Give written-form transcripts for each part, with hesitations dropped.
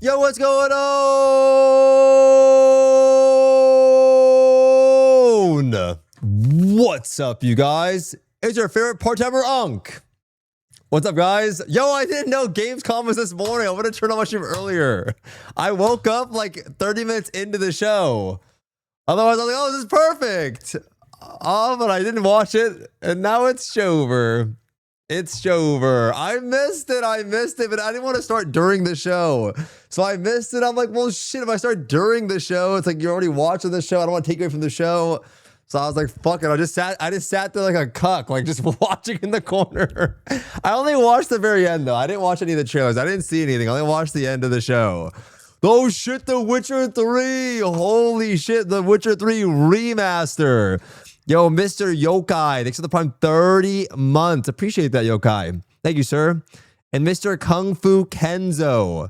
Yo, what's going on? What's up, you guys? It's your favorite part-timer Unk. What's up, guys? Yo, I didn't know Gamescom was this morning. I would have turned on my stream earlier. I woke up like 30 minutes into the show. Otherwise, I was like, oh, this is perfect. Oh, but I didn't watch it, and now it's over. It's over. I missed it, but I didn't want to start during the show. So I missed it. I'm like, well, shit, if I start during the show, it's like you're already watching the show. I don't want to take away from the show. So I was like, fuck it. I just sat there like a cuck, like just watching in the corner. I only watched the very end, though. I didn't watch any of the trailers. I didn't see anything. I only watched the end of the show. Oh, shit, The Witcher 3. Holy shit, The Witcher 3 remaster. Yo, Mr. Yokai, thanks for the Prime 30 months. Appreciate that, Yokai. Thank you, sir. And Mr. Kung Fu Kenzo,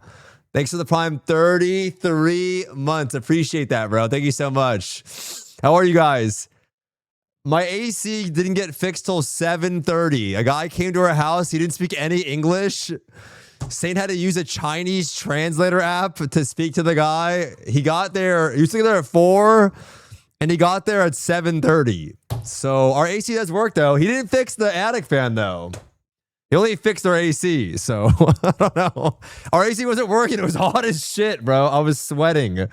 thanks for the Prime 33 months. Appreciate that, bro. Thank you so much. How are you guys? My AC didn't get fixed till 7:30. A guy came to our house. He didn't speak any English. Saint had to use a Chinese translator app to speak to the guy. He got there. He was sitting there at 4. And he got there at 7:30. So our AC does work, though. He didn't fix the attic fan, though. He only fixed our AC. So I don't know. Our AC wasn't working. It was hot as shit, bro. I was sweating. It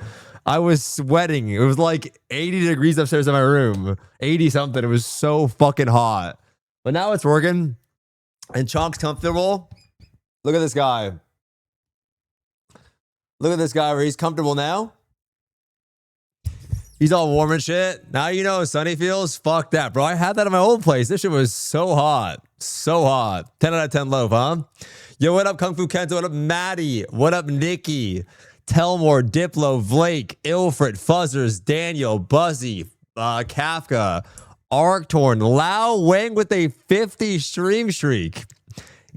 was like 80 degrees upstairs in my room. 80 something. It was so fucking hot. But now it's working. And Chonk's comfortable. Look at this guy. Look at this guy where he's comfortable now. He's all warm and shit. Now you know how sunny feels. Fuck that, bro. I had that in my old place. This shit was so hot. So hot. 10 out of 10 loaf, huh? Yo, what up, Kung Fu Kento? What up, Maddie? What up, Nikki? Telmore, Diplo, Blake, Ilfred, Fuzzers, Daniel, Buzzy, Kafka, Arctorn, Lao Wang with a 50 stream streak.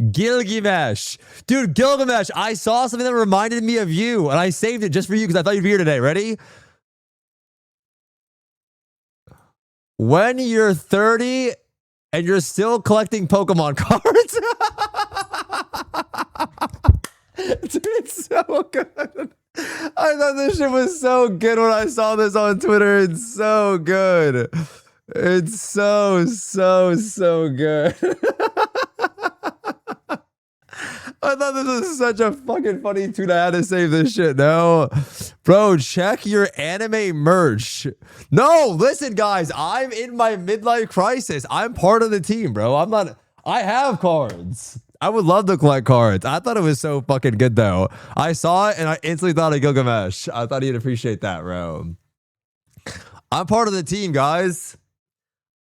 Gilgamesh. Dude, Gilgamesh, I saw something that reminded me of you, and I saved it just for you because I thought you'd be here today. Ready? When you're 30 and you're still collecting Pokemon cards. Dude, it's so good. I thought this shit was so good when I saw this on Twitter. It's so good. It's so good. I thought this was such a fucking funny tweet. I had to save this shit. No, bro, check your anime merch. No, listen, guys, I'm in my midlife crisis. I'm part of the team, bro. I have cards. I would love to collect cards. I thought it was so fucking good, though. I saw it and I instantly thought of Gilgamesh. I thought he'd appreciate that, bro. I'm part of the team, guys.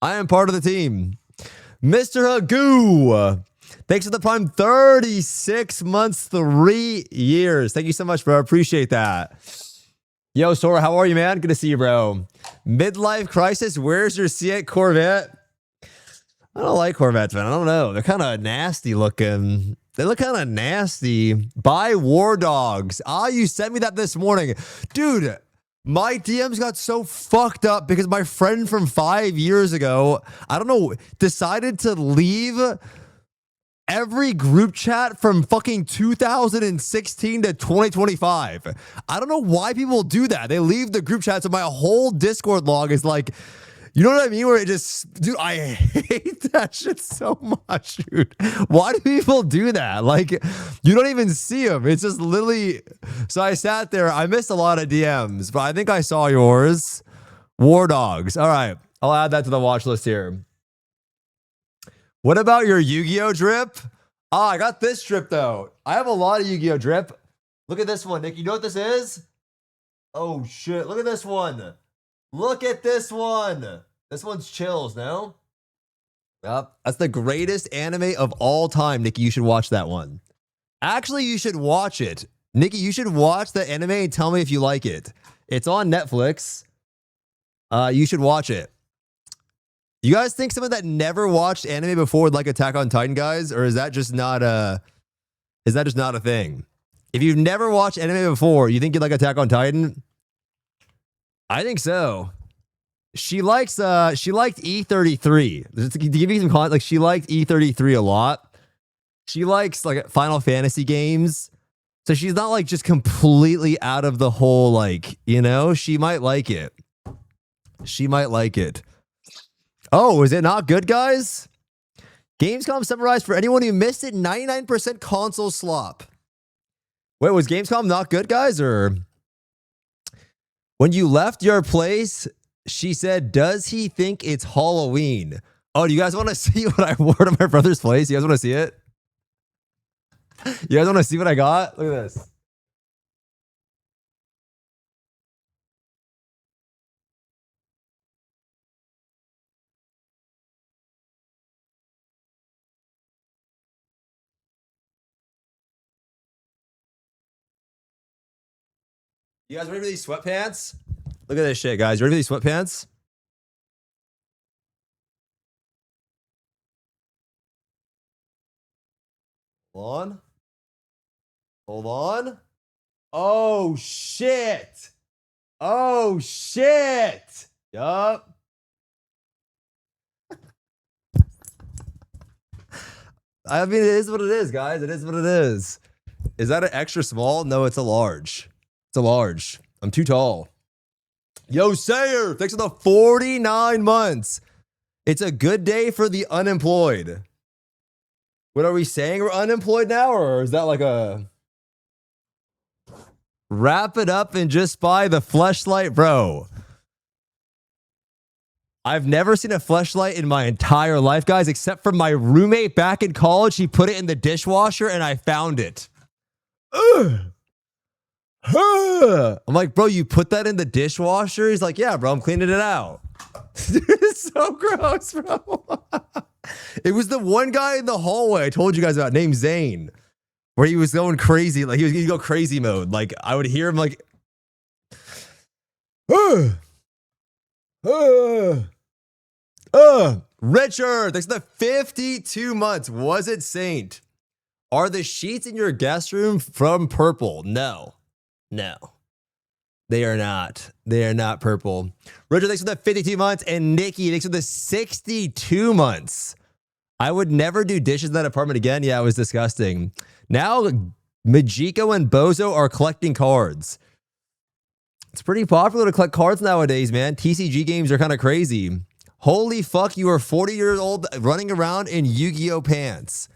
I am part of the team. Mr. Hagoo. Thanks for the Prime 36 months, 3 years. Thank you so much, bro. Appreciate that. Yo, Sora, how are you, man? Good to see you, bro. Midlife crisis. Where's your C8 Corvette? I don't like Corvettes, man. I don't know. They're kind of nasty looking. They look kind of nasty. Buy War Dogs. Ah, you sent me that this morning. Dude, my DMs got so fucked up because my friend from 5 years ago, I don't know, decided to leave every group chat from fucking 2016 to 2025. I don't know why people do that. They leave the group chat, so my whole Discord log is like, you know what I mean? Where it just, dude, I hate that shit so much, dude. Why do people do that? Like, you don't even see them. It's just literally, so I sat there. I missed a lot of DMs, but I think I saw yours. War Dogs. All right. I'll add that to the watch list here. What about your Yu-Gi-Oh drip? Ah, I got this drip, though. I have a lot of Yu-Gi-Oh drip. Look at this one, Nick. You know what this is? Oh, shit. Look at this one. Look at this one. This one's chills, no? Yep. That's the greatest anime of all time, Nikki. You should watch that one. Actually, you should watch it. Nikki, you should watch the anime and tell me if you like it. It's on Netflix. You should watch it. You guys think someone that never watched anime before would like Attack on Titan, guys? Or is that just not a thing? If you've never watched anime before, you think you'd like Attack on Titan? I think so. She liked E33. To give you some context, like she liked E33 a lot. She likes like Final Fantasy games. So she's not like just completely out of the whole, like, you know, she might like it. She might like it. Oh, is it not good, guys? Gamescom summarized for anyone who missed it, 99% console slop. Wait, was Gamescom not good, guys? Or when you left your place, she said, does he think it's Halloween? Oh, do you guys want to see what I wore to my brother's place? You guys want to see it? You guys want to see what I got? Look at this. You guys ready for these sweatpants? Look at this shit, guys. Ready for these sweatpants? Hold on. Hold on. Oh, shit. Oh, shit. Yup. I mean, it is what it is, guys. It is what it is. Is that an extra small? No, it's a large. It's a large. I'm too tall. Yo, Sayer, thanks for the 49 months. It's a good day for the unemployed. What are we saying? We're unemployed now? Or is that like a... Wrap it up and just buy the fleshlight, bro. I've never seen a fleshlight in my entire life, guys, except for my roommate back in college. He put it in the dishwasher and I found it. I'm like, bro, you put that in the dishwasher? He's like, yeah, bro, I'm cleaning it out. Dude, it's so gross, bro. It was the one guy in the hallway I told you guys about named Zane, where he was going crazy. Like, he was going to go crazy mode. Like, I would hear him like, Richard, thanks for the 52 months. Was it Saint? Are the sheets in your guest room from purple? No. No. They are not. They are not purple. Richard, thanks for the 52 months. And Nikki, thanks for the 62 months. I would never do dishes in that apartment again. Yeah, it was disgusting. Now, Majiko and Bozo are collecting cards. It's pretty popular to collect cards nowadays, man. TCG games are kind of crazy. Holy fuck, you are 40 years old running around in Yu-Gi-Oh pants.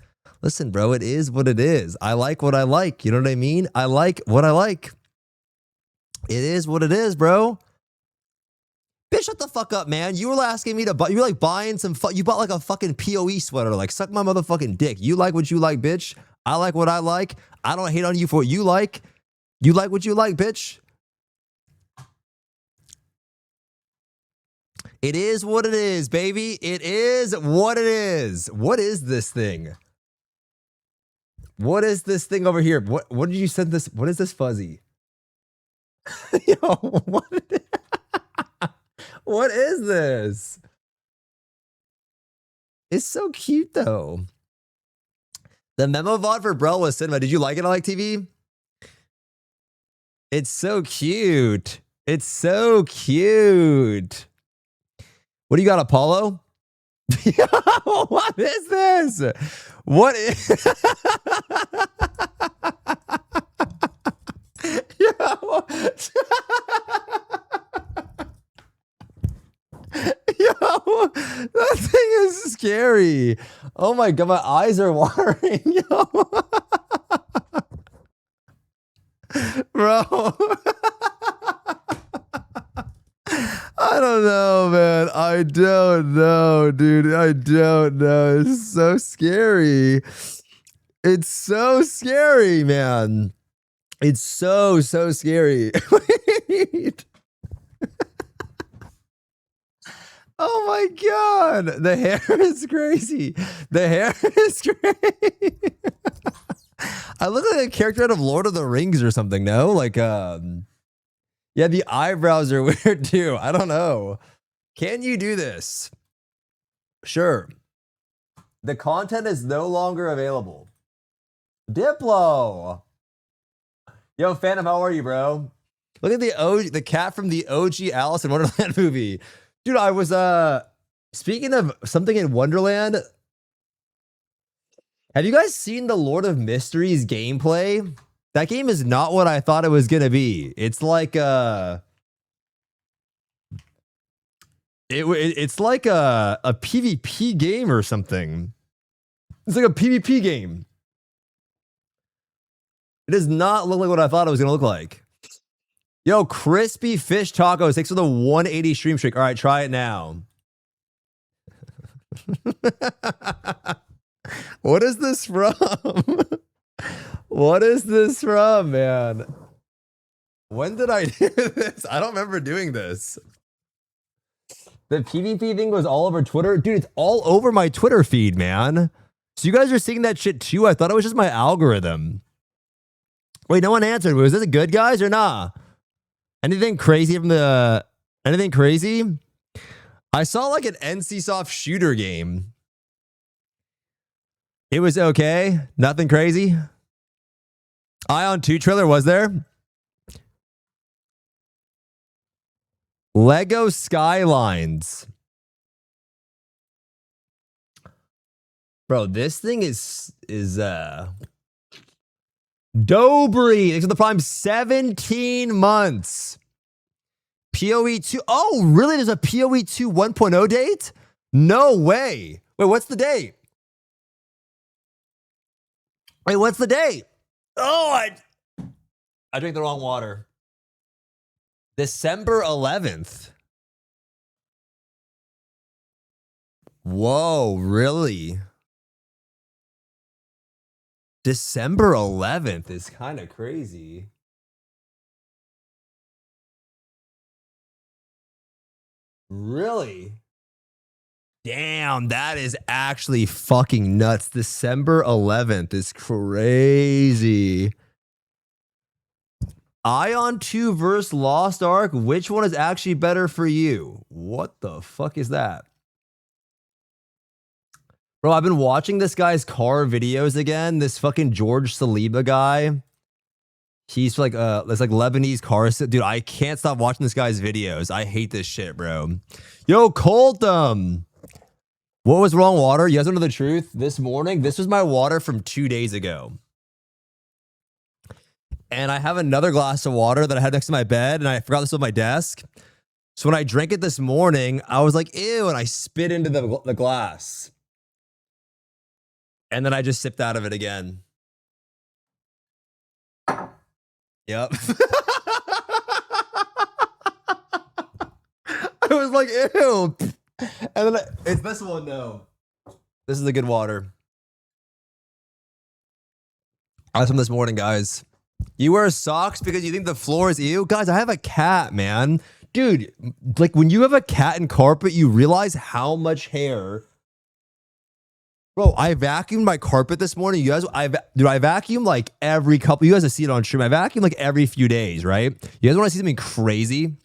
Listen, bro, it is what it is. I like what I like. You know what I mean? I like what I like. It is what it is, bro. Bitch, shut the fuck up, man. You were asking me to buy, you were like buying some, you bought like a fucking PoE sweater. Like, suck my motherfucking dick. You like what you like, bitch. I like what I like. I don't hate on you for what you like. You like what you like, bitch. It is what it is, baby. It is what it is. What is this thing? What is this thing over here? What did you send this? What is this fuzzy? Yo, what is this? It's so cute though. The memo VOD for Brell was cinema. Did you like it on like TV? It's so cute. It's so cute. What do you got, Apollo? Yo, what is this? What is... Yo. Yo, that thing is scary. Oh my god, my eyes are watering. Yo. Bro. I don't know, man. I don't know, dude. I don't know. It's so scary. It's so scary, man. It's so scary. Wait. Oh my god. The hair is crazy. The hair is crazy. I look like a character out of Lord of the Rings or something, no? Like, yeah, the eyebrows are weird too. I don't know. Can you do this? Sure. The content is no longer available. Diplo. Yo, Phantom, how are you, bro? Look at the cat from the OG Alice in Wonderland movie. Dude, I was speaking of something in Wonderland. Have you guys seen the Lord of Mysteries gameplay? That game is not what I thought it was gonna be. It's like it's like a PvP game or something. It's like a PvP game. It does not look like what I thought it was gonna look like. Yo, crispy fish tacos. Thanks for the 180 stream streak. All right, try it now. What is this from? What is this from, man? When did I do this? I don't remember doing this. The PvP thing was all over Twitter. Dude, it's all over my Twitter feed, man. So you guys are seeing that shit too? I thought it was just my algorithm. Wait, no one answered. Was this a good, guys, or nah? Anything crazy from the... Anything crazy? I saw like an NCSoft shooter game. It was okay. Nothing crazy. AION 2 trailer, was there? Lego Skylines. Bro, this thing is Dobry. Thanks for the prime 17 months. PoE 2. Oh, really? There's a PoE 2 1.0 date? No way. Wait, what's the date? Wait, what's the date? Oh, I drank the wrong water. December 11th. Whoa, really? December 11th is kind of crazy. Really? Damn, that is actually fucking nuts. December 11th is crazy. AION 2 versus Lost Ark. Which one is actually better for you? What the fuck is that? Bro, I've been watching this guy's car videos again. This fucking George Saliba guy. He's like this like Lebanese car. Dude, I can't stop watching this guy's videos. I hate this shit, bro. Yo, Coltum. What was wrong water? You guys know the truth? This morning, this was my water from 2 days ago. And I have another glass of water that I had next to my bed, and I forgot this on my desk. So when I drank it this morning, I was like, ew, and I spit into the glass. And then I just sipped out of it again. Yep. I was like, ew. And then it's this one, though. This is the good water. I had some this morning, guys. You wear socks because you think the floor is ew? Guys, I have a cat, man. Dude, like when you have a cat and carpet, you realize how much hair. Bro, I vacuumed my carpet this morning. You guys, I vacuum like every couple. You guys have seen it on stream. I vacuum like every few days, right? You guys want to see something crazy?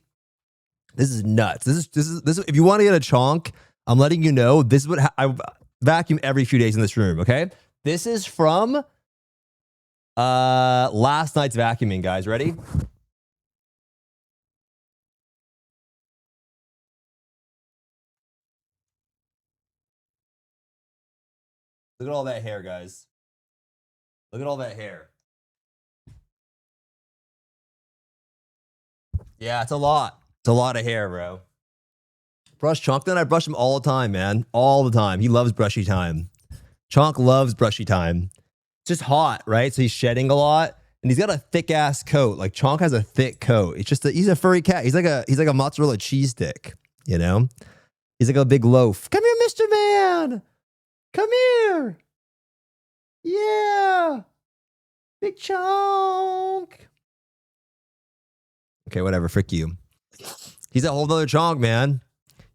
This is nuts. This is. If you want to get a chonk, I'm letting you know. This is what I vacuum every few days in this room. Okay, this is from last night's vacuuming, guys. Ready? Look at all that hair, guys. Look at all that hair. Yeah, it's a lot. It's a lot of hair, bro. Brush Chonk, then I brush him all the time, man. All the time. He loves brushy time. Chonk loves brushy time. It's just hot, right? So he's shedding a lot. And he's got a thick ass coat. Like Chonk has a thick coat. It's just he's a furry cat. He's like a mozzarella cheese stick, you know? He's like a big loaf. Come here, Mr. Man. Come here. Yeah. Big Chonk. Okay, whatever. Frick you. He's a whole nother Chonk, man.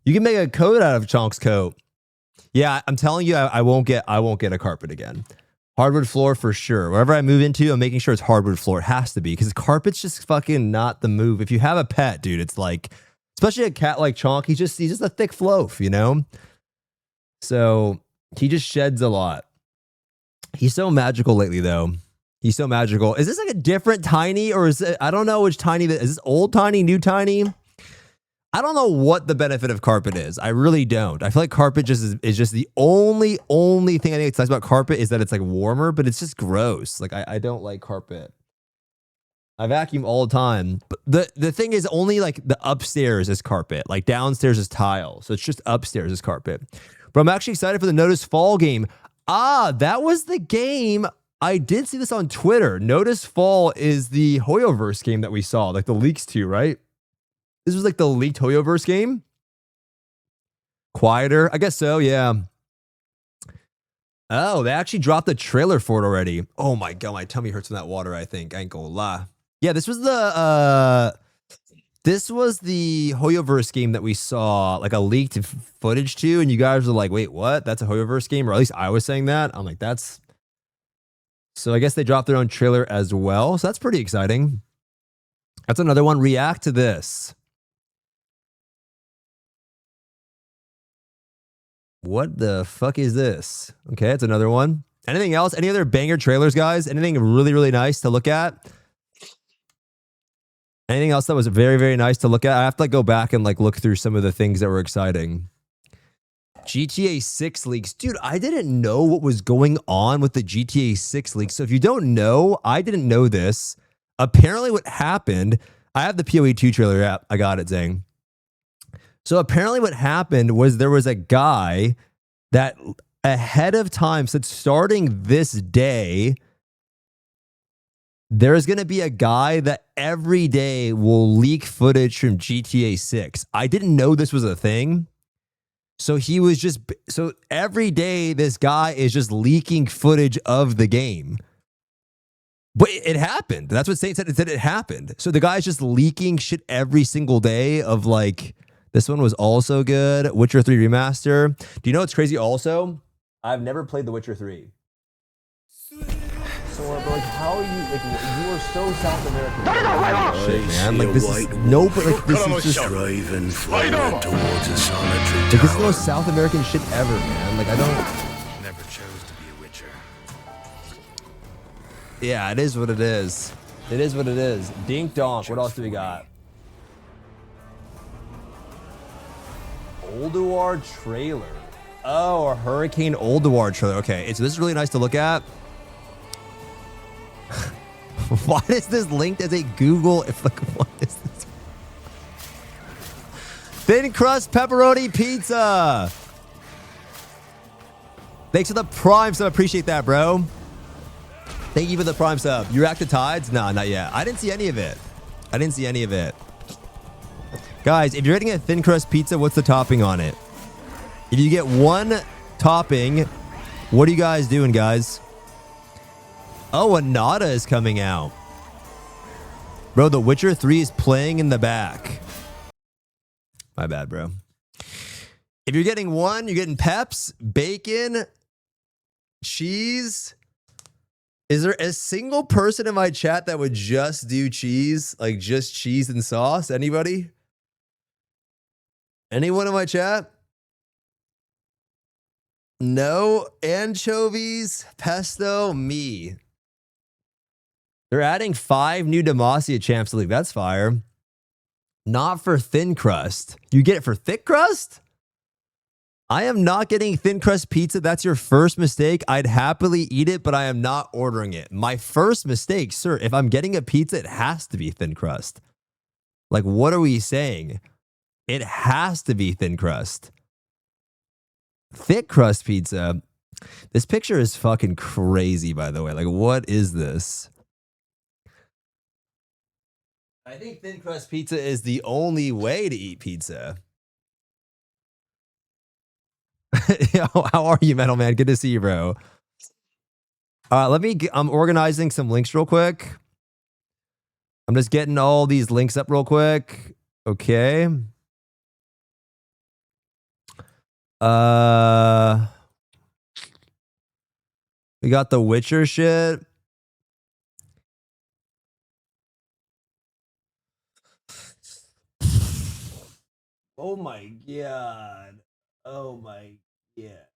You can make a coat out of Chonk's coat. Yeah, I'm telling you, I won't get a carpet again. Hardwood floor for sure. Wherever I move into, I'm making sure it's hardwood floor. It has to be, because carpet's just fucking not the move. If you have a pet, dude, it's like, especially a cat like Chonk, he's just a thick floaf, you know? So he just sheds a lot. He's so magical lately, though. He's so magical. Is this like a different Tiny, or is it, I don't know which Tiny, is this old Tiny, new Tiny? I don't know what the benefit of carpet is. I really don't. I feel like carpet just is just the only thing I think it's nice about carpet is that it's like warmer, but it's just gross. Like I don't like carpet. I vacuum all the time. But the thing is only like the upstairs is carpet. Like downstairs is tile. So it's just upstairs is carpet. But I'm actually excited for the Notice Fall game. Ah, that was the game. I did see this on Twitter. Notice Fall is the Hoyoverse game that we saw. Like the leaks too, right? This was like the leaked Hoyoverse game. Quieter. I guess so, yeah. Oh, they actually dropped the trailer for it already. Oh my god, my tummy hurts from that water, I think. I ain't gonna lie. Yeah, this was the Hoyoverse game that we saw like a leaked footage to, and you guys were like, wait, what? That's a Hoyoverse game? Or at least I was saying that. I'm like, that's so I guess they dropped their own trailer as well. So that's pretty exciting. That's another one. React to this. What the fuck is this? Okay, it's another one. Anything else? Any other banger trailers, guys? Anything really, really nice to look at? Anything else that was very, very nice to look at? I have to like go back and like look through some of the things that were exciting. GTA 6 leaks. Dude, I didn't know what was going on with the GTA 6 leaks. So if you don't know, I didn't know this. Apparently what happened, I have the PoE 2 trailer app. I got it, Zang. So apparently what happened was there was a guy that ahead of time said starting this day, there's going to be a guy that every day will leak footage from GTA 6. I didn't know this was a thing. So he was just, so every day this guy is just leaking footage of the game. But it happened. That's what Saint said. It said it happened. So the guy's just leaking shit every single day of like, this one was also good. Witcher 3 Remaster. Do you know what's crazy also? I've never played The Witcher 3. So, but like, how are you, like, you are so South American. Shit, man. Like, this is, no, but like, this is just, driving forward towards a solitary like, this is the most South American shit ever, man. Like, I don't. Never chose to be a witcher. Yeah, it is what it is. It is what it is. Dink donk. What else do we got? Ulduar trailer. Oh, a Hurricane Ulduar trailer. Okay, so this is really nice to look at. Why is this linked as a Google? If like, what is this? Thin crust pepperoni pizza. Thanks for the prime sub. Appreciate that, bro. Thank you for the prime sub. You react to Tides? Nah, not yet. I didn't see any of it. I didn't see any of it. Guys, if you're getting a thin crust pizza, what's the topping on it? If you get one topping, what are you guys doing, guys? Oh, Anada is coming out. Bro, The Witcher 3 is playing in the back. My bad, bro. If you're getting one, you're getting peps, bacon, cheese. Is there a single person in my chat that would just do cheese? Like just cheese and sauce? Anybody? Anyone in my chat? No. Anchovies, pesto, me. They're adding 5 new Demacia champs to league. That's fire. Not for thin crust. You get it for thick crust? I am not getting thin crust pizza. That's your first mistake. I'd happily eat it, but I am not ordering it. My first mistake, sir, if I'm getting a pizza, it has to be thin crust. Like, what are we saying? It has to be thin crust. Thick crust pizza. This picture is fucking crazy, by the way. Like, what is this? I think thin crust pizza is the only way to eat pizza. Yo, how are you, Metal Man? Good to see you, bro. I'm organizing some links real quick. I'm just getting all these links up real quick. Okay. We got the Witcher shit. Oh my god. Oh my god.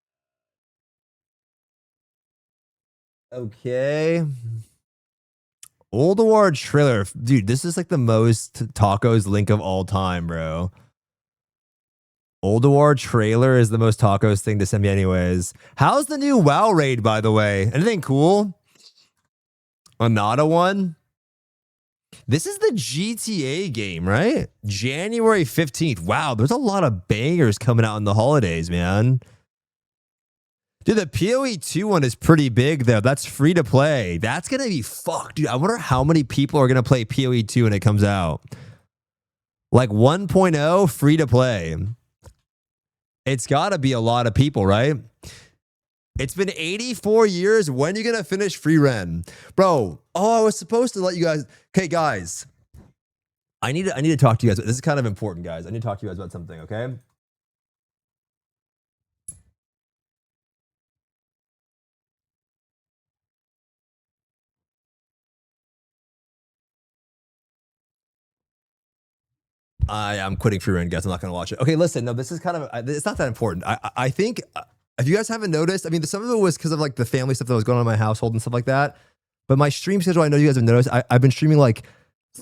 Okay. Ulduar trailer. Dude, this is like the most tacos link of all time, bro. Ulduar trailer is the most tacos thing to send me anyways. How's the new WoW raid, by the way? Anything cool? Another one? This is the GTA game, right? January 15th. Wow, there's a lot of bangers coming out in the holidays, man. Dude, the PoE 2 one is pretty big, though. That's free to play. That's going to be fucked, dude. I wonder how many people are going to play PoE 2 when it comes out. Like 1.0 free to play. It's got to be a lot of people, right? It's been 84 years. When are you going to finish Free Ren? Bro, I was supposed to let you guys... Okay, guys. I need to talk to you guys. This is kind of important, guys. I need to talk to you guys about something, okay? I'm quitting Free Ren, guys. I'm not going to watch it. Okay, listen. No, this is kind of... It's not that important. I think... If you guys haven't noticed, I mean, some of it was because of like the family stuff that was going on in my household and stuff like that. But my stream schedule, I know you guys have noticed, I've been streaming like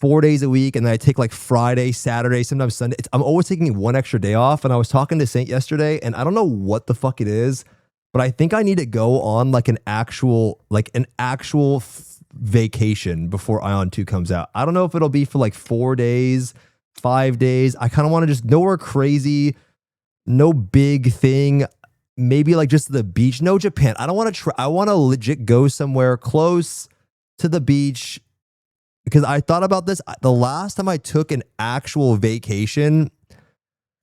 4 days a week, and then I take like Friday, Saturday, sometimes Sunday. I'm always taking one extra day off. And I was talking to Saint yesterday, and I don't know what the fuck it is, but I think I need to go on like an actual vacation before ION 2 comes out. I don't know if it'll be for like 4 days, 5 days. I kind of want to just nowhere crazy, no big thing. Maybe like just the beach. No, Japan. I don't want to try. I want to legit go somewhere close to the beach, because I thought about this. The last time I took an actual vacation,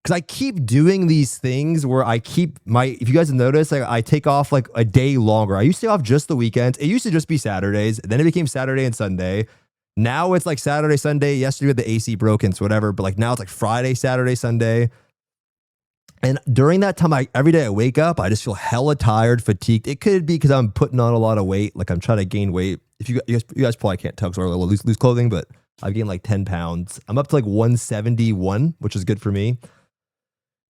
because I keep doing these things where I keep if you guys have noticed, like I take off like a day longer. I used to take off just the weekends. It used to just be Saturdays. Then it became Saturday and Sunday. Now it's like Saturday, Sunday. Yesterday the AC broken, so whatever. But like now it's like Friday, Saturday, Sunday. And during that time, every day I wake up, I just feel hella tired, fatigued. It could be because I'm putting on a lot of weight. Like I'm trying to gain weight. If you guys probably can't tell because we're a little loose clothing, but I've gained like 10 pounds. I'm up to like 171, which is good for me.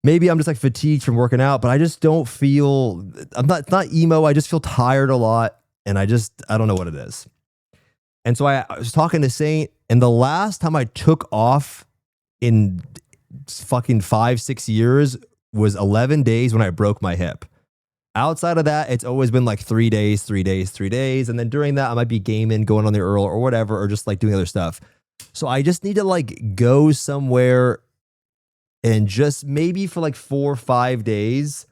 Maybe I'm just like fatigued from working out, but I just don't feel, it's not emo. I just feel tired a lot. And I don't know what it is. And so I was talking to Saint, and the last time I took off in fucking 5-6 years was 11 days when I broke my hip. Outside of that, it's always been like 3 days, 3 days, 3 days. And then during that, I might be gaming, going on the Earl or whatever, or just like doing other stuff. So I just need to like go somewhere and just maybe for like 4 or 5 days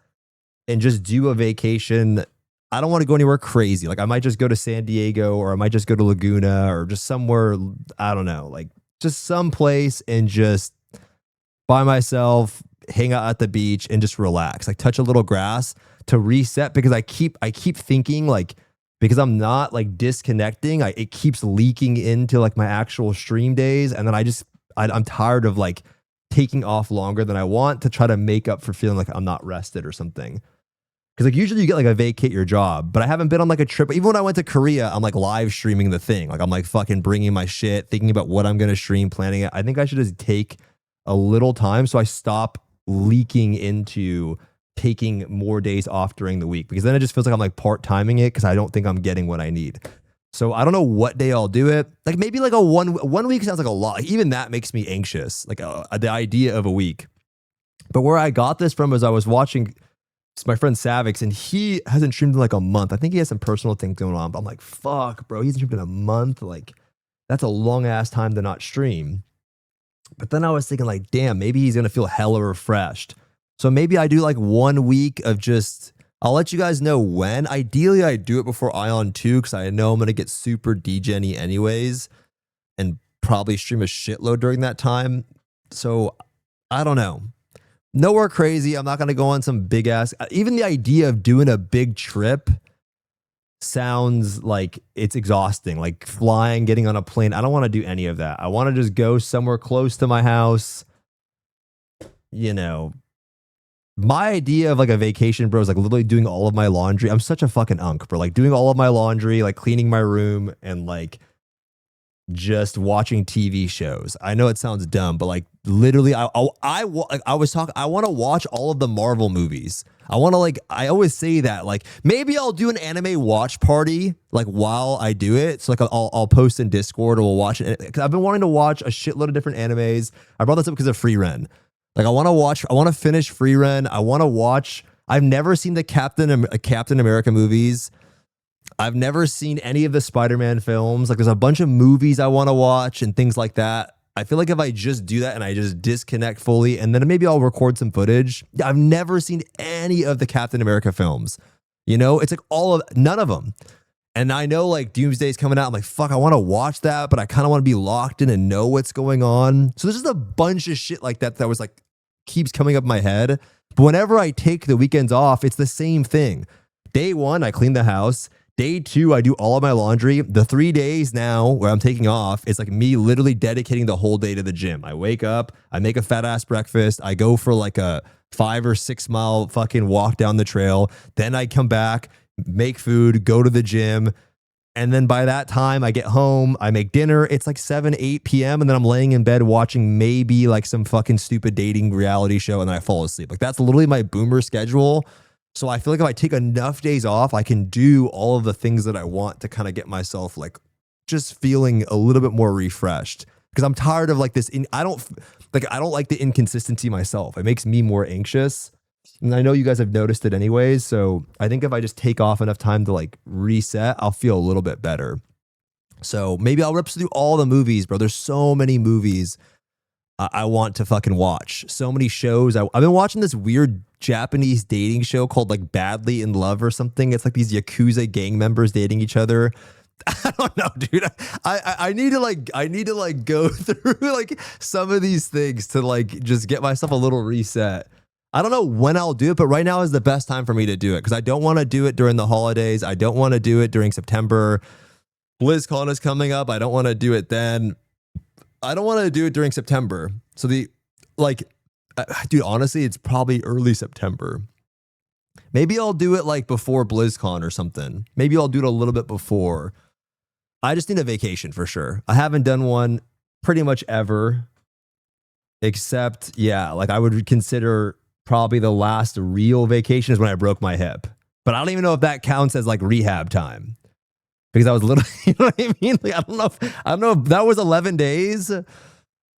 and just do a vacation. I don't want to go anywhere crazy. Like I might just go to San Diego, or I might just go to Laguna, or just somewhere, I don't know, like just someplace and just by myself, hang out at the beach and just relax, like touch a little grass to reset, because I keep thinking like, because I'm not like disconnecting, it keeps leaking into like my actual stream days. And then I'm tired of like taking off longer than I want to try to make up for feeling like I'm not rested or something. Because like usually you get like a vacate your job, but I haven't been on like a trip. Even when I went to Korea, I'm like live streaming the thing. Like I'm like fucking bringing my shit, thinking about what I'm going to stream, planning it. I think I should just take a little time so I stop leaking into taking more days off during the week, because then it just feels like I'm like part-timing it because I don't think I'm getting what I need. So I don't know what day I'll do it. Like maybe like a one week sounds like a lot. Like even that makes me anxious, like the idea of a week. But where I got this from is I was watching my friend Savix, and he hasn't streamed in like a month. I think he has some personal things going on, but I'm like, fuck, bro, he's streamed in a month. Like that's a long ass time to not stream. But then I was thinking like, damn, maybe he's going to feel hella refreshed. So maybe I do like 1 week of just, I'll let you guys know when. Ideally, I do it before ION 2 because I know I'm going to get super degen-y anyways and probably stream a shitload during that time. So I don't know. Nowhere crazy. I'm not going to go on some big ass, even the idea of doing a big trip sounds like it's exhausting, like flying, getting on a plane. I don't want to do any of that. I want to just go somewhere close to my house. You know, my idea of like a vacation, bro, is like literally doing all of my laundry. I'm such a fucking unk, bro. Like doing all of my laundry, like cleaning my room, and like just watching TV shows. I know it sounds dumb, but like literally, I want to watch all of the Marvel movies. I want to like, I always say that like maybe I'll do an anime watch party like while I do it. So like I'll post in Discord, or we'll watch it, because I've been wanting to watch a shitload of different animes. I brought this up because of Free Ren. Like I want to finish Free Ren. I want to watch. I've never seen the Captain America movies. I've never seen any of the Spider-Man films. Like there's a bunch of movies I want to watch and things like that. I feel like if I just do that and I just disconnect fully and then maybe I'll record some footage. I've never seen any of the Captain America films. You know, it's like none of them. And I know like Doomsday's coming out. I'm like, fuck, I want to watch that, but I kind of want to be locked in and know what's going on. So there's just a bunch of shit like that was like keeps coming up in my head. But whenever I take the weekends off, it's the same thing. Day 1, I clean the house. Day 2, I do all of my laundry. The 3 days now where I'm taking off, it's like me literally dedicating the whole day to the gym. I wake up, I make a fat ass breakfast. I go for like a 5 or 6 mile fucking walk down the trail. Then I come back, make food, go to the gym. And then by that time I get home, I make dinner. It's like 7, 8 p.m. And then I'm laying in bed watching maybe like some fucking stupid dating reality show. And then I fall asleep. Like that's literally my boomer schedule. So I feel like if I take enough days off, I can do all of the things that I want to kind of get myself like just feeling a little bit more refreshed. Because I'm tired of like this. I don't like the inconsistency myself. It makes me more anxious. And I know you guys have noticed it anyways. So I think if I just take off enough time to like reset, I'll feel a little bit better. So maybe I'll rip through all the movies, bro. There's so many movies I want to fucking watch. So many shows. I've been watching this weird Japanese dating show called like Badly in Love or something. It's like these Yakuza gang members dating each other. I don't know, dude. I need to like go through like some of these things to like just get myself a little reset. I don't know when I'll do it, but right now is the best time for me to do it because I don't want to do it during the holidays. I don't want to do it during September. BlizzCon is coming up. I don't want to do it then. I don't want to do it during September. So dude, honestly, it's probably early September. Maybe I'll do it like before BlizzCon or something. Maybe I'll do it a little bit before. I just need a vacation for sure. I haven't done one pretty much ever. Except, yeah, like I would consider probably the last real vacation is when I broke my hip. But I don't even know if that counts as like rehab time. Because I was literally, you know what I mean? Like, I don't know if that was 11 days.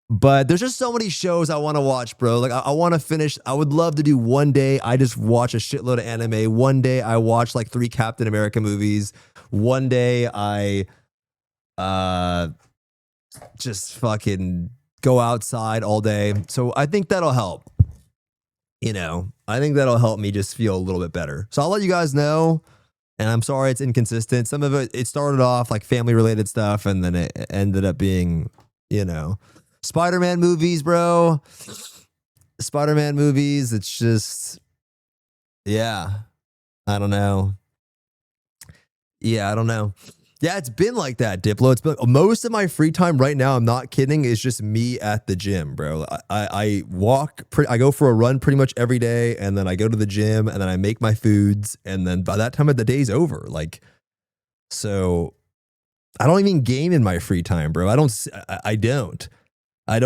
But there's just so many shows I want to watch, bro. Like I want to finish. I would love to do one day. I just watch a shitload of anime. One day I watch like 3 Captain America movies. One day I just fucking go outside all day. So I think that'll help. You know, I think that'll help me just feel a little bit better. So I'll let you guys know. And I'm sorry it's inconsistent. Some of it started off like family related stuff. And then it ended up being, you know, Spider-Man movies, bro. Spider-Man movies. It's just, yeah, I don't know. Yeah, I don't know. Yeah, it's been like that, Diplo. It's been most of my free time right now. I'm not kidding. Is just me at the gym, bro. I I go for a run pretty much every day, and then I go to the gym, and then I make my foods, and then by that time the day's over. Like, so I don't even game in my free time, bro. I don't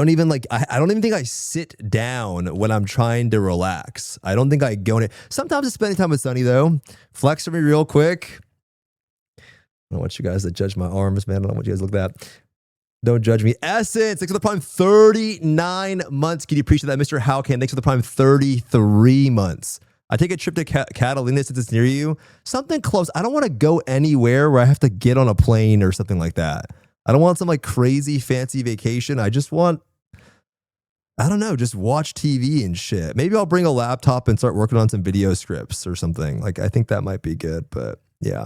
even like. I don't even think I sit down when I'm trying to relax. I don't think I go in it. Sometimes it's spending time with Sunny though. Flex for me real quick. I don't want you guys to judge my arms, man. I don't want you guys to look at that. Don't judge me. Essence, thanks for the prime 39 months. Can you appreciate that, Mr. Howcan? Thanks for the prime 33 months. I take a trip to Catalina since it's near you. Something close. I don't want to go anywhere where I have to get on a plane or something like that. I don't want some like crazy fancy vacation. I just want, I don't know, just watch TV and shit. Maybe I'll bring a laptop and start working on some video scripts or something. Like, I think that might be good, but yeah.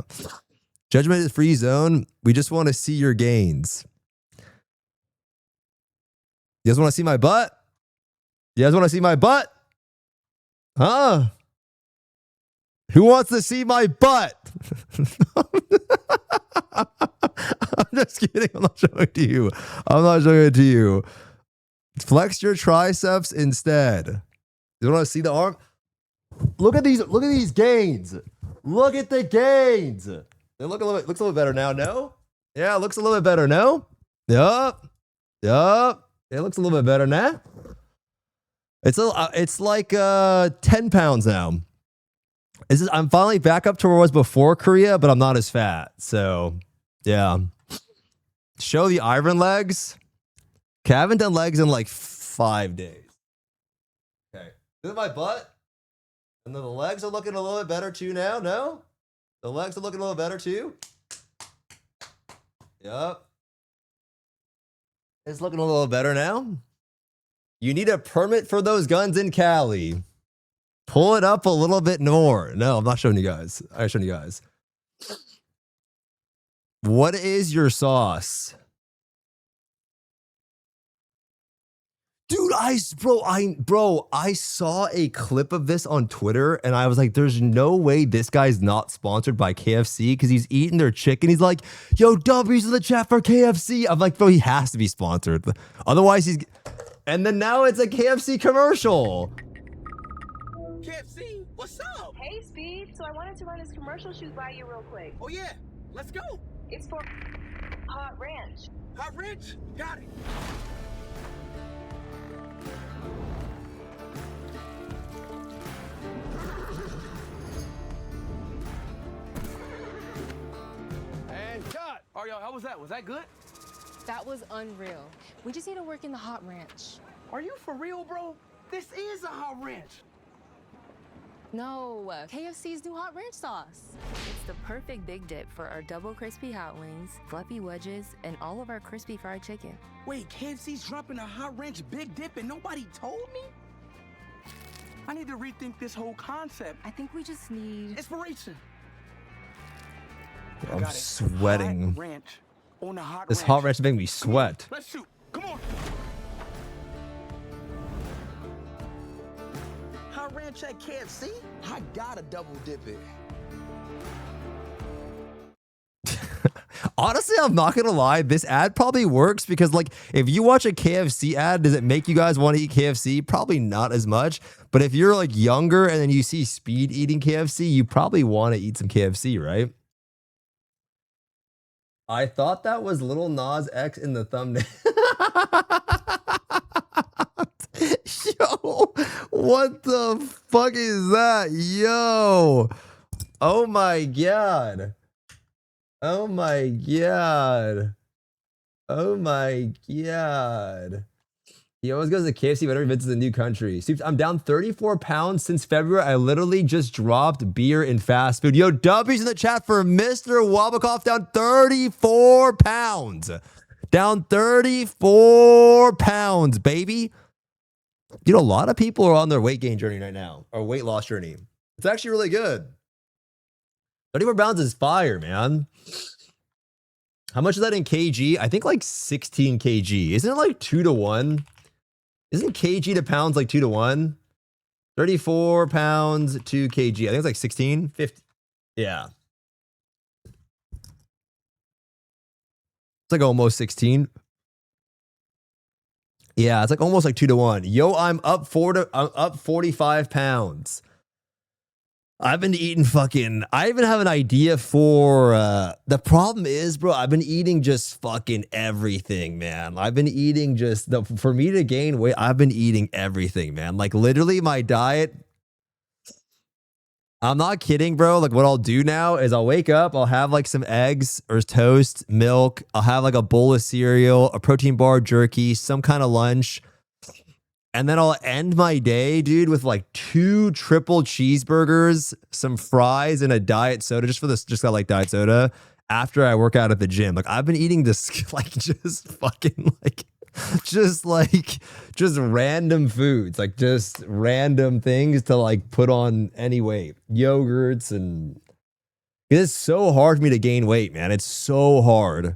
Judgment is free zone. We just want to see your gains. You guys want to see my butt? You guys want to see my butt? Huh? Who wants to see my butt? I'm just kidding. I'm not showing it to you. I'm not showing it to you. Flex your triceps instead. You want to see the arm? Look at these gains. Look at the gains. It looks a little bit better now, no? Yeah, it looks a little bit better, no? Yup. It looks a little bit better now. It's like 10 pounds now. I'm finally back up to where I was before Korea, but I'm not as fat. So, yeah. Show the Iron legs. Okay, I haven't done legs in like 5 days. Okay. Look at my butt. And then the legs are looking a little bit better too now, no? The legs are looking a little better too. Yep. It's looking a little better now. You need a permit for those guns in Cali. Pull it up a little bit more. No, I'm not showing you guys. I'm showing you guys. What is your sauce? Dude, I saw a clip of this on Twitter and I was like, there's no way this guy's not sponsored by KFC because he's eating their chicken. He's like, yo, W's in the chat for KFC. I'm like, bro, he has to be sponsored. Otherwise, he's... And then now it's a KFC commercial. KFC, what's up? Hey, Speed. So I wanted to run this commercial shoot by you real quick. Oh, yeah, let's go. It's for Hot Ranch. Hot Ranch, got it. And cut. Oh, yo, how was that? Was that good? That was unreal. We just need to work in the Hot Ranch. Are you for real, bro? This is a hot ranch. No, KFC's new Hot Ranch sauce. It's the perfect big dip for our double crispy hot wings, fluffy wedges, and all of our crispy fried chicken. Wait, KFC's dropping a hot ranch big dip and nobody told me? I need to rethink this whole concept. I think we just need Inspiration. I'm sweating. Hot ranch on the hot This ranch. hot ranch is making me sweat. Let's shoot. Come on. Hot ranch at KFC? I gotta double dip it. Honestly, I'm not gonna lie. This ad probably works because, like, if you watch a KFC ad, does it make you guys want to eat KFC? Probably not as much. But if you're like younger and then you see Speed eating KFC, you probably want to eat some KFC, right? I thought that was Lil Nas X in the thumbnail. Yo, what the fuck is that? Yo. Oh my God. Oh my God. Oh my God. He always goes to KFC whenever he visits a new country. Stoops, I'm down 34 pounds since February. I literally just dropped beer and fast food. Yo, W's in the chat for Mr. Wabakoff, down 34 pounds. Down 34 pounds, baby. Dude, a lot of people are on their weight gain journey right now, or weight loss journey. It's actually really good. 34 pounds is fire, man. How much is that in kg? I think like 16 kg. Isn't it like 2 to 1? Isn't kg to pounds like 2 to 1? 34 pounds to kg. I think it's like 16, 50. Yeah. It's like almost 16. Yeah, it's like almost like 2 to 1. Yo, I'm up 45 pounds. I've been eating fucking, I even have an idea for, the problem is, bro, I've been eating just fucking everything, man. I've been eating just, for me to gain weight, I've been eating everything, man. Like literally my diet, I'm not kidding, bro. Like what I'll do now is I'll wake up, I'll have like some eggs or toast, milk. I'll have like a bowl of cereal, a protein bar, jerky, some kind of lunch. And then I'll end my day, dude, with like 2 triple cheeseburgers, some fries, and a diet soda. Just got like diet soda after I work out at the gym. Like I've been eating this like just fucking like just random foods, like just random things to like put on any weight. Yogurts, and it's so hard for me to gain weight, man. It's so hard.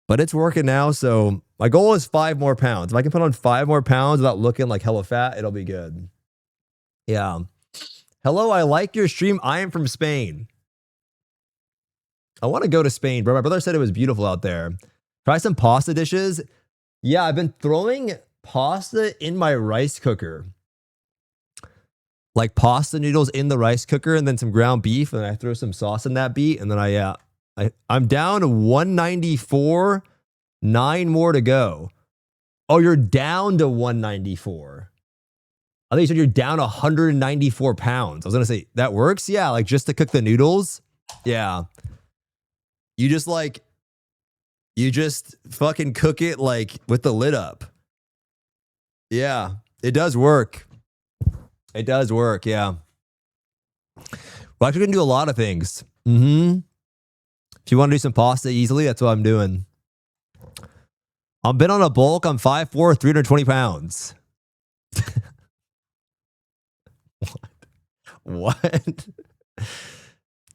But it's working now, so my goal is 5 more pounds. If I can put on 5 more pounds without looking like hella fat, it'll be good. Yeah. Hello, I like your stream. I am from Spain. I want to go to Spain, bro. My brother said it was beautiful out there. Try some pasta dishes. Yeah, I've been throwing pasta in my rice cooker. Like pasta noodles in the rice cooker and then some ground beef, and I throw some sauce in that beat, and then I'm down to 194, 9 more to go. Oh, you're down to 194. I think you said you're down 194 pounds. I was going to say, that works? Yeah, like just to cook the noodles? Yeah. You just fucking cook it like with the lid up. Yeah, it does work. It does work, yeah. We're actually going to do a lot of things. Mm-hmm. If you want to do some pasta easily, that's what I'm doing. I'm been on a bulk. I'm 5'4", 320 pounds. What?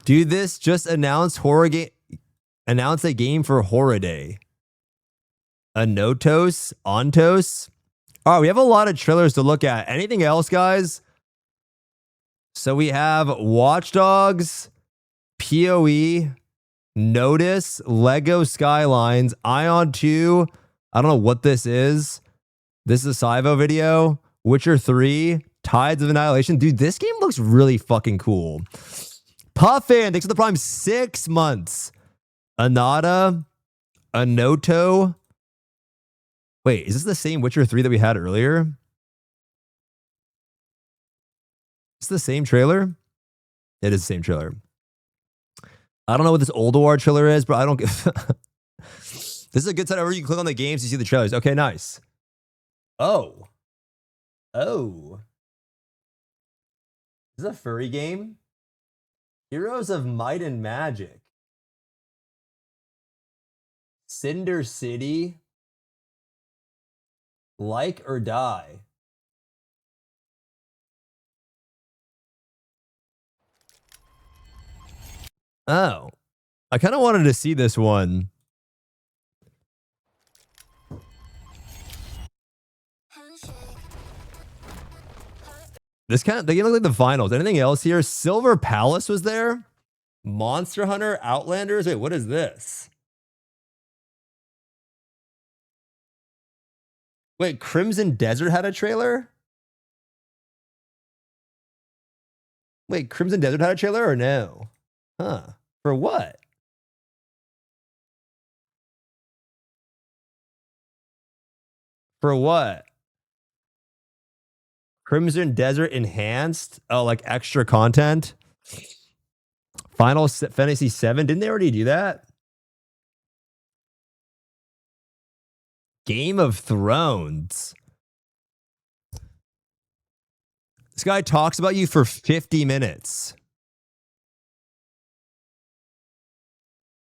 Do this. Just announce horror game. Announce a game for Horror Day. Anotos? Ontos? All right, we have a lot of trailers to look at. Anything else, guys? So we have Watch Dogs, PoE, Notice, Lego Skylines, Ion 2. I don't know what this is. This is a Syvo video. Witcher 3, Tides of Annihilation. Dude, this game looks really fucking cool. Puffin, thanks for the Prime 6 months. Anada, Anoto. Wait, is this the same Witcher 3 that we had earlier? Is this the same trailer? It is the same trailer. I don't know what this Old War trailer is, but I don't get... This is a good site where you can click on the games to see the trailers. Okay, nice. Oh. Oh. Is this a furry game? Heroes of Might and Magic. Cinder City. Like or Die. Oh. I kind of wanted to see this one. This kind of, they look like the finals. Anything else here? Silver Palace was there. Monster Hunter, Outlanders. Wait, what is this? Wait, Crimson Desert had a trailer? Wait, Crimson Desert had a trailer or no? Huh. For what? For what? Crimson Desert Enhanced? Oh, like extra content? Final Fantasy 7? Didn't they already do that? Game of Thrones. This guy talks about you for 50 minutes.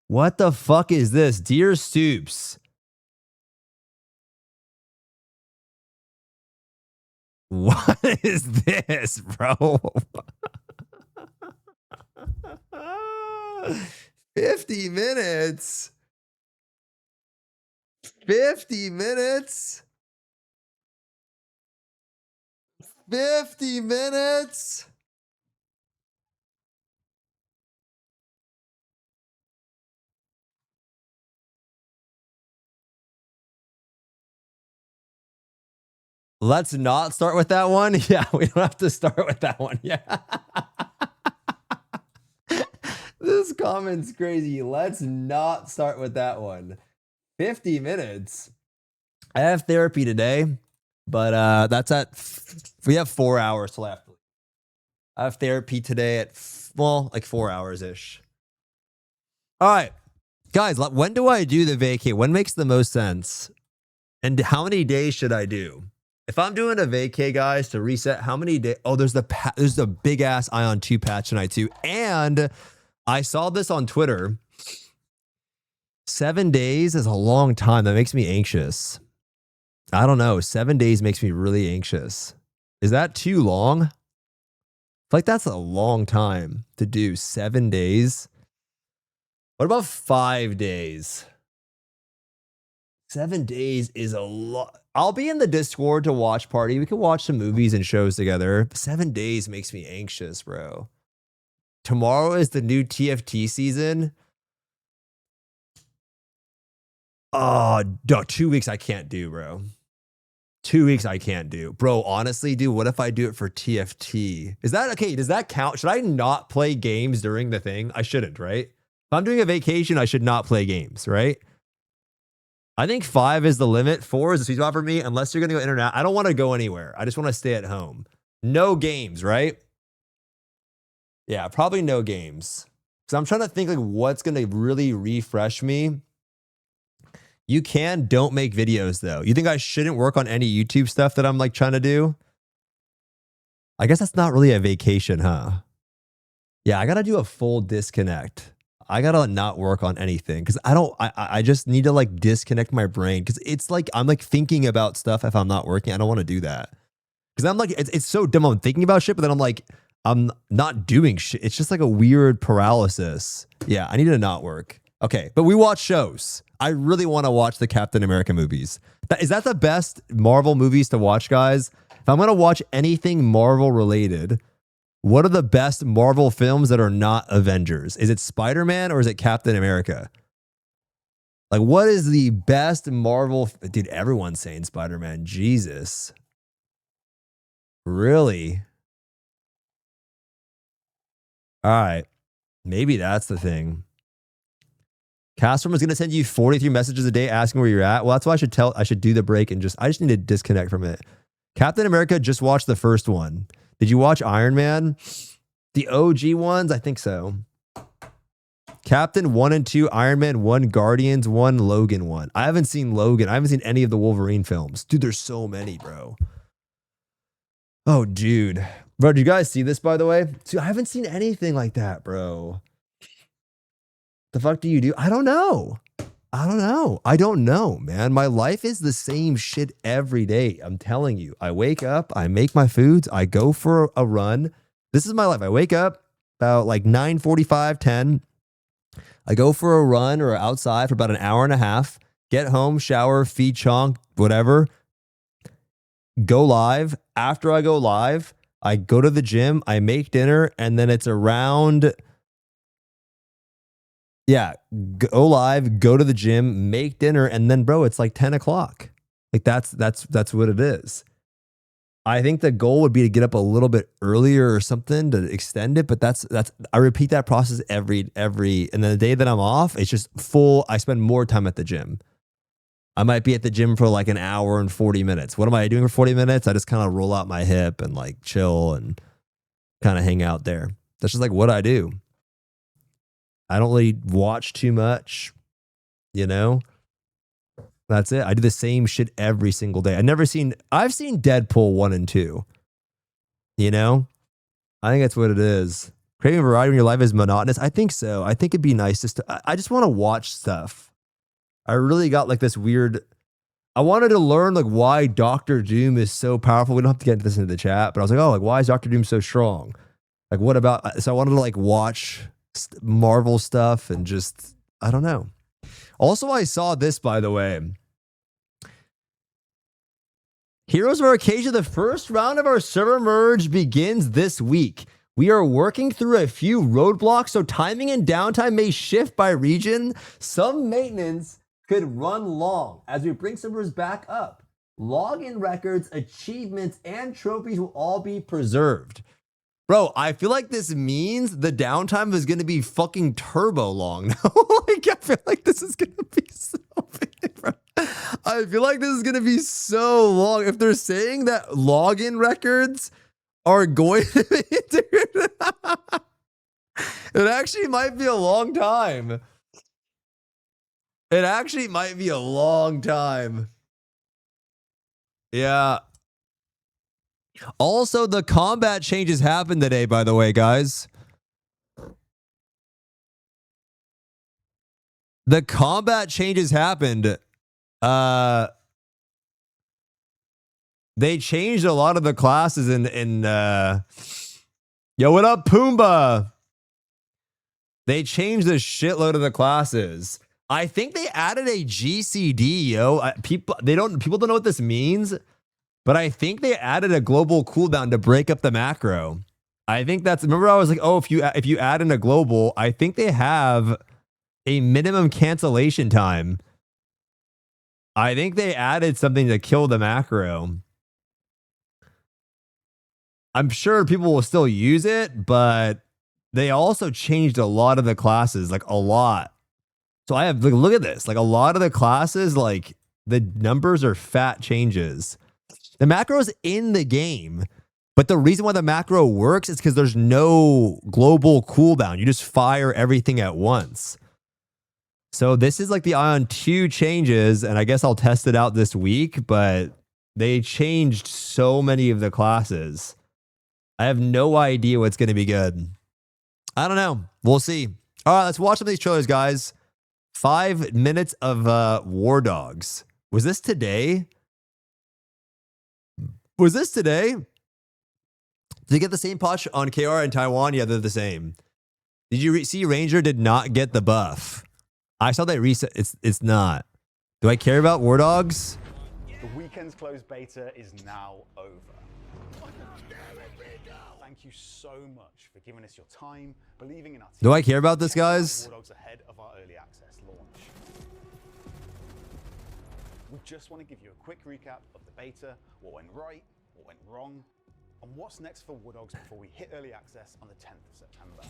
What the fuck is this? Dear Stoopzz. What is this, bro? 50 minutes. 50 minutes. 50 minutes. Let's not start with that one. Yeah, we don't have to start with that one. Yeah. This comment's crazy. Let's not start with that one. 50 minutes. I have therapy today, but that's we have 4 hours left. I have therapy today at, well, like 4 hours-ish. All right. Guys, when do I do the vacay? When makes the most sense? And how many days should I do? If I'm doing a vacay, guys, to reset, how many days? Oh, there's the big ass Ion 2 patch tonight too. And I saw this on Twitter. 7 days is a long time. That makes me anxious. I don't know. 7 days makes me really anxious. Is that too long? I feel like that's a long time to do. 7 days. What about 5 days? 7 days is a lot. I'll be in the Discord to watch party. We can watch some movies and shows together. 7 days makes me anxious, bro. Tomorrow is the new TFT season. Oh, no, 2 weeks I can't do, bro. 2 weeks I can't do. Bro, honestly, dude, what if I do it for TFT? Is that okay? Does that count? Should I not play games during the thing? I shouldn't, right? If I'm doing a vacation, I should not play games, right? I think 5 is the limit. 4 is the sweet spot for me, unless you're going to go internet. I don't want to go anywhere. I just want to stay at home. No games, right? Yeah, probably no games. Because I'm trying to think like what's going to really refresh me. You don't make videos though. You think I shouldn't work on any YouTube stuff that I'm like trying to do? I guess that's not really a vacation, huh? Yeah, I gotta do a full disconnect. I gotta not work on anything because I just need to like disconnect my brain because it's like I'm like thinking about stuff if I'm not working. I don't want to do that because I'm like it's so dumb. I'm thinking about shit, but then I'm like I'm not doing shit. It's just like a weird paralysis. Yeah, I need to not work. Okay, but we watch shows. I really want to watch the Captain America movies. Is that the best Marvel movies to watch, guys? If I'm gonna watch anything Marvel related, what are the best Marvel films that are not Avengers? Is it Spider-Man or is it Captain America? Like, what is the best Marvel? Dude, everyone's saying Spider-Man. Jesus. Really? All right. Maybe that's the thing. Castrum is going to send you 43 messages a day asking where you're at. Well, that's why I should do the break and I just need to disconnect from it. Captain America, just watched the first one. Did you watch Iron Man? The OG ones? I think so. Captain 1 and 2, Iron Man 1, Guardians 1, Logan 1. I haven't seen Logan. I haven't seen any of the Wolverine films. Dude, there's so many, bro. Oh, dude. Bro, did you guys see this, by the way? Dude, I haven't seen anything like that, bro. The fuck do you do? I don't know. I don't know, man. My life is the same shit every day. I'm telling you. I wake up, I make my foods, I go for a run. This is my life. I wake up about like 9:45, 10. I go for a run or outside for about an hour and a half. Get home, shower, feed Chonk, whatever. Go live. After I go live, I go to the gym, I make dinner, and then it's around... Yeah, go live, go to the gym, make dinner, and then, bro, it's like 10 o'clock. Like that's what it is. I think the goal would be to get up a little bit earlier or something to extend it, but that's I repeat that process every and then the day that I'm off, it's just full. I spend more time at the gym. I might be at the gym for like an hour and 40 minutes. What am I doing for 40 minutes? I just kind of roll out my hip and like chill and kind of hang out there. That's just like what I do. I don't really watch too much, you know? That's it. I do the same shit every single day. I've seen Deadpool 1 and 2. You know? I think that's what it is. Creating variety in your life is monotonous. I think so. I think it'd be nice I just want to watch stuff. I really got like this weird... I wanted to learn like why Doctor Doom is so powerful. We don't have to get into this into the chat, but I was like, oh, like why is Doctor Doom so strong? Like what about... So I wanted to like watch... Marvel stuff and just I don't know. Also, I saw this, by the way. Heroes of Arcadia, the first round of our server merge begins this week. We are working through a few roadblocks, so timing and downtime may shift by region. Some maintenance could run long as we bring servers back up. Login records, achievements, and trophies will all be preserved. Bro, I feel like this means the downtime is going to be fucking turbo long now. Like, I feel like this is going to be so big, bro. I feel like this is going to be so long. If they're saying that login records are going to be... It actually might be a long time. It actually might be a long time. Yeah. Also, the combat changes happened today, by the way, guys. The combat changes happened. They changed a lot of the classes in Yo, what up, Pumbaa? They changed a shitload of the classes. I think they added a GCD, yo. People don't know what this means. But I think they added a global cooldown to break up the macro. I think that's... Remember I was like, oh, if you add in a global, I think they have a minimum cancellation time. I think they added something to kill the macro. I'm sure people will still use it, but they also changed a lot of the classes, like a lot. So I have... Look at this. Like a lot of the classes, like the numbers are fat changes. The macro is in the game, but the reason why the macro works is because there's no global cooldown. You just fire everything at once. So this is like the Ion 2 changes, and I guess I'll test it out this week, but they changed so many of the classes. I have no idea what's going to be good. I don't know. We'll see. All right, let's watch some of these trailers, guys. 5 minutes of War Dogs. Was this today? Was this today? Did you get the same patch on KR in Taiwan? Yeah, they're the same. Did you see Ranger did not get the buff? I saw they reset. It's not. Do I care about War Dogs? The weekend's closed beta is now over. Thank you so much for giving us your time, believing in our team. Do I care about this, guys? War Dogs ahead of our early access launch. We just want to give you a quick recap of the beta, what went right, what went wrong, and what's next for War Dogs before we hit early access on the 10th of September.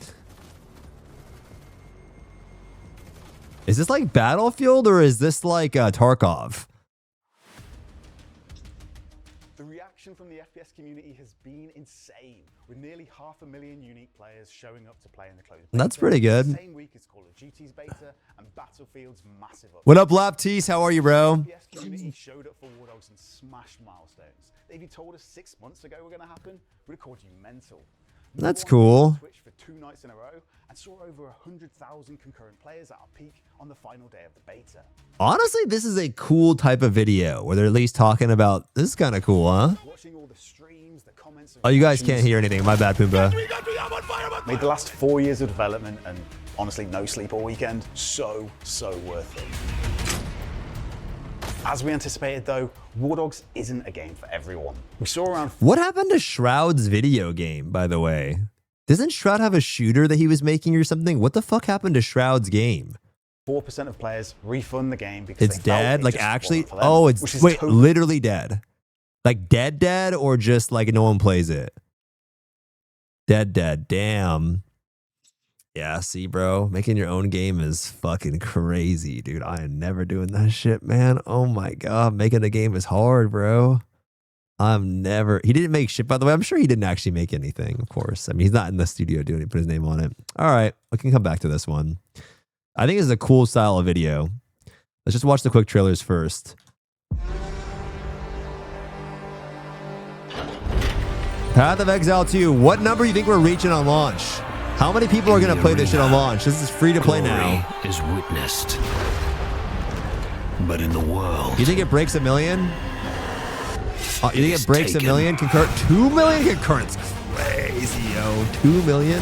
Is this like Battlefield or is this like Tarkov? The reaction from the FPS community has been insane, with nearly 500,000 unique players showing up to play in the closed beta. That's pretty good. The same week as Call of Duty's beta and Battlefield's massive update. What up, Laptease? How are you, bro? The FPS community showed up for War Dogs and smashed milestones. If you told us 6 months ago were going to happen, we'd have called you mental. That's cool. Twitch for 2 nights in a row and saw over 100,000 concurrent players at our peak on the final day of the beta. Honestly, this is a cool type of video where they're at least talking about, this is kind of cool, huh? Watching all the streams, the comments. Oh, you guys can't hear anything. My bad, Pumbaa. Made the last 4 years of development and honestly no sleep all weekend. So worth it. As we anticipated though, War Dogs isn't a game for everyone. We saw around... What happened to Shroud's video game, by the way? Doesn't Shroud have a shooter that he was making or something? What the fuck happened to Shroud's game? 4% of players refund the game because it's they felt dead? it Like just actually? wasn't for them, Oh, it's, wait, totally... literally dead. Like dead or just like no one plays it? Dead. Damn. Yeah, see, bro, making your own game is fucking crazy, dude. I am never doing that shit, man. Oh my God, making a game is hard, bro. He didn't make shit, by the way. I'm sure he didn't actually make anything, of course. I mean, he's not in the studio doing it, put his name on it. All right, we can come back to this one. I think this is a cool style of video. Let's just watch the quick trailers first. Path of Exile 2. What number do you think we're reaching on launch? How many people are going to play this shit on launch? This is free to play now. Is witnessed. But in the world... You think it breaks 1 million? You think it breaks 1 million concurrent? 2 million concurrents. Crazy, yo. 2 million?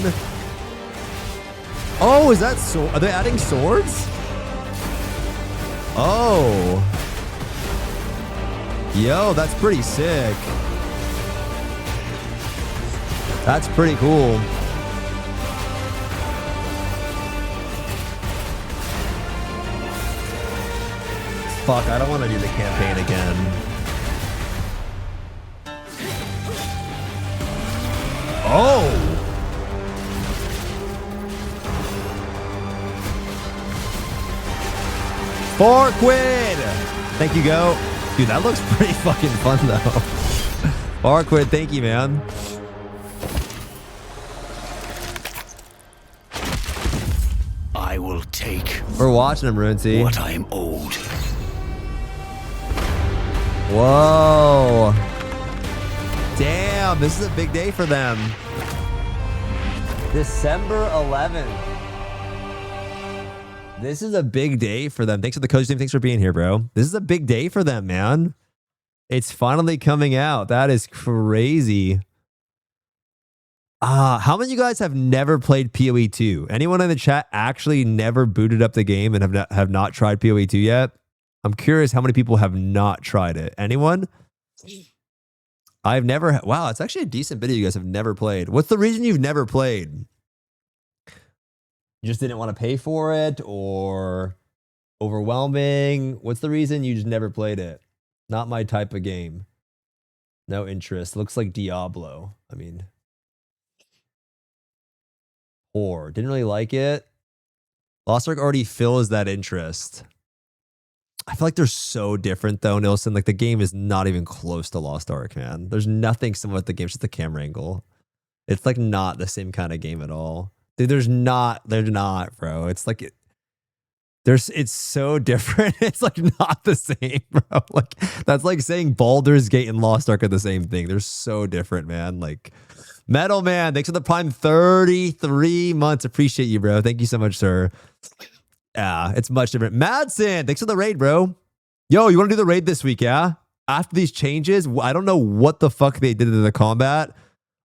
Oh, is that so? Are they adding swords? Oh. Yo, that's pretty sick. That's pretty cool. Fuck, I don't want to do the campaign again. Oh! $4 quid! Thank you, Go. Dude, that looks pretty fucking fun, though. $4 quid, thank you, man. I will take... We're watching him, Runty. ...what I am owed. Whoa. Damn, this is a big day for them. December 11th. This is a big day for them. Thanks for the coach team. Thanks for being here, bro. This is a big day for them, man. It's finally coming out. That is crazy. How many of you guys have never played PoE 2? Anyone in the chat actually never booted up the game and have not tried PoE 2 yet? I'm curious how many people have not tried it. Anyone? I've never... Wow, it's actually a decent video you guys have never played. What's the reason you've never played? You just didn't want to pay for it, or overwhelming? What's the reason you just never played it? Not my type of game. No interest. Looks like Diablo. I mean... Or didn't really like it. Lost Ark already fills that interest. I feel like they're so different though, Nilsson. Like the game is not even close to Lost Ark, man. There's nothing similar with the game. It's just the camera angle. It's like not the same kind of game at all. Dude, they're not, bro. It's like it's so different. It's like not the same, bro. Like that's like saying Baldur's Gate and Lost Ark are the same thing. They're so different, man. Like Metal Man, thanks for the prime 33 months. Appreciate you, bro. Thank you so much, sir. Yeah, it's much different. Madsen, thanks for the raid, bro. Yo, you want to do the raid this week, yeah? After these changes, I don't know what the fuck they did to the combat.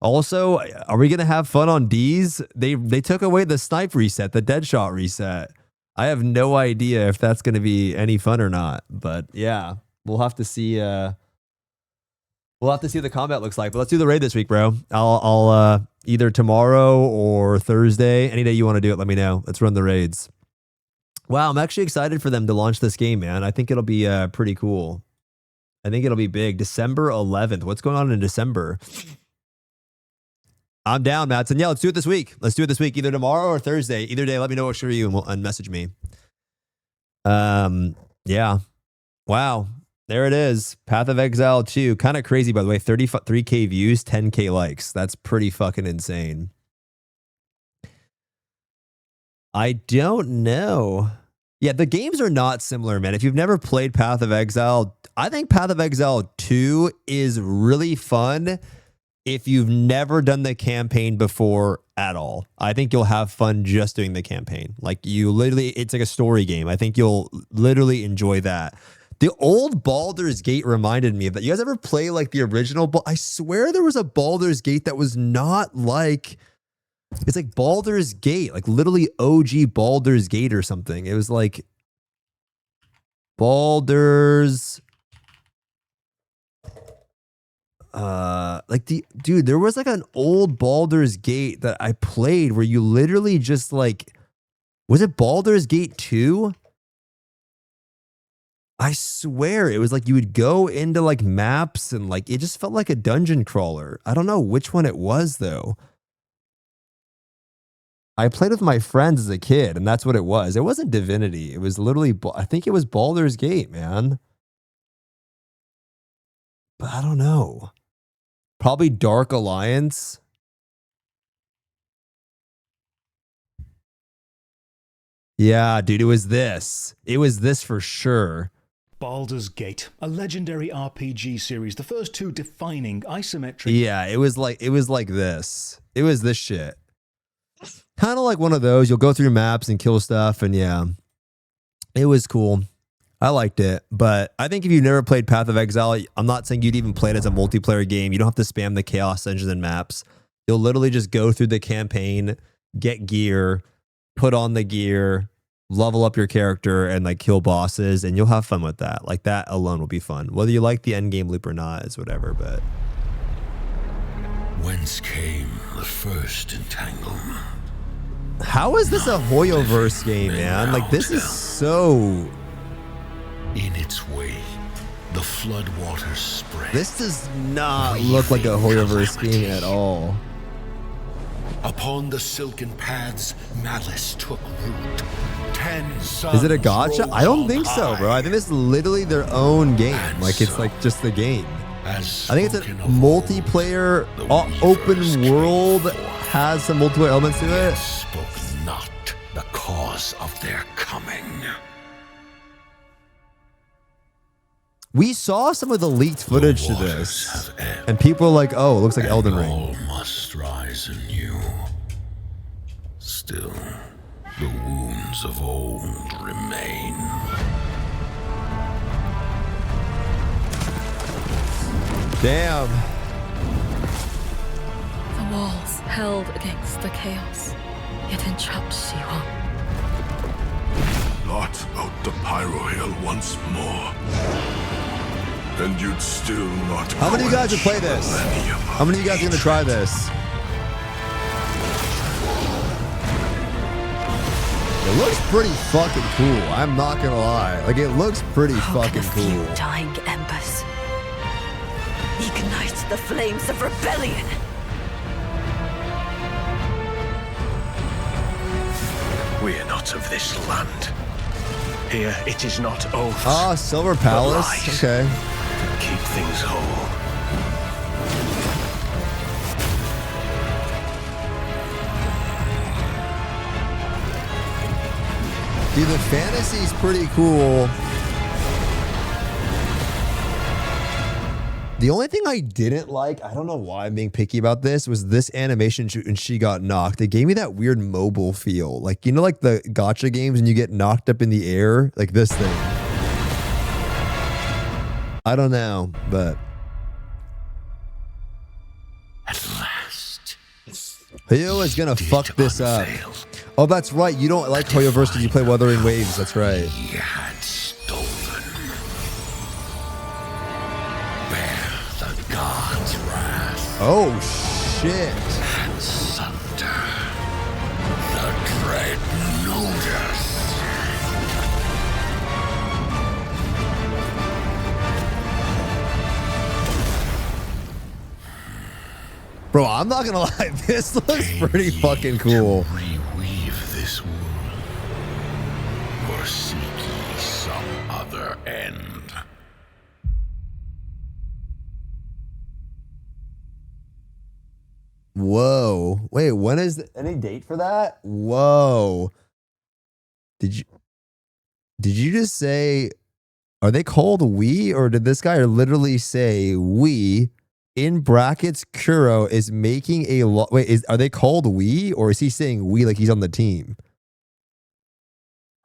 Also, are we going to have fun on D's? They took away the snipe reset, the dead shot reset. I have no idea if that's going to be any fun or not. But yeah, we'll have to see. We'll have to see what the combat looks like. But let's do the raid this week, bro. I'll either tomorrow or Thursday. Any day you want to do it, let me know. Let's run the raids. Wow, I'm actually excited for them to launch this game, man. I think it'll be pretty cool. I think it'll be big. December 11th. What's going on in December? I'm down, Madsen. Yeah, let's do it this week. Let's do it this week, either tomorrow or Thursday. Either day, let me know what for you and message me. Yeah. Wow. There it is. Path of Exile 2. Kind of crazy, by the way. 33K views, 10K likes. That's pretty fucking insane. I don't know. Yeah, the games are not similar, man. If you've never played Path of Exile, I think Path of Exile 2 is really fun if you've never done the campaign before at all. I think you'll have fun just doing the campaign. Like, you literally, it's like a story game. I think you'll literally enjoy that. The old Baldur's Gate reminded me of that. You guys ever play like the original? I swear there was a Baldur's Gate that was not like... It's like Baldur's Gate, like literally OG Baldur's Gate or something. It was like Baldur's, dude, there was like an old Baldur's Gate that I played where you literally just like, was it Baldur's Gate 2? I swear it was like you would go into like maps and like, it just felt like a dungeon crawler. I don't know which one it was though. I played with my friends as a kid, and that's what it was. It wasn't Divinity. It was literally, I think it was Baldur's Gate, man. But I don't know. Probably Dark Alliance. Yeah, dude, it was this. It was this for sure. Baldur's Gate, a legendary RPG series, the first two defining isometric. Yeah, it was like this. It was this shit. Kind of like one of those. You'll go through maps and kill stuff, and yeah, it was cool. I liked it, but I think if you've never played Path of Exile, I'm not saying you'd even play it as a multiplayer game. You don't have to spam the Chaos Engine and maps. You'll literally just go through the campaign, get gear, put on the gear, level up your character, and like kill bosses, and you'll have fun with that. Like, that alone will be fun. Whether you like the end game loop or not is whatever, but... Whence came the first entanglement? How is this a Hoyoverse game, man? Like, this is so... In its way, the flood waters spread. This does not look like a Hoyoverse game at all. Upon the silken paths, malice took root. 10 Is it a gacha? I don't think so, bro. I think it's literally their own game. Like, it's like just the game. I think it's a multiplayer, open world, has some multiplayer elements to it. Spoke not the cause of their coming. We saw some of the leaked footage to this, and people are like, oh, it looks like Elden Ring. All must rise anew. Still, the wounds of old remain. Damn. The walls held against the chaos, yet entrapped Siwa. Blot out the Pyro Hill once more, and you'd still not. How many of you guys would play this? How many of you guys are gonna try this? It looks pretty fucking cool. I'm not gonna lie. Like, it looks pretty fucking cool. Dying embers ignite the flames of rebellion. We are not of this land. Here it is not oaths. Ah, Silver Palace. Okay. To keep things whole. Dude, the fantasy's pretty cool. The only thing I didn't like, I don't know why I'm being picky about this, was this animation and she got knocked. It gave me that weird mobile feel. Like, you know, like the gacha games and you get knocked up in the air? Like this thing. I don't know, but... At last. Hoyo is gonna fuck this up. Oh, that's right. You don't like Hoyoverse because you play Wuthering Waves. That's right. He had stolen. Bear the god's wrath. Oh, shit. And sunder the dread notice. Bro, I'm not gonna lie. This looks pretty fucking cool. Reweave this wound. Or seek ye some other end. Whoa. Wait, when is any date for that? Whoa. Did you just say, are they called we, or did this guy literally say we in brackets Kuro is making a lot? Wait, are they called we, or is he saying we like he's on the team?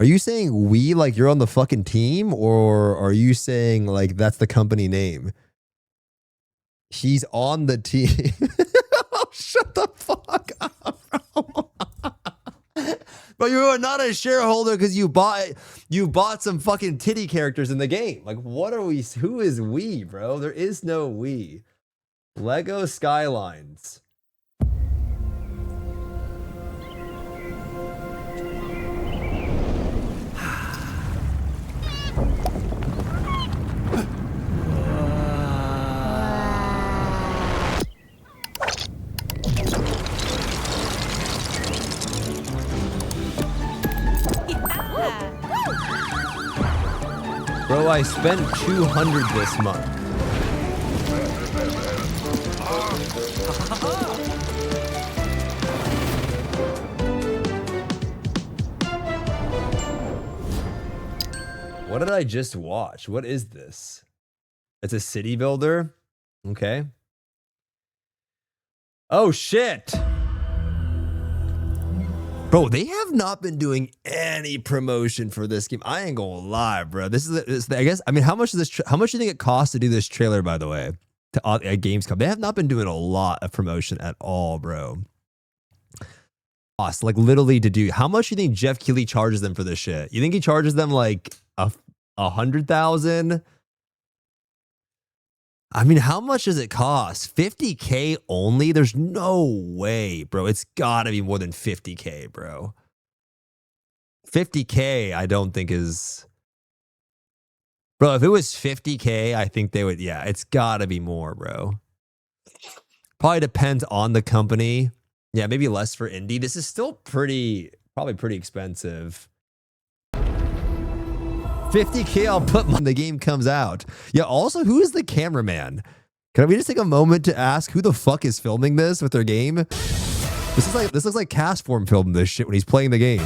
Are you saying we like you're on the fucking team, or are you saying like that's the company name? He's on the team. Oh, shut the fuck up, bro. But you are not a shareholder because you bought some fucking titty characters in the game. Like, what are we? Who is we, bro? There is no we. Lego Skylines. Bro, I spent 200 this month. What did I just watch? What is this? It's a city builder. Okay. Oh, shit. Bro, they have not been doing any promotion for this game. I ain't gonna lie, bro. This is I guess. I mean, how much is this? How much do you think it costs to do this trailer? By the way, to at Gamescom, they have not been doing a lot of promotion at all, bro. Cost like literally to do. How much do you think Jeff Keighley charges them for this shit? You think he charges them like 100,000? I mean, how much does it cost? 50K only? There's no way, bro. It's gotta be more than 50K, bro. 50K, I don't think is... Bro, if it was 50K, I think they would... Yeah, it's gotta be more, bro. Probably depends on the company. Yeah, maybe less for indie. This is still probably pretty expensive. 50K I'll put when the game comes out. Yeah, also, who is the cameraman? Can we just take a moment to ask who the fuck is filming this with their game? This looks like Castform filmed this shit when he's playing the game.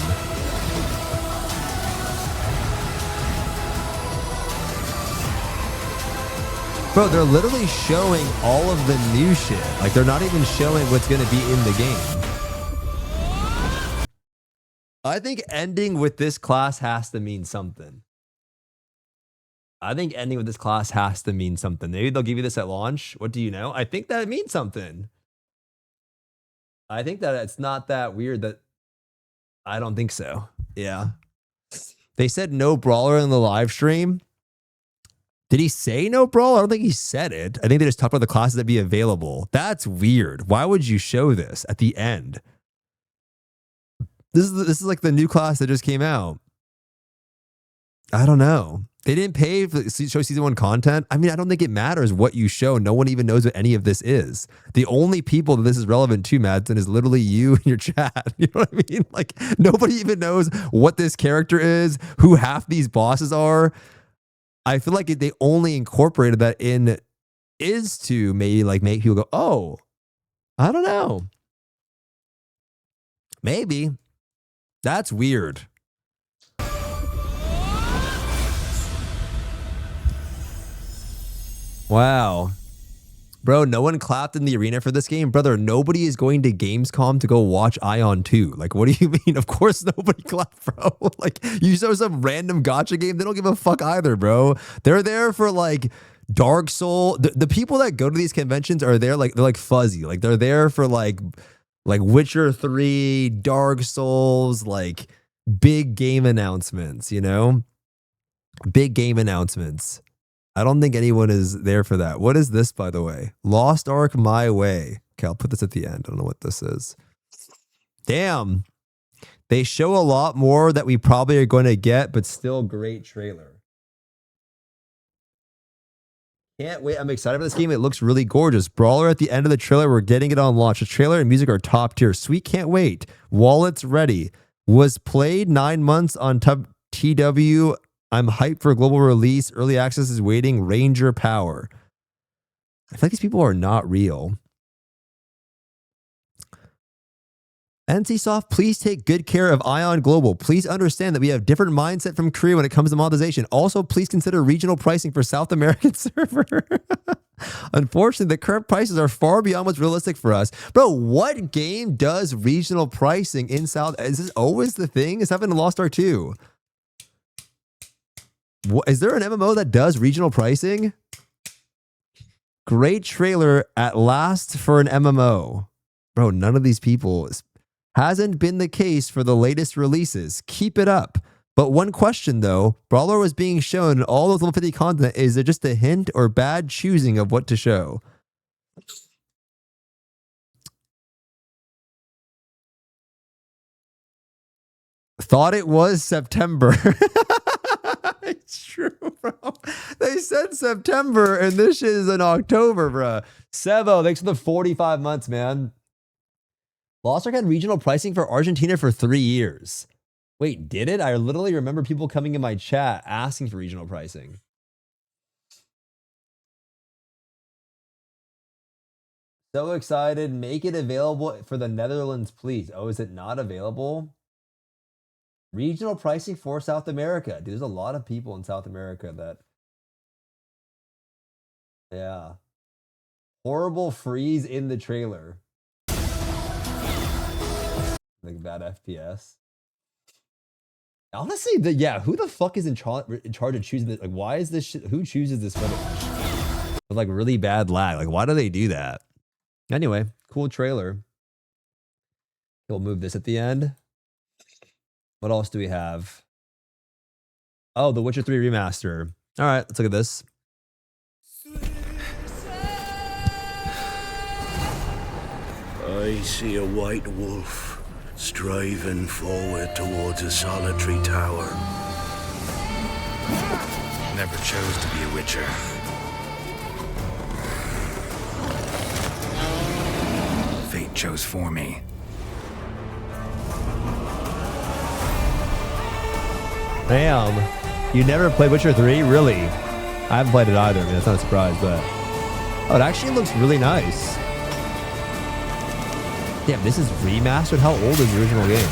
Bro, they're literally showing all of the new shit. Like, they're not even showing what's gonna be in the game. I think ending with this class has to mean something. I think ending with this class has to mean something. Maybe they'll give you this at launch. What do you know? I think that it means something. I think that it's not that weird that... I don't think so. Yeah. They said no brawler in the live stream. Did he say no brawler? I don't think he said it. I think they just talked about the classes that be available. That's weird. Why would you show this at the end? This is like the new class that just came out. I don't know. They didn't pay for show season 1 content. I mean, I don't think it matters what you show. No one even knows what any of this is. The only people that this is relevant to, Madsen, is literally you and your chat. You know what I mean? Like, nobody even knows what this character is, who half these bosses are. I feel like they only incorporated that in is to maybe like make people go, oh, I don't know. Maybe. That's weird. Wow. Bro, no one clapped in the arena for this game. Brother, nobody is going to Gamescom to go watch Ion 2. Like, what do you mean? Of course nobody clapped, bro. Like, you show some random gacha game, they don't give a fuck either, bro. They're there for, like, Dark Soul. The people that go to these conventions are there, like, they're, like, fuzzy. Like, they're there for, like Witcher 3, Dark Souls, like, big game announcements, you know? Big game announcements. I don't think anyone is there for that. What is this, by the way? Lost Ark My Way. Okay, I'll put this at the end. I don't know what this is. Damn. They show a lot more that we probably are going to get, but still great trailer. Can't wait. I'm excited for this game. It looks really gorgeous. Brawler at the end of the trailer. We're getting it on launch. The trailer and music are top tier. Sweet, can't wait. Wallets ready. Was played 9 months on TW. I'm hyped for global release. Early access is waiting. Ranger Power. I feel like these people are not real. NCSoft, please take good care of Ion Global. Please understand that we have different mindset from Korea when it comes to monetization. Also, please consider regional pricing for South American server. Unfortunately, the current prices are far beyond what's realistic for us. Bro, what game does regional pricing in South? Is this always the thing? It's happened in Lost Ark 2. What, is there an MMO that does regional pricing? Great trailer at last for an MMO. Bro, none of these people... Hasn't been the case for the latest releases. Keep it up. But one question though, Brawler was being shown in all those level 50 content. Is it just a hint or bad choosing of what to show? Thought it was September. It's true, bro. They said September and this shit is in October, bro. Sevo, thanks for the 45 months, man. Lost Ark had regional pricing for Argentina for 3 years. Wait, did it? I literally remember people coming in my chat asking for regional pricing. So excited. Make it available for the Netherlands, please. Oh, is it not available? Regional pricing for South America. Dude, there's a lot of people in South America that... Yeah. Horrible freeze in the trailer. Like bad FPS. Honestly, yeah, who the fuck is in charge of choosing this? Like, why is this shit? Who chooses this footage? With like really bad lag. Like, why do they do that? Anyway, cool trailer. We'll move this at the end. What else do we have? Oh, The Witcher 3 remaster. All right, let's look at this. I see a white wolf striving forward towards a solitary tower. Never chose to be a witcher. Fate chose for me. Damn. You never played Witcher 3? Really? I haven't played it either. I mean, that's not a surprise, but... Oh, it actually looks really nice. Damn, this is remastered? How old is the original game?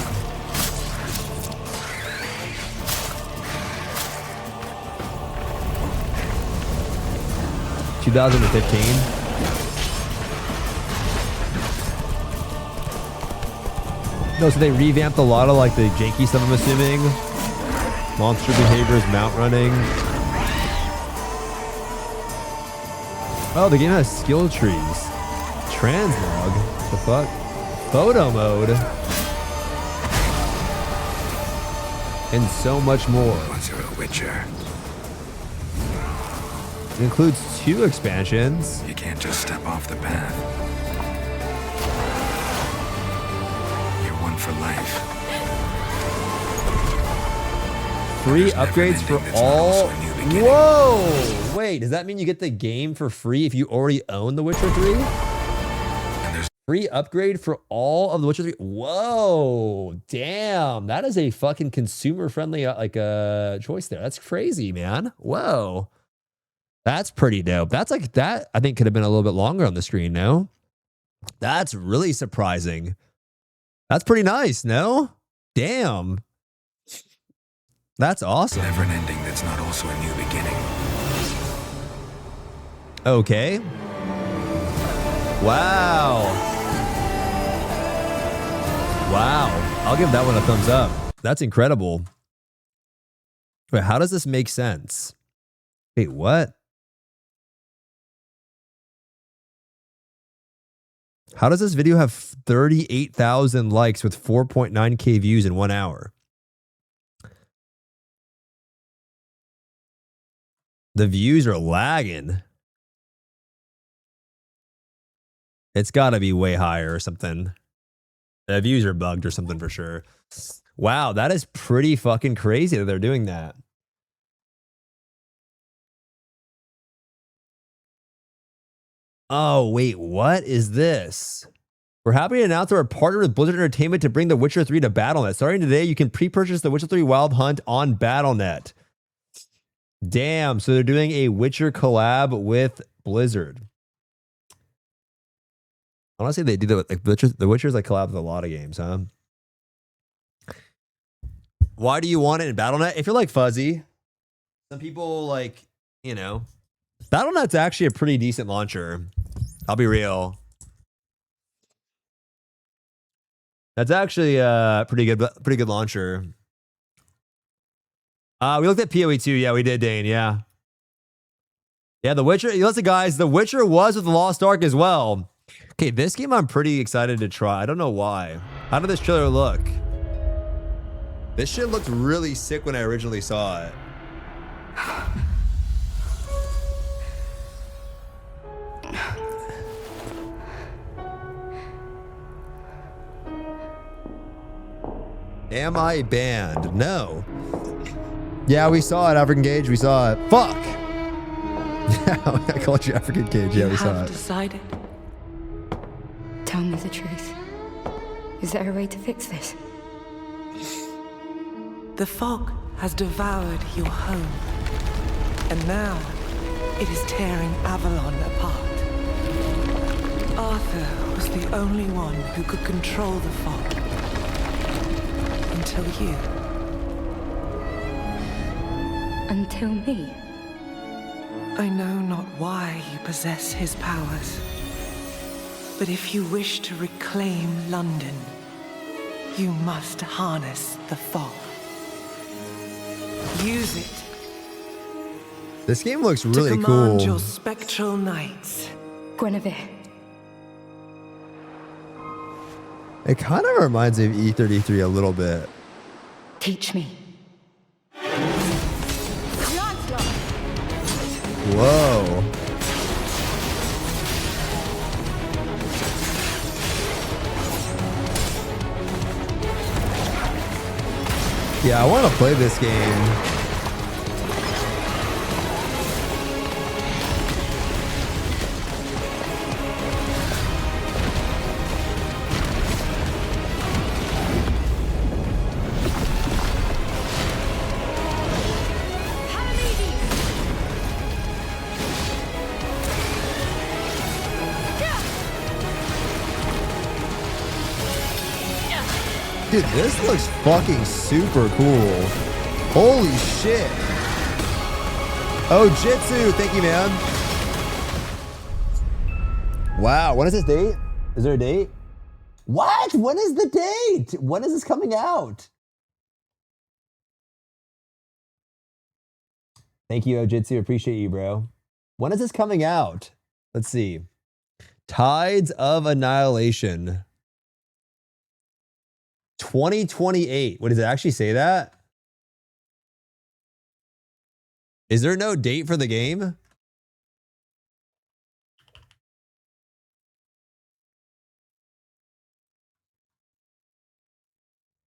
$2015. No, so they revamped a lot of like the janky stuff, I'm assuming. Monster behaviors, mount running. Oh, the game has skill trees. Translog? What the fuck? Photo mode. And so much more. Once you're a witcher, it includes 2 expansions. you can't just step off the path. You're one for life. Free upgrades for all. Whoa! Wait, does that mean you get the game for free if you already own The Witcher 3? Free upgrade for all of The Witcher 3. Whoa, damn. That is a fucking consumer-friendly choice there. That's crazy, man. Whoa. That's pretty dope. That's like, that I think could have been a little bit longer on the screen, no? That's really surprising. That's pretty nice, no? Damn. That's awesome. Never an ending that's not also a new beginning. Okay. Wow. Wow. I'll give that one a thumbs up. That's incredible. Wait, how does this make sense? Wait, what? How does this video have 38,000 likes with 4.9K views in 1 hour? The views are lagging. It's got to be way higher or something. The views are bugged or something for sure. Wow, that is pretty fucking crazy that they're doing that. Oh, wait, what is this? We're happy to announce that we're partnered with Blizzard Entertainment to bring The Witcher 3 to Battle.net. Starting today, you can pre-purchase The Witcher 3 Wild Hunt on Battle.net. Damn, so they're doing a Witcher collab with Blizzard. Honestly, they do that. Like The Witcher's like collab with a lot of games, huh? Why do you want it in Battle.net? If you're like Fuzzy, some people like, you know, Battle.net's actually a pretty decent launcher. I'll be real. That's actually a pretty good launcher. We looked at PoE 2. Yeah, we did, Dane. Yeah. Yeah, The Witcher. Listen, guys, The Witcher was with the Lost Ark as well. Okay, this game I'm pretty excited to try. I don't know why. How did this trailer look? This shit looked really sick when I originally saw it. Am I banned? No. Yeah, we saw it, African Cage. We saw it. Fuck! I called you African Cage. Yeah, we saw it. Decided. Tell me the truth. Is there a way to fix this? The fog has devoured your home, and now it is tearing Avalon apart. Arthur was the only one who could control the fog. Until you. Until me? I know not why you possess his powers, but if you wish to reclaim London, you must harness the fog. Use it. This game looks really to command cool. Your spectral knights. Guinevere. It kind of reminds me of E33 a little bit. Teach me. Whoa. Yeah, I want to play this game. Dude, this looks fucking super cool. Holy shit. Oh, Jitsu, thank you, man. Wow, when is this date? Is there a date? What? When is the date? When is this coming out? Thank you, Ojitsu. Appreciate you, bro. When is this coming out? Let's see. Tides of Annihilation. 2028. What does it actually say that? Is there no date for the game?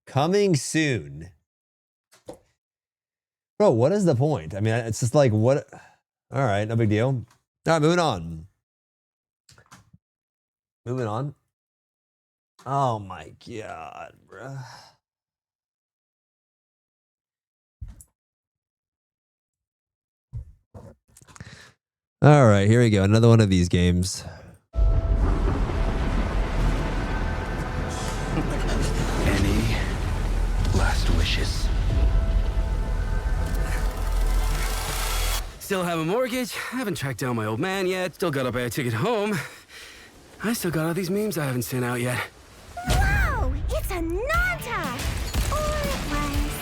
Coming soon. Bro, what is the point? I mean, it's just like, what? All right, no big deal. All right, moving on. Moving on. Oh my God, bro. All right, here we go. Another one of these games. Any last wishes? Still have a mortgage, haven't tracked down my old man yet, still got a bad ticket home. I still got all these memes I haven't sent out yet. Whoa! It's a Nanta! Or it was...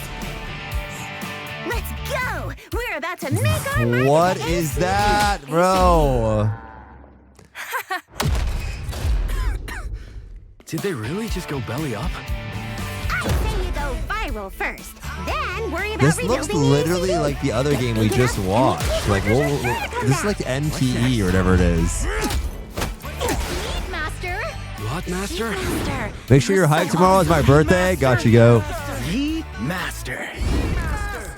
Let's go! We're about to make our mark. What is that, bro? Did they really just go belly up? I say you go viral first, then worry about This looks rebuilding literally ACD. like the other game we just watched. Like, this is like NTE or whatever it is. Master. What, Master? Master. Make sure you're hyped tomorrow. It's my birthday. Got you, go. Yeet Master.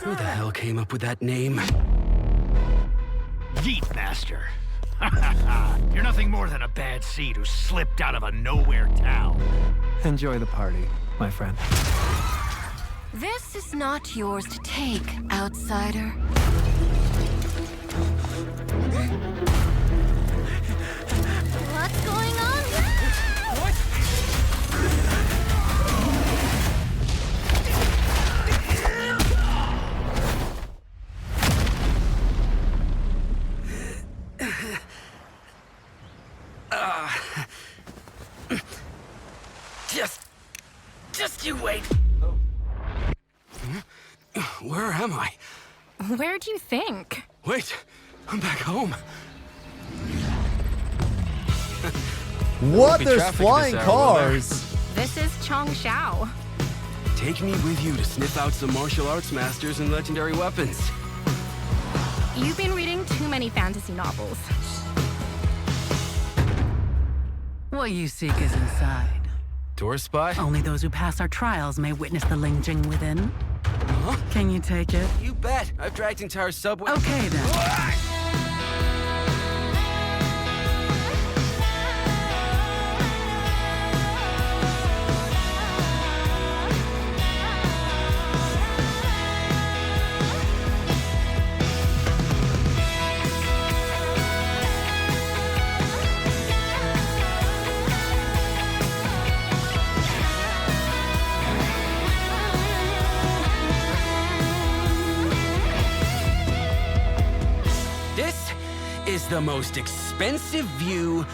Who the hell came up with that name? Yeet Master. You're nothing more than a bad seed who slipped out of a nowhere town. Enjoy the party, my friend. This is not yours to take, outsider. What's going on? Just you wait. Where am I? Where do you think? Wait, I'm back home. What? Be There's traffic flying this hour, will there? cars. This is Chongshao. Take me with you to sniff out some martial arts masters and legendary weapons. You've been reading too many fantasy novels. What you seek is inside. Tourist spy? Only those who pass our trials may witness the Lingjing within. Huh? Can you take it? You bet. I've dragged entire subway. Okay, then. Is the most expensive view.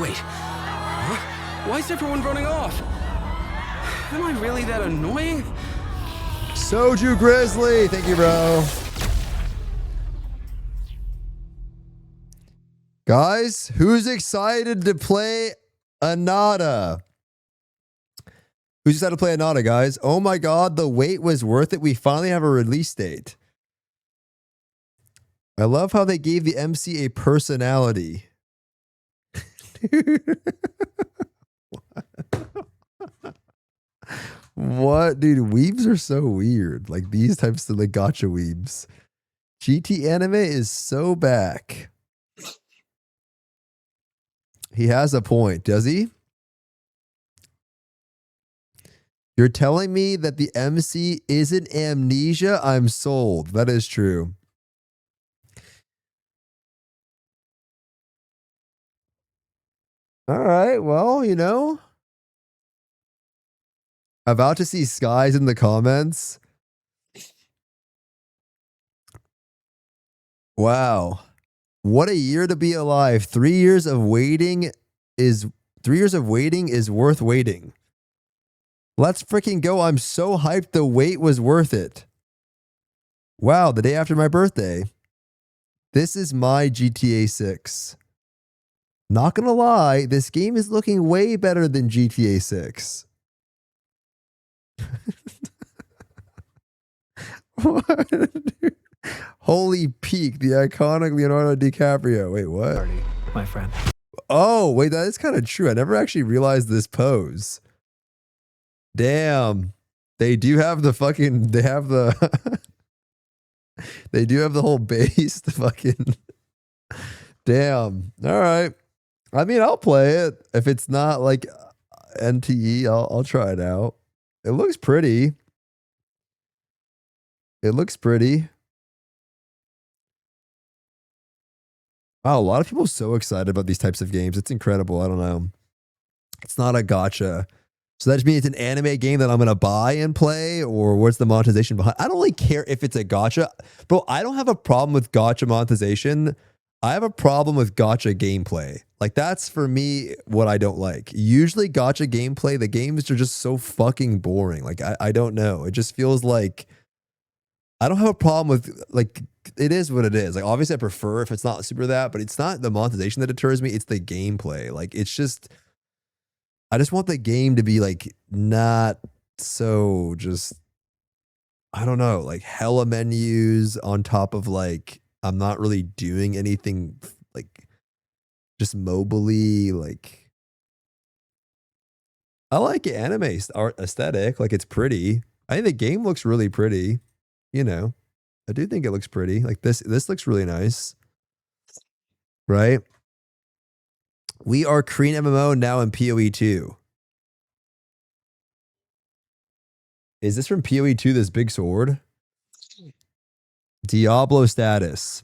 Wait. Huh? Why is everyone running off? Am I really that annoying? Soju Grizzly. Thank you, bro. Guys, who's excited to play Anata? Who's excited to play Anata, guys? Oh my god, the wait was worth it. We finally have a release date. I love how they gave the MC a personality. What? Dude, weebs are so weird. Like these types of like gotcha weebs. GT anime is so back. He has a point, does he? You're telling me that the MC isn't amnesia? I'm sold. That is true. All right, well, you know, about to see skies in the comments. Wow. What a year to be alive. 3 years of waiting is worth waiting. Let's freaking go. I'm so hyped. The wait was worth it. Wow, the day after my birthday. This is my GTA 6. Not gonna lie, this game is looking way better than GTA 6. What? Dude. Holy peak, the iconic Leonardo DiCaprio. Wait, what? Party, my friend. Oh, wait, that is kind of true. I never actually realized this pose. Damn. They do have the fucking, they have the, they do have the whole base, the fucking, damn. All right. I mean, I'll play it. If it's not like NTE, I'll try it out. It looks pretty. It looks pretty. Wow, a lot of people are so excited about these types of games. It's incredible. I don't know. It's not a gotcha. So that just means it's an anime game that I'm going to buy and play, or what's the monetization behind? I don't really care if it's a gotcha. Bro, I don't have a problem with gotcha monetization. I have a problem with gacha gameplay. Like, that's for me what I don't like. Usually gacha gameplay, the games are just so fucking boring. Like, I don't know. It just feels like I don't have a problem with, like, it is what it is. Like, obviously I prefer if it's not super that, but it's not the monetization that deters me. It's the gameplay. Like, it's just, I just want the game to be like not so just, I don't know, like hella menus on top of like, I'm not really doing anything like just mobily. Like, I like anime art aesthetic. Like, it's pretty. I think the game looks really pretty. You know, I do think it looks pretty. Like this looks really nice. Right? We are Korean MMO now in PoE 2. Is this from PoE 2, this big sword? Diablo status.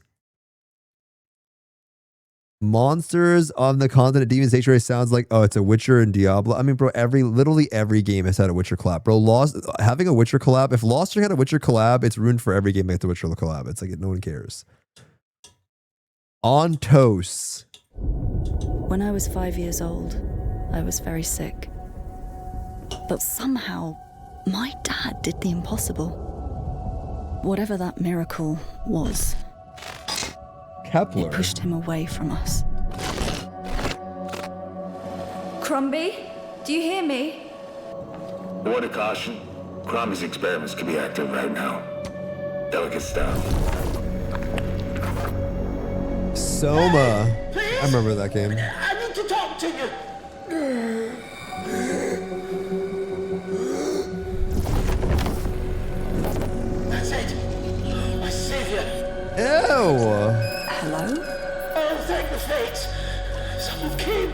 Monsters on the continent Demon Sanctuary sounds like, oh, it's a Witcher and Diablo. I mean, bro, literally every game has had a Witcher collab. Bro, having a Witcher collab, if Lost Ark had a Witcher collab, it's ruined for every game that has a Witcher collab. It's like, no one cares. On toast. When I was 5 years old, I was very sick. But somehow, my dad did the impossible. Whatever that miracle was. Kepler. It pushed him away from us. Crumby, do you hear me? A word of caution. Crombie's experiments can be active right now. Delicate stuff. Soma. I remember that game. I need to talk to you. That's it. My savior. Ew. Hello? Oh, thank the fates. Someone came.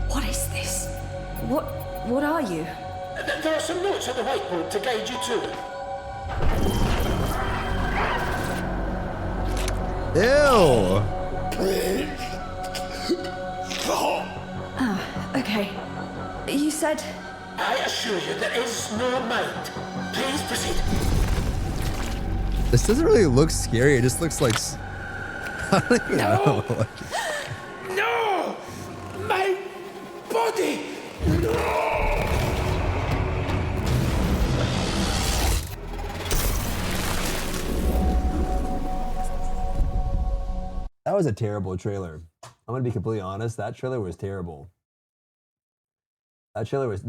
What is this? What are you? There are some notes on the whiteboard to guide you to it. Ew. Okay. You said... I assure you there is no mind. Please proceed. This doesn't really look scary. It just looks like... I don't even know. No! My body! No! That was a terrible trailer. I'm gonna be completely honest. That trailer was terrible. That trailer was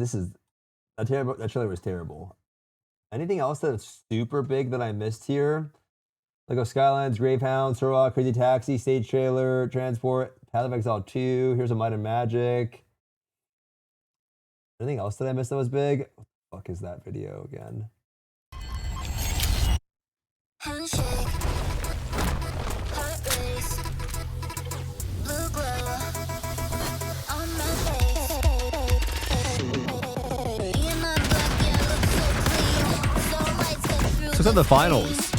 terrible. Anything else that's super big that I missed here? Lego Skylines, Gravehound, Surrock, Crazy Taxi, Stage Trailer, Transport, Path of Exile 2. Here's a Might and Magic. Anything else that I missed that was big? What the fuck is that video again? Handshake, heart race, blue glow on my face. Me and my black, yeah, look so clean. So lights get through. So it's on the finals.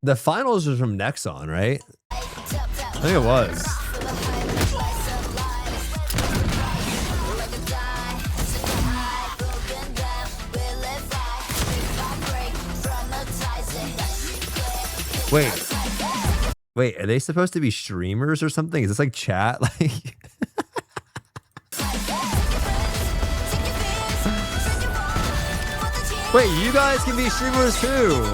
The finals was from Nexon, right? I think it was. Wait, are they supposed to be streamers or something? Is this like chat? Like, wait, you guys can be streamers too.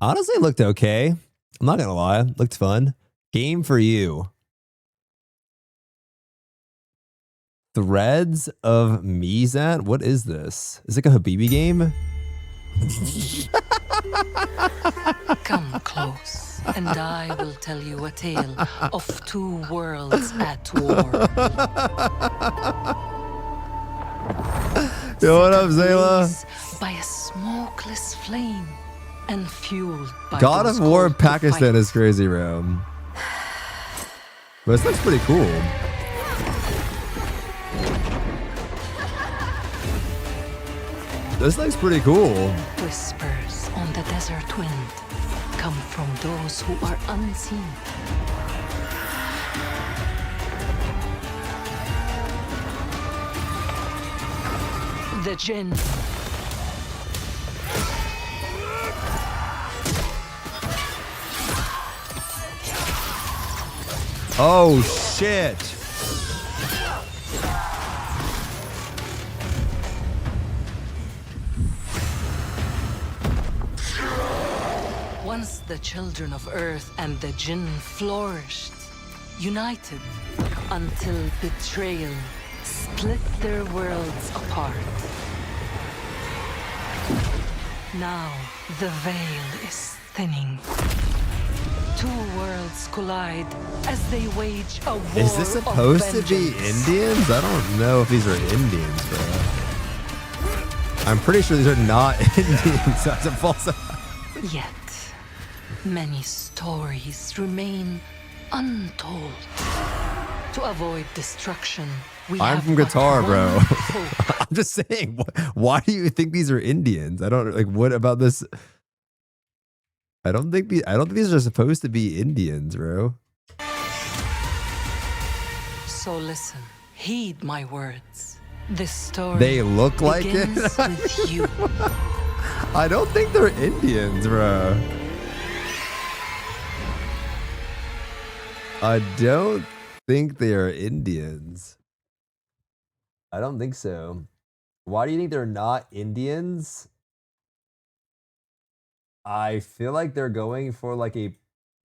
Honestly, it looked okay. I'm not gonna lie, looked fun. Game for you. Threads of Mizan? What is this? Is it like a Habibi game? Come close, and I will tell you a tale of two worlds at war. Yo, what up, Zayla? By a smokeless flame and fueled by God those of War called to Pakistan fight. is crazy, bro. But this looks pretty cool. This looks pretty cool. Whispers on the desert wind come from those who are unseen. The Jinn. Oh shit. Once the children of Earth and the Jinn flourished, united until betrayal split their worlds apart. Now the veil is thinning. Two worlds collide as they wage a war. Is this supposed to be vengeance. Indians? I don't know if these are Indians, bro. I'm pretty sure these are not Indians. That's a false. Yet, many stories remain untold. To avoid destruction, I'm from Qatar, bro. I'm just saying. Why do you think these are Indians? I don't like. What about this? I don't think these are supposed to be Indians, bro. So listen, heed my words. This story They look like it. begins with you. I don't think they're Indians, bro. I don't think they are Indians. I don't think so. Why do you think they're not Indians? I feel like they're going for like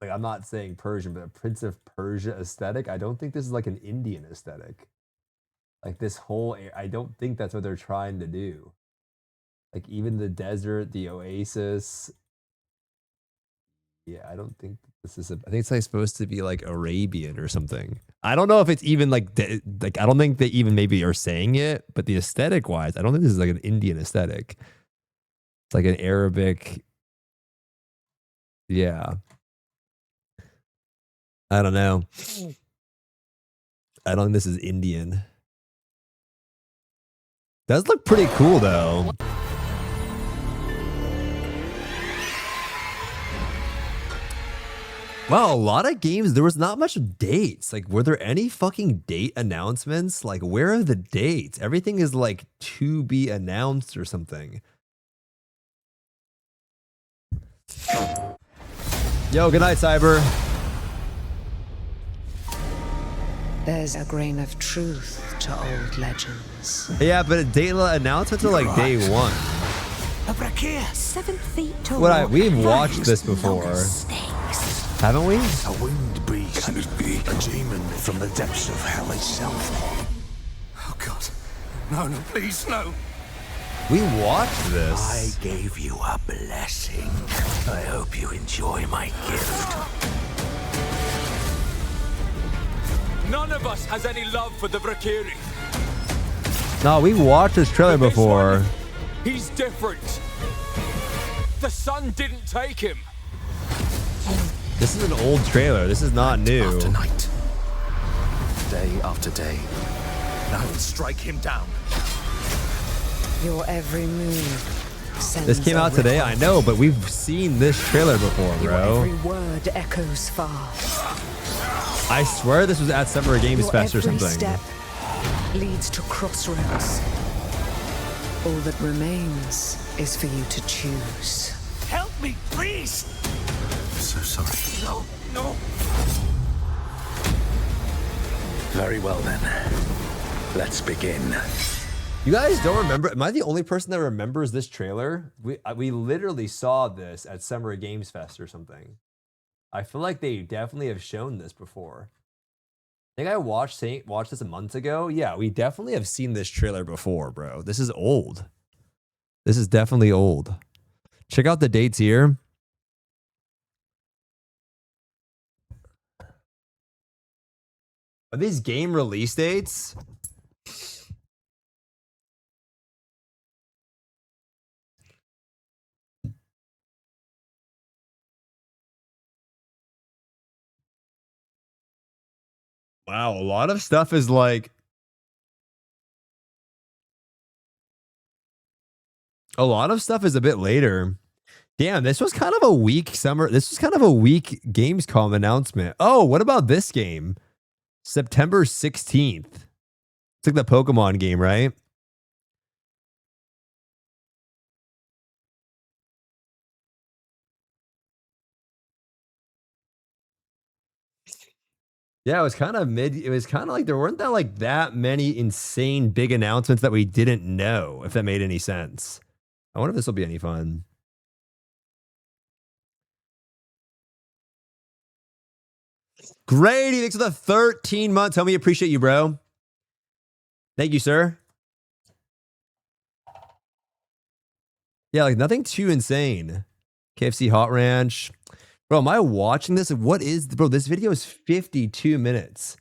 I'm not saying Persian, but a Prince of Persia aesthetic. I don't think this is like an Indian aesthetic. Like this whole, I don't think that's what they're trying to do. Like even the desert, the oasis. Yeah, I don't think this is. I think it's like supposed to be like Arabian or something. I don't know if it's even like I don't think they even maybe are saying it, but the aesthetic wise, I don't think this is like an Indian aesthetic. It's like an Arabic. Yeah. I don't know. I don't think this is Indian. Does look pretty cool though. Wow, a lot of games, there was not much dates. Like, were there any fucking date announcements? Like, where are the dates? Everything is like to be announced or something. Yo, good night, Cyber. There's a grain of truth to old legends. Yeah, but date announcements are like day one. A brachier, 7 feet tall. We've watched this before. Haven't we? A winged beast. Can it be a demon from the depths of hell itself? Oh God. No, no, please, no. We watched this. I gave you a blessing. I hope you enjoy my gift. None of us has any love for the Brakiri. No, we watched this trailer before. He's different. The sun didn't take him. This is an old trailer. This is not new. After night. Day after day. I will strike him down. Your every move. This came out today, I know, but we've seen this trailer before, bro. Every word echoes far. I swear this was at Summer Games Fest or something. Step leads to crossroads. All that remains is for you to choose. Help me, please! I'm so sorry. No, no. Very well then. Let's begin. You guys don't remember? Am I the only person that remembers this trailer? We literally saw this at Summer Games Fest or something. I feel like they definitely have shown this before. I think I watched this a month ago. Yeah, we definitely have seen this trailer before, bro. This is old. This is definitely old. Check out the dates here. Are these game release dates? Wow, a lot of stuff is like... A lot of stuff is a bit later. Damn, this was kind of a weak summer. This was kind of a weak Gamescom announcement. Oh, what about this game? September 16th. It's like the Pokemon game, right? Yeah, it was kind of mid. It was kind of like there weren't that many insane big announcements that we didn't know, if that made any sense. I wonder if this will be any fun. Grady, thanks for the 13 months. Homie, appreciate you, bro. Thank you, sir. Yeah, like nothing too insane. KFC Hot Ranch. Bro, am I watching this? What is... Bro, this video is 52 minutes.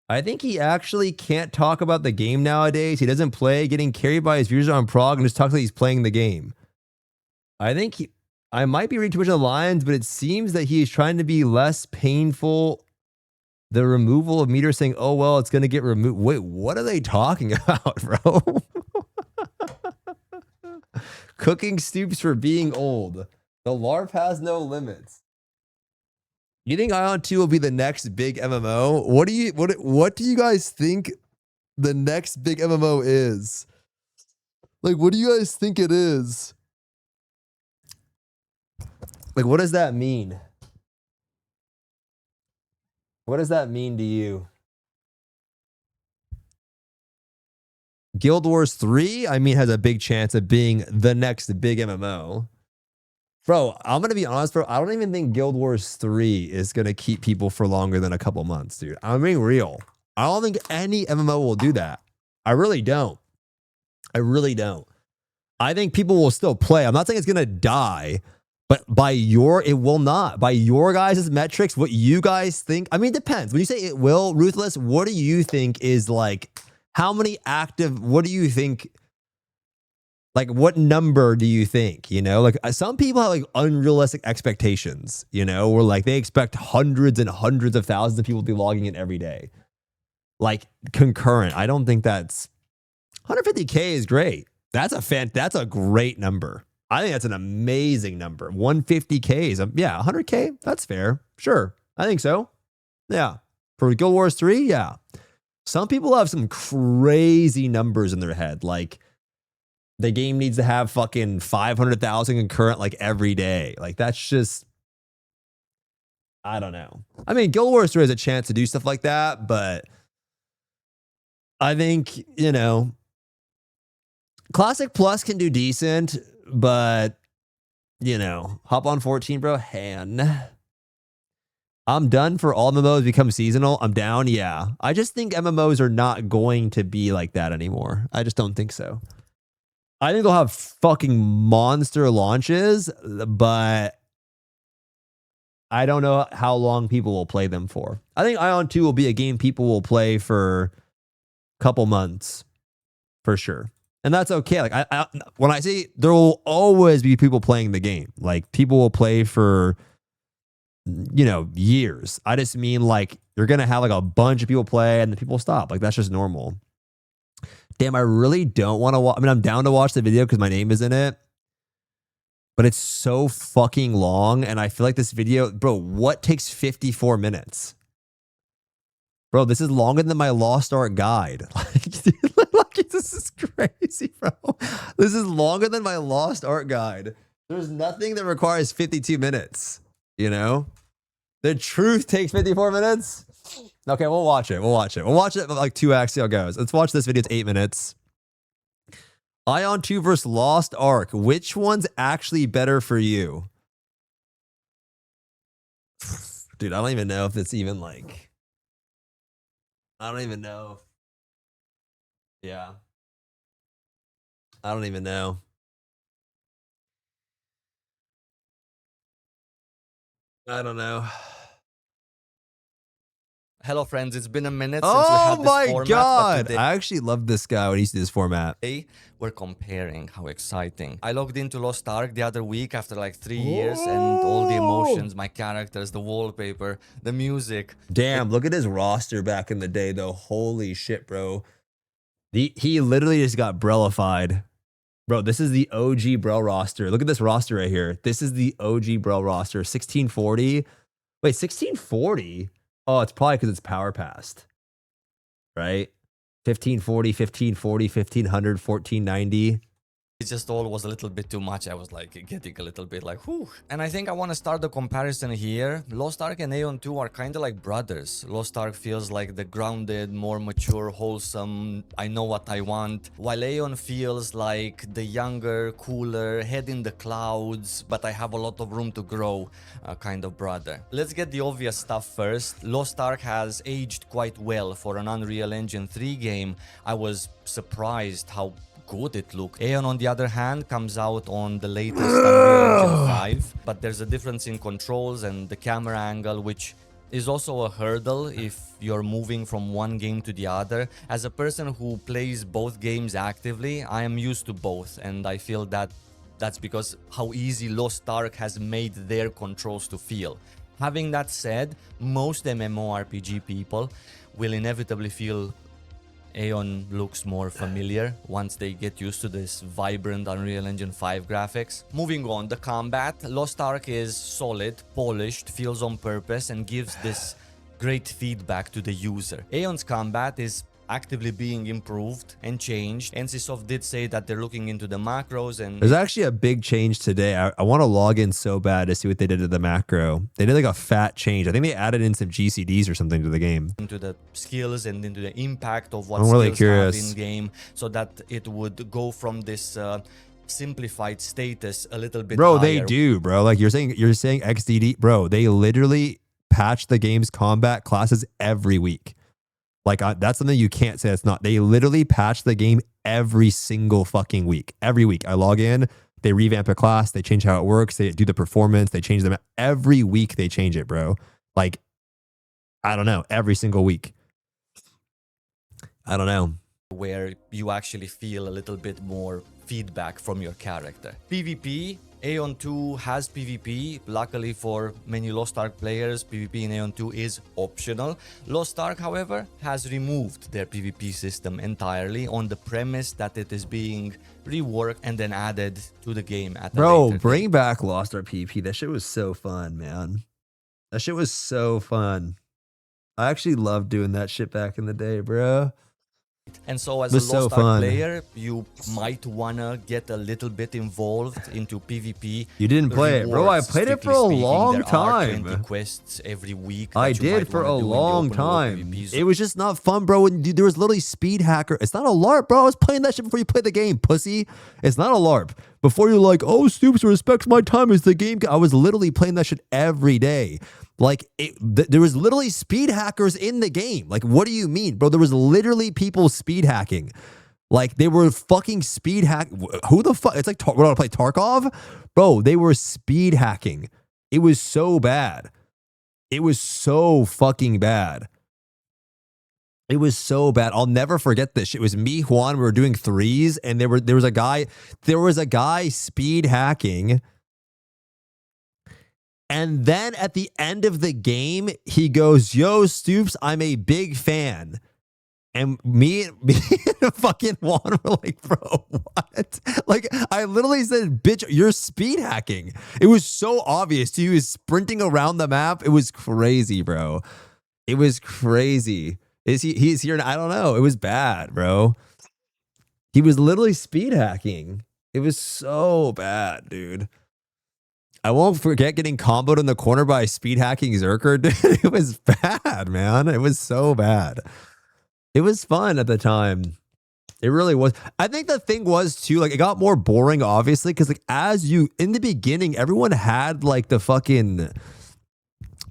I think he actually can't talk about the game nowadays. He doesn't play, getting carried by his viewers on Prague and just talks like he's playing the game. I think I might be reading too much of the lines, but it seems that he is trying to be less painful. The removal of meters saying, oh, well, it's going to get removed. Wait, what are they talking about, bro? Cooking Stoopzz for being old. The LARP has no limits. You think Ion 2 will be the next big MMO? What do you guys think the next big MMO is? Like, what do you guys think it is? Like, what does that mean? What does that mean to you? Guild Wars 3, I mean, has a big chance of being the next big MMO. Bro, I'm going to be honest, bro. I don't even think Guild Wars 3 is going to keep people for longer than a couple months, dude. I'm being real. I don't think any MMO will do that. I really don't. I really don't. I think people will still play. I'm not saying it's going to die, but it will not. By your guys' metrics, what you guys think, I mean, it depends. When you say it will, Ruthless, what do you think is like, how many active, what do you think? Like, what number do you think, you know? Like, some people have, like, unrealistic expectations, you know? Where, like, they expect hundreds and hundreds of thousands of people to be logging in every day. Like, concurrent. I don't think that's... 150K is great. That's a great number. I think that's an amazing number. 150K is... yeah, 100K? That's fair. Sure. I think so. Yeah. For Guild Wars 3? Yeah. Some people have some crazy numbers in their head, like... The game needs to have fucking 500,000 concurrent like every day. Like that's just, I don't know. I mean, Guild Wars 3 has a chance to do stuff like that, but I think, you know, Classic Plus can do decent, but, you know, hop on 14, bro. I'm done for all MMOs become seasonal. I'm down. Yeah. I just think MMOs are not going to be like that anymore. I just don't think so. I think they'll have fucking monster launches, but I don't know how long people will play them for. I think Ion 2 will be a game people will play for a couple months, for sure. And that's okay. Like when I say there will always be people playing the game, like people will play for, you know, years. I just mean like you're going to have like a bunch of people play and then people stop. Like that's just normal. Damn, I really don't want to watch. I mean, I'm down to watch the video because my name is in it. But it's so fucking long. And I feel like this video, bro, what takes 54 minutes? Bro, this is longer than my Lost Art guide. Like, this is crazy, bro. This is longer than my Lost Art guide. There's nothing that requires 52 minutes, you know? The truth takes 54 minutes? Okay, we'll watch it. We'll watch it like 2 acts, see how it goes. Let's watch this video. It's 8 minutes. Ion 2 versus Lost Ark. Which one's actually better for you? Dude, I don't even know if it's even like... I don't even know. Yeah. I don't even know. I don't know. Hello, friends. It's been a minute since we had this format. Oh my god! I actually love this guy when he used to do this format. Today, we're comparing. How exciting. I logged into Lost Ark the other week after like 3 years, and all the emotions, my characters, the wallpaper, the music. Damn, look at his roster back in the day, though. Holy shit, bro. He literally just got Brellified. Bro, this is the OG Brel roster. Look at this roster right here. This is the OG Brel roster. 1640. Wait, 1640? Oh, it's probably because it's power passed. Right? 1540, 1540, 1500, 1490. It just all was a little bit too much. I was like getting a little bit like, whew. And I think I want to start the comparison here. Lost Ark and AION 2 are kind of like brothers. Lost Ark feels like the grounded, more mature, wholesome, I know what I want. While AION feels like the younger, cooler, head in the clouds, but I have a lot of room to grow kind of brother. Let's get the obvious stuff first. Lost Ark has aged quite well for an Unreal Engine 3 game. I was surprised how good it looked. AION, on the other hand, comes out on the latest Unreal Engine 5, but there's a difference in controls and the camera angle, which is also a hurdle if you're moving from one game to the other. As a person who plays both games actively, I am used to both, and I feel that that's because how easy Lost Ark has made their controls to feel. Having that said, most MMORPG people will inevitably feel AION looks more familiar once they get used to this vibrant Unreal Engine 5 graphics. Moving on, the combat. Lost Ark is solid, polished, feels on purpose, and gives this great feedback to the user. AION's combat is actively being improved and changed. NCSoft did say that they're looking into the macros, and there's actually a big change today. I want to log in so bad to see what they did to the macro. They did like a fat change. I think they added in some GCDs or something to the game. Into the skills and into the impact of what I'm really curious. Have in game, so that it would go from this simplified status a little bit Bro, higher. they do, bro. Like you're saying XDD. Bro, they literally patch the game's combat classes every week. Like, that's something you can't say it's not. They literally patch the game every single fucking week. Every week. I log in, they revamp a class, they change how it works, they do the performance, they change them. Every week they change it, bro. Like, I don't know. Every single week. I don't know. Where you actually feel a little bit more feedback from your character. PvP. AION 2 has PvP. Luckily for many Lost Ark players, PvP in AION 2 is optional. Lost Ark, however, has removed their PvP system entirely on the premise that it is being reworked and then added to the game at a later bring back Lost Ark PvP. That shit was so fun, man. That shit was so fun. I actually loved doing that shit back in the day, bro. And so as a Lost Ark player, you might wanna get a little bit involved into PvP. You didn't play it, bro. I played it for a long time. There are 20 quests every week. I did for a long time. It was just not fun, bro. And there was literally speed hacker. It's not a LARP, bro. I was playing that shit before you played the game, pussy. It's not a LARP. Before you're like, oh, Stoopzz respects my time as the game. I was literally playing that shit every day. Like, there was literally speed hackers in the game. Like, what do you mean, bro? There was literally people speed hacking. Like, they were fucking speed hack. Who the fuck? It's like, what do I play, Tarkov? Bro, they were speed hacking. It was so bad. It was so fucking bad. It was so bad. I'll never forget this. It was me, Juan. We were doing threes, and there was a guy speed hacking. And then at the end of the game, he goes, yo, Stoopzz, I'm a big fan. And me and fucking Juan were like, bro, what? Like, I literally said, bitch, you're speed hacking. It was so obvious. He was sprinting around the map. It was crazy, bro. It was crazy. He's here? I don't know. It was bad, bro. He was literally speed hacking. It was so bad, dude. I won't forget getting comboed in the corner by speed hacking Zerker, dude. It was bad, man. It was so bad. It was fun at the time. It really was. I think the thing was too, like, it got more boring, obviously, because like in the beginning, everyone had like the fucking,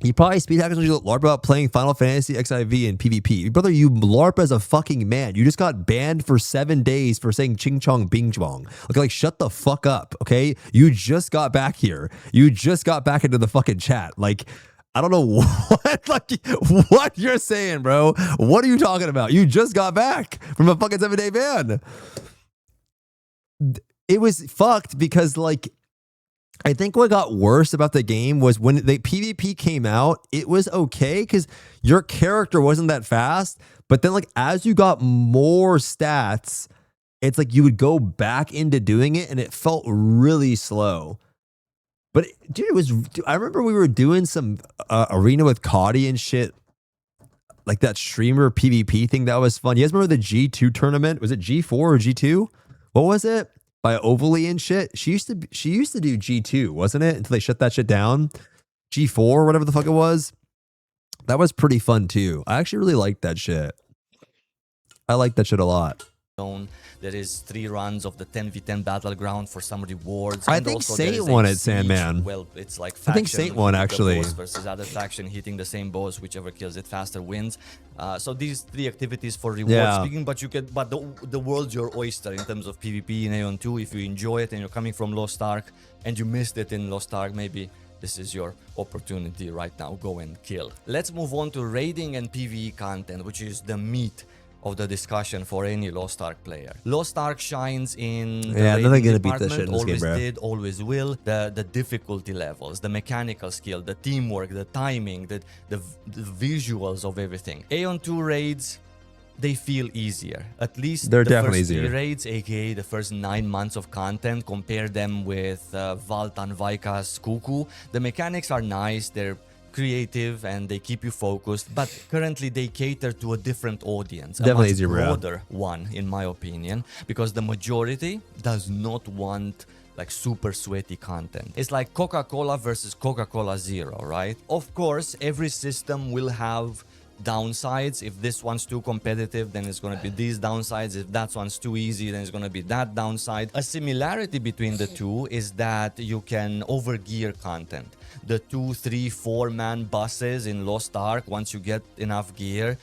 He probably speed hackers when you LARP about playing Final Fantasy XIV and PvP. Brother, you LARP as a fucking man. You just got banned for 7 days for saying ching chong bing chong. Okay, like shut the fuck up, okay? You just got back here. You just got back into the fucking chat. Like, I don't know what you're saying, bro. What are you talking about? You just got back from a fucking 7-day ban. It was fucked because like, I think what got worse about the game was when the PvP came out, it was okay because your character wasn't that fast. But then like as you got more stats, it's like you would go back into doing it and it felt really slow. But dude, it was, I remember we were doing some arena with Cody and shit. Like that streamer PvP thing, that was fun. You guys remember the G2 tournament? Was it G4 or G2? What was it? By Overly and shit. She used to do G2, wasn't it? Until they shut that shit down. G4 or whatever the fuck it was. That was pretty fun too. I actually really liked that shit. I liked that shit a lot. There is 3 runs of the 10v10 battleground for some rewards. I think Saint won it, Sandman. Well, it's like I think Saint won actually. Versus other faction hitting the same boss, whichever kills it faster wins. So these 3 activities for reward speaking, but you can, but the world's your oyster in terms of PvP in AION 2. If you enjoy it and you're coming from Lost Ark and you missed it in Lost Ark, maybe this is your opportunity right now. Go and kill. Let's move on to raiding and PvE content, which is the meat of the discussion for any Lost Ark player. Lost Ark shines in the nothing gonna department, beat this shit in this always game, bro. did, always will. The difficulty levels, the mechanical skill, the teamwork, the timing, the visuals of everything. AION 2 raids, they feel easier. At least they're the definitely first easier. 3 raids, aka the first 9 months of content. Compare them with Valtan, Vaika's, Kuku. The mechanics are nice, they're creative and they keep you focused, but currently they cater to a different audience, Definitely a much easier, bro. broader one in my opinion, because the majority does not want like super sweaty content. It's like Coca-Cola versus Coca-Cola Zero, right? Of course, every system will have downsides. If this one's too competitive, then it's going to be these downsides. If that one's too easy, then it's going to be that downside. A similarity between the two is that you can overgear content. The 2, 3, 4 man buses in Lost Ark, once you get enough gear,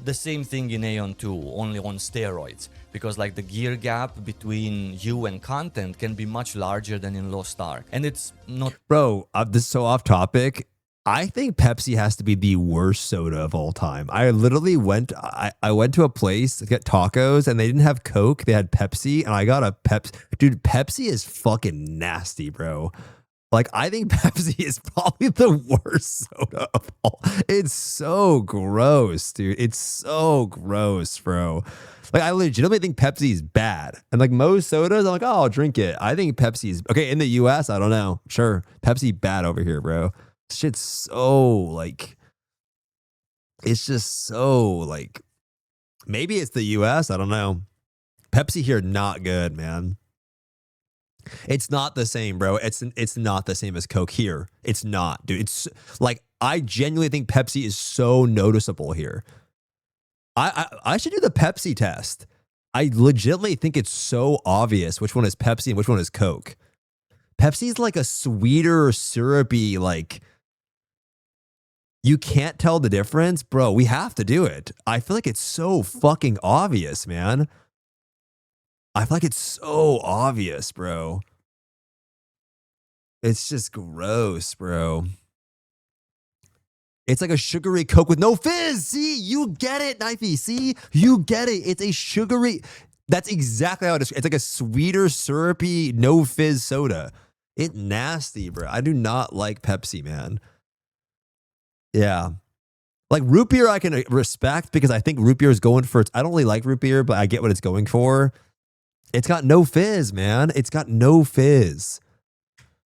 the same thing in AION 2, only on steroids. Because like the gear gap between you and content can be much larger than in Lost Ark. And it's not... Bro, this is so off topic. I think Pepsi has to be the worst soda of all time. I literally went, I went to a place to get tacos and they didn't have Coke. They had Pepsi and I got a Pepsi. Dude, Pepsi is fucking nasty, bro. Like, I think Pepsi is probably the worst soda of all. It's so gross, dude. It's so gross, bro. Like, I legitimately think Pepsi is bad. And like most sodas, I'm like, oh, I'll drink it. I think Pepsi is, okay, in the US, I don't know. Sure, Pepsi bad over here, bro. Shit's so like, it's just so like, maybe it's the US, I don't know. Pepsi here, not good, man. It's not the same, bro. It's not the same as Coke here. It's not, dude. It's like, I genuinely think Pepsi is so noticeable here. I should do the Pepsi test. I legitimately think it's so obvious which one is Pepsi and which one is Coke. Pepsi's like a sweeter, syrupy, like, you can't tell the difference, bro. We have to do it. I feel like it's so fucking obvious, man. I feel like it's so obvious, bro. It's just gross, bro. It's like a sugary Coke with no fizz. See, you get it, Knifey. See, you get it. It's a sugary. That's exactly how it is. It's like a sweeter, syrupy, no fizz soda. It's nasty, bro. I do not like Pepsi, man. Yeah. Like root beer, I can respect because I think root beer is going for, I don't really like root beer, but I get what it's going for. It's got no fizz, man. It's got no fizz.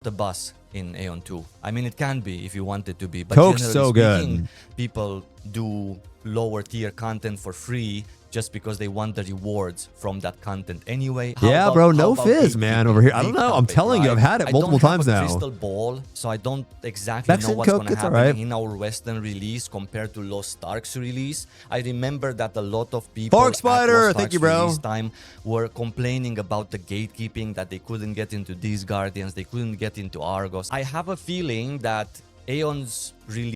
The bus in AION 2. I mean, it can be if you want it to be. But Coke's so speaking, good. People do lower tier content for free just because they want the rewards from that content anyway. Yeah, bro, no fizz, man, over here. I don't know. I'm telling you, I've had it multiple times now. I don't have a crystal ball, so I don't exactly know what's going to happen in our Western release compared to Lost Ark's release. I remember that a lot of people Fork Spider, thank you, bro. Release time were complaining about the gatekeeping, that they couldn't get into these Guardians, they couldn't get into Argos. I have a feeling that AION's release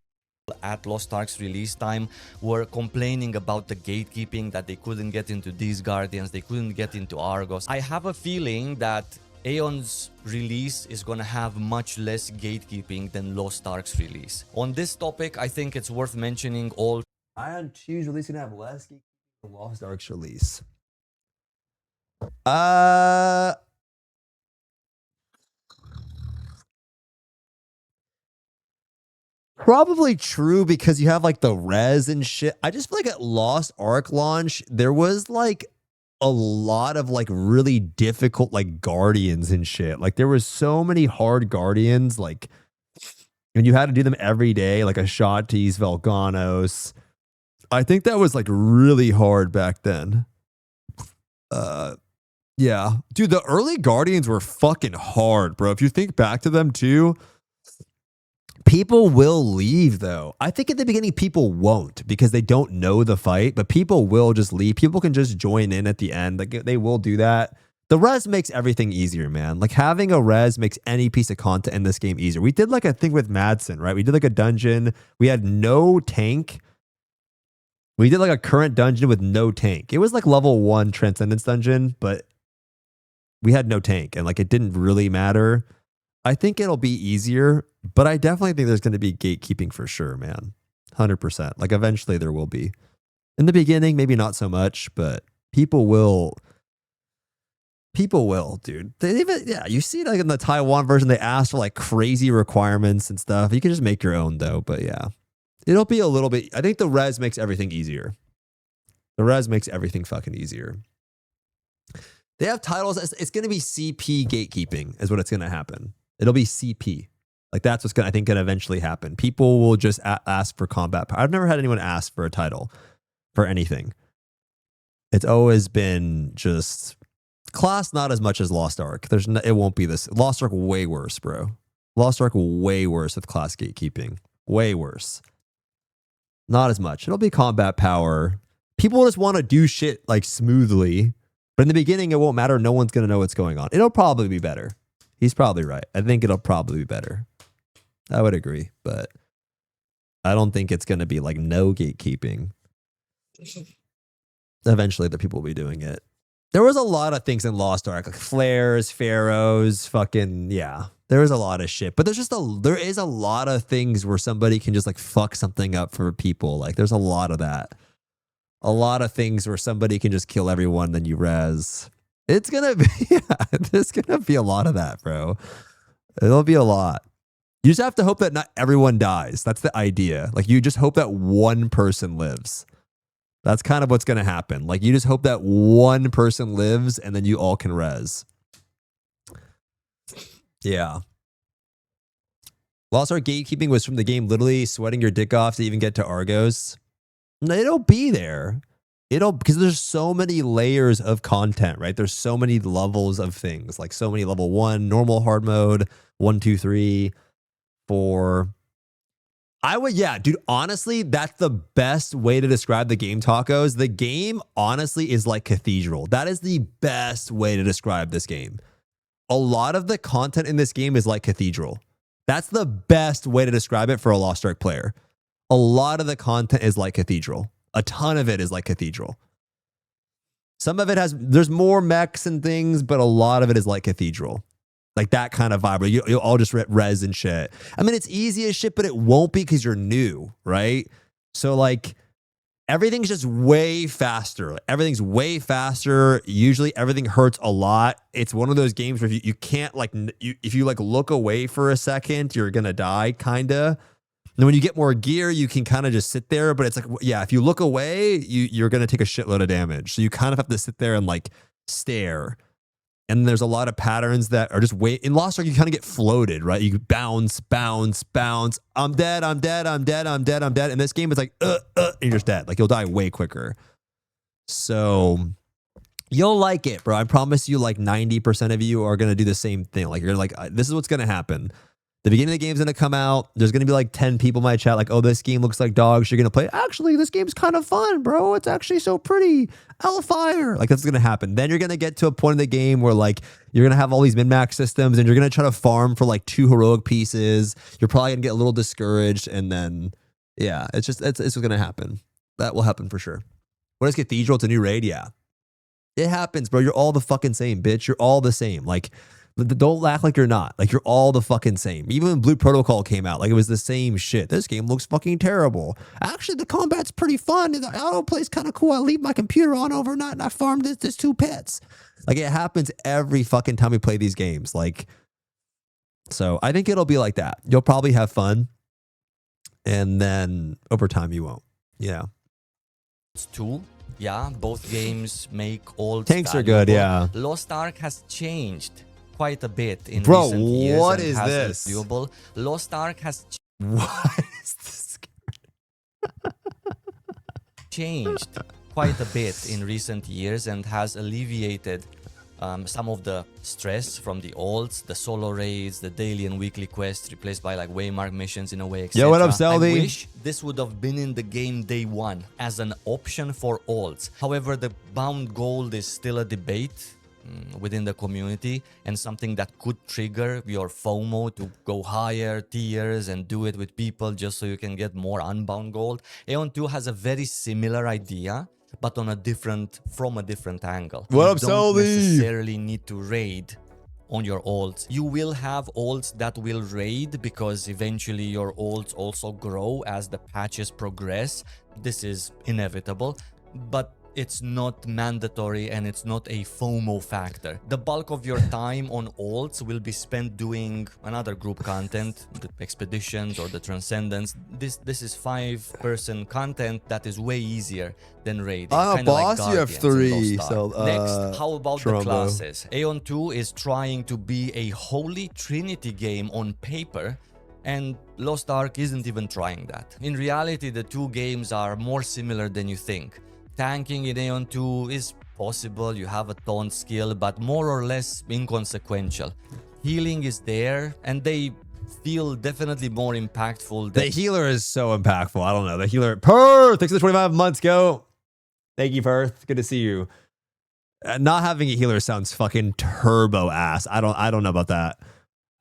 at Lost Ark's release time were complaining about the gatekeeping, that they couldn't get into these Guardians, they couldn't get into Argos. I have a feeling that AION's release is gonna have much less gatekeeping than Lost Ark's release. On this topic, I think it's worth mentioning all AION 2's release gonna have less gatekeeping than Lost Ark's release. Probably true because you have like the res and shit. I just feel like at Lost Ark launch, there was like a lot of like really difficult like guardians and shit. Like there was so many hard guardians, like, and you had to do them every day, like Ashanti's, Velganos. I think that was like really hard back then. Yeah. Dude, the early guardians were fucking hard, bro. If you think back to them too, people will leave though. I think at the beginning people won't because they don't know the fight, but people will just leave. People can just join in at the end. Like they will do that. The res makes everything easier, man. Like having a res makes any piece of content in this game easier. We did like a thing with Madsen, right? We did like a dungeon. We had no tank. We did like a current dungeon with no tank. It was like level 1 Transcendence dungeon, but we had no tank and like it didn't really matter. I think it'll be easier, but I definitely think there's going to be gatekeeping for sure, man. 100%. Like eventually there will be. In the beginning, maybe not so much, but people will. People will, dude. They even, yeah, you see like in the Taiwan version, they ask for like crazy requirements and stuff. You can just make your own though, but yeah. It'll be a little bit, I think the res makes everything easier. The res makes everything fucking easier. They have titles, it's going to be CP gatekeeping is what it's going to happen. It'll be CP. Like that's what's going to, I think, going to eventually happen. People will just ask for combat power. I've never had anyone ask for a title for anything. It's always been just class, not as much as Lost Ark. It won't be this. Lost Ark way worse, bro. Lost Ark way worse with class gatekeeping. Way worse. Not as much. It'll be combat power. People just want to do shit like smoothly. But in the beginning, it won't matter. No one's going to know what's going on. It'll probably be better. He's probably right. I think it'll probably be better. I would agree. But I don't think it's going to be like no gatekeeping. Eventually, the people will be doing it. There was a lot of things in Lost Ark. Like flares, pharaohs, fucking, yeah. There was a lot of shit. But there is a lot of things where somebody can just like fuck something up for people. Like there's a lot of that. A lot of things where somebody can just kill everyone, then you res. It's gonna be, yeah, there's gonna be a lot of that, bro. It'll be a lot. You just have to hope that not everyone dies. That's the idea. Like you just hope that one person lives. That's kind of what's gonna happen. Like you just hope that one person lives and then you all can res. Yeah. Lost Ark gatekeeping was from the game literally sweating your dick off to even get to Argos. It'll be there. Because there's so many layers of content, right? There's so many levels of things, like so many level 1, normal hard mode, 1, 2, 3, 4. Yeah, dude, honestly, that's the best way to describe the game, Tacos. The game, honestly, is like Cathedral. That is the best way to describe this game. A lot of the content in this game is like Cathedral. That's the best way to describe it for a Lost Ark player. A lot of the content is like Cathedral. A ton of it is like Cathedral. Some of it there's more mechs and things, but a lot of it is like Cathedral. Like that kind of vibe. You'll all just res and shit. I mean, it's easy as shit, but it won't be because you're new, right? So like everything's just way faster. Everything's way faster. Usually everything hurts a lot. It's one of those games where you can't like, if you like look away for a second, you're going to die kind of. And when you get more gear, you can kind of just sit there. But it's like, yeah, if you look away, you're going to take a shitload of damage. So you kind of have to sit there and like stare. And there's a lot of patterns that are just in Lost Ark, you kind of get floated, right? You bounce, bounce, bounce. I'm dead, I'm dead, I'm dead, I'm dead, I'm dead. In this game, it's like, and you're just dead. Like you'll die way quicker. So you'll like it, bro. I promise you like 90% of you are going to do the same thing. Like you're like, this is what's going to happen. The beginning of the game's going to come out. There's going to be like 10 people in my chat like, oh, this game looks like dogs. You're going to play. Actually, this game's kind of fun, bro. It's actually so pretty. Fire. Like that's going to happen. Then you're going to get to a point in the game where like you're going to have all these min-max systems and you're going to try to farm for like 2 heroic pieces. You're probably going to get a little discouraged and then Yeah, it's gonna happen. That will happen for sure. What is Cathedral to new raid? Yeah. It happens, bro. You're all the fucking same, bitch. You're all the same. Like, don't act like you're not. Like, you're all the fucking same. Even when Blue Protocol came out, like, it was the same shit. This game looks fucking terrible. Actually, the combat's pretty fun. The auto play's kind of cool. I leave my computer on overnight and I farmed this 2 pets. Like, it happens every fucking time we play these games. Like, so I think it'll be like that. You'll probably have fun. And then over time, you won't. Yeah. It's 2. Yeah, both games make old tanks are good, yeah. Lost Ark has changed quite a bit in recent years. What is this? Valuable. Lost Ark has what is this? changed quite a bit in recent years and has alleviated some of the stress from the olds, the solo raids, the daily and weekly quests replaced by like waymark missions in a way, etc. Yo, what up, Selby? I wish this would have been in the game day one as an option for olds. However, the bound gold is still a debate within the community and something that could trigger your FOMO to go higher tiers and do it with people just so you can get more unbound gold. AION 2 has a very similar idea, but on from a different angle. What up, you don't Selby? necessarily need to raid on your olds. You will have olds that will raid because eventually your olds also grow as the patches progress. This is inevitable, but it's not mandatory and it's not a FOMO factor. The bulk of your time on olds will be spent doing another group content, the expeditions or the transcendence. This is 5-person content that is way easier than raiding. Boss, like you have 3. So, next, how about Trumbo. the classes? AION 2 is trying to be a holy trinity game on paper, and Lost Ark isn't even trying that. In reality, the 2 games are more similar than you think. Tanking in AION 2 is possible, you have a taunt skill, but more or less inconsequential. Healing is there, and they feel definitely more impactful. The healer is so impactful. I don't know. The healer, Perth, thanks for the 25 months, go. Thank you, Perth. Good to see you. Not having a healer sounds fucking turbo ass. I don't know about that.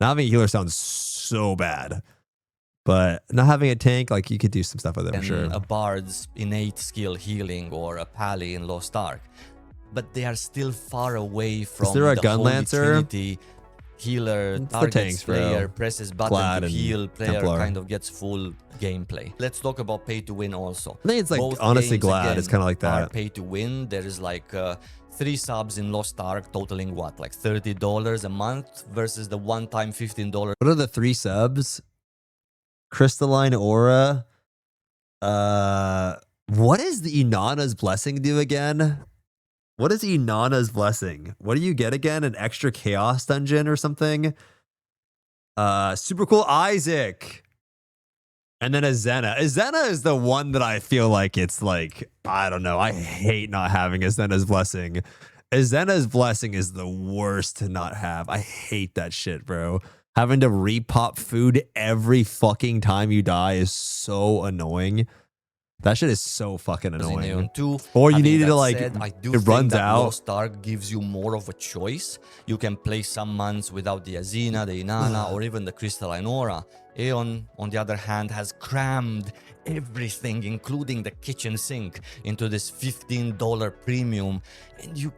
Not having a healer sounds so bad. But not having a tank, like, you could do some stuff with it, I'm sure. A bard's innate skill healing or a pally in Lost Ark. But they are still far away from is there a the gun Holy lancer? Trinity. Healer, targets tanks, player, bro. presses button Glad to heal, player Templar. kind of gets full gameplay. Let's talk about pay to win also. I think it's like, Both honestly, games, Glad. again, It's kind of like that. are pay to win. There is like 3 subs in Lost Ark totaling what? Like $30 a month versus the one-time $15. What are the 3 subs? Crystalline Aura. What does the Inanna's Blessing do again? What is Inanna's Blessing? What do you get again? An extra Chaos Dungeon or something? Super cool Isaac. And then Azena. Azena is the one that I feel like it's like, I don't know. I hate not having Azena's Blessing. Azena's Blessing is the worst to not have. I hate that shit, bro. Having to repop food every fucking time you die is so annoying. That shit is so fucking annoying. Or you need to like, I do it think runs that out. Lost Ark gives you more of a choice. You can play some months without the Azena, the Inanna, or even the Crystalline Aura. AION, on the other hand, has crammed everything, including the kitchen sink, into this $15 premium, and you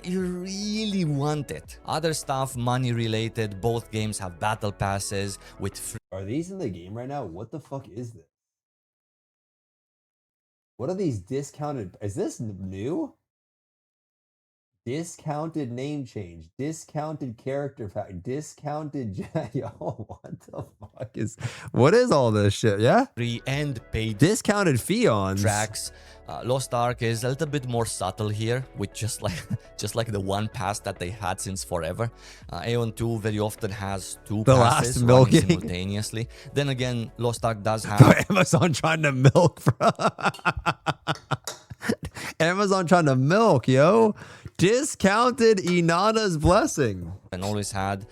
really want it. Other stuff, money related. Both games have battle passes with free. Are these in the game right now? What the fuck is this? What are these discounted? Is this new? Discounted name change, discounted character pack, discounted. Yo, what the fuck is? What is all this shit? Yeah, free and paid discounted Fions tracks. Lost Ark is a little bit more subtle here, with just like the one pass that they had since forever. AION 2 very often has 2 the passes last milking simultaneously. Then again, Lost Ark does have bro, Amazon trying to milk, bro. Amazon trying to milk, yo. Discounted Inanna's Blessing. And always had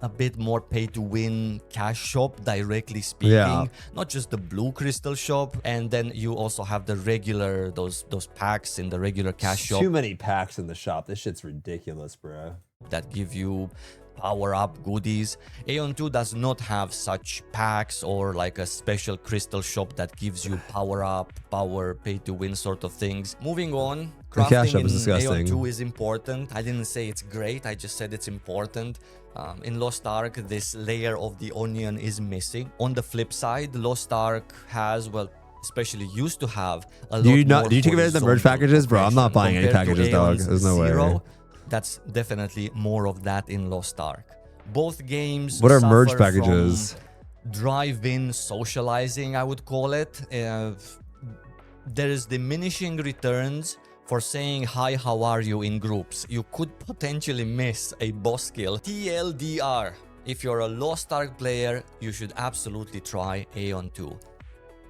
a bit more pay to win cash shop, directly speaking. Yeah. Not just the blue crystal shop. And then you also have the regular, those packs in the regular cash shop. Too many packs in the shop. This shit's ridiculous, bro. That give you power-up goodies. AION 2 does not have such packs or like a special crystal shop that gives you power-up, power pay-to-win sort of things. Moving on, crafting in AION 2 is important. I didn't say it's great, I just said it's important. In Lost Ark, this layer of the onion is missing. On the flip side, Lost Ark has, well, especially used to have a lot more. Do you take advantage of the merge packages, bro? I'm not buying any packages, dog. There's no way. That's definitely more of that in Lost Ark. Both games. What are merge packages? Drive-in socializing, I would call it. There is diminishing returns for saying hi, how are you in groups. You could potentially miss a boss kill. TLDR. If you're a Lost Ark player, you should absolutely try AION 2.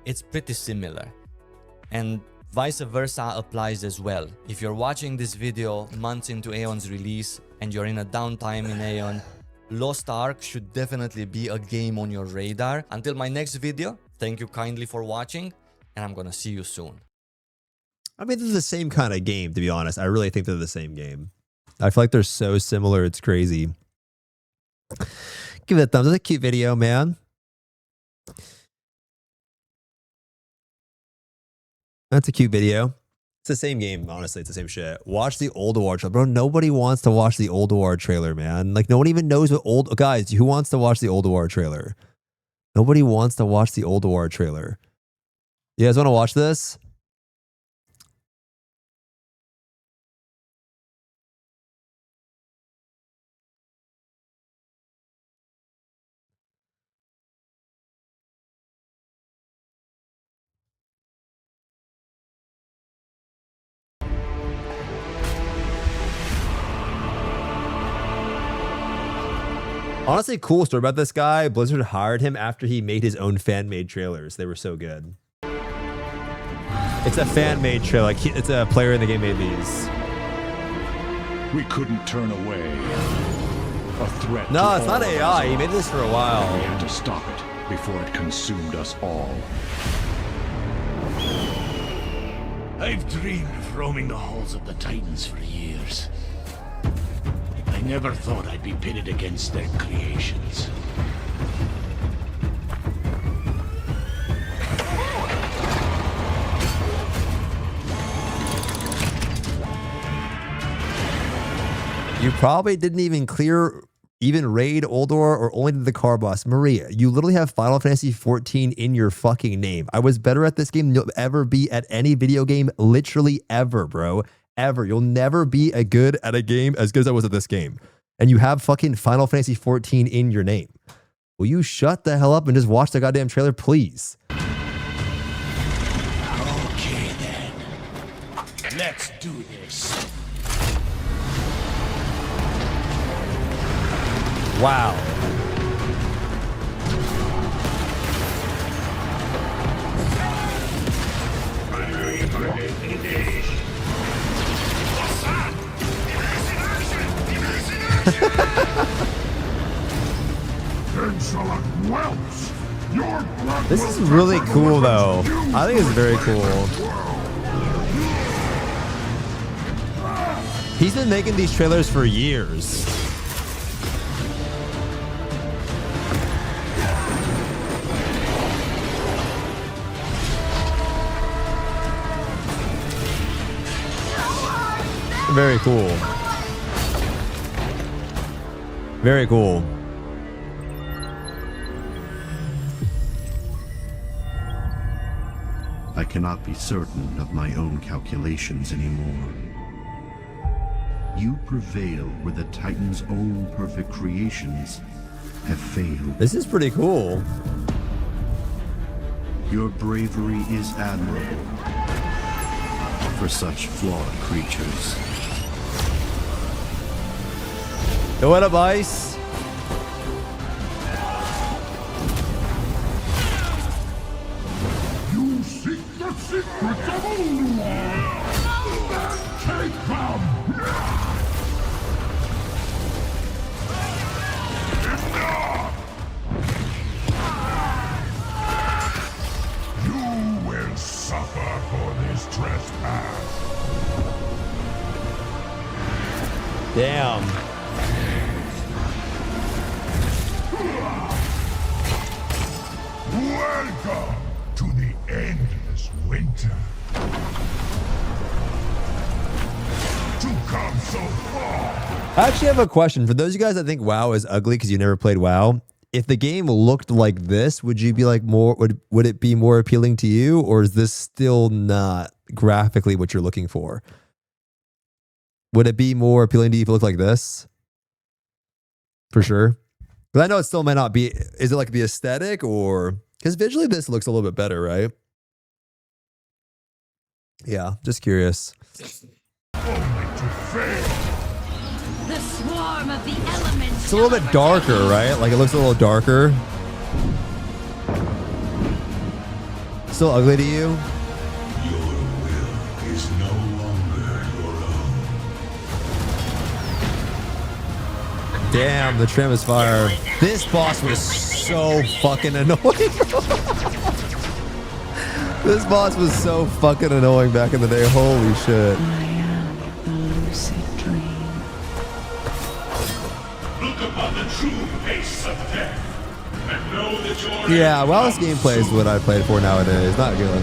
It's pretty similar. And vice versa applies as well. If you're watching this video months into AION's release and you're in a downtime in AION, Lost Ark should definitely be a game on your radar. Until my next video, thank you kindly for watching, and I'm gonna see you soon. I mean, they're the same kind of game, to be honest. I really think they're the same game. I feel like they're so similar, it's crazy. Give it a thumbs up. It's a cute video, man. That's a cute video. It's the same game, honestly. It's the same shit. Watch the Old War trailer. Bro, nobody wants to watch the Old War trailer, man. Like, no one even knows what old... Guys, who wants to watch the Old War trailer? Nobody wants to watch the Old War trailer. You guys want to watch this? Honestly, cool story about this guy. Blizzard hired him after he made his own fan-made trailers. They were so good. It's a fan-made trailer. Like it's a player in the game made these. We couldn't turn away a threat. No, it's not AI. He made this for a while. We had to stop it before it consumed us all. I've dreamed of roaming the halls of the Titans for years. I never thought I'd be pitted against their creations. You probably didn't even raid Oldor or only did the car boss. Maria, you literally have Final Fantasy 14 in your fucking name. I was better at this game than you'll ever be at any video game, literally ever, bro. Ever. You'll never be as good at a game as good as I was at this game. And you have fucking Final Fantasy 14 in your name. Will you shut the hell up and just watch the goddamn trailer, please? Okay then. Let's do this. Wow. This is really cool, though. I think it's very cool. He's been making these trailers for years. Very cool. Very cool. I cannot be certain of my own calculations anymore. You prevail where the Titan's own perfect creations have failed. This is pretty cool. Your bravery is admirable for such flawed creatures. Yo, what up, Ice? You seek the secrets of Ulduar! Take them! You will suffer for this trespass. Damn. Welcome to the endless winter. To come so far. I actually have a question for those of you guys that think WoW is ugly because you never played WoW. If the game looked like this, would you be like more? Would it be more appealing to you, or is this still not graphically what you're looking for? Would it be more appealing to you if it looked like this? For sure. Because I know it still might not be. Is it like the aesthetic, or because visually this looks a little bit better, right? Yeah, just curious. The swarm of the elements. It's a little bit darker, right? Like it looks a little darker. Still ugly to you? Your will is no longer your own. Damn, the tram is fire. This boss was so fucking annoying. This boss was so fucking annoying back in the day. Holy shit. Look upon the true face of death, and know that your Yeah, well, this gameplay is what I played for nowadays. Not good.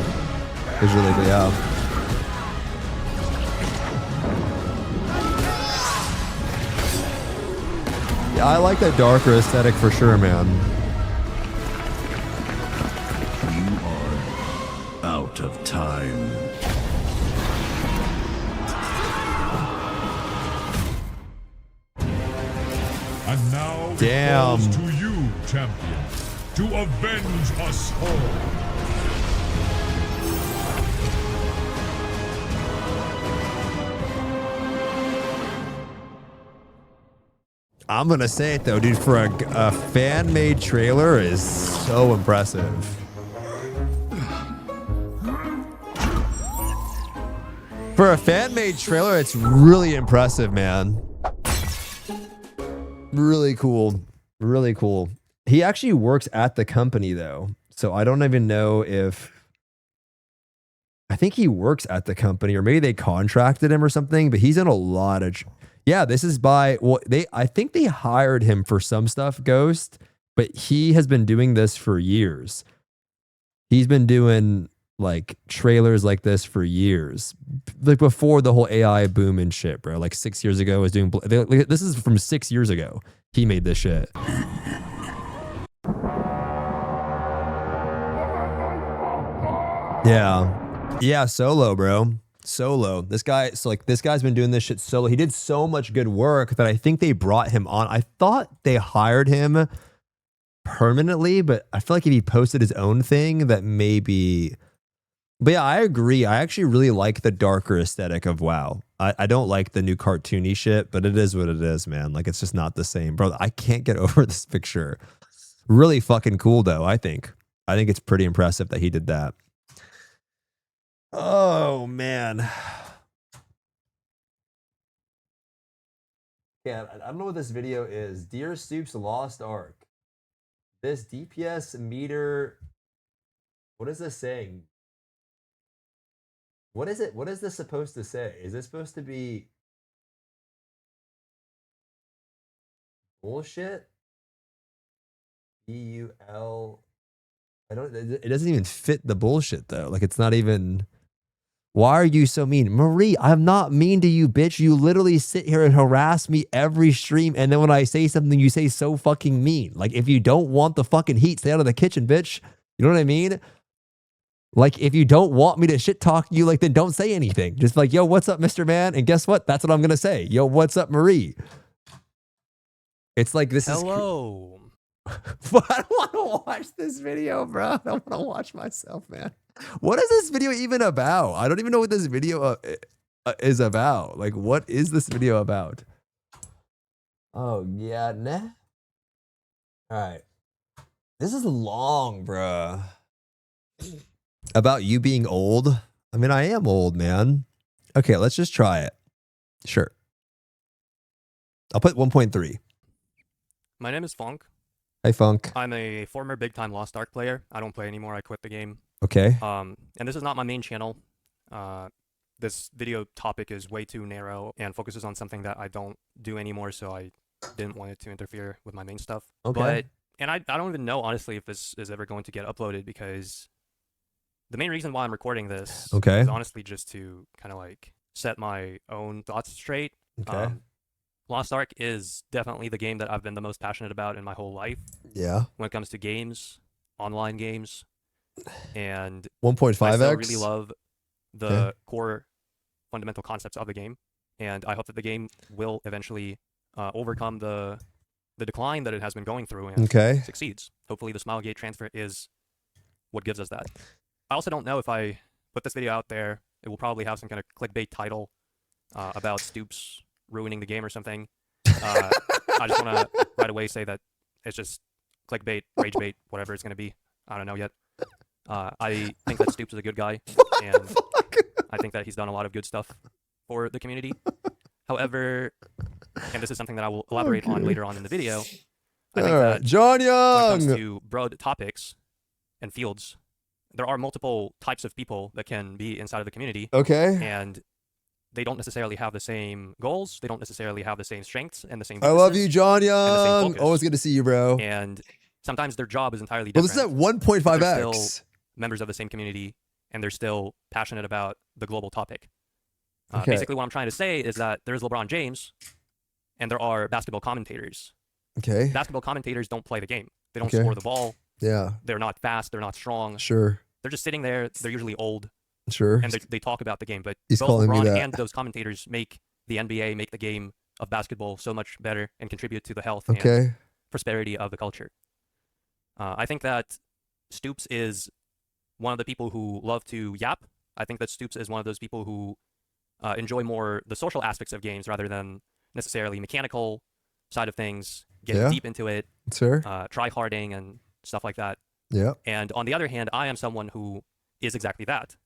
Visually, but yeah. Yeah, I like that darker aesthetic for sure, man. You are out of time. And now Damn. it falls to you, champion, to avenge us all. I'm gonna say it though, dude. For a fan-made trailer, is so impressive. For a fan-made trailer, it's really impressive, man. Really cool. Really cool. He actually works at the company though, so I don't even know if. I think he works at the company, or maybe they contracted him or something. But he's in a lot of. Yeah, this is by, well, I think they hired him for some stuff, Ghost, but he has been doing this for years. He's been doing like trailers like this for years. Like before the whole AI boom and shit, bro. Like 6 years ago, I was doing, this is from 6 years ago. He made this shit. Yeah. Yeah, Solo, bro. Solo. This guy, so like this guy's been doing this shit solo. He did so much good work that I think they brought him on. I thought they hired him permanently, but I feel like if he posted his own thing, that maybe. But yeah, I agree. I actually really like the darker aesthetic of WoW. I don't like the new cartoony shit, but it is what it is, man. Like it's just not the same, bro. I can't get over this picture. Really fucking cool though. I think it's pretty impressive that he did that. Oh man. Yeah, I don't know what this video is. Dear Stoopzz Lost Ark. This DPS meter. What is this saying? What is it? What is this supposed to say? Is this supposed to be bullshit? EUL. I don't. It doesn't even fit the bullshit though. Like it's not even. Why are you so mean? Marie, I'm not mean to you, bitch. You literally sit here and harass me every stream. And then when I say something, you say so fucking mean. Like, if you don't want the fucking heat, stay out of the kitchen, bitch. You know what I mean? Like, if you don't want me to shit talk you, like, then don't say anything. Just like, yo, what's up, Mr. Man? And guess what? That's what I'm going to say. Yo, what's up, Marie? It's like, this Hello. But I don't want to watch this video, bro. I don't want to watch myself, man. What is this video even about? I don't even know what this video is about. Like, what is this video about? Oh, yeah, nah. All right. This is long, bro. About you being old? I mean, I am old, man. Okay, let's just try it. Sure. I'll put 1.3. My name is Funk. Hey, Funk. I'm a former big-time Lost Ark player. I don't play anymore. I quit the game. Okay. And this is not my main channel. This video topic is way too narrow and focuses on something that I don't do anymore, so I didn't want it to interfere with my main stuff. Okay. But And I don't even know, honestly, if this is ever going to get uploaded, because the main reason why I'm recording this is honestly just to kind of like set my own thoughts straight. Okay. Lost Ark is definitely the game that I've been the most passionate about in my whole life. Yeah. When it comes to games, online games, and 1.5x. I still really love the core fundamental concepts of the game, and I hope that the game will eventually overcome the decline that it has been going through and succeeds. Hopefully the Smilegate transfer is what gives us that. I also don't know if I put this video out there, it will probably have some kind of clickbait title about Stoopzz ruining the game or something. I just want to right away say that it's just clickbait, ragebait, whatever it's going to be. I don't know yet. I think that Stoopzz is a good guy, and I think that he's done a lot of good stuff for the community. However, and this is something that I will elaborate on later on in the video, I think that John Young! when it comes to broad topics and fields, there are multiple types of people that can be inside of the community. Okay. And they don't necessarily have the same goals. They don't necessarily have the same strengths and the same I love you, John Young. Always good to see you, bro. And sometimes their job is entirely Well, different. this is at 1.5x. They're still members of the same community, and they're still passionate about the global topic. Basically, what I'm trying to say is that there's LeBron James, and there are basketball commentators. Okay. Basketball commentators don't play the game. They don't score the ball. Yeah. They're not fast. They're not strong. Sure. They're just sitting there. They're usually old. Sure. And they talk about the game. But He's both calling me LeBron that. and those commentators make the NBA, make the game of basketball so much better and contribute to the health Okay. and prosperity of the culture. I think that Stoopzz is one of the people who love to yap. I think that Stoopzz is one of those people who enjoy more the social aspects of games rather than necessarily mechanical side of things, getting deep into it, try-harding and stuff like that. Yeah. And on the other hand, I am someone who is exactly that.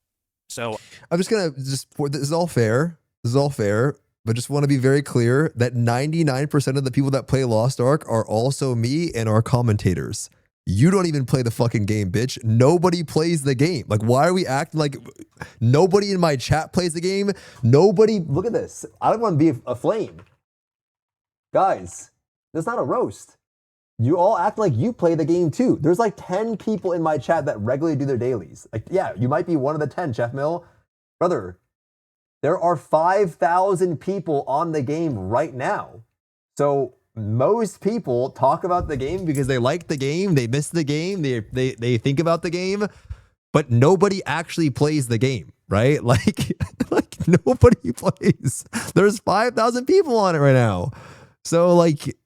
So I'm just gonna this is all fair. This is all fair, but just want to be very clear that 99% of the people that play Lost Ark are also me and our commentators. You don't even play the fucking game, bitch. Nobody plays the game. Like, why are we acting like nobody in my chat plays the game? Nobody. Look at this. I don't want to be a flame. Guys, that's not a roast. You all act like you play the game too. There's like 10 people in my chat that regularly do their dailies. Like, yeah, you might be one of the 10, Chef Mill. Brother, there are 5,000 people on the game right now. So most people talk about the game because they like the game, they miss the game, they think about the game, but nobody actually plays the game, right? Like nobody plays. There's 5,000 people on it right now. So like,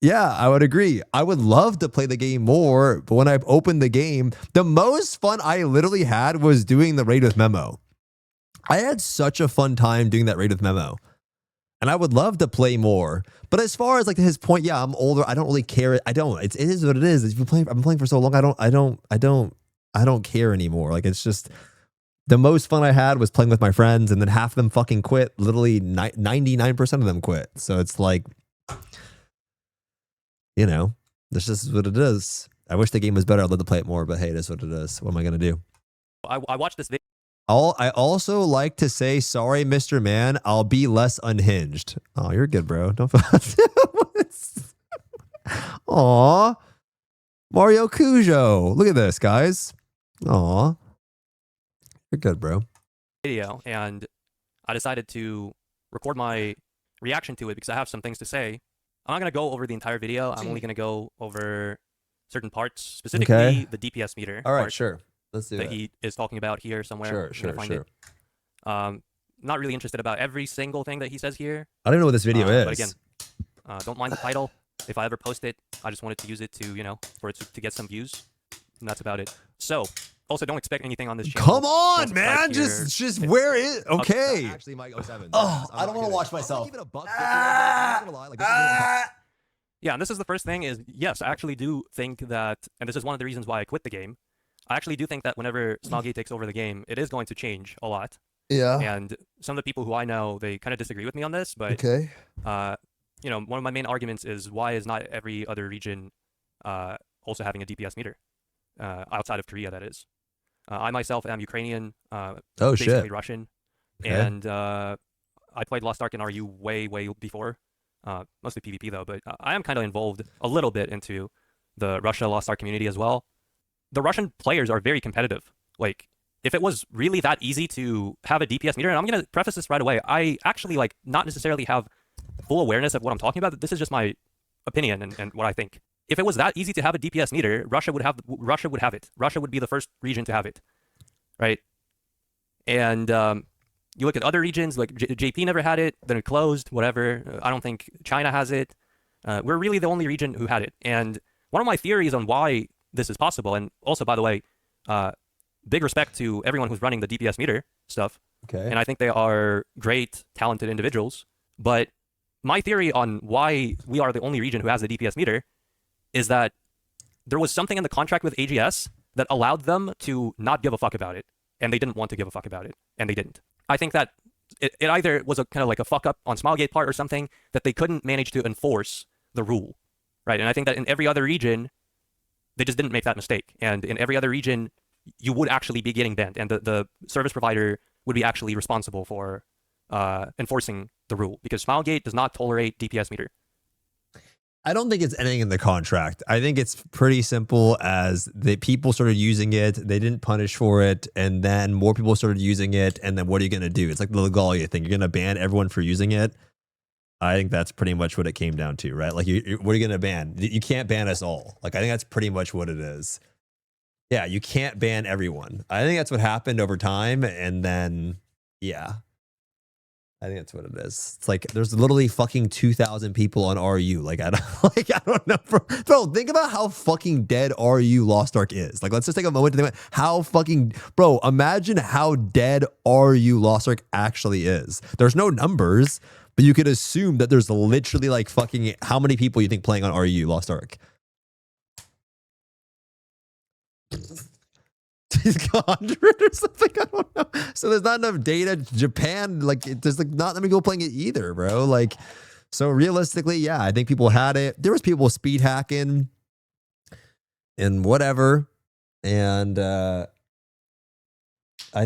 yeah, I would agree. I would love to play the game more, but when I've opened the game, the most fun I literally had was doing the raid with Memo. I had such a fun time doing that raid with Memo. And I would love to play more. But as far as like his point, yeah, I'm older. I don't really care. I don't. It is what it is. I've been playing for so long. I don't care anymore. Like, it's just the most fun I had was playing with my friends, and then half of them fucking quit. Literally 99% of them quit. So it's like, you know, this is what it is. I wish the game was better. I'd love to play it more, but hey, it is what it is. What am I gonna do? I watched this video. I also like to say, sorry, Mr. Man, I'll be less unhinged. Oh, you're good, bro. Don't Aw. Mario Cujo. Look at this, guys. Aw. You're good, bro. Video, and I decided to record my reaction to it because I have some things to say. I'm not going to go over the entire video. I'm only going to go over certain parts, specifically the DPS meter. All right, sure. Let's do that. He is talking about here somewhere. Sure. Not really interested about every single thing that he says here. I don't know what this video is. But again, don't mind the title. If I ever post it, I just wanted to use it to, you know, for it to get some views. And that's about it. So, also don't expect anything on this channel. Come on, man. Just where is okay. Actually, Mike 07. Oh, I don't want to watch myself. Yeah, and this is the first thing is, yes, I actually do think that, and this is one of the reasons why I quit the game. I actually do think that whenever Smilegate takes over the game, it is going to change a lot. Yeah. And some of the people who I know, they kind of disagree with me on this, but you know, one of my main arguments is why is not every other region also having a DPS meter outside of Korea, that is. I myself am Ukrainian, basically Russian, and I played Lost Ark in RU way before, mostly PvP though, but I am kind of involved a little bit into the Russia Lost Ark community as well. The Russian players are very competitive. Like, if it was really that easy to have a DPS meter, and I'm going to preface this right away, I actually, like, not necessarily have full awareness of what I'm talking about. This is just my opinion and what I think. If it was that easy to have a DPS meter, Russia would have it. Russia would be the first region to have it, right? And you look at other regions, like JP never had it, then it closed, whatever. I don't think China has it. We're really the only region who had it. And one of my theories on why this is possible, and also, by the way, big respect to everyone who's running the DPS meter stuff. Okay. And I think they are great, talented individuals. But my theory on why we are the only region who has the DPS meter is that there was something in the contract with AGS that allowed them to not give a fuck about it. And they didn't want to give a fuck about it. And they didn't. I think that it either was a kind of like a fuck up on Smilegate part or something, that they couldn't manage to enforce the rule, right? And I think that in every other region, they just didn't make that mistake. And in every other region, you would actually be getting banned, and the service provider would be actually responsible for enforcing the rule, because Smilegate does not tolerate DPS meter. I don't think it's anything in the contract. I think it's pretty simple as the people started using it, they didn't punish for it, and then more people started using it, and then what are you going to do? It's like the Legalia thing. You're going to ban everyone for using it. I think that's pretty much what it came down to, right? Like, what are you going to ban? You can't ban us all. Like, I think that's pretty much what it is. Yeah, you can't ban everyone. I think that's what happened over time, and then, yeah. I think that's what it is. It's like there's literally fucking 2,000 people on RU. Like I don't know, bro. Think about how fucking dead RU Lost Ark is. Like, let's just take a moment to think about how fucking, bro. Imagine how dead RU Lost Ark actually is. There's no numbers, but you could assume that there's literally like fucking how many people you think playing on RU Lost Ark. 100 or something. I don't know. So there's not enough data. Japan, like, there's like not that many people playing it either, bro. Like, so realistically, yeah, I think people had it. There was people speed hacking and whatever, and I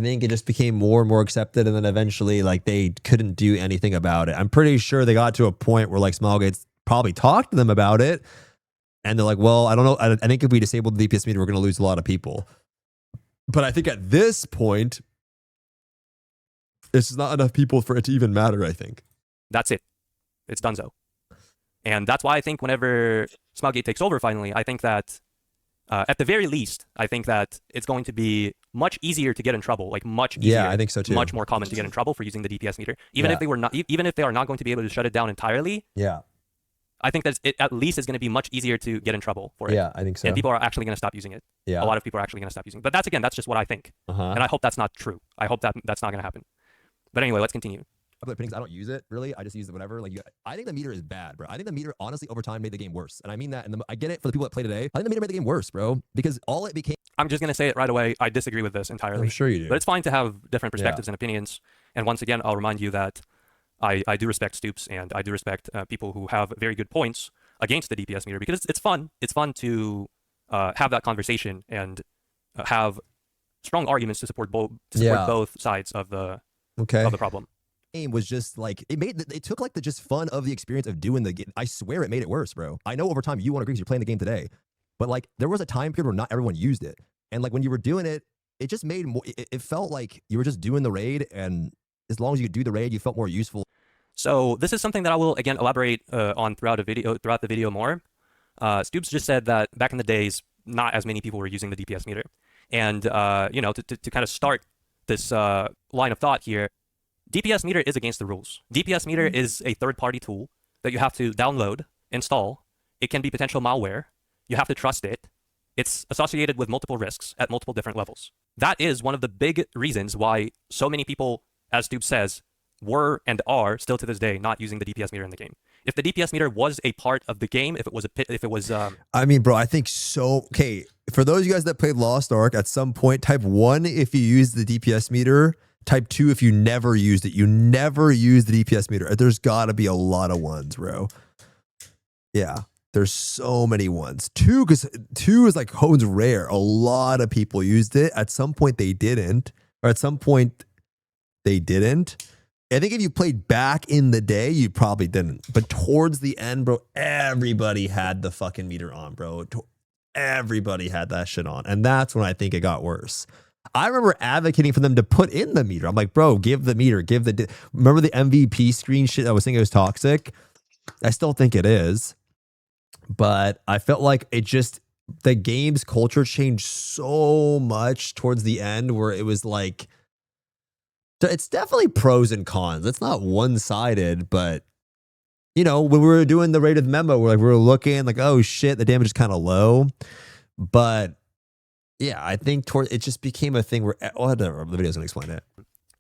think it just became more and more accepted, and then eventually, like, they couldn't do anything about it. I'm pretty sure they got to a point where like Smilegate's probably talked to them about it, and they're like, well, I don't know. I think if we disable the DPS meter, we're going to lose a lot of people. But I think at this point, it's not enough people for it to even matter, I think. That's it. It's donezo. And that's why I think whenever Smilegate takes over finally, I think that at the very least, I think that it's going to be much easier to get in trouble. Like, much easier. Yeah, I think so too. Much more common to get in trouble for using the DPS meter. Even if they are not going to be able to shut it down entirely. Yeah. I think that it at least is going to be much easier to get in trouble for it. Yeah, I think so. And people are actually going to stop using it. Yeah. A lot of people are actually going to stop using it. But that's just what I think. And I hope that's not true. I hope that's not going to happen. But anyway, let's continue. I don't use it, really. I just use it whatever. Like, I think the meter is bad, bro. I think the meter, honestly, over time made the game worse. And I mean that, and I get it for the people that play today. I think the meter made the game worse, bro. Because all it became... I'm just going to say it right away. I disagree with this entirely. I'm sure you do. But it's fine to have different perspectives and opinions. And once again, I'll remind you that I do respect Stoopzz, and I do respect people who have very good points against the DPS meter, because it's fun. It's fun to have that conversation and have strong arguments to support both sides of the problem. Game was just like it took like the just fun of the experience of doing the game. I swear it made it worse, bro. I know over time you won't agree because you're playing the game today, but like there was a time period where not everyone used it, and like when you were doing it, it just made more. It felt like you were just doing the raid, and as long as you could do the raid, you felt more useful. So this is something that I will again elaborate on throughout the video more. Stoopzz just said that back in the days, not as many people were using the DPS meter, and you know, to kind of start this line of thought here, DPS meter is against the rules. DPS meter is a third-party tool that you have to download, install. It can be potential malware. You have to trust it. It's associated with multiple risks at multiple different levels. That is one of the big reasons why so many people, as Stoopzz says, were and are still to this day not using the DPS meter in the game. If the DPS meter was a part of the game, if it was I mean, bro, I think so. Okay, for those of you guys that played Lost Ark, at some point, type 1 if you use the DPS meter, type 2 if you never used it. You never used the DPS meter. There's got to be a lot of ones, bro. Yeah, there's so many ones. 2, because 2 is like Hone's rare. A lot of people used it. At some point, they didn't. Or at some point, they didn't. I think if you played back in the day, you probably didn't. But towards the end, bro, everybody had the fucking meter on, bro. everybody had that shit on. And that's when I think it got worse. I remember advocating for them to put in the meter. I'm like, bro, give the meter, remember the MVP screen shit I was saying it was toxic? I still think it is. But I felt like the game's culture changed so much towards the end where it was like, it's definitely pros and cons. It's not one-sided, but you know, when we were doing the rated memo, we were looking like, oh shit, the damage is kind of low. But yeah, I think it just became a thing where, whatever, the video's gonna explain it.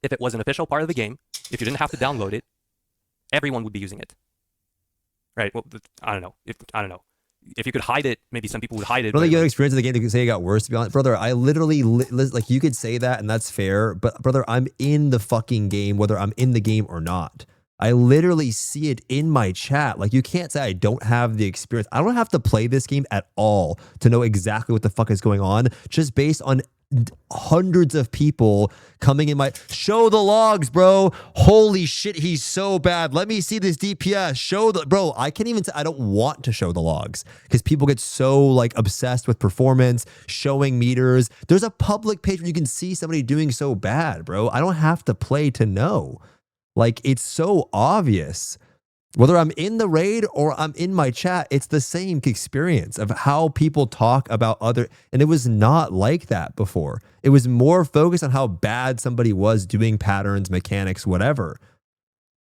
If it was an official part of the game, if you didn't have to download it, everyone would be using it. Right? Well, I don't know. If you could hide it, maybe some people would hide it. I don't think you had experience in the game to say it got worse, to be honest. Brother, I literally, like, you could say that and that's fair, but brother, I'm in the fucking game, whether I'm in the game or not. I literally see it in my chat. Like, you can't say I don't have the experience. I don't have to play this game at all to know exactly what the fuck is going on, just based on hundreds of people coming in show the logs, bro. Holy shit, he's so bad. Let me see this DPS. Bro, I can't even say I don't want to show the logs because people get so like obsessed with performance, showing meters. There's a public page where you can see somebody doing so bad, bro. I don't have to play to know. Like, it's so obvious. Whether I'm in the raid or I'm in my chat, it's the same experience of how people talk about and it was not like that before. It was more focused on how bad somebody was doing patterns, mechanics, whatever,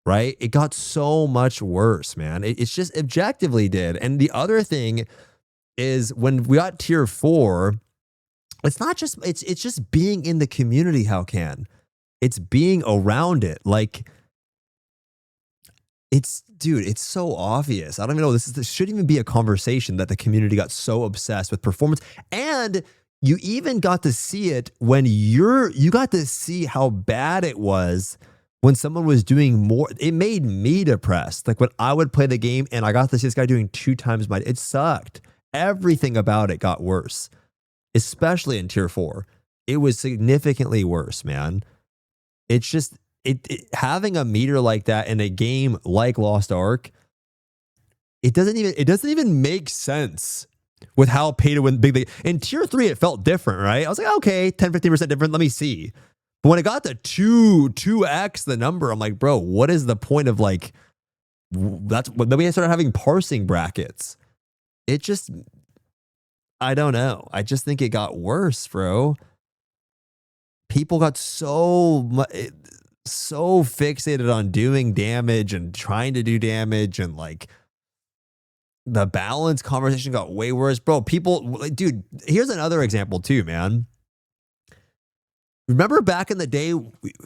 right? It got so much worse, man. It's just objectively did. And the other thing is when we got tier 4, it's just being in the community, how can? It's being around it. Like, dude, it's so obvious. I don't even know. This shouldn't even be a conversation that the community got so obsessed with performance. And you even got to see it when you got to see how bad it was when someone was doing more. It made me depressed. Like, when I would play the game and I got to see this guy doing 2 times it sucked. Everything about it got worse, especially in tier 4. It was significantly worse, man. It's just, having a meter like that in a game like Lost Ark, it doesn't even make sense with how pay to win big. In tier 3, it felt different, right? I was like, okay, 10-15% different. Let me see. But when it got to 2x the number, I'm like, bro, what is the point of like, then we started having parsing brackets. It just, I don't know. I just think it got worse, bro. People got so fixated on doing damage and trying to do damage, and like the balance conversation got way worse, bro. Dude, here's another example too, man. Remember back in the day,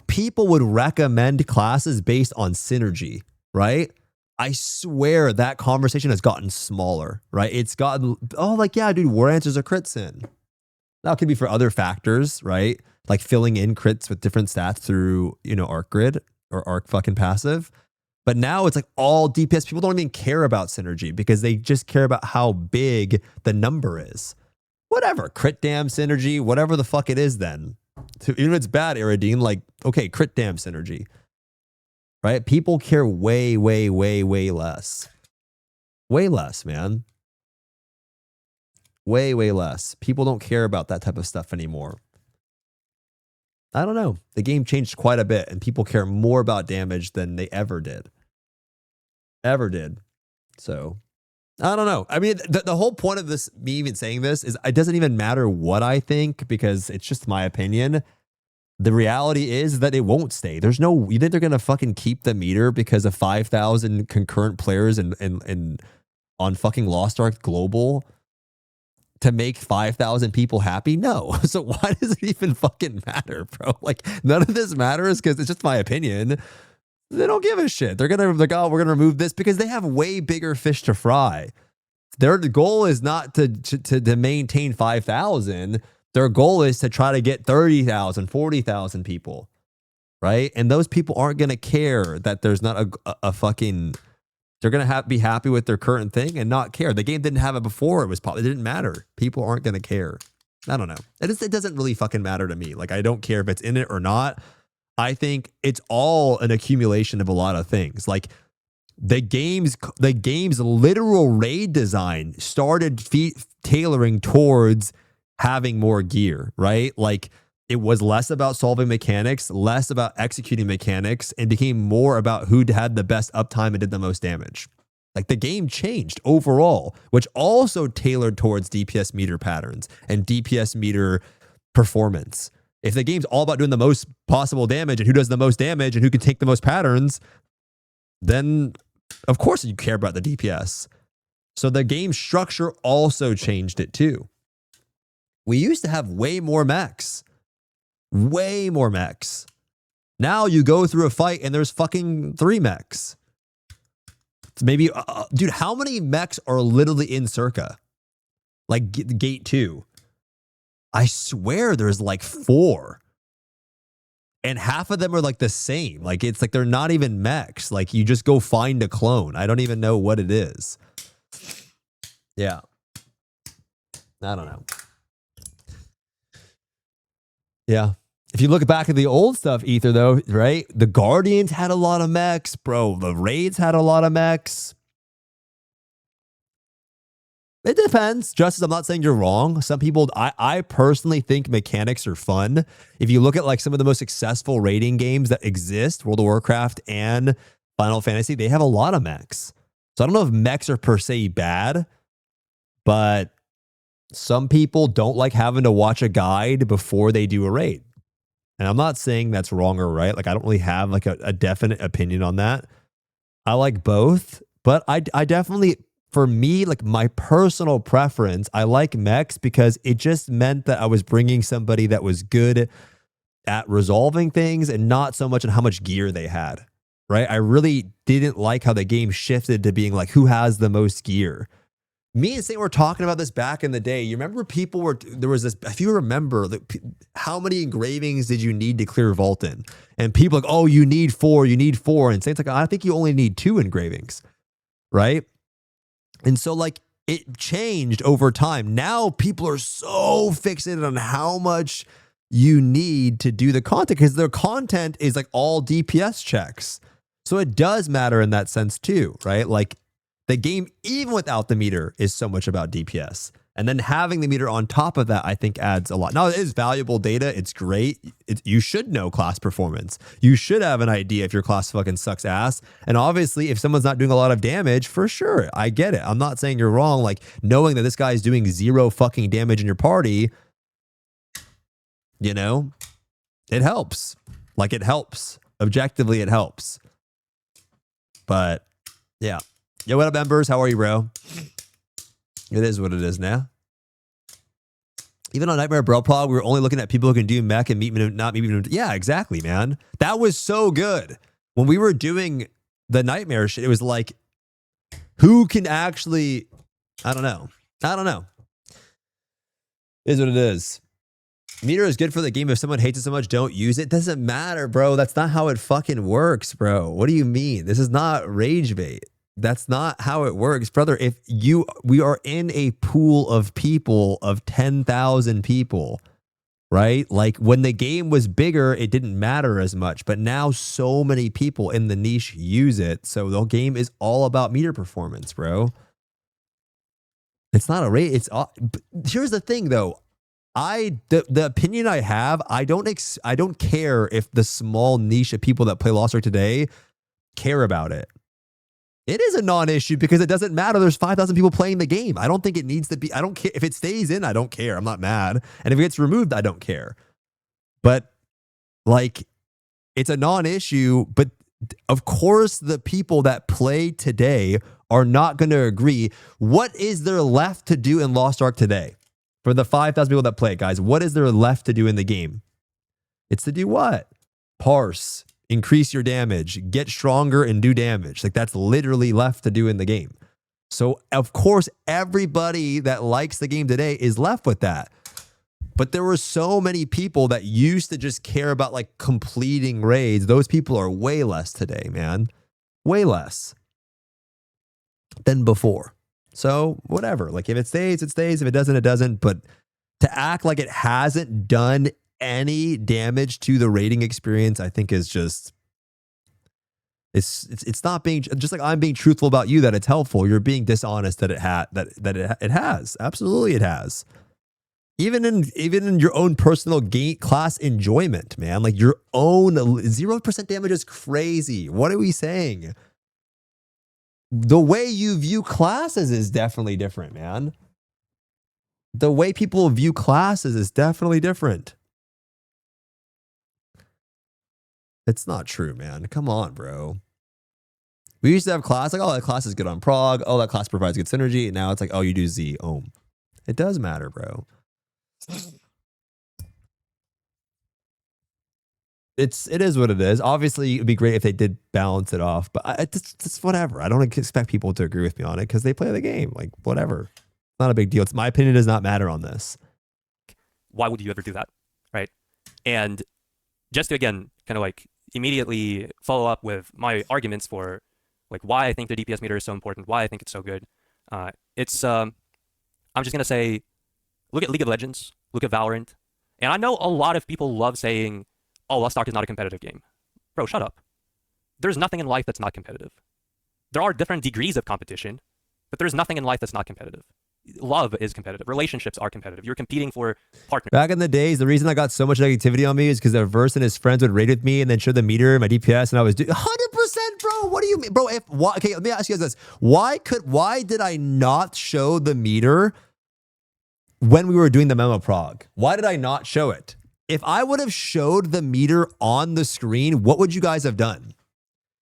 people would recommend classes based on synergy, right? I swear that conversation has gotten smaller, right? It's gotten, oh, like, yeah, dude, War Answers are crits in. That could be for other factors, right? Like filling in crits with different stats through, Arc Grid or Arc fucking passive. But now it's like all DPS. People don't even care about synergy because they just care about how big the number is. Whatever, crit dam synergy, whatever the fuck it is then. So even if it's bad, Iridine, like, okay, crit dam synergy. Right? People care way, way, way, way less. Way less, man. Way, way less. People don't care about that type of stuff anymore. I don't know. The game changed quite a bit and people care more about damage than they ever did. So, I don't know. I mean, the whole point of this, me even saying this, is it doesn't even matter what I think because it's just my opinion. The reality is that it won't stay. You think they're going to fucking keep the meter because of 5,000 concurrent players and on fucking Lost Ark Global to make 5,000 people happy? No. So why does it even fucking matter, bro? Like, none of this matters because it's just my opinion. They don't give a shit. They're gonna like, oh, we're gonna remove this because they have way bigger fish to fry. Their goal is not to maintain 5,000. Their goal is to try to get 30,000, 40,000 people, right? And those people aren't gonna care that there's not a fucking. They're going to be happy with their current thing and not care. The game didn't have it before. It didn't matter. People aren't going to care. I don't know. It doesn't really fucking matter to me. Like, I don't care if it's in it or not. I think it's all an accumulation of a lot of things. Like, The game's literal raid design started tailoring towards having more gear, right? Like it was less about solving mechanics, less about executing mechanics, and became more about who had the best uptime and did the most damage. Like the game changed overall, which also tailored towards DPS meter patterns and DPS meter performance. If the game's all about doing the most possible damage and who does the most damage and who can take the most patterns, then of course you care about the DPS. So the game structure also changed it too. We used to have way more mechs. Way more mechs. Now you go through a fight and there's fucking 3 mechs. It's maybe, dude, how many mechs are literally in Circa? Like Gate 2. I swear there's like 4. And half of them are like the same. Like it's like they're not even mechs. Like you just go find a clone. I don't even know what it is. Yeah. I don't know. Yeah. If you look back at the old stuff, Ether, though, right? The Guardians had a lot of mechs, bro. The Raids had a lot of mechs. It depends. Justice, I'm not saying you're wrong. Some people, I personally think mechanics are fun. If you look at like some of the most successful raiding games that exist, World of Warcraft and Final Fantasy, they have a lot of mechs. So I don't know if mechs are per se bad, but some people don't like having to watch a guide before they do a raid. And I'm not saying that's wrong or right. Like I don't really have like a definite opinion on that. I like both, but I definitely, for me, like my personal preference, I like mechs because it just meant that I was bringing somebody that was good at resolving things and not so much on how much gear they had, right? I really didn't like how the game shifted to being like, who has the most gear? Me and Saint were talking about this back in the day. You remember there was this, if you remember, how many engravings did you need to clear Vaulton? And people like, oh, you need 4. And Saint's like, I think you only need 2 engravings, right? And so like it changed over time. Now people are so fixated on how much you need to do the content because their content is like all DPS checks. So it does matter in that sense too, right? Like the game, even without the meter, is so much about DPS. And then having the meter on top of that, I think adds a lot. Now, it is valuable data. It's great. You should know class performance. You should have an idea if your class fucking sucks ass. And obviously, if someone's not doing a lot of damage, for sure, I get it. I'm not saying you're wrong. Like, knowing that this guy is doing 0 fucking damage in your party, you know, it helps. Like, it helps. Objectively, it helps. But, yeah. Yo, what up, Embers? How are you, bro? It is what it is now. Even on Nightmare Bro Prog, we were only looking at people who can do mech and not meet. Yeah, exactly, man. That was so good. When we were doing the Nightmare shit, it was like, who can actually, I don't know. It is what it is. Meter is good for the game. If someone hates it so much, don't use it. Doesn't matter, bro. That's not how it fucking works, bro. What do you mean? This is not rage bait. That's not how it works, brother. We are in a pool of people of 10,000 people, right? Like when the game was bigger, it didn't matter as much, but now so many people in the niche use it. So the game is all about meter performance, bro. It's not a rate. Here's the thing though. The opinion I have, I don't care if the small niche of people that play Lost Ark today care about it. It is a non-issue because it doesn't matter. There's 5,000 people playing the game. I don't think it needs to be. I don't care if it stays in. I don't care. I'm not mad. And if it gets removed, I don't care. But like, it's a non-issue. But of course, the people that play today are not going to agree. What is there left to do in Lost Ark today? For the 5,000 people that play it, guys, what is there left to do in the game? It's to do what? Parse. Increase your damage, get stronger and do damage. Like that's literally left to do in the game. So of course, everybody that likes the game today is left with that. But there were so many people that used to just care about like completing raids. Those people are way less today, man. Way less than before. So whatever, like if it stays, it stays. If it doesn't, it doesn't. But to act like it hasn't done any damage to the rating experience, I think is just, It's not being, just like I'm being truthful about you that it's helpful. You're being dishonest that it has. Absolutely, it has. Even in your own personal class enjoyment, man. Like your own 0% damage is crazy. What are we saying? The way you view classes is definitely different, man. The way people view classes is definitely different. It's not true, man. Come on, bro. We used to have class like, oh, that class is good on prog. Oh, that class provides good synergy. And now it's like, oh, you do Z. Ohm. It does matter, bro. It is what it is. Obviously, it'd be great if they did balance it off, but it's whatever. I don't expect people to agree with me on it because they play the game. Like, whatever. Not a big deal. My opinion does not matter on this. Why would you ever do that? Right? And just to, again, kind of like immediately follow up with my arguments for like why I think the DPS meter is so important, why I think it's so good. I'm just going to say, look at League of Legends, look at Valorant. And I know a lot of people love saying, oh, Lost Ark is not a competitive game. Bro, shut up. There's nothing in life that's not competitive. There are different degrees of competition, but there's nothing in life that's not competitive. Love is competitive. Relationships are competitive. You're competing for partners. Back in the days, the reason I got so much negativity on me is because the Verse and his friends would raid with me and then show the meter, my DPS, and I was 100%, bro. What do you mean, bro? Okay, let me ask you guys this: why did I not show the meter when we were doing the memo prog? Why did I not show it? If I would have showed the meter on the screen, what would you guys have done?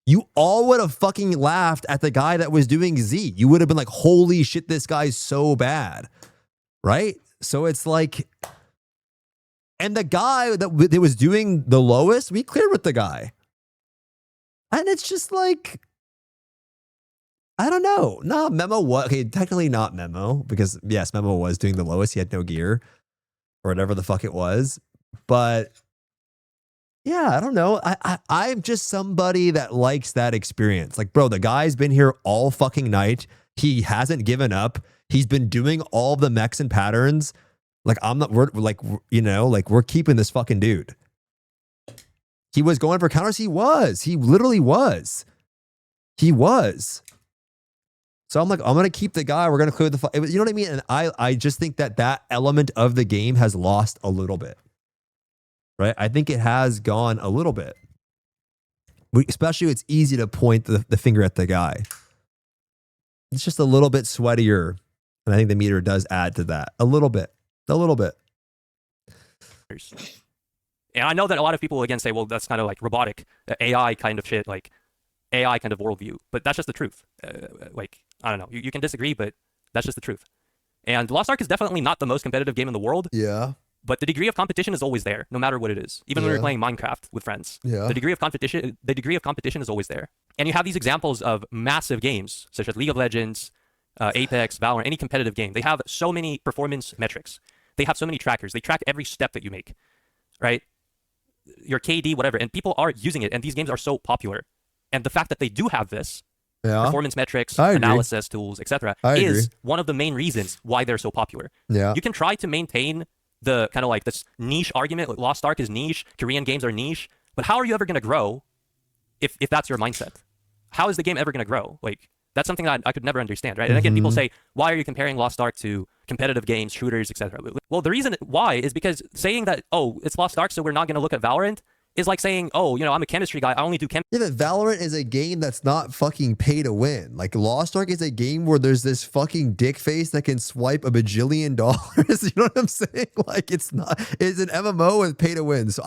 You all would have fucking laughed at the guy that was doing Z. You would have been like, holy shit, this guy's so bad. Right? So it's like, and the guy that was doing the lowest, we cleared with the guy. And it's just like, I don't know. No, Memo was, okay, technically not Memo, because yes, Memo was doing the lowest. He had no gear or whatever the fuck it was. But yeah, I don't know. I'm just somebody that likes that experience. Like, bro, the guy's been here all fucking night. He hasn't given up. He's been doing all the mechs and patterns. Like, we're keeping this fucking dude. He was going for counters. He was. He literally was. He was. So I'm like, I'm going to keep the guy. We're going to clear the, you know what I mean? And I just think that element of the game has lost a little bit. Right? I think it has gone a little bit. Especially it's easy to point the finger at the guy. It's just a little bit sweatier. And I think the meter does add to that. A little bit. A little bit. And I know that a lot of people, again, say, well, that's kind of like robotic, AI kind of shit, like AI kind of worldview. But that's just the truth. Like, I don't know. You can disagree, but that's just the truth. And Lost Ark is definitely not the most competitive game in the world. Yeah. But the degree of competition is always there, no matter what it is. Even when you're playing Minecraft with friends, the degree of competition is always there. And you have these examples of massive games, such as League of Legends, Apex, Valorant, any competitive game. They have so many performance metrics. They have so many trackers. They track every step that you make, right? Your KD, whatever. And people are using it, and these games are so popular. And the fact that they do have this, performance metrics, analysis tools, etc., is one of the main reasons why they're so popular. Yeah. You can try to maintain the kind of like this niche argument, like Lost Ark is niche, Korean games are niche, but how are you ever going to grow if that's your mindset? How is the game ever going to grow? Like, that's something that I could never understand, right? And again, people say, why are you comparing Lost Ark to competitive games, shooters, etc.? Well, the reason why is because saying that, oh, it's Lost Ark, so we're not going to look at Valorant, is like saying, oh, you know, I'm a chemistry guy, I only do chem. Yeah, but Valorant is a game that's not fucking pay to win. Like, Lost Ark is a game where there's this fucking dick face that can swipe $1 bajillion. You know what I'm saying? Like, it's an MMO with pay to win. So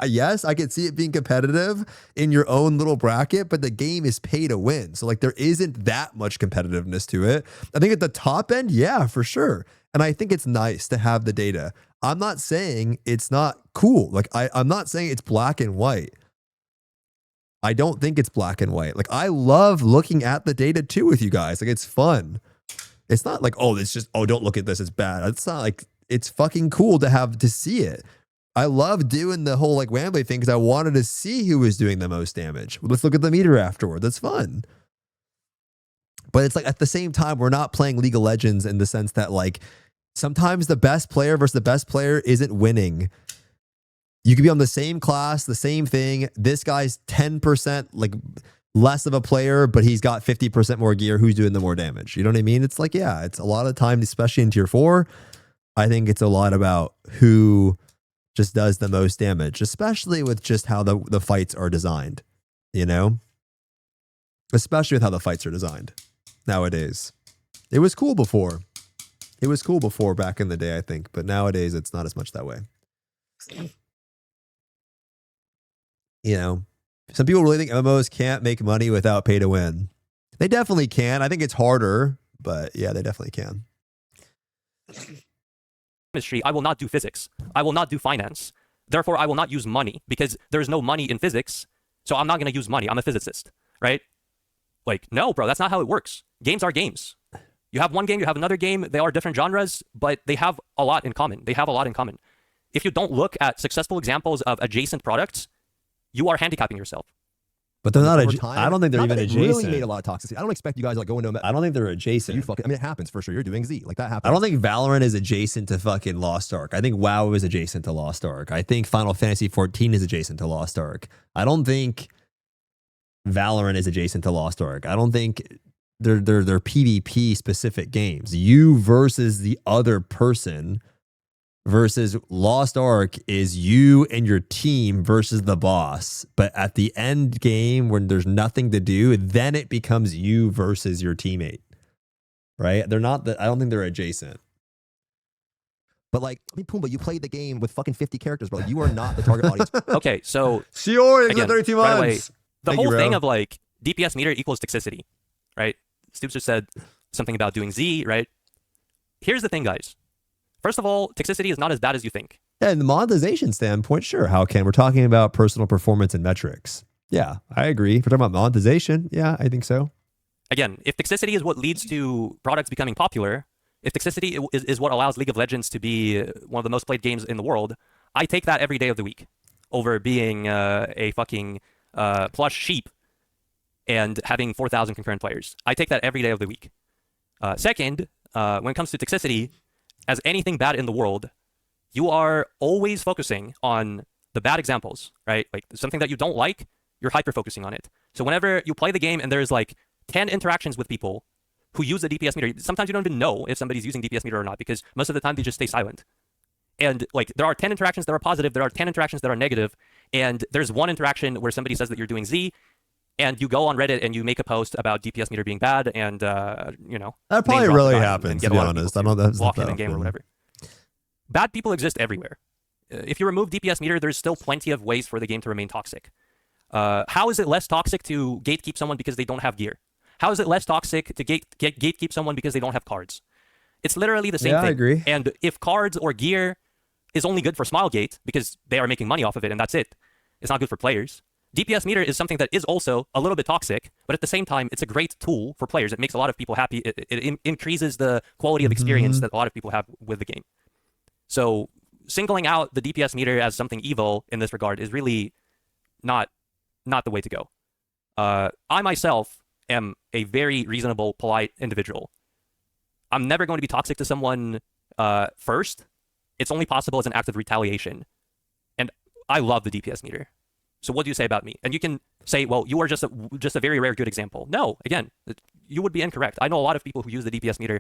yes, I could see it being competitive in your own little bracket, but the game is pay to win. So like, there isn't that much competitiveness to it. I think at the top end, yeah, for sure. And I think it's nice to have the data. I'm not saying it's not cool. Like, I'm not saying it's black and white. I don't think it's black and white. Like, I love looking at the data too with you guys. Like, it's fun. It's not like, oh, it's just, oh, don't look at this, it's bad. It's not like, it's fucking cool to see it. I love doing the whole like Wembley thing because I wanted to see who was doing the most damage. Let's look at the meter afterward. That's fun. But it's like, at the same time, we're not playing League of Legends in the sense that like, sometimes the best player versus the best player isn't winning. You could be on the same class, the same thing. This guy's 10%, like less of a player, but he's got 50% more gear. Who's doing the more damage? You know what I mean? It's like, yeah, it's a lot of time, especially in tier 4. I think it's a lot about who just does the most damage, especially with just how the fights are designed, you know? Especially with how the fights are designed nowadays. It was cool before. It was cool before back in the day, I think, but nowadays it's not as much that way. You know, some people really think MMOs can't make money without pay to win. They definitely can. I think it's harder, but yeah, they definitely can. Chemistry, I will not do physics. I will not do finance. Therefore, I will not use money because there's no money in physics. So I'm not going to use money. I'm a physicist, right? Like, no, bro, that's not how it works. Games are games. You have one game, you have another game. They are different genres, but they have a lot in common. They have a lot in common. If you don't look at successful examples of adjacent products, you are handicapping yourself. But they're not. I don't think they're even adjacent. Really made a lot of toxicity. I don't expect you guys like go into. I don't think they're adjacent. You fucking. I mean, it happens for sure. You're doing Z like that happens. I don't think Valorant is adjacent to fucking Lost Ark. I think WoW is adjacent to Lost Ark. I think Final Fantasy 14 is adjacent to Lost Ark. I don't think Valorant is adjacent to Lost Ark. I don't think they're PvP specific games. You versus the other person. Versus Lost Ark is you and your team versus the boss. But at the end game, when there's nothing to do, then it becomes you versus your teammate. Right? They're not. I don't think they're adjacent. But like, I mean, Pumbaa, you played the game with fucking 50 characters, bro. You are not the target audience. Okay, so Shiori, again, 32 right away, months. the whole thing of like DPS meter equals toxicity, right? Stoopzz just said something about doing Z, right? Here's the thing, guys. First of all, toxicity is not as bad as you think. Yeah, in the monetization standpoint, sure. How can? We're talking about personal performance and metrics. Yeah, I agree. If we're talking about monetization, yeah, I think so. Again, if toxicity is what leads to products becoming popular, if toxicity is what allows League of Legends to be one of the most played games in the world, I take that every day of the week over being a fucking plush sheep and having 4,000 concurrent players. I take that every day of the week. Second, when it comes to toxicity, as anything bad in the world, you are always focusing on the bad examples, right? Like something that you don't like, you're hyper-focusing on it. So whenever you play the game and there's like 10 interactions with people who use the DPS meter, sometimes you don't even know if somebody's using DPS meter or not because most of the time they just stay silent. And like there are 10 interactions that are positive, there are 10 interactions that are negative, and there's one interaction where somebody says that you're doing Z, and you go on Reddit and you make a post about DPS meter being bad, and you know, that probably really happens. To be honest, I don't know. Block him in game or whatever. Bad people exist everywhere. If you remove DPS meter, there's still plenty of ways for the game to remain toxic. How is it less toxic to gatekeep someone because they don't have gear? How is it less toxic to gatekeep someone because they don't have cards? It's literally the same thing. I agree. And if cards or gear is only good for Smilegate because they are making money off of it and that's it, it's not good for players. DPS meter is something that is also a little bit toxic, but at the same time, it's a great tool for players. It makes a lot of people happy. It increases the quality of experience that a lot of people have with the game. So singling out the DPS meter as something evil in this regard is really not the way to go. I myself am a very reasonable, polite individual. I'm never going to be toxic to someone first. It's only possible as an act of retaliation. And I love the DPS meter. So what do you say about me? And you can say, well, you are just a very rare good example. No, again, you would be incorrect. I know a lot of people who use the DPS meter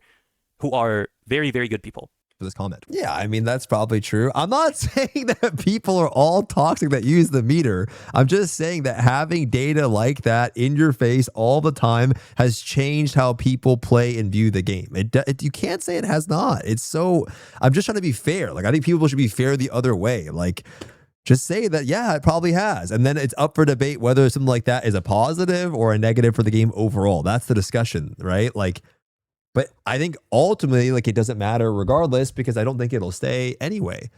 who are very, very good people. For this comment. Yeah, I mean, that's probably true. I'm not saying that people are all toxic that use the meter. I'm just saying that having data like that in your face all the time has changed how people play and view the game. You can't say it has not. I'm just trying to be fair. Like, I think people should be fair the other way. Like, just say that, yeah, it probably has. And then it's up for debate whether something like that is a positive or a negative for the game overall. That's the discussion, right? Like, but I think ultimately, like, it doesn't matter regardless because I don't think it'll stay anyway.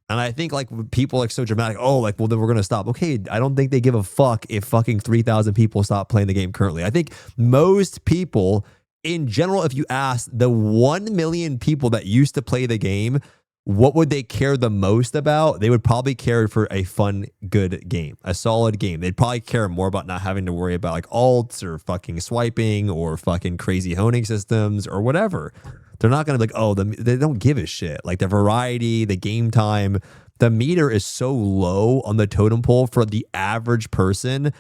And I think, like, people like so dramatic, oh, like, well, then we're going to stop. Okay, I don't think they give a fuck if fucking 3,000 people stop playing the game currently. I think most people, in general, if you ask the 1 million people that used to play the game, what would they care the most about? They would probably care for a fun, good game, a solid game. They'd probably care more about not having to worry about like alts or fucking swiping or fucking crazy honing systems or whatever. They're not going to be like, oh, they don't give a shit. Like the variety, the game time, the meter is so low on the totem pole for the average person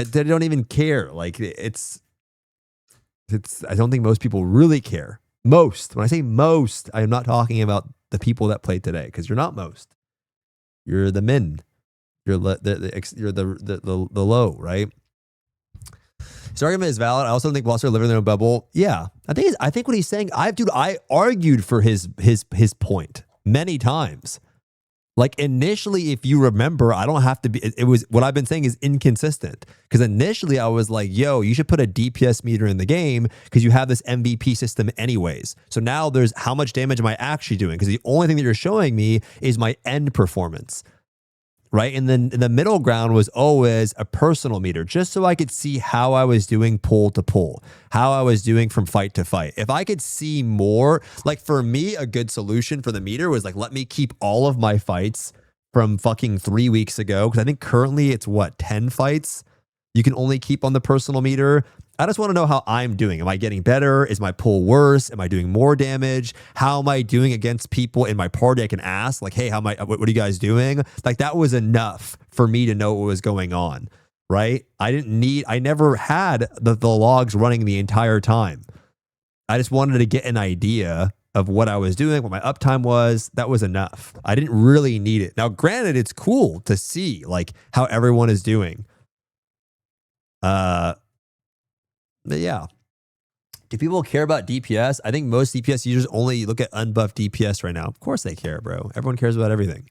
that they don't even care. Like it's I don't think most people really care. Most, when I say most, I am not talking about the people that play today, because you're not most. You're the min. You're the low, right? His argument is valid. I also think whilst they're living in their own bubble, yeah, I think what he's saying, I argued for his point many times. Like initially, if you remember, I don't have to be, it was, what I've been saying is inconsistent. Because initially I was like, yo, you should put a DPS meter in the game because you have this MVP system anyways. So now there's how much damage am I actually doing? Because the only thing that you're showing me is my end performance. Right? And then the middle ground was always a personal meter, just so I could see how I was doing pull to pull, how I was doing from fight to fight. If I could see more, like for me, a good solution for the meter was like, let me keep all of my fights from fucking 3 weeks ago. Because I think currently it's what, 10 fights you can only keep on the personal meter. I just want to know how I'm doing. Am I getting better? Is my pull worse? Am I doing more damage? How am I doing against people in my party? I can ask like, hey, what are you guys doing? Like that was enough for me to know what was going on, right? I never had the logs running the entire time. I just wanted to get an idea of what I was doing, what my uptime was. That was enough. I didn't really need it. Now, granted, it's cool to see like how everyone is doing. But yeah, do people care about DPS? I think most DPS users only look at unbuffed DPS right now. Of course they care, bro. Everyone cares about everything.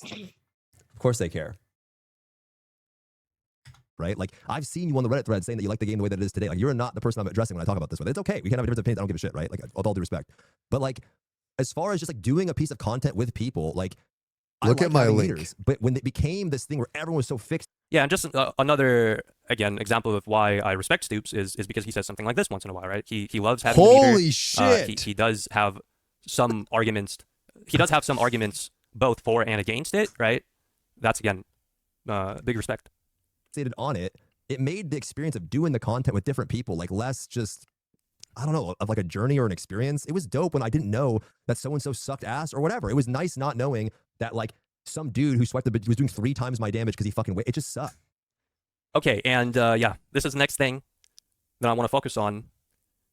Of course they care. Right? Like, I've seen you on the Reddit thread saying that you like the game the way that it is today. Like, you're not the person I'm addressing when I talk about this, but it's okay. We can have a difference of opinions. I don't give a shit, right? Like, with all due respect. But like, as far as just like doing a piece of content with people, like, look at my link. Meters, but when it became this thing where everyone was so fixed. Yeah, and just another, again, example of why I respect Stoopzz is because he says something like this once in a while, right? He loves having a meter. Holy shit! He does have some arguments. He does have some arguments both for and against it, right? That's, again, big respect. On it, it made the experience of doing the content with different people like less just, I don't know, of like a journey or an experience. It was dope when I didn't know that so-and-so sucked ass or whatever. It was nice not knowing that like some dude who swiped the was doing 3 times my damage because he fucking it just sucked. Okay, and yeah, this is the next thing that I want to focus on.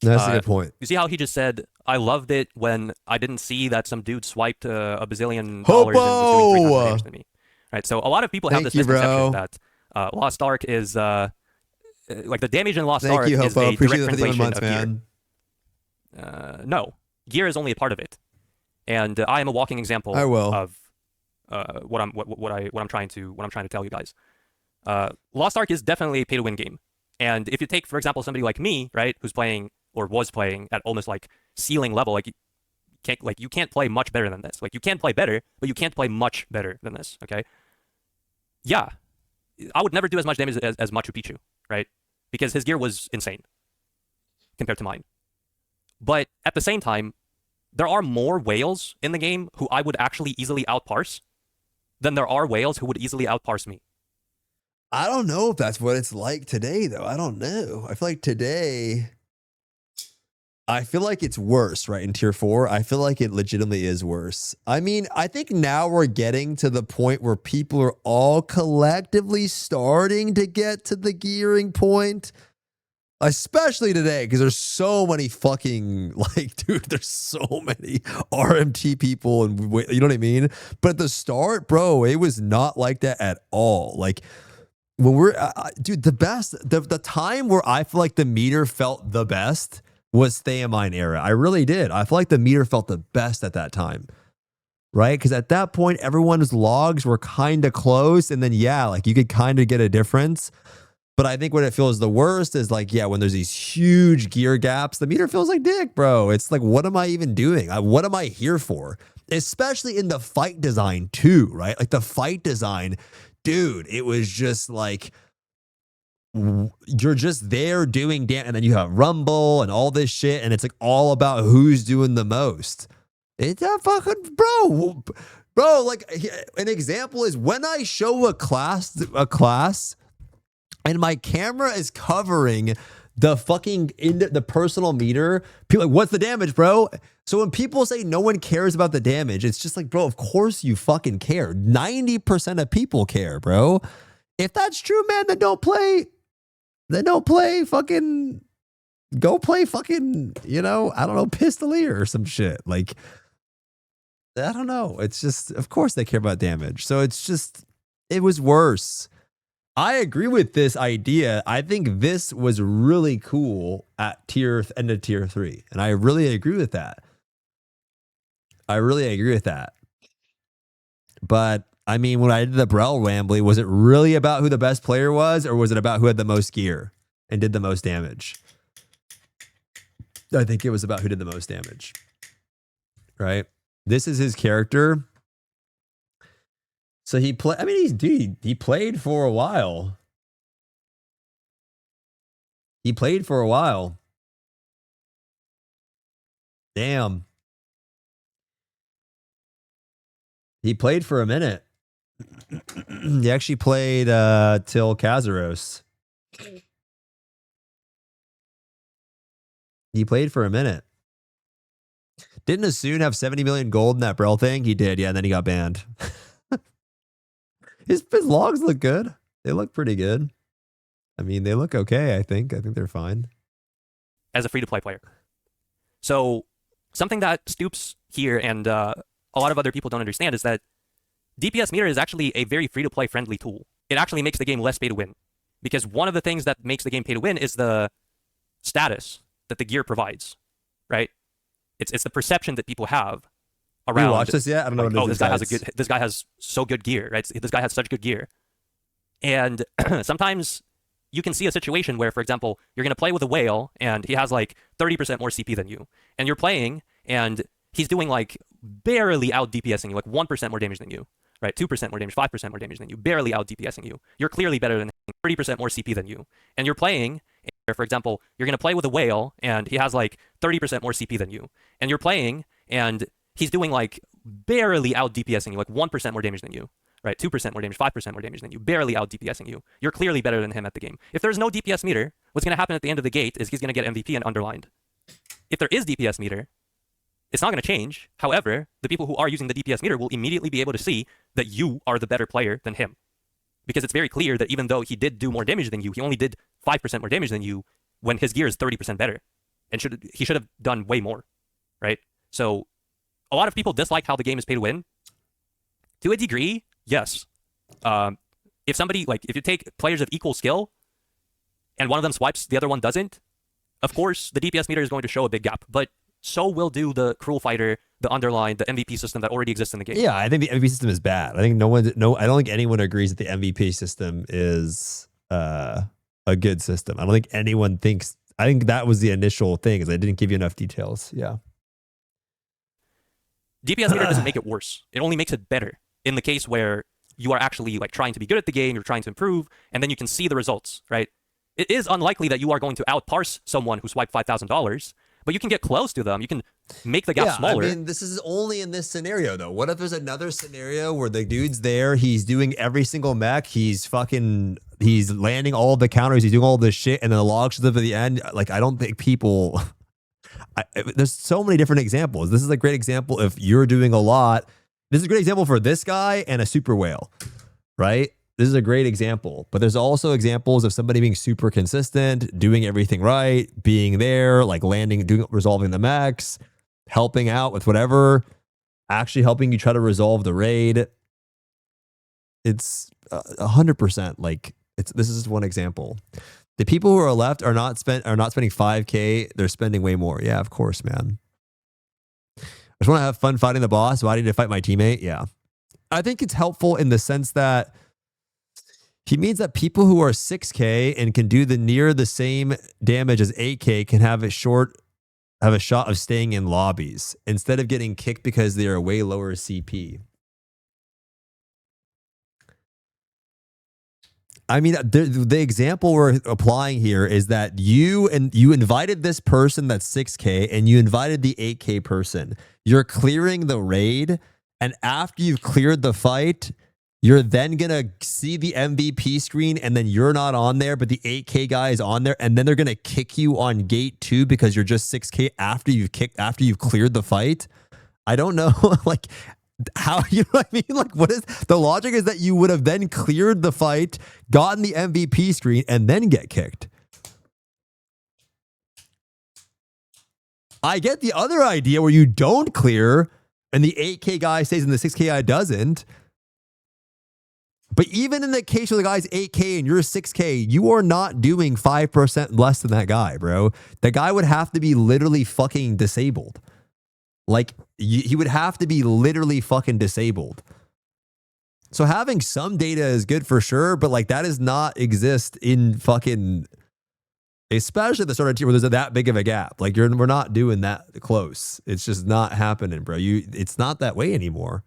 That's a good point. You see how he just said, I loved it when I didn't see that some dude swiped a bazillion dollars and was doing 3 times the damage than me. Right, so a lot of people have this misconception that Lost Ark is, like the damage in Lost Ark is a direct translation of gear. No, gear is only a part of it. And I am a walking example of what I'm trying to tell you guys. Lost Ark is definitely a pay to win game. And if you take, for example, somebody like me, right, who's playing or was playing at almost like ceiling level, like you can't play much better than this. Like you can play better, but you can't play much better than this. Okay. Yeah, I would never do as much damage as Machu Picchu, right? Because his gear was insane compared to mine. But at the same time, there are more whales in the game who I would actually easily outparse than there are whales who would easily outparse me. I don't know if that's what it's like today, though. I don't know. I feel like today, I feel like it's worse, right? In tier 4, I feel like it legitimately is worse. I mean, I think now we're getting to the point where people are all collectively starting to get to the gearing point. Especially today, because there's so many fucking, like, dude, there's so many RMT people, and you know what I mean? But at the start, bro, it was not like that at all. Like, when we're, dude, the time where I feel like the meter felt the best was Theamine era. I really did. I feel like the meter felt the best at that time, right? Because at that point, everyone's logs were kind of close, and then, yeah, like, you could kind of get a difference. But I think what it feels the worst is like, yeah, when there's these huge gear gaps, the meter feels like dick, bro. It's like, what am I even doing? What am I here for? Especially in the fight design too, right? Like the fight design, dude, it was just like, you're just there doing damage, and then you have Rumble and all this shit, and it's like all about who's doing the most. It's a fucking, bro, like an example is when I show a class, and my camera is covering the fucking the personal meter. People are like, what's the damage, bro? So when people say no one cares about the damage, it's just like, bro, of course you fucking care. 90% of people care, bro. If that's true, man, then don't play. then don't play fucking, go play fucking, you know, I don't know, Pistolier or some shit. Like, I don't know. It's just, of course they care about damage. So it's just, it was worse. I agree with this idea. I think this was really cool at end of tier 3. And I really agree with that. I really agree with that. But I mean, when I did the Brell Wambly, was it really about who the best player was, or was it about who had the most gear and did the most damage? I think it was about who did the most damage. Right? This is his character. So he played, I mean, he played for a while. He played for a while. Damn. He played for a minute. He actually played till Kazaros. He played for a minute. Didn't Asun have 70 million gold in that Brell thing? He did, yeah, and then he got banned. His logs look good. They look pretty good. I mean, they look okay, I think. I think they're fine. As a free-to-play player. So, something that Stoopzz here and a lot of other people don't understand is that DPS meter is actually a very free-to-play friendly tool. It actually makes the game less pay-to-win. Because one of the things that makes the game pay-to-win is the status that the gear provides, right? It's the perception that people have around. You watch this yet? I don't know. Like, this guy has so good gear, right? This guy has such good gear. And sometimes you can see a situation where, for example, you're going to play with a whale and he has like 30% more CP than you. And you're playing and he's doing like barely out DPSing you, like 1% more damage than you, right? 2% more damage, 5% more damage than you, barely out DPSing you. You're clearly better than him, 30% more CP than you. And you're playing, for example, you're going to play with a whale and he has like 30% more CP than you. And you're playing and he's doing like barely out DPSing you, like 1% more damage than you, right? 2% more damage, 5% more damage than you, barely out DPSing you. You're clearly better than him at the game. If there's no DPS meter, what's going to happen at the end of the gate is he's going to get MVP and underlined. If there is DPS meter, it's not going to change. However, the people who are using the DPS meter will immediately be able to see that you are the better player than him. Because it's very clear that even though he did do more damage than you, he only did 5% more damage than you when his gear is 30% better. And he should have done way more, right? So a lot of people dislike how the game is pay to win. To a degree, yes. If you take players of equal skill and one of them swipes, the other one doesn't, of course, the DPS meter is going to show a big gap. But so will do the Cruel Fighter, the Underline, the MVP system that already exists in the game. Yeah, I think the MVP system is bad. I think I don't think anyone agrees that the MVP system is a good system. I don't think anyone thinks. I think that was the initial thing, is I didn't give you enough details. Yeah. DPS meter doesn't make it worse. It only makes it better in the case where you are actually like trying to be good at the game, you're trying to improve, and then you can see the results, right? It is unlikely that you are going to outparse someone who swiped $5,000, but you can get close to them. You can make the gap smaller. I mean, this is only in this scenario, though. What if there's another scenario where the dude's there, he's doing every single mech, he's landing all the counters, he's doing all this shit, and then the log shows up at the end? Like, I don't think people... there's so many different examples. This is a great example if you're doing a lot. This is a great example for this guy and a super whale, right? This is a great example. But there's also examples of somebody being super consistent, doing everything right, being there, like landing, resolving the mechs, helping out with whatever, actually helping you try to resolve the raid. It's 100% like this is just one example. The people who are left are not spending 5K. They're spending way more. Yeah, of course, man. I just want to have fun fighting the boss. Why do I need to fight my teammate? Yeah. I think it's helpful in the sense that he means that people who are 6K and can do the same damage as 8K can have a shot of staying in lobbies instead of getting kicked because they are way lower CP. I mean, the example we're applying here is that you invited this person that's 6K and you invited the 8K person. You're clearing the raid, and after you've cleared the fight, you're then gonna see the MVP screen, and then you're not on there, but the 8K guy is on there, and then they're gonna kick you on gate 2 because you're just 6K after you've cleared the fight. I don't know, like. How, you know what I mean? Like, what is the logic? Is that you would have then cleared the fight, gotten the MVP screen, and then get kicked. I get the other idea where you don't clear and the 8K guy stays and the 6K guy doesn't. But even in the case where the guy's 8K and you're 6K, you are not doing 5% less than that guy, bro. The guy would have to be literally fucking disabled. Like, he would have to be literally fucking disabled. So having some data is good for sure, but like that does not exist in fucking, especially the sort of tier where there's that big of a gap. Like we're not doing that close. It's just not happening, bro. It's not that way anymore.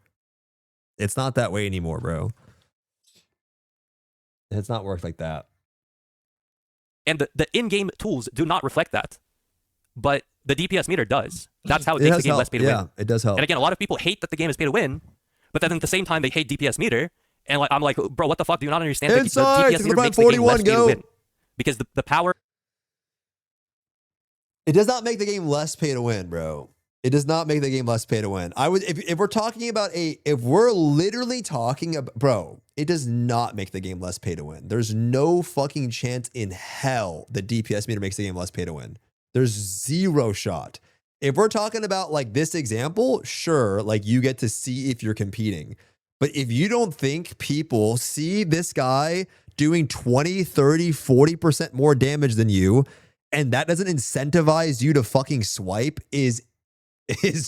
It's not that way anymore, bro. It's not worked like that. And the in-game tools do not reflect that. But the DPS meter does. That's how it makes the game less pay to win. Yeah, it does help. And again, a lot of people hate that the game is pay to win, but then at the same time, they hate DPS meter. And like, I'm like, bro, what the fuck? Do you not understand that the DPS meter makes the game less pay to win? Because the power... It does not make the game less pay to win, bro. It does not make the game less pay to win. I would, if we're talking about if we're literally talking about, bro, it does not make the game less pay to win. There's no fucking chance in hell the DPS meter makes the game less pay to win. There's zero shot. If we're talking about like this example, sure, like you get to see if you're competing. But if you don't think people see this guy doing 20, 30, 40% more damage than you, and that doesn't incentivize you to fucking swipe, is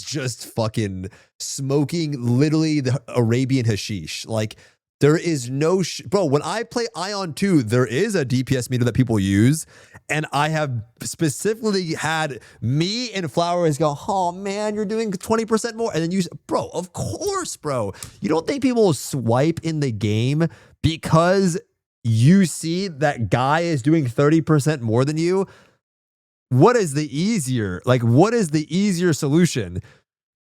just fucking smoking literally the Arabian hashish. Like there is no bro, when I play AION 2, there is a DPS meter that people use, and I have specifically had me and Flowers go, oh man, you're doing 20% more, and then you, bro, of course, bro. You don't think people will swipe in the game because you see that guy is doing 30% more than you? What is the easier solution?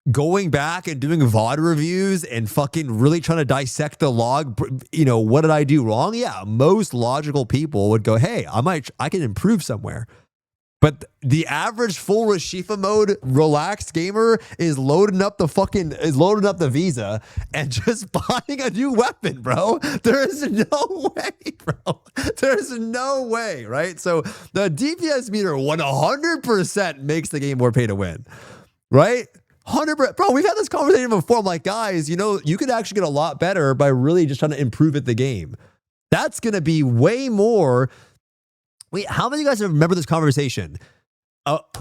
Going back and doing VOD reviews and fucking really trying to dissect the log, you know, what did I do wrong? Yeah, most logical people would go, hey, I can improve somewhere. But the average full Rashifa mode relaxed gamer is loading up the Visa and just buying a new weapon, bro. There's no way, bro. There's no way, right? So the DPS meter 100% makes the game more pay to win, right? 100%. Bro, we've had this conversation before. I'm like, guys, you know, you could actually get a lot better by really just trying to improve at the game. That's going to be way more. Wait, how many of you guys remember this conversation?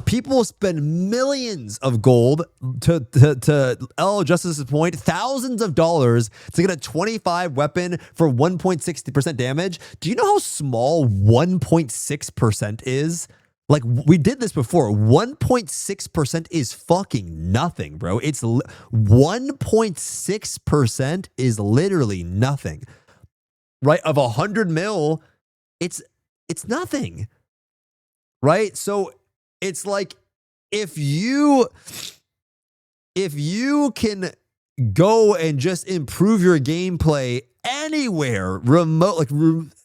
People spend millions of gold to L Justice's point, thousands of dollars to get a 25 weapon for 1.60% damage. Do you know how small 1.6% is? Like, we did this before. 1.6% is fucking nothing, bro. It's 1.6% is literally nothing, right? Of 100 mil, it's nothing, right? So it's like if you can go and just improve your gameplay anywhere, remote, like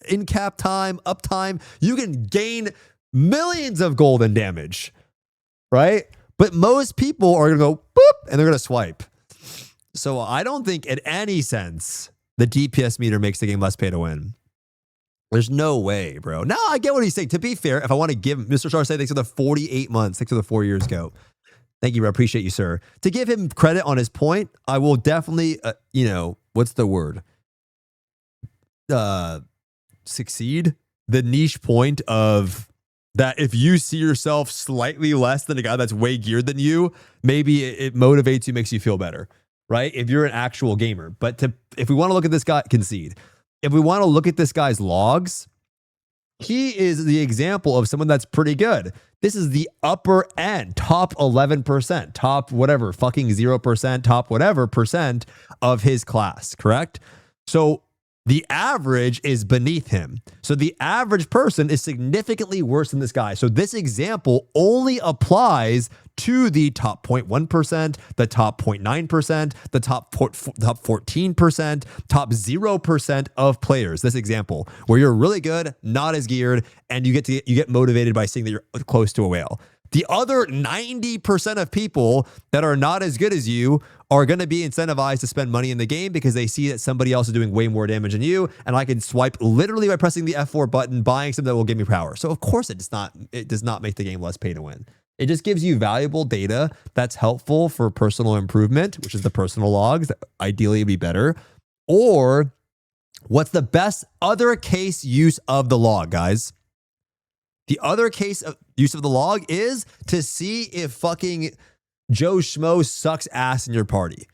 in cap time, uptime, you can gain millions of gold and damage, right? But most people are gonna go boop and they're gonna swipe. So I don't think in any sense the DPS meter makes the game less pay to win. There's no way, bro. Now I get what he's saying. To be fair, if I want to give Mr. Star say thanks for the 48 months, thanks for the 4 years ago. Thank you, I appreciate you, sir. To give him credit on his point, I will definitely, you know, what's the word? Succeed the niche point of that. If you see yourself slightly less than a guy that's way geared than you, maybe it motivates you, makes you feel better, right? If you're an actual gamer. But if we want to look at this guy, concede. If we want to look at this guy's logs, he is the example of someone that's pretty good. This is the upper end, top 11%, top whatever, fucking 0%, top whatever percent of his class, correct? So the average is beneath him. So the average person is significantly worse than this guy. So this example only applies to the top 0.1%, the top 0.9%, the top 14%, top 0% of players. This example, where you're really good, not as geared, and you get motivated by seeing that you're close to a whale. The other 90% of people that are not as good as you are going to be incentivized to spend money in the game because they see that somebody else is doing way more damage than you, and I can swipe literally by pressing the F4 button, buying something that will give me power. So of course it does not make the game less pay to win. It just gives you valuable data that's helpful for personal improvement, which is the personal logs that ideally would be better. Or what's the best other case use of the log, guys? The other case of use of the log is to see if fucking Joe Schmo sucks ass in your party.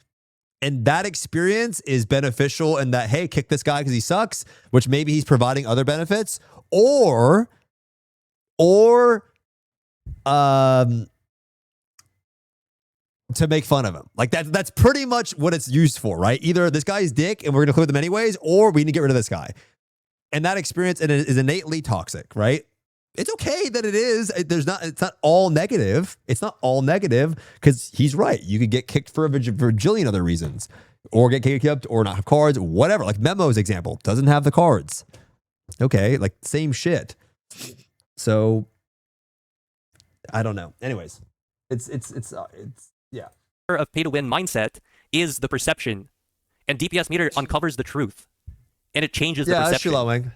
And that experience is beneficial in that, hey, kick this guy because he sucks, which maybe he's providing other benefits, or to make fun of him. Like that's pretty much what it's used for, right? Either this guy's dick and we're gonna clear them anyways, or we need to get rid of this guy. And that experience is innately toxic, right? It's okay that it is. It's not all negative. It's not all negative because he's right. You could get kicked for a bajillion other reasons, or get kicked or not have cards, whatever. Like Memo's example, doesn't have the cards. Okay, like same shit. So I don't know. Anyways, it's yeah. Of pay to win mindset is the perception, and DPS meter uncovers the truth, and it changes the perception. That's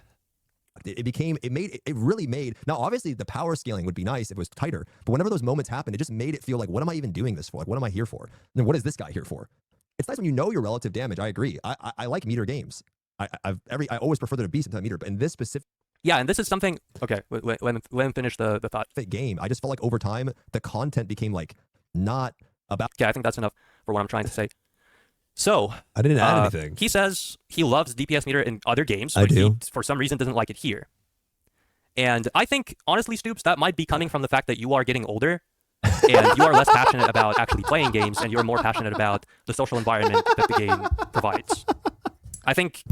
It really made, now obviously the power scaling would be nice if it was tighter, but whenever those moments happened, it just made it feel like, what am I even doing this for? Like, what am I here for? And what is this guy here for? It's nice when you know your relative damage. I agree. I like meter games. I always prefer there to be some meter, but in this specific. Yeah, and this is something, okay, let me finish the thought. Game, I just felt like over time, the content became like not about. Yeah, I think that's enough for what I'm trying to say. So I didn't add anything. He says he loves DPS meter in other games, I but do. he, for some reason, doesn't like it here. And I think, honestly, Stoopzz, that might be coming from the fact that you are getting older, and you are less passionate about actually playing games, and you're more passionate about the social environment that the game provides. I think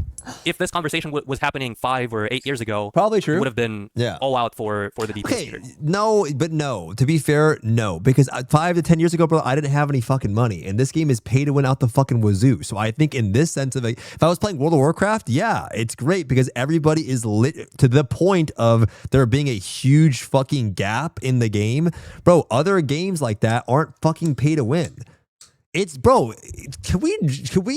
if this conversation was happening 5 or 8 years ago, probably true, you would have been all out for the DPS meter. No, but no. To be fair, no, because 5 to 10 years ago, bro, I didn't have any fucking money, and this game is pay to win out the fucking wazoo. So I think in this sense of it, if I was playing World of Warcraft, yeah, it's great because everybody is lit to the point of there being a huge fucking gap in the game, bro. Other games like that aren't fucking pay to win. It's, bro, can we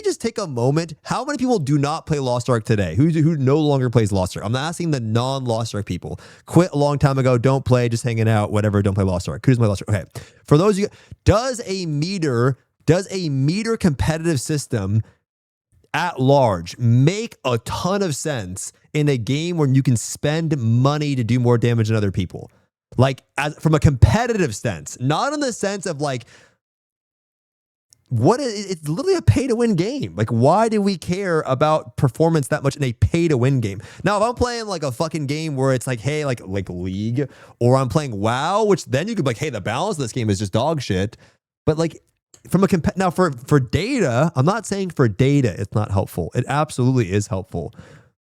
just take a moment? How many people do not play Lost Ark today? Who no longer plays Lost Ark? I'm not asking the non-Lost Ark people. Quit a long time ago, don't play, just hanging out, whatever, don't play Lost Ark. Who doesn't play Lost Ark? Okay. For those of you, does a meter competitive system at large make a ton of sense in a game where you can spend money to do more damage than other people? Like, from a competitive sense, not in the sense of like, it's literally a pay-to-win game. Like, why do we care about performance that much in a pay-to-win game? Now, if I'm playing like a fucking game where it's like, hey, like League, or I'm playing WoW, which then you could be like, hey, the balance of this game is just dog shit. But like, from a now for data, I'm not saying for data it's not helpful. It absolutely is helpful.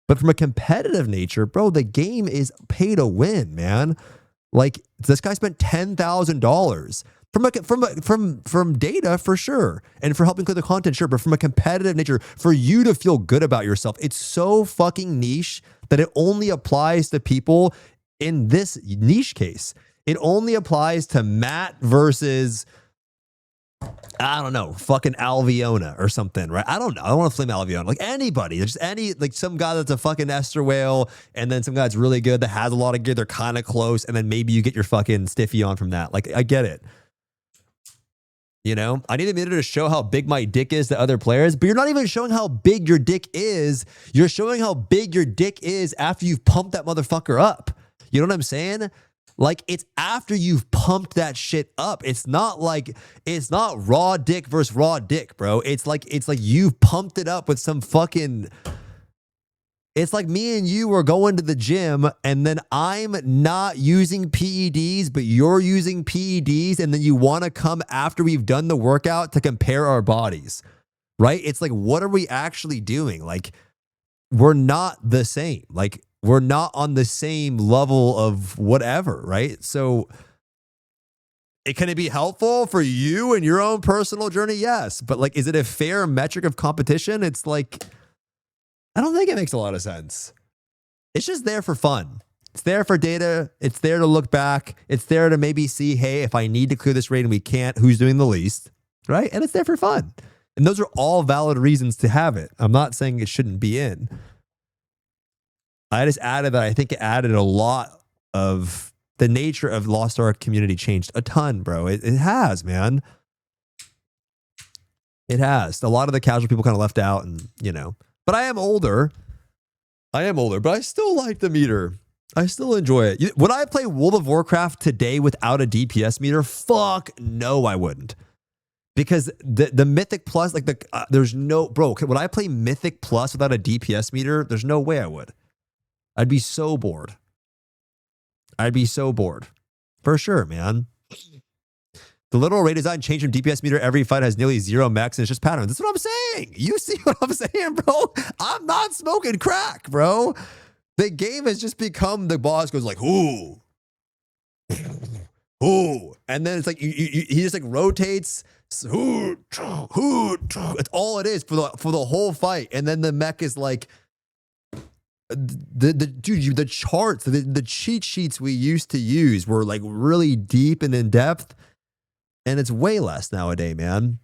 But from a competitive nature, bro, the game is pay-to-win, man. Like, this guy spent $10,000. From data, for sure, and for helping clear the content, sure, but from a competitive nature, for you to feel good about yourself, it's so fucking niche that it only applies to people in this niche case. It only applies to Matt versus, I don't know, fucking Alviona or something, right? I don't know. I don't want to flame Alviona. Like anybody, just like some guy that's a fucking Esther whale, and then some guy that's really good that has a lot of gear. They're kind of close, and then maybe you get your fucking stiffy on from that. Like, I get it. You know, I need a minute to show how big my dick is to other players, but you're not even showing how big your dick is. You're showing how big your dick is after you've pumped that motherfucker up. You know what I'm saying? Like, it's after you've pumped that shit up. It's not raw dick versus raw dick, bro. It's like you've pumped it up with some fucking. It's like me and you are going to the gym, and then I'm not using PEDs, but you're using PEDs, and then you want to come after we've done the workout to compare our bodies, right? It's like, what are we actually doing? Like, we're not the same. Like, we're not on the same level of whatever, right? So, can it be helpful for you and your own personal journey? Yes. But, like, is it a fair metric of competition? It's like, I don't think it makes a lot of sense. It's just there for fun. It's there for data. It's there to look back. It's there to maybe see, hey, if I need to clear this raid and we can't, who's doing the least, right? And it's there for fun. And those are all valid reasons to have it. I'm not saying it shouldn't be in. I just added that I think it added a lot of the nature of Lost Ark community changed a ton, bro. It has, man. It has. A lot of the casual people kind of left out, and you know. But I am older. But I still like the meter. I still enjoy it. Would I play World of Warcraft today without a DPS meter? Fuck no, I wouldn't. Because the Mythic Plus, like there's no, bro, would I play Mythic Plus without a DPS meter? There's no way I would. I'd be so bored. For sure, man. The literal raid design change from DPS meter every fight has nearly 0 mechs, and it's just patterns. That's what I'm saying. You see what I'm saying, bro? I'm not smoking crack, bro. The game has just become, the boss goes like, ooh. And then it's like, he just like rotates. It's all it is for the whole fight. And then the mech is like, the charts, the cheat sheets we used to use were like really deep and in depth, and it's way less nowadays, man.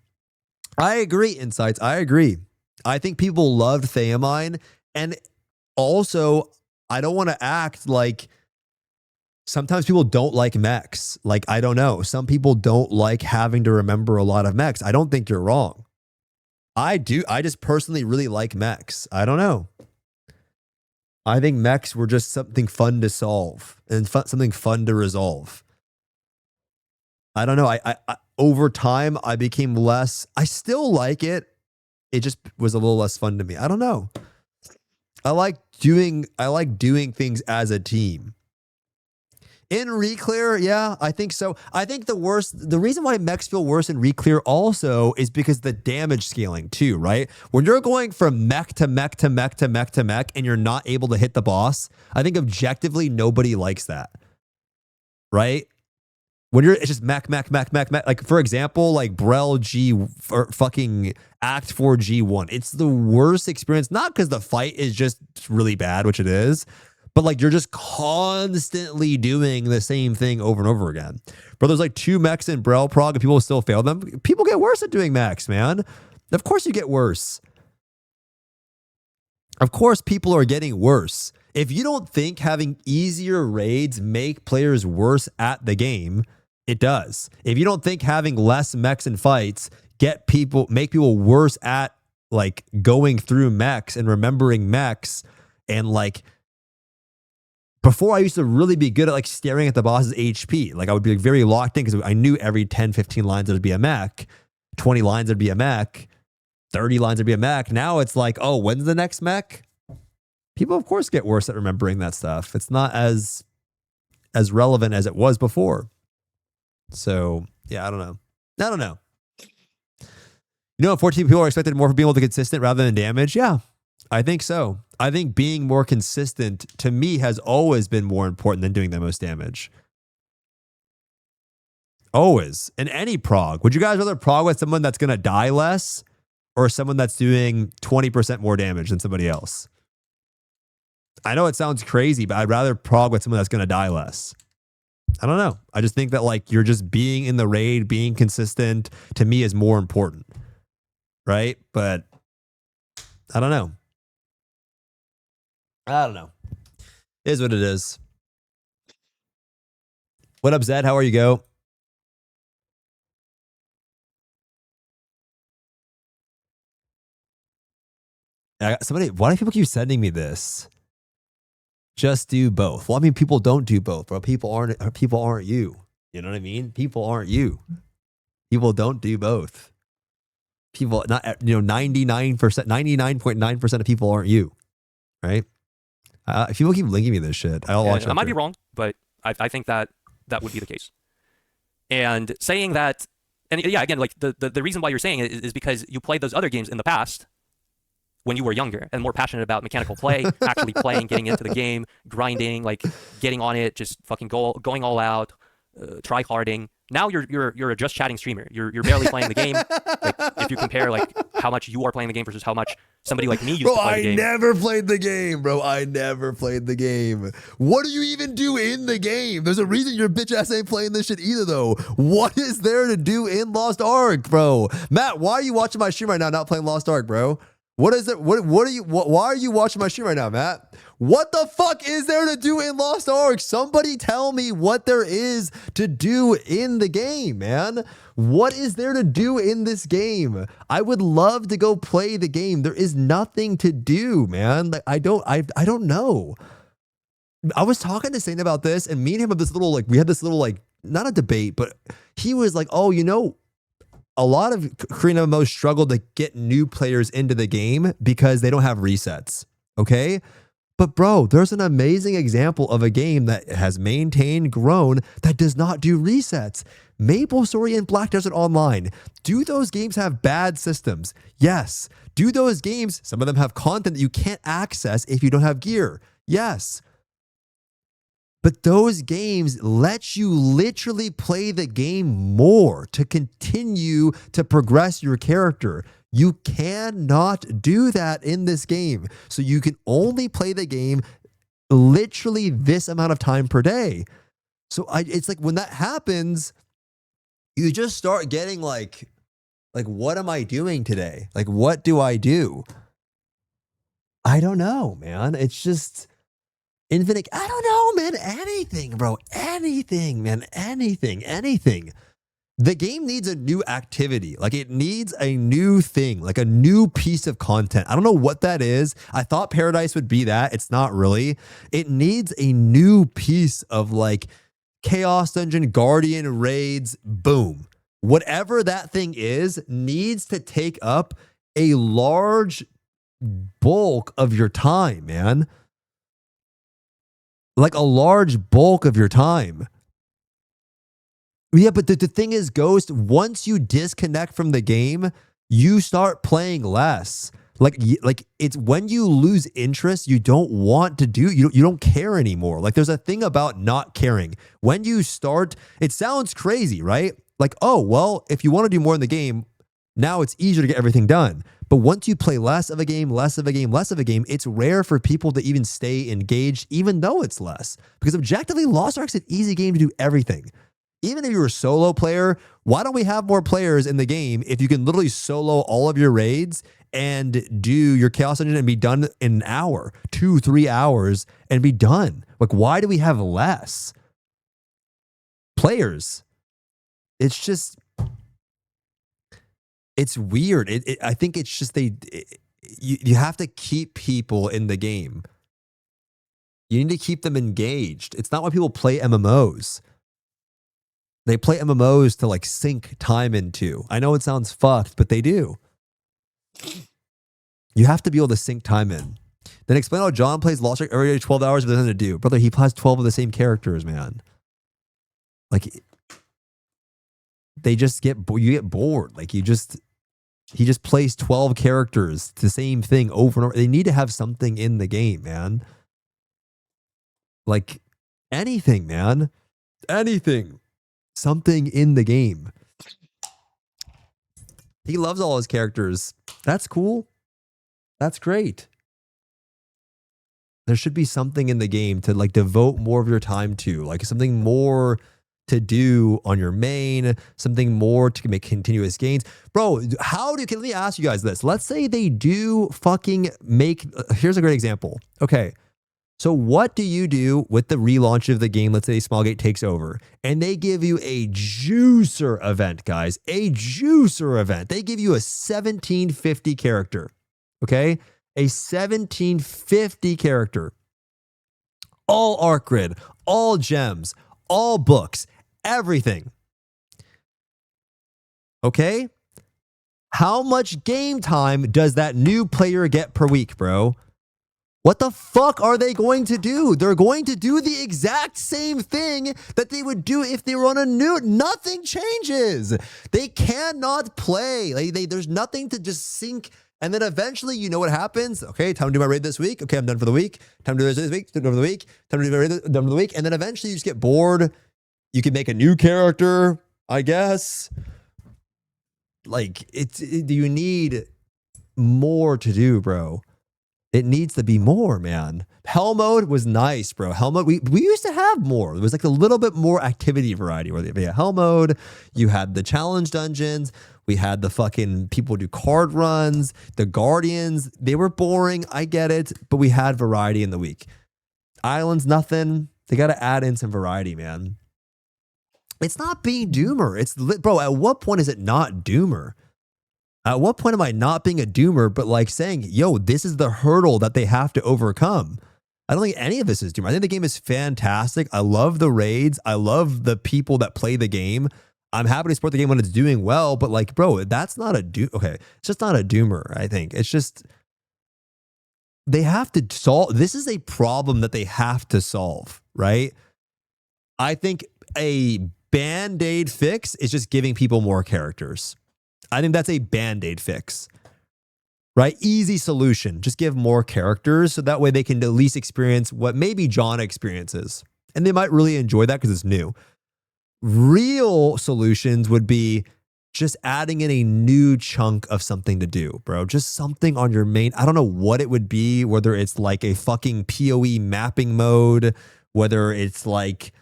I agree, Insights. I agree. I think people loved Theamine, and also I don't want to act like sometimes people don't like mechs. Like, I don't know. Some people don't like having to remember a lot of mechs. I don't think you're wrong. I do. I just personally really like mechs. I don't know. I think mechs were just something fun to solve and something fun to resolve. I don't know. I over time, I became less. I still like it. It just was a little less fun to me. I don't know. I like doing things as a team. In Reclear, yeah, I think so. I think the reason why mechs feel worse in Reclear also is because the damage scaling too, right? When you're going from mech to mech to mech to mech to mech and you're not able to hit the boss, I think objectively nobody likes that, right? When it's just mech. Like, for example, like Brel G or fucking Act 4 G1. It's the worst experience, not because the fight is just really bad, which it is, but like you're just constantly doing the same thing over and over again. Bro, there's like 2 mechs in Brel Prog and people still fail them. People get worse at doing mechs, man. Of course you get worse. Of course people are getting worse. If you don't think having easier raids make players worse at the game, it does. If you don't think having less mechs and fights make people worse at like going through mechs and remembering mechs, and like before I used to really be good at like staring at the boss's HP. Like I would be like very locked in because I knew every 10, 15 lines there'd be a mech, 20 lines there'd be a mech, 30 lines there'd be a mech. Now it's like, oh, when's the next mech? People of course get worse at remembering that stuff. It's not as relevant as it was before. So yeah, I don't know. You know, 14 people are expected more for being able to be consistent rather than damage. Yeah, I think so. I think being more consistent to me has always been more important than doing the most damage. Always. In any prog. Would you guys rather prog with someone that's going to die less or someone that's doing 20% more damage than somebody else? I know it sounds crazy, but I'd rather prog with someone that's going to die less. I don't know. I just think that like you're just being in the raid, being consistent to me is more important. Right? But I don't know. It is what it is. What up, Zed? How are you, go? Why do people keep sending me this? Just do both. Well, I mean, people don't do both, bro. People aren't you. You know what I mean? People aren't you. People don't do both. People, not 99%, 99.9% of people aren't you, right? If people keep linking me this shit, I'll watch it. I might be wrong, but I think that would be the case. And saying that, and yeah, again, like the reason why you're saying it is because you played those other games in the past when you were younger and more passionate about mechanical play, actually playing, getting into the game, grinding, like getting on it, just fucking going all out, try-harding. Now you're a just chatting streamer. You're barely playing the game. Like if you compare like how much you are playing the game versus how much somebody like me used to play the game. I never played the game, bro. I never played the game. What do you even do in the game? There's a reason your bitch ass ain't playing this shit either, though. What is there to do in Lost Ark, bro? Matt, why are you watching my stream right now not playing Lost Ark, bro? What is it? What are you? Why are you watching my stream right now, Matt? What the fuck is there to do in Lost Ark? Somebody tell me what there is to do in the game, man. What is there to do in this game? I would love to go play the game. There is nothing to do, man. Like I don't know. I was talking to Saint about this, and me and him have this little we had this little not a debate, but he was like, oh, a lot of Korean MMOs struggle to get new players into the game because they don't have resets. Okay. But bro, there's an amazing example of a game that has maintained, grown, that does not do resets. Maple Story and Black Desert Online. Do those games have bad systems? Yes. Do those games, some of them have content that you can't access if you don't have gear? Yes. But those games let you literally play the game more to continue to progress your character. You cannot do that in this game. So you can only play the game literally this amount of time per day. So it's like when that happens, you just start getting like, what am I doing today? Like, what do I do? I don't know, man. It's just infinite. I don't know, man. Anything, bro. Anything, man. Anything. The game needs a new activity. Like it needs a new thing, like a new piece of content. I don't know what that is. I thought Paradise would be that. It's not really. It needs a new piece of Chaos Dungeon, Guardian, raids, boom. Whatever that thing is needs to take up a large bulk of your time, man. Like a large bulk of your time. Yeah, but the thing is, Ghost, once you disconnect from the game, you start playing less. Like it's when you lose interest, you don't want to do, you don't care anymore. Like there's a thing about not caring. When you start, it sounds crazy, right? Like, oh, well, if you want to do more in the game, now it's easier to get everything done. But once you play less of a game, it's rare for people to even stay engaged, even though it's less. Because objectively, Lost Ark's an easy game to do everything. Even if you're a solo player, why don't we have more players in the game if you can literally solo all of your raids and do your Chaos Dungeon and be done in an hour, 2-3 hours, and be done? Like, why do we have less players? It's just, it's weird. I think it's just you have to keep people in the game. You need to keep them engaged. It's not why people play MMOs. They play MMOs to sink time into. I know it sounds fucked, but they do. You have to be able to sink time in. Then explain how John plays Lost Ark every 12 hours, but there's nothing to do. Brother, he plays 12 of the same characters, man. They just you get bored. He just plays 12 characters, the same thing over and over. They need to have something in the game, man. Anything, man. Anything. Something in the game. He loves all his characters. That's cool. That's great. There should be something in the game to devote more of your time to, something more to do on your main, something more to make continuous gains. Bro, let me ask you guys this. Let's say they do fucking make, here's a great example. Okay. So what do you do with the relaunch of the game? Let's say Smilegate takes over and they give you a juicer event, guys. A juicer event. They give you a 1750 character. Okay? A 1750 character. All arc grid, all gems, all books, everything. Okay? How much game time does that new player get per week, bro? What the fuck are they going to do? They're going to do the exact same thing that they would do if they were on a new. Nothing changes. They cannot play. There's nothing to just sync. And then eventually, you know what happens? Okay, time to do my raid this week. Okay, I'm done for the week. Time to do this week. Done for the week. Time to do my raid. Done for the week. And then eventually, you just get bored. You can make a new character, I guess. You need more to do, bro. It needs to be more, man. Hell mode was nice, bro. Hell mode, we used to have more. There was like a little bit more activity variety. Where you had hell mode, you had the challenge dungeons, we had the fucking people do card runs, the guardians. They were boring, I get it, but we had variety in the week. Islands, nothing. They got to add in some variety, man. It's not being doomer. It's bro. At what point is it not doomer? At what point am I not being a doomer, but like saying, yo, this is the hurdle that they have to overcome? I don't think any of this is doomer. I think the game is fantastic. I love the raids. I love the people that play the game. I'm happy to support the game when it's doing well, but like, bro, that's not a okay. It's just not a doomer, I think. It's just, they have to solve, this is a problem that they have to solve, right? I think a Band-Aid fix is just giving people more characters. I think that's a Band-Aid fix, right? Easy solution. Just give more characters so that way they can at least experience what maybe John experiences. And they might really enjoy that because it's new. Real solutions would be just adding in a new chunk of something to do, bro. Just something on your main. I don't know what it would be, whether it's like a fucking PoE mapping mode, whether it's like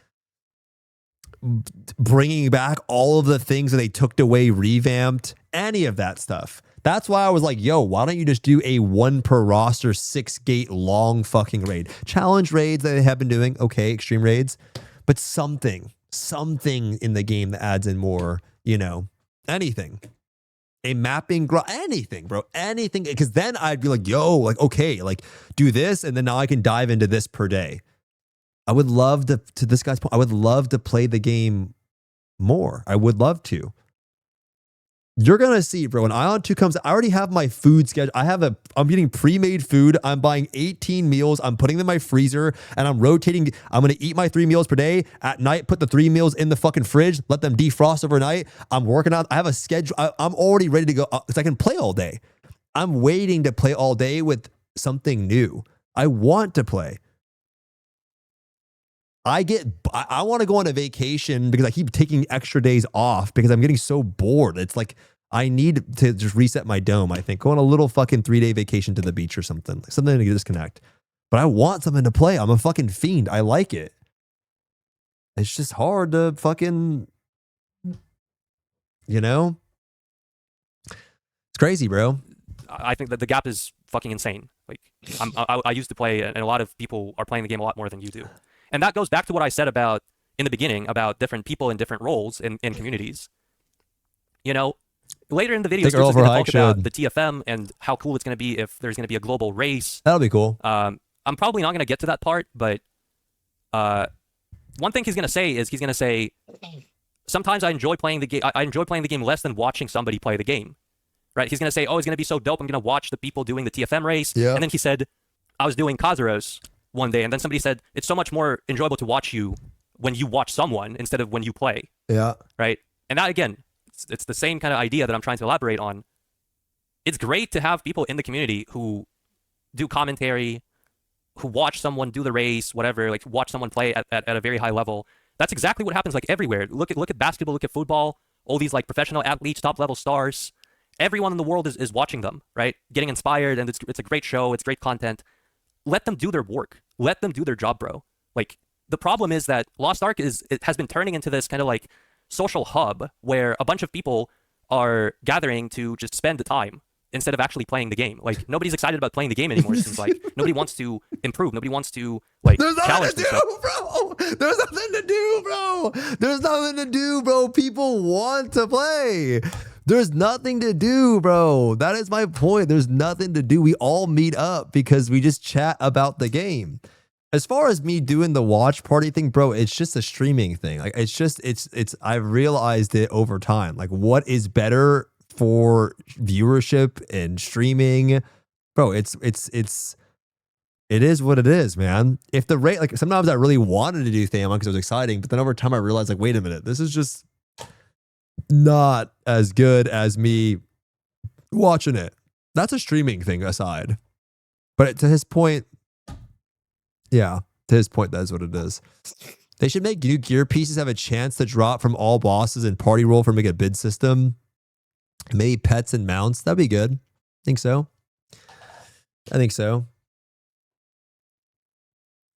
bringing back all of the things that they took away, revamped, any of that stuff. That's why I was like, yo, why don't you just do a 1 per roster 6 gate long fucking raid? Challenge raids that they have been doing, okay, extreme raids, but something in the game that adds in more, you know, anything. A mapping, anything, bro, anything. Because then I'd be like, yo, like, okay, like do this, and then now I can dive into this per day. I would love to this guy's point, I would love to play the game more. I would love to. You're going to see, bro, when ION 2 comes, I already have my food schedule. I'm getting pre-made food. I'm buying 18 meals. I'm putting them in my freezer and I'm rotating. I'm going to eat my 3 meals per day. At night, put the 3 meals in the fucking fridge, let them defrost overnight. I'm working out. I have a schedule. I'm already ready to go because I can play all day. I'm waiting to play all day with something new. I want to play. I want to go on a vacation because I keep taking extra days off because I'm getting so bored. It's like I need to just reset my dome, I think. Go on a little fucking 3-day vacation to the beach or something. Something to disconnect. But I want something to play. I'm a fucking fiend. I like it. It's just hard to fucking, you know? It's crazy, bro. I think that the gap is fucking insane. Like, I used to play, and a lot of people are playing the game a lot more than you do. And that goes back to what I said about in the beginning about different people in different roles in communities. You know, later in the video, Stoopzz is going to talk about the TFM and how cool it's going to be if there's going to be a global race. That'll be cool. I'm probably not going to get to that part, but one thing he's going to say is he's going to say, sometimes I enjoy playing the game. I enjoy playing the game less than watching somebody play the game. Right? He's going to say, oh, it's going to be so dope. I'm going to watch the people doing the TFM race. Yeah. And then he said, I was doing Kazuros one day, and then somebody said, it's so much more enjoyable to watch you when you watch someone instead of when you play. Yeah. Right? And that, again, it's the same kind of idea that I'm trying to elaborate on. It's great to have people in the community who do commentary, who watch someone do the race, whatever, like watch someone play at a very high level. That's exactly what happens like everywhere. Look at basketball, look at football, all these like professional athletes, top level stars. Everyone in the world is watching them, right? Getting inspired, and it's a great show, it's great content. Let them do their work. Let them do their job, bro. Like, the problem is that Lost Ark has been turning into this kind of like social hub where a bunch of people are gathering to just spend the time instead of actually playing the game. Like, nobody's excited about playing the game anymore. It seems like nobody wants to improve. Nobody wants to like challenge themselves. Bro. There's nothing to do, bro. There's nothing to do, bro. People want to play. There's nothing to do, bro. That is my point. There's nothing to do. We all meet up because we just chat about the game. As far as me doing the watch party thing, bro, it's just a streaming thing. Like it's I've realized it over time. Like, what is better for viewership and streaming? Bro, it is what it is, man. If the rate, like, sometimes I really wanted to do Thamon because it was exciting, but then over time I realized, like, wait a minute, this is just not as good as me watching it. That's a streaming thing aside. But to his point, yeah, to his point, that's what it is. They should make new gear pieces have a chance to drop from all bosses and party roll for make a bid system. Maybe pets and mounts. That'd be good. Think so. I think so.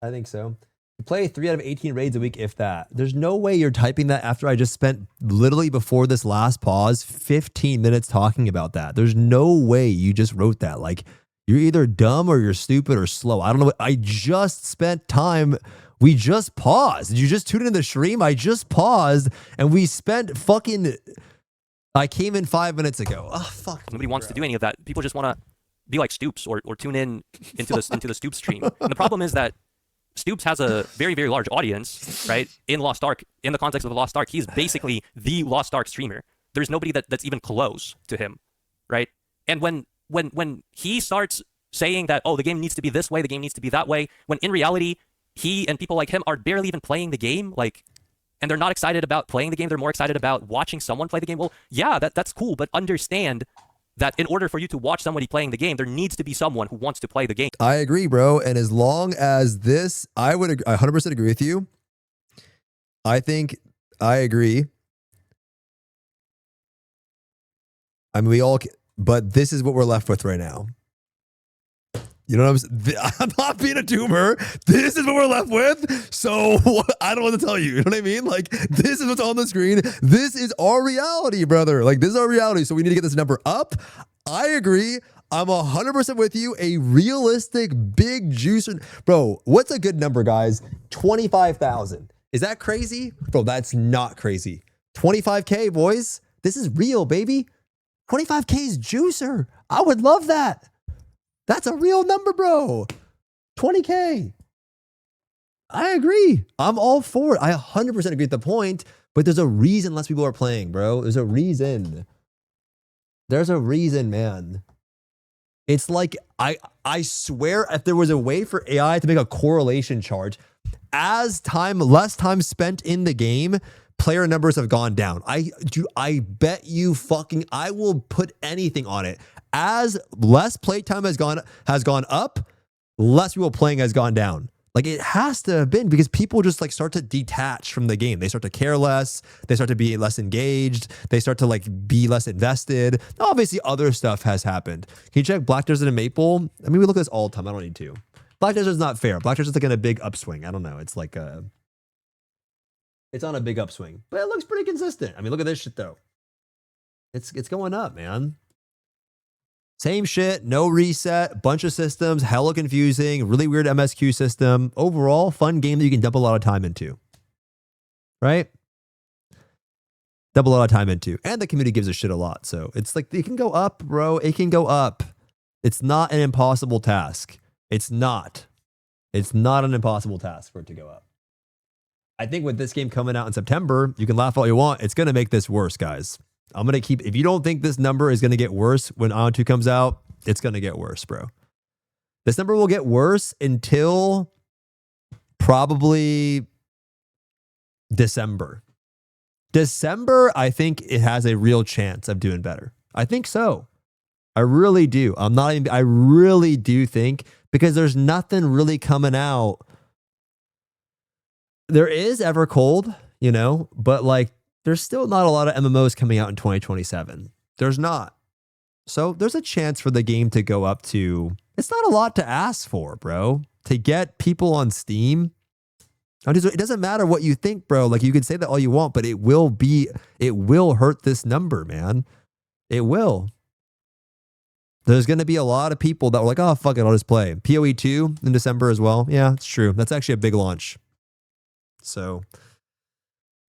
I think so. You play 3 out of 18 raids a week, if that. There's no way you're typing that after I just spent literally before this last pause 15 minutes talking about that. There's no way you just wrote that. Like, you're either dumb or you're stupid or slow. I don't know. I just spent time. We just paused. Did you just tune in the stream? I just paused and we spent fucking. I came in 5 minutes ago. Oh, fuck. Nobody wants to do any of that. People just want to be like Stoopzz or tune in into the Stoopzz stream. And the problem is that Stoopzz has a very, very large audience, right? In Lost Ark, in the context of the Lost Ark, he's basically the Lost Ark streamer. There's nobody that's even close to him, right? And when he starts saying that, oh, the game needs to be this way, the game needs to be that way, when in reality, he and people like him are barely even playing the game, like, and they're not excited about playing the game, they're more excited about watching someone play the game. Well, yeah, that's cool, but understand that in order for you to watch somebody playing the game, there needs to be someone who wants to play the game. I agree, bro. And as long as this, I 100% agree with you. I think I agree. I mean, but this is what we're left with right now. You know what I'm not being a doomer. This is what we're left with. So I don't want to tell you. You know what I mean? Like, this is what's on the screen. This is our reality, brother. Like, this is our reality. So we need to get this number up. I agree. I'm 100% with you. A realistic big juicer. Bro, what's a good number, guys? 25,000. Is that crazy? Bro, that's not crazy. 25K, boys. This is real, baby. 25K is juicer. I would love that. That's a real number, bro. 20K. I agree. I'm all for it. I 100% agree with the point, but there's a reason less people are playing, bro. There's a reason. There's a reason, man. It's like, I swear if there was a way for AI to make a correlation chart, as less time spent in the game, player numbers have gone down. I bet you fucking, I will put anything on it. As less playtime has gone up, less people playing has gone down. Like, it has to have been, because people just like start to detach from the game. They start to care less. They start to be less engaged. They start to like be less invested. Obviously, other stuff has happened. Can you check Black Desert and Maple? I mean, we look at this all the time. I don't need to. Black Desert's not fair. Black Desert's like in a big upswing. I don't know. It's like it's on a big upswing, but it looks pretty consistent. I mean, look at this shit though. It's going up, man. Same shit, no reset, bunch of systems, hella confusing, really weird MSQ system. Overall, fun game that you can dump a lot of time into. Right? Dump a lot of time into. And the community gives a shit a lot. So it's like, it can go up, bro. It can go up. It's not an impossible task. It's not. It's not an impossible task for it to go up. I think with this game coming out in September, you can laugh all you want. It's going to make this worse, guys. I'm going to keep, if you don't think this number is going to get worse when AION 2 comes out, it's going to get worse, bro. This number will get worse until probably December. December, I think it has a real chance of doing better. I think so. I really do. I really do think, because there's nothing really coming out. There is Evercold, you know, but like, there's still not a lot of MMOs coming out in 2027. There's not. So there's a chance for the game to go up to, it's not a lot to ask for, bro. To get people on Steam. It doesn't matter what you think, bro. Like, you can say that all you want, but it will hurt this number, man. It will. There's going to be a lot of people that were like, oh, fuck it, I'll just play. PoE 2 in December as well. Yeah, it's true. That's actually a big launch. So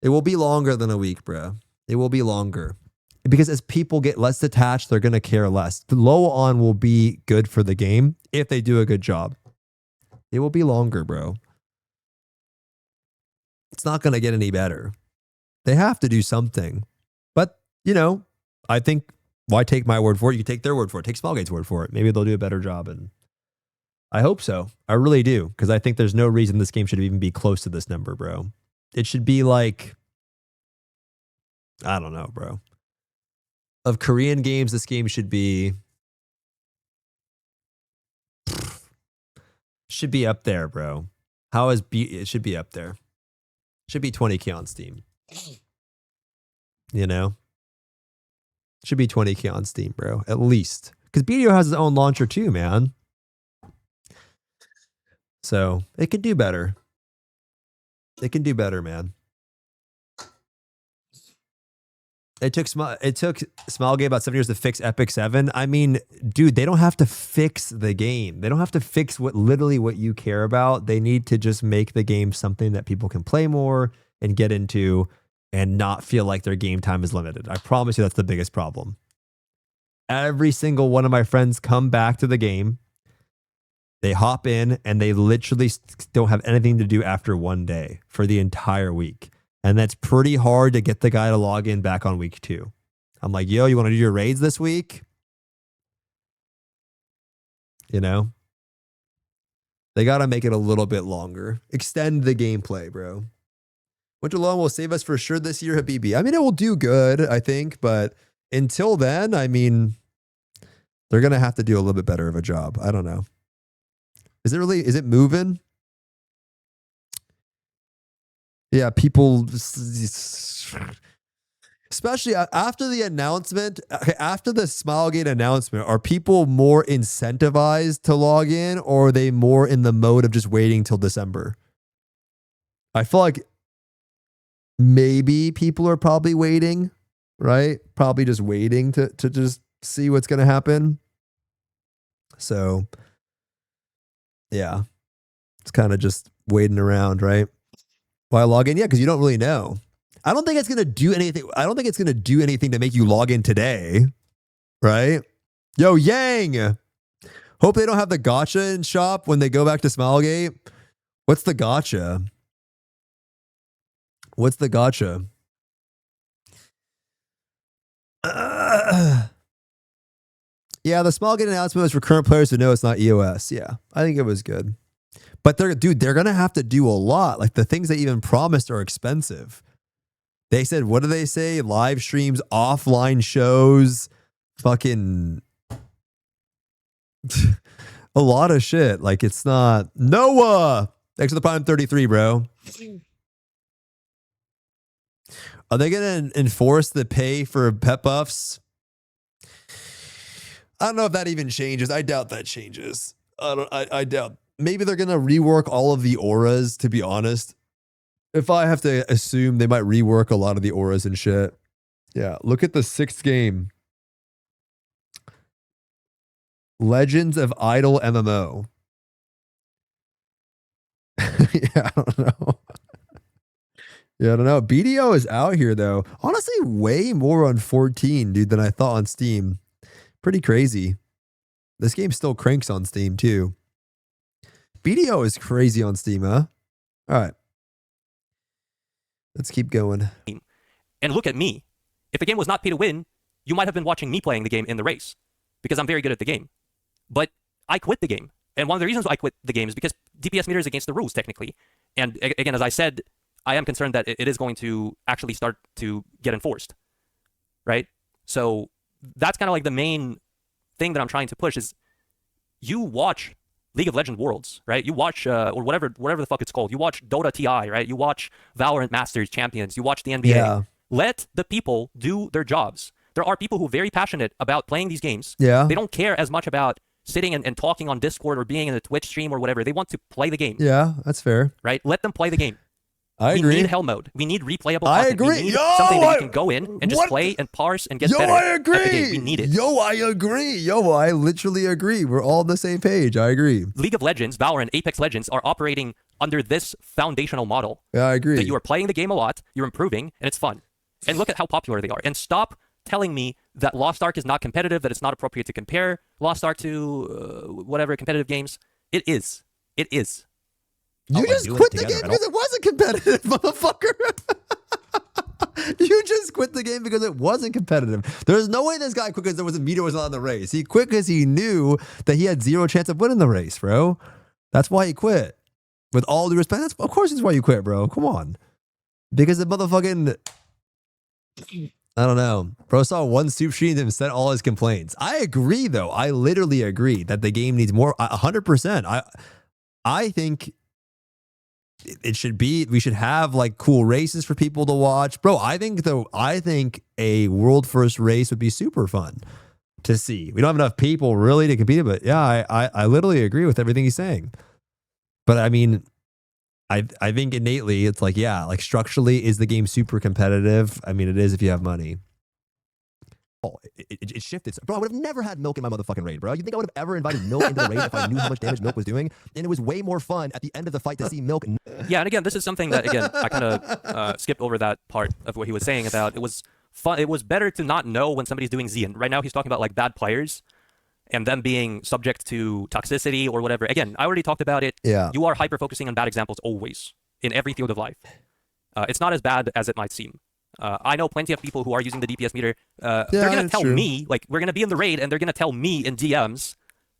it will be longer than a week, bro. It will be longer. Because as people get less detached, they're going to care less. The low on will be good for the game if they do a good job. It will be longer, bro. It's not going to get any better. They have to do something. But, you know, I think, why take my word for it? You can take their word for it. Take Smilegate's word for it. Maybe they'll do a better job. And I hope so. I really do. Because I think there's no reason this game should even be close to this number, bro. It should be like, I don't know, bro. Of Korean games, this game should be up there, bro. It should be up there. Should be 20K on Steam. You know? Should be 20K on Steam, bro. At least. Because BDO has its own launcher too, man. So it can do better. It can do better, man. It took Smilegate about 7 years to fix Epic 7. I mean, dude, they don't have to fix the game. They don't have to fix literally what you care about. They need to just make the game something that people can play more and get into and not feel like their game time is limited. I promise you that's the biggest problem. Every single one of my friends come back to the game. They hop in and they literally don't have anything to do after one day for the entire week. And that's pretty hard to get the guy to log in back on week 2. I'm like, yo, you want to do your raids this week? You know? They got to make it a little bit longer. Extend the gameplay, bro. Winter Loan will save us for sure this year, Habibi. I mean, it will do good, I think. But until then, I mean, they're going to have to do a little bit better of a job. I don't know. Is it moving? Yeah, people, especially after the announcement, after the Smilegate announcement, are people more incentivized to log in, or are they more in the mode of just waiting till December? I feel like maybe people are probably waiting, right? Probably just waiting to just see what's going to happen. So, yeah, it's kind of just waiting around, right? Why log in? Yeah, because you don't really know. I don't think it's going to do anything. I don't think it's going to do anything to make you log in today, right? Yo, Yang. Hope they don't have the gacha in shop when they go back to Smilegate. What's the gacha? What's the gacha? Yeah, the Smilegate announcement was for current players to know it's not EOS. Yeah, I think it was good. But they're going to have to do a lot. Like the things they even promised are expensive. They said, what do they say? Live streams, offline shows, fucking a lot of shit. Like it's not Noah. Thanks for the Prime 33, bro. Are they going to enforce the pay for pet buffs? I don't know if that even changes. I doubt that changes. I doubt. Maybe they're going to rework all of the auras, to be honest. If I have to assume, they might rework a lot of the auras and shit. Yeah, look at the 6th game. Legends of Idol MMO. Yeah, I don't know. Yeah, I don't know. BDO is out here, though. Honestly, way more on 14, dude, than I thought on Steam. Pretty crazy. This game still cranks on Steam, too. BDO is crazy on Steam, huh? All right. Let's keep going. And look at me. If the game was not pay to win, you might have been watching me playing the game in the race because I'm very good at the game. But I quit the game. And one of the reasons I quit the game is because DPS meter is against the rules, technically. And again, as I said, I am concerned that it is going to actually start to get enforced. Right? So that's kind of like the main thing that I'm trying to push is you watch League of Legends Worlds, right? You watch, or whatever the fuck it's called. You watch Dota TI, right? You watch Valorant Masters Champions. You watch the NBA. Yeah. Let the people do their jobs. There are people who are very passionate about playing these games. Yeah. They don't care as much about sitting and talking on Discord or being in a Twitch stream or whatever. They want to play the game. Yeah, that's fair. Right? Let them play the game. I agree. We need hell mode. We need replayable I content. agree. We need Yo, something that you can go in and just what? play and parse and get Yo, better. I At the game. agree. We need it. Yo, I agree. Yo, I literally agree. We're all on the same page. I agree. League of Legends, Valorant, Apex Legends are operating under this foundational model. Yeah, I agree. That you are playing the game a lot, you're improving, and it's fun. And look at how popular they are. And stop telling me that Lost Ark is not competitive, that it's not appropriate to compare Lost Ark to whatever competitive games. It is. It is. You just quit the game because it wasn't competitive, motherfucker. You just quit the game because it wasn't competitive. There's no way this guy quit because there was a meter was not in the race. He quit because he knew that he had zero chance of winning the race, bro. That's why he quit. With all due respect, of course that's why you quit, bro. Come on. Because the motherfucking... I don't know. Bro saw one soup stream and said all his complaints. I agree, though. I literally agree that the game needs more. 100%. I think... it should be, we should have like cool races for people to watch. Bro, I think a world first race would be super fun to see. We don't have enough people really to compete, but yeah, I literally agree with everything he's saying. But I mean, I think innately it's like, yeah, like structurally, is the game super competitive? I mean, it is if you have money. Oh, it shifted. Bro, I would have never had Milk in my motherfucking raid, bro. You think I would have ever invited Milk into the raid if I knew how much damage Milk was doing? And it was way more fun at the end of the fight to see Milk. Yeah, and again, this is something that, again, I kind of skipped over that part of what he was saying about. It was fun. It was better to not know when somebody's doing Z. And right now he's talking about like bad players and them being subject to toxicity or whatever. Again, I already talked about it. Yeah. You are hyper-focusing on bad examples always in every field of life. It's not as bad as it might seem. I know plenty of people who are using the DPS meter. They're going to tell me, like, we're going to be in the raid and they're going to tell me in DMs,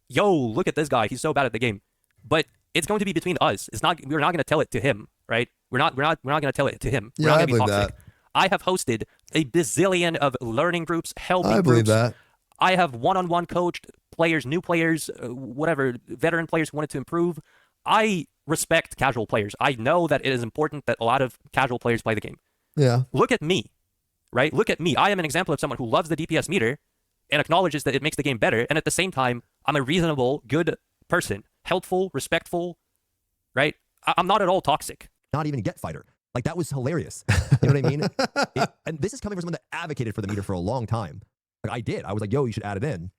yo, look at this guy. He's so bad at the game. But it's going to be between us. It's not. We're not going to tell it to him, right? We're not going to tell it to him. We're not going to be toxic. I have hosted a bazillion of learning groups, helping groups. believe that. I have one-on-one coached players, new players, whatever, veteran players who wanted to improve. I respect casual players. I know that it is important that a lot of casual players play the game. Yeah. Look at me, right? Look at me. I am an example of someone who loves the DPS meter and acknowledges that it makes the game better. And at the same time, I'm a reasonable, good person, helpful, respectful, right? I'm not at all toxic. Not even a get fighter. Like, that was hilarious. You know what I mean? And this is coming from someone that advocated for the meter for a long time. Like, I did. I was like, yo, you should add it in.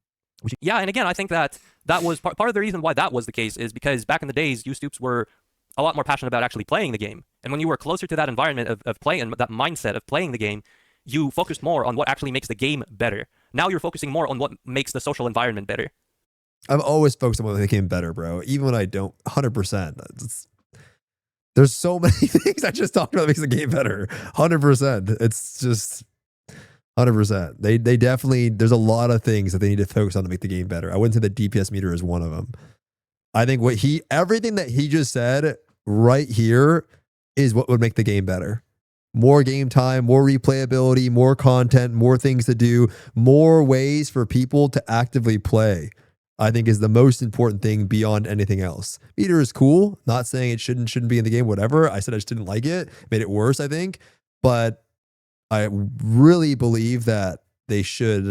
Yeah, and again, I think that was part of the reason why that was the case is because back in the days, you Stoops were a lot more passionate about actually playing the game. And when you were closer to that environment of playing, and that mindset of playing the game, you focused more on what actually makes the game better. Now you're focusing more on what makes the social environment better. I've always focused on what makes the game better, bro. Even when I don't, 100%. There's so many things I just talked about that makes the game better. 100%. It's just 100%. They definitely, there's a lot of things that they need to focus on to make the game better. I wouldn't say the DPS meter is one of them. I think everything that he just said right here is what would make the game better. More game time, more replayability, more content, more things to do, more ways for people to actively play, I think is the most important thing beyond anything else. Meter is cool. Not saying it shouldn't be in the game, whatever. I said I just didn't like it. Made it worse, I think. But I really believe that they should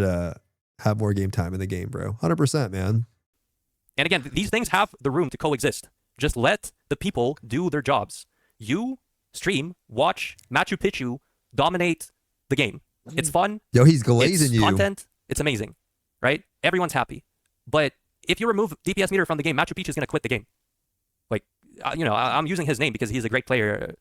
have more game time in the game, bro. 100%, man. And again, these things have the room to coexist. Just let the people do their jobs. You stream, watch Machu Picchu dominate the game. It's fun. Yo, he's glazing it's you. Content. It's amazing, right? Everyone's happy. But if you remove DPS meter from the game, Machu Picchu is going to quit the game. Like, you know, I'm using his name because he's a great player.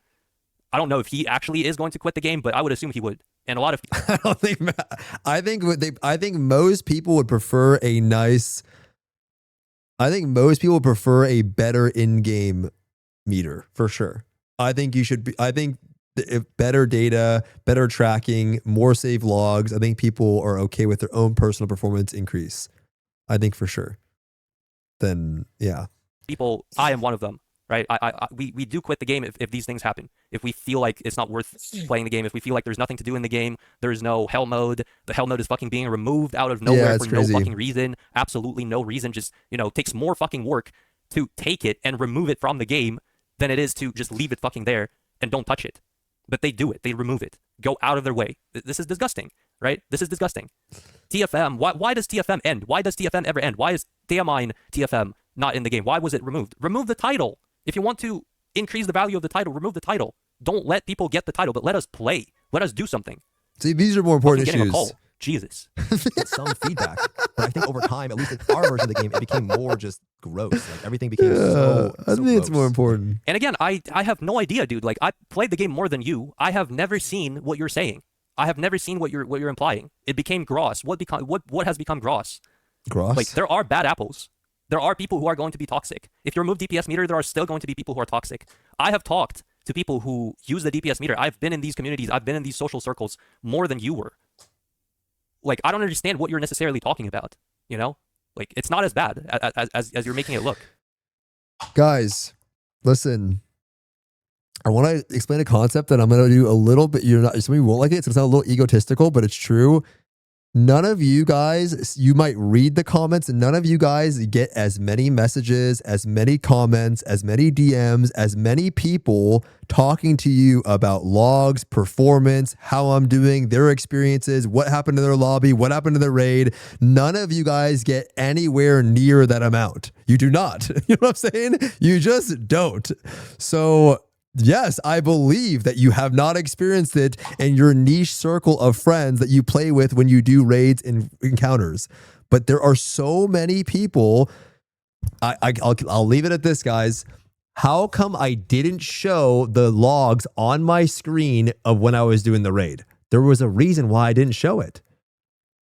I don't know if he actually is going to quit the game, but I would assume he would. And a lot of I don't think. I think most people would prefer a nice. I think most people prefer a better in-game meter for sure. I think you should be. I think if better data, better tracking, more save logs. I think people are okay with their own personal performance increase. I think for sure. Then yeah. People, I am one of them. Right? We do quit the game if these things happen. If we feel like it's not worth playing the game, if we feel like there's nothing to do in the game, there's no hell mode, the hell mode is fucking being removed out of nowhere for no fucking reason, absolutely no reason, just, you know, takes more fucking work to take it and remove it from the game than it is to just leave it fucking there and don't touch it. But they do it. They remove it. Go out of their way. This is disgusting, right? This is disgusting. TFM, why does TFM end? Why does TFM ever end? Why is Theamine TFM not in the game? Why was it removed? Remove the title. If you want to increase the value of the title, remove the title. Don't let people get the title, but let us play. Let us do something. See, these are more important issues. A call. Jesus. Get some feedback. But I think over time, at least in our version of the game, it became more just gross. Like, everything became so I think it's more important. And again, I have no idea, dude. Like, I played the game more than you. I have never seen what you're saying. I have never seen what you're implying. It became gross. What has become gross? Gross? Like, there are bad apples. There are people who are going to be toxic. If you remove DPS meter, there are still going to be people who are toxic. I have talked to people who use the DPS meter. I've been in these communities. I've been in these social circles more than you were. Like, I don't understand what you're necessarily talking about, you know? Like, it's not as bad as you're making it look. Guys, listen. I want to explain a concept that I'm going to do a little bit. Some of you won't like it. It's going to sound a little egotistical, but it's true. None of you guys, you might read the comments, and none of you guys get as many messages, as many comments, as many DMs, as many people talking to you about logs, performance, how I'm doing, their experiences, what happened to their lobby, what happened to their raid. None of you guys get anywhere near that amount. You do not. You know what I'm saying? You just don't. So yes, I believe that you have not experienced it in your niche circle of friends that you play with when you do raids and encounters. But there are so many people. I'll leave it at this, guys. How come I didn't show the logs on my screen of when I was doing the raid? There was a reason why I didn't show it.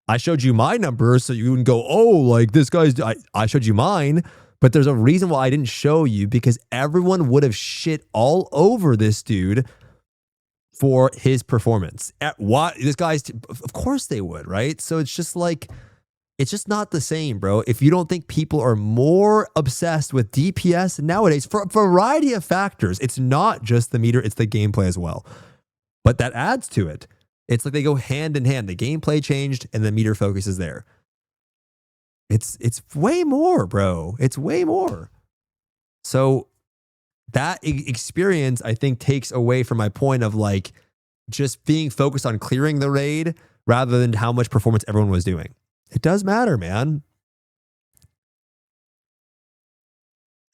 I showed you my numbers so you wouldn't go, oh, like this guy's. I showed you mine. But there's a reason why I didn't show you, because everyone would have shit all over this dude for his performance. What this guy's, of course they would, right? So it's just like, it's just not the same, bro. If you don't think people are more obsessed with DPS nowadays for a variety of factors, it's not just the meter, it's the gameplay as well. But that adds to it. It's like they go hand in hand. The gameplay changed and the meter focus is there. It's way more, bro. It's way more. So that experience, I think, takes away from my point of like just being focused on clearing the raid rather than how much performance everyone was doing. It does matter, man.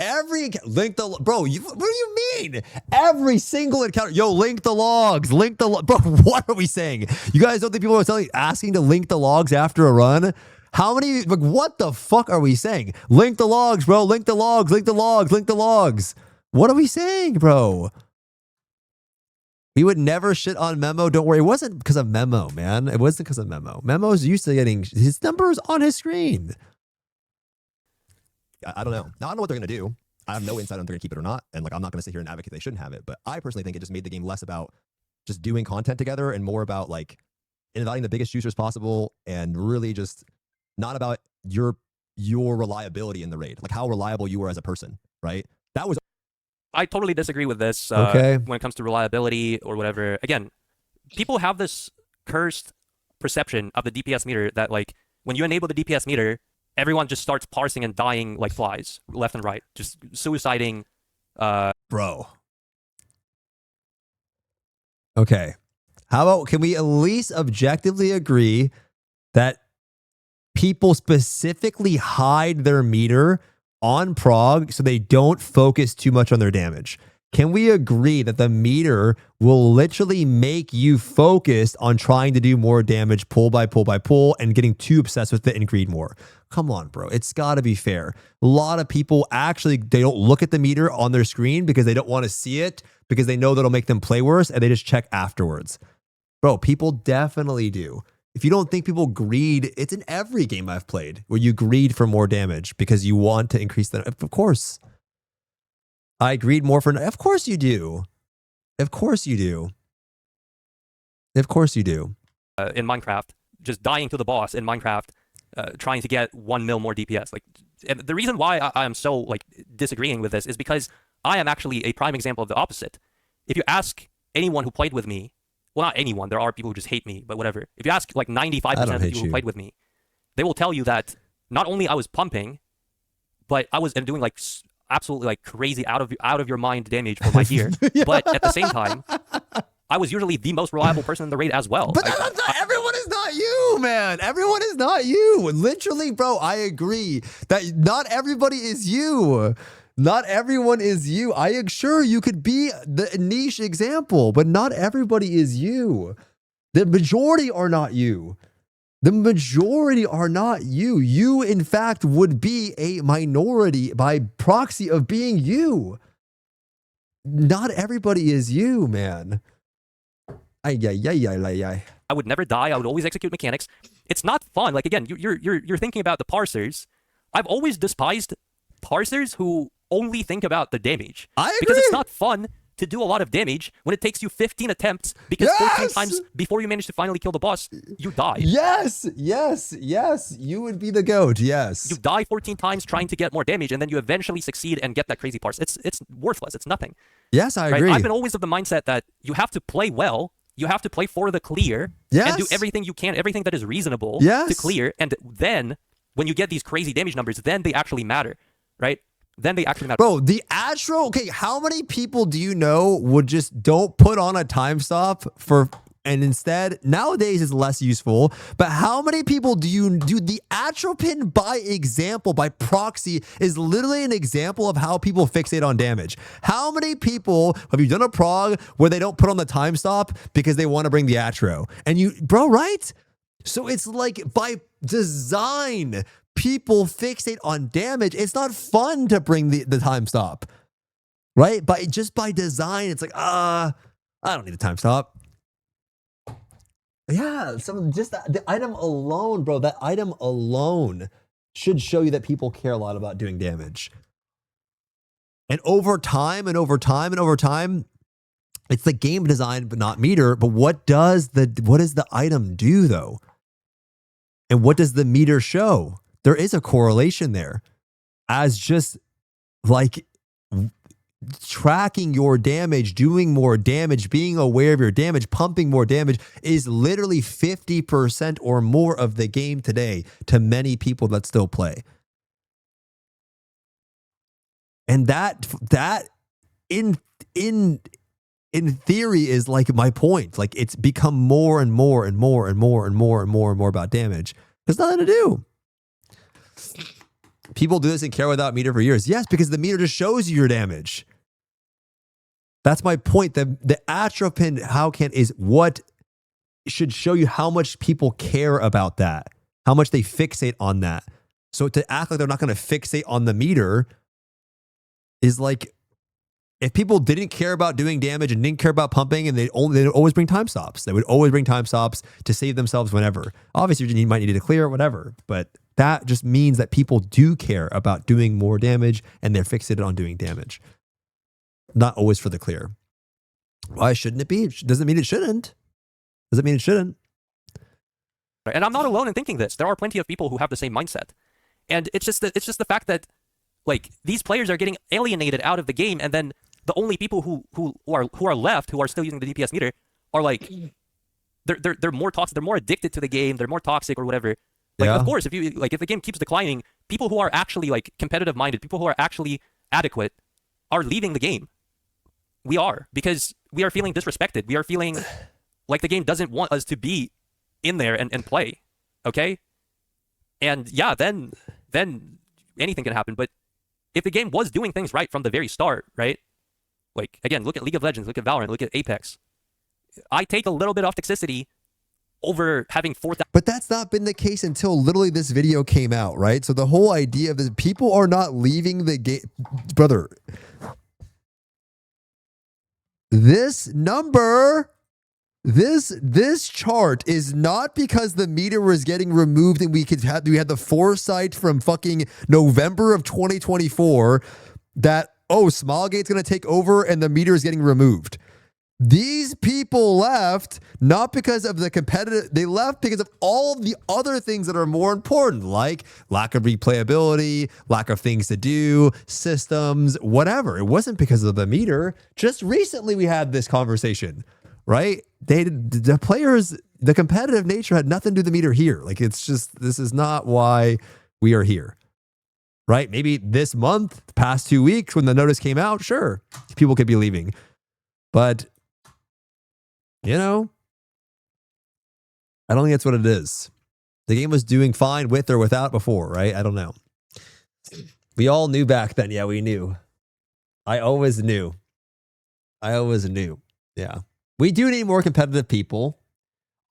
Link the bro. What do you mean? Every single encounter. Yo, link the logs. Link the bro. What are we saying? You guys don't think people are asking to link the logs after a run? How many, like, what the fuck are we saying? Link the logs, bro. Link the logs, link the logs, link the logs. What are we saying, bro? We would never shit on Memo. Don't worry. It wasn't because of Memo, man. It wasn't because of Memo. Memo's used to getting his numbers on his screen. I don't know. Now, I don't know what they're going to do. I have no insight on if they're going to keep it or not. And like, I'm not going to sit here and advocate they shouldn't have it. But I personally think it just made the game less about just doing content together and more about like inviting the biggest users possible and really just not about your reliability in the raid, like how reliable you were as a person, right? That was. I totally disagree with this okay. When it comes to reliability or whatever. Again, people have this cursed perception of the DPS meter that like when you enable the DPS meter, everyone just starts parsing and dying like flies, left and right, just suiciding. Bro. Okay. How about, can we at least objectively agree that people specifically hide their meter on prog so they don't focus too much on their damage? Can we agree that the meter will literally make you focused on trying to do more damage pull by pull by pull and getting too obsessed with it and greed more? Come on, bro. It's got to be fair. A lot of people actually, they don't look at the meter on their screen because they don't want to see it because they know that'll make them play worse and they just check afterwards. Bro, people definitely do. If you don't think people greed, it's in every game I've played where you greed for more damage because you want to increase the. Of course. I greed more for. Of course you do. Of course you do. Of course you do. In Minecraft, just dying to the boss in Minecraft, trying to get 1 mil more DPS. Like, and the reason why I am so like disagreeing with this is because I am actually a prime example of the opposite. If you ask anyone who played with me, well, not anyone, there are people who just hate me, but whatever. If you ask like 95% of the people who played with me, they will tell you that not only I was pumping, but I was doing like absolutely like crazy out of your mind damage for my gear. Yeah. But at the same time, I was usually the most reliable person in the raid as well. But everyone is not you, man. Everyone is not you. Literally, bro, I agree that not everybody is you. Not everyone is you. I am sure you could be the niche example, but not everybody is you. The majority are not you. The majority are not you. You, in fact, would be a minority by proxy of being you. Not everybody is you, man. I would never die. I would always execute mechanics. It's not fun. Like, again, you're thinking about the parsers. I've always despised parsers who only think about the damage. I agree. Because it's not fun to do a lot of damage when it takes you 15 attempts because 14 times before you manage to finally kill the boss, you die. Yes, yes, yes. You would be the GOAT, yes. You die 14 times trying to get more damage and then you eventually succeed and get that crazy parse. It's worthless. It's nothing. Yes, I agree. I've been always of the mindset that you have to play well You have to play for the clear and do everything you can, everything that is reasonable to clear. And then when you get these crazy damage numbers, then they actually matter, right? Then they actually matter. Bro, the Astro, okay, how many people do you know would just don't put on a time stop for, and instead, nowadays is less useful, but how many people do you do? The Atropine by example, by proxy, is literally an example of how people fixate on damage. How many people have you done a prog where they don't put on the time stop because they want to bring the Atro? And you, bro, right? So it's like by design, people fixate on damage. It's not fun to bring the time stop, right? But just by design, it's like, I don't need a time stop. Yeah, the item alone, bro, that item alone should show you that people care a lot about doing damage. And over time, it's the game design, but not meter. But what does the item do though? And what does the meter show? There is a correlation there, as just like tracking your damage, doing more damage, being aware of your damage, pumping more damage is literally 50% or more of the game today to many people that still play. And that in theory is like my point. Like it's become more and more and more and more and more and more and more about damage. There's nothing to do. People do this and care without meter for years. Yes, because the meter just shows you your damage. That's my point. The Atropine is what should show you how much people care about that, how much they fixate on that. So to act like they're not going to fixate on the meter is like, if people didn't care about doing damage and didn't care about pumping, and they'd always bring time stops. They would always bring time stops to save themselves whenever. Obviously, you might need to clear, whatever. But that just means that people do care about doing more damage, and they're fixated on doing damage. Not always for the clear. Why shouldn't it be? Doesn't mean it shouldn't. Doesn't mean it shouldn't. And I'm not alone in thinking this. There are plenty of people who have the same mindset. And it's just the fact that like these players are getting alienated out of the game, and then the only people who are left who are still using the DPS meter are like they're more toxic, they're more addicted to the game, they're more toxic or whatever. Like of course, if the game keeps declining, people who are actually like competitive minded, people who are actually adequate are leaving the game. We are, because we are feeling disrespected. We are feeling like the game doesn't want us to be in there and play. Okay? And yeah, then anything can happen. But if the game was doing things right from the very start, right? Like, again, look at League of Legends, look at Valorant, look at Apex. I take a little bit of toxicity over having 4,000. But that's not been the case until literally this video came out, right? So the whole idea of this, people are not leaving the game. Brother, this number, this chart is not because the meter was getting removed and we had the foresight from fucking November of 2024 that, oh, Smilegate's going to take over and the meter is getting removed. These people left not because of the competitive, they left because of all of the other things that are more important, like lack of replayability, lack of things to do, systems, whatever. It wasn't because of the meter. Just recently we had this conversation, right? The players, the competitive nature had nothing to do with the meter here. Like, it's just, this is not why we are here, right? Maybe this month, the past 2 weeks when the notice came out, sure, people could be leaving. But you know, I don't think that's what it is. The game was doing fine with or without before, right? I don't know. We all knew back then. Yeah, we knew. I always knew. Yeah. We do need more competitive people.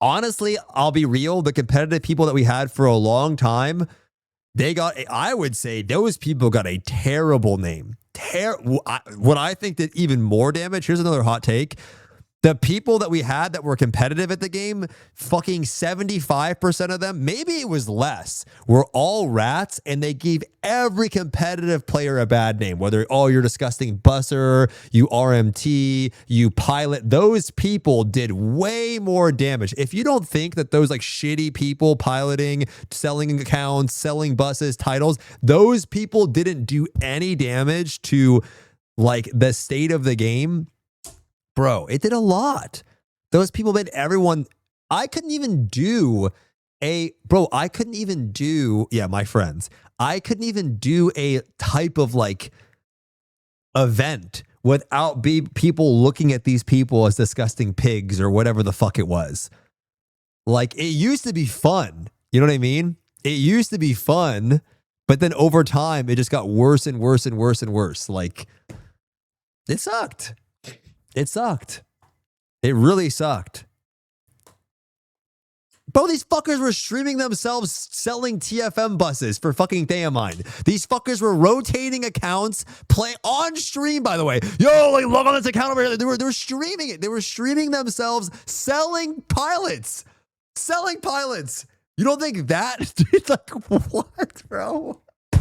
Honestly, I'll be real. The competitive people that we had for a long time, I would say those people got a terrible name. What I think did even more damage, here's another hot take. The people that we had that were competitive at the game, fucking 75% of them, maybe it was less, were all rats, and they gave every competitive player a bad name. Whether, oh, you're disgusting busser, you RMT, you pilot. Those people did way more damage. If you don't think that those like shitty people piloting, selling accounts, selling buses, titles, those people didn't do any damage to like the state of the game, bro, it did a lot. Those people made everyone. I couldn't even do I couldn't even do, my friends. I couldn't even do a type of like event without people looking at these people as disgusting pigs or whatever the fuck it was. Like, it used to be fun. You know what I mean? It used to be fun, but then over time, it just got worse and worse and worse and worse. Like, it sucked. It sucked. It really sucked. Bro, these fuckers were streaming themselves selling TFM buses for fucking Theamine. These fuckers were rotating accounts, play on stream, by the way. Yo, like, log on this account over here. They were streaming it. They were streaming themselves selling pilots. Selling pilots. You don't think that? Like, what, bro? They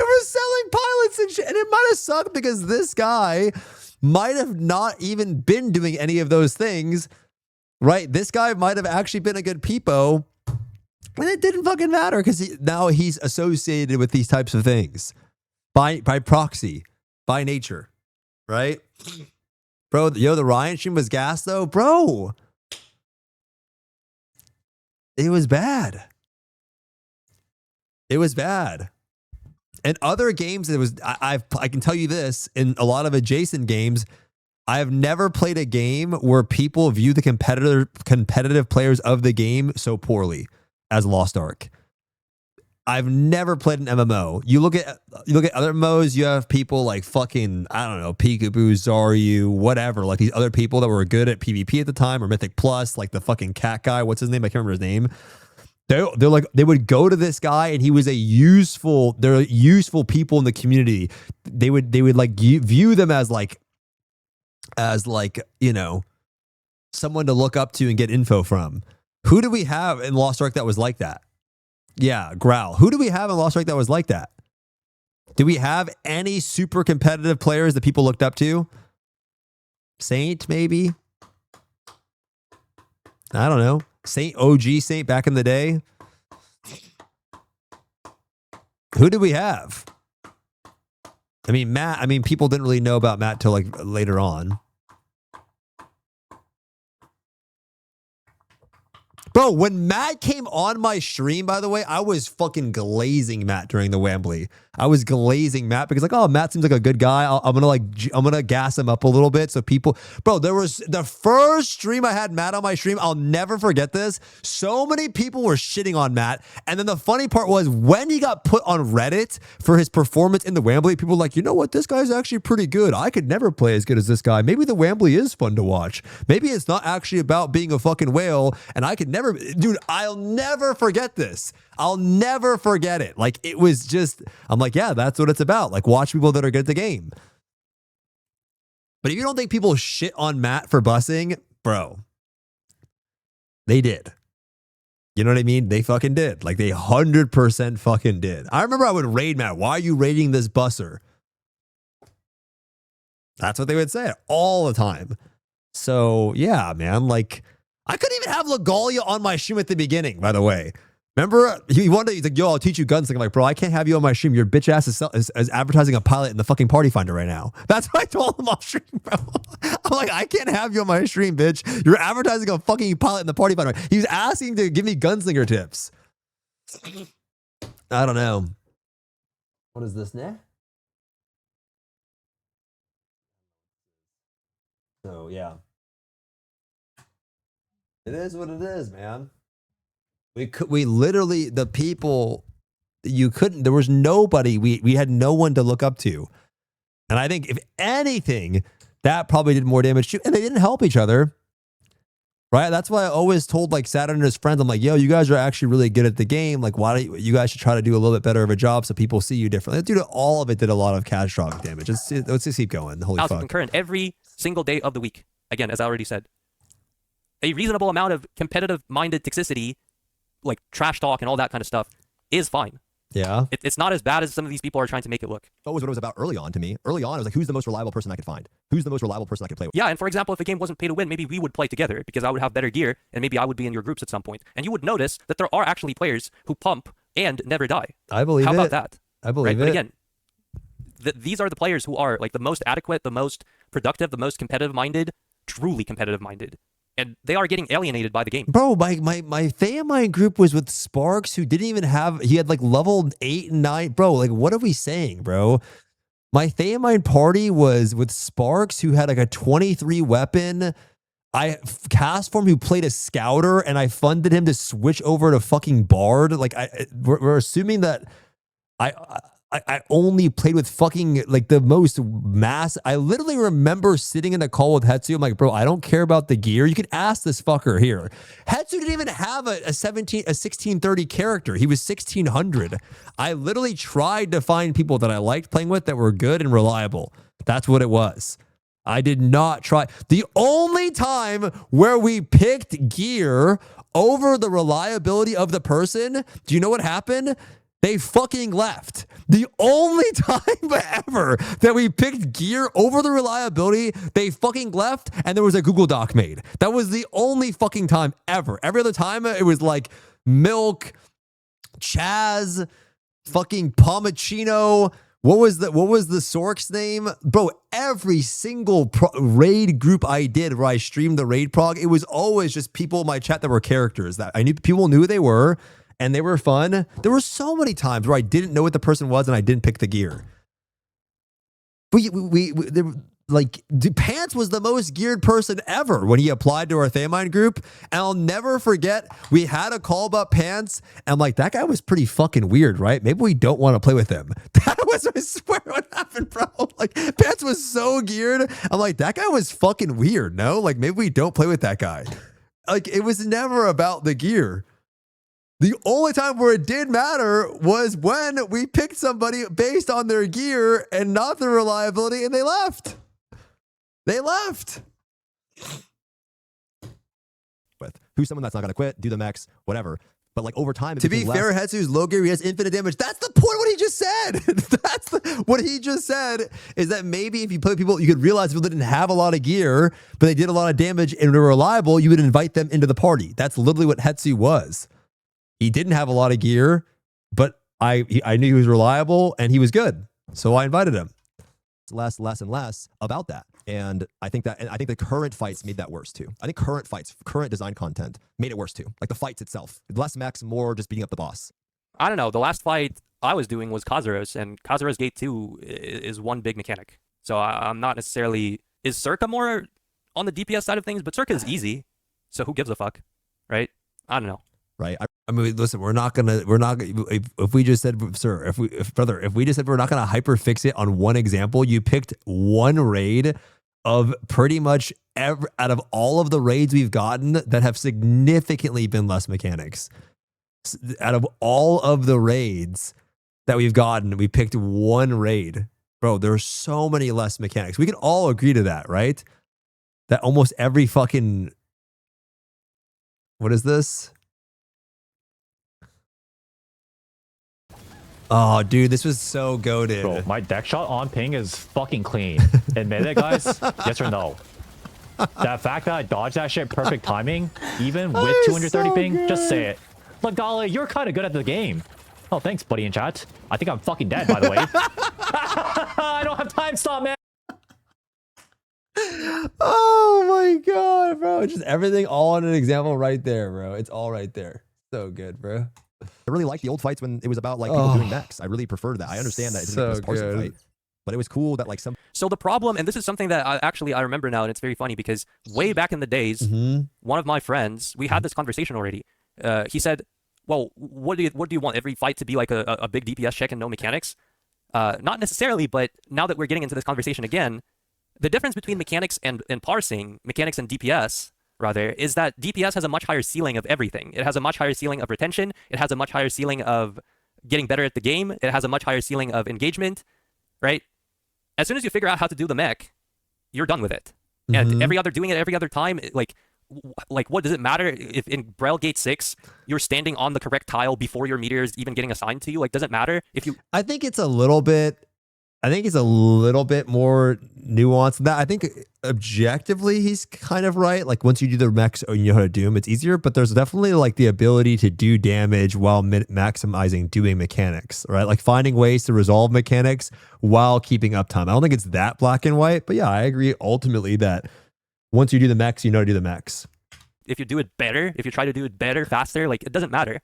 were selling pilots and shit. And it might have sucked because this guy might have not even been doing any of those things. Right? This guy might have actually been a good peepo, and it didn't fucking matter because now he's associated with these types of things by proxy, by nature, right? Bro, the Ryan stream was gas though, bro. It was bad. It was bad. In other games, it was. I can tell you this: in a lot of adjacent games, I have never played a game where people view the competitive players of the game so poorly as Lost Ark. I've never played an MMO. You look at other MMOs, you have people like fucking, I don't know, Peekaboo, Zaryu, whatever, like these other people that were good at PvP at the time or Mythic Plus, like the fucking cat guy, what's his name? I can't remember his name. They're like, they would go to this guy and he was they're useful people in the community. They would like view them as like, you know, someone to look up to and get info from. Who do we have in Lost Ark that was like that? Yeah, Growl. Who do we have in Lost Ark that was like that? Do we have any super competitive players that people looked up to? Saint, maybe? I don't know. OG Saint back in the day? Who do we have? I mean, Matt, people didn't really know about Matt till like later on. Bro, when Matt came on my stream, by the way, I was fucking glazing Matt during the Wembley. I was glazing Matt because like, oh, Matt seems like a good guy. I'm gonna gas him up a little bit so people. Bro, there was the first stream I had Matt on my stream. I'll never forget this. So many people were shitting on Matt, and then the funny part was when he got put on Reddit for his performance in the Wembley, people were like, you know what, this guy's actually pretty good. I could never play as good as this guy. Maybe the Wembley is fun to watch. Maybe it's not actually about being a fucking whale, and I could never. Dude, I'll never forget this. I'll never forget it. Like, it was just, I'm like, yeah, that's what it's about. Like, watch people that are good at the game. But if you don't think people shit on Matt for bussing, bro, they did. You know what I mean? They fucking did. Like, they 100% fucking did. I remember I would raid Matt. Why are you raiding this busser? That's what they would say all the time. So, yeah, man, like, I couldn't even have Legalia on my stream at the beginning, by the way. Remember, he's like, yo, I'll teach you guns. I'm like, bro, I can't have you on my stream. Your bitch ass is advertising a pilot in the fucking party finder right now. That's what I told him off stream, bro. I'm like, I can't have you on my stream, bitch. You're advertising a fucking pilot in the party finder. He was asking to give me gunslinger tips. I don't know. What is this now? So, yeah. It is what it is, man. We literally, the people, there was nobody, we had no one to look up to. And I think if anything, that probably did more damage too. And they didn't help each other, right? That's why I always told like Saturn and his friends, I'm like, yo, you guys are actually really good at the game. Like, why don't you guys should try to do a little bit better of a job so people see you differently. Dude, all of it did a lot of catastrophic damage. Let's just keep going. Holy fuck. Concurrent every single day of the week. Again, as I already said. A reasonable amount of competitive-minded toxicity, like trash talk and all that kind of stuff, is fine. Yeah. It's not as bad as some of these people are trying to make it look. That was what it was about early on to me. Early on, I was like, who's the most reliable person I could find? Who's the most reliable person I could play with? Yeah, and for example, if the game wasn't pay to win, maybe we would play together because I would have better gear and maybe I would be in your groups at some point. And you would notice that there are actually players who pump and never die. I believe it. How about that? I believe it. But again, these are the players who are like the most adequate, the most productive, the most competitive-minded, truly competitive-minded. and they are getting alienated by the game. Bro, my Theomine group was with Sparks, who didn't even have, he had like level 8 and 9. Bro, like what are we saying, bro? My Theomine party was with Sparks, who had like a 23 weapon. Castform, who played a scouter, and I funded him to switch over to fucking Bard. Like we're assuming that I only played with fucking like the most mass. I literally remember sitting in a call with Hetsu. I'm like, bro, I don't care about the gear. You could ask this fucker here. Hetsu didn't even have a 1630 character. He was 1600. I literally tried to find people that I liked playing with that were good and reliable. That's what it was. I did not try. The only time where we picked gear over the reliability of the person, do you know what happened? They fucking left. The only time ever that we picked gear over the reliability, they fucking left, and there was a Google Doc made. That was the only fucking time ever. Every other time, it was like Milk, Chaz, fucking Pomachino. What was the Sork's name? Bro, every single raid group I did where I streamed the raid prog, it was always just people in my chat that were characters that I knew, people knew who they were, and they were fun. There were so many times where I didn't know what the person was and I didn't pick the gear. Like, Pants was the most geared person ever when he applied to our Theomine group. And I'll never forget, we had a call about Pants. And I'm like, that guy was pretty fucking weird, right? Maybe we don't want to play with him. That was, I swear, what happened, bro. Like, Pants was so geared. I'm like, that guy was fucking weird, no? Like, maybe we don't play with that guy. Like, it was never about the gear. The only time where it did matter was when we picked somebody based on their gear and not their reliability, and they left. They left. With who's someone that's not going to quit, do the mechs, whatever. But like over time, to be fair, Hetsu's low gear, he has infinite damage. That's the point. What he just said. What he just said is that maybe if you play people, you could realize people didn't have a lot of gear, but they did a lot of damage and were reliable. You would invite them into the party. That's literally what Hetsu was. He didn't have a lot of gear, but I knew he was reliable and he was good, so I invited him. It's less and less about that. And I think the current fights made that worse too. I think current design content made it worse too. Like the fights itself, less mechs, more just beating up the boss. I don't know. The last fight I was doing was Kazuros, and Kazuros Gate 2 is one big mechanic. So I'm not necessarily... Is Circa more on the DPS side of things? But Circa is easy, so who gives a fuck, right? I don't know. Right. I mean, listen, if we just said, sir, if we just said we're not going to hyperfix it on one example, you picked one raid of pretty much out of all of the raids we've gotten that have significantly been less mechanics. Out of all of the raids that we've gotten, we picked one raid. Bro, there are so many less mechanics. We can all agree to that, right? That almost every fucking... What is this? Oh, dude, this was so goated. Bro, my deck shot on ping is fucking clean. Admit it, guys? Yes or no? That fact that I dodged that shit perfect timing, even with 230 ping, good. Just say it. Look, Dolly, you're kind of good at the game. Oh, thanks, buddy in chat. I think I'm fucking dead, by the way. I don't have time stop, man. Oh my god, bro. Just everything all in an example right there, bro. It's all right there. So good, bro. I really liked the old fights when it was about like people doing mechs. I really preferred that. I understand that it's a person fight, but it was cool that like some. So the problem, and this is something that I remember now, and it's very funny because way back in the days, one of my friends, we had this conversation already. He said, "Well, what do you want? Every fight to be like a big DPS check and no mechanics?" Not necessarily, but now that we're getting into this conversation again, the difference between mechanics and parsing, mechanics and DPS. Rather, is that DPS has a much higher ceiling of everything. It has a much higher ceiling of retention. It has a much higher ceiling of getting better at the game. It has a much higher ceiling of engagement, right? As soon as you figure out how to do the mech, you're done with it. And every other time, like what does it matter if in Braille Gate 6, you're standing on the correct tile before your meteor is even getting assigned to you? Like, does it matter if you... I think it's a little bit more nuanced than that. I think objectively he's kind of right. Like once you do the mechs and you know how to do them, it's easier, but there's definitely like the ability to do damage while maximizing doing mechanics, right? Like finding ways to resolve mechanics while keeping uptime. I don't think it's that black and white, but yeah, I agree ultimately that once you do the mechs, you know how to do the mechs. if you do it better, if you try to do it better, faster, like it doesn't matter.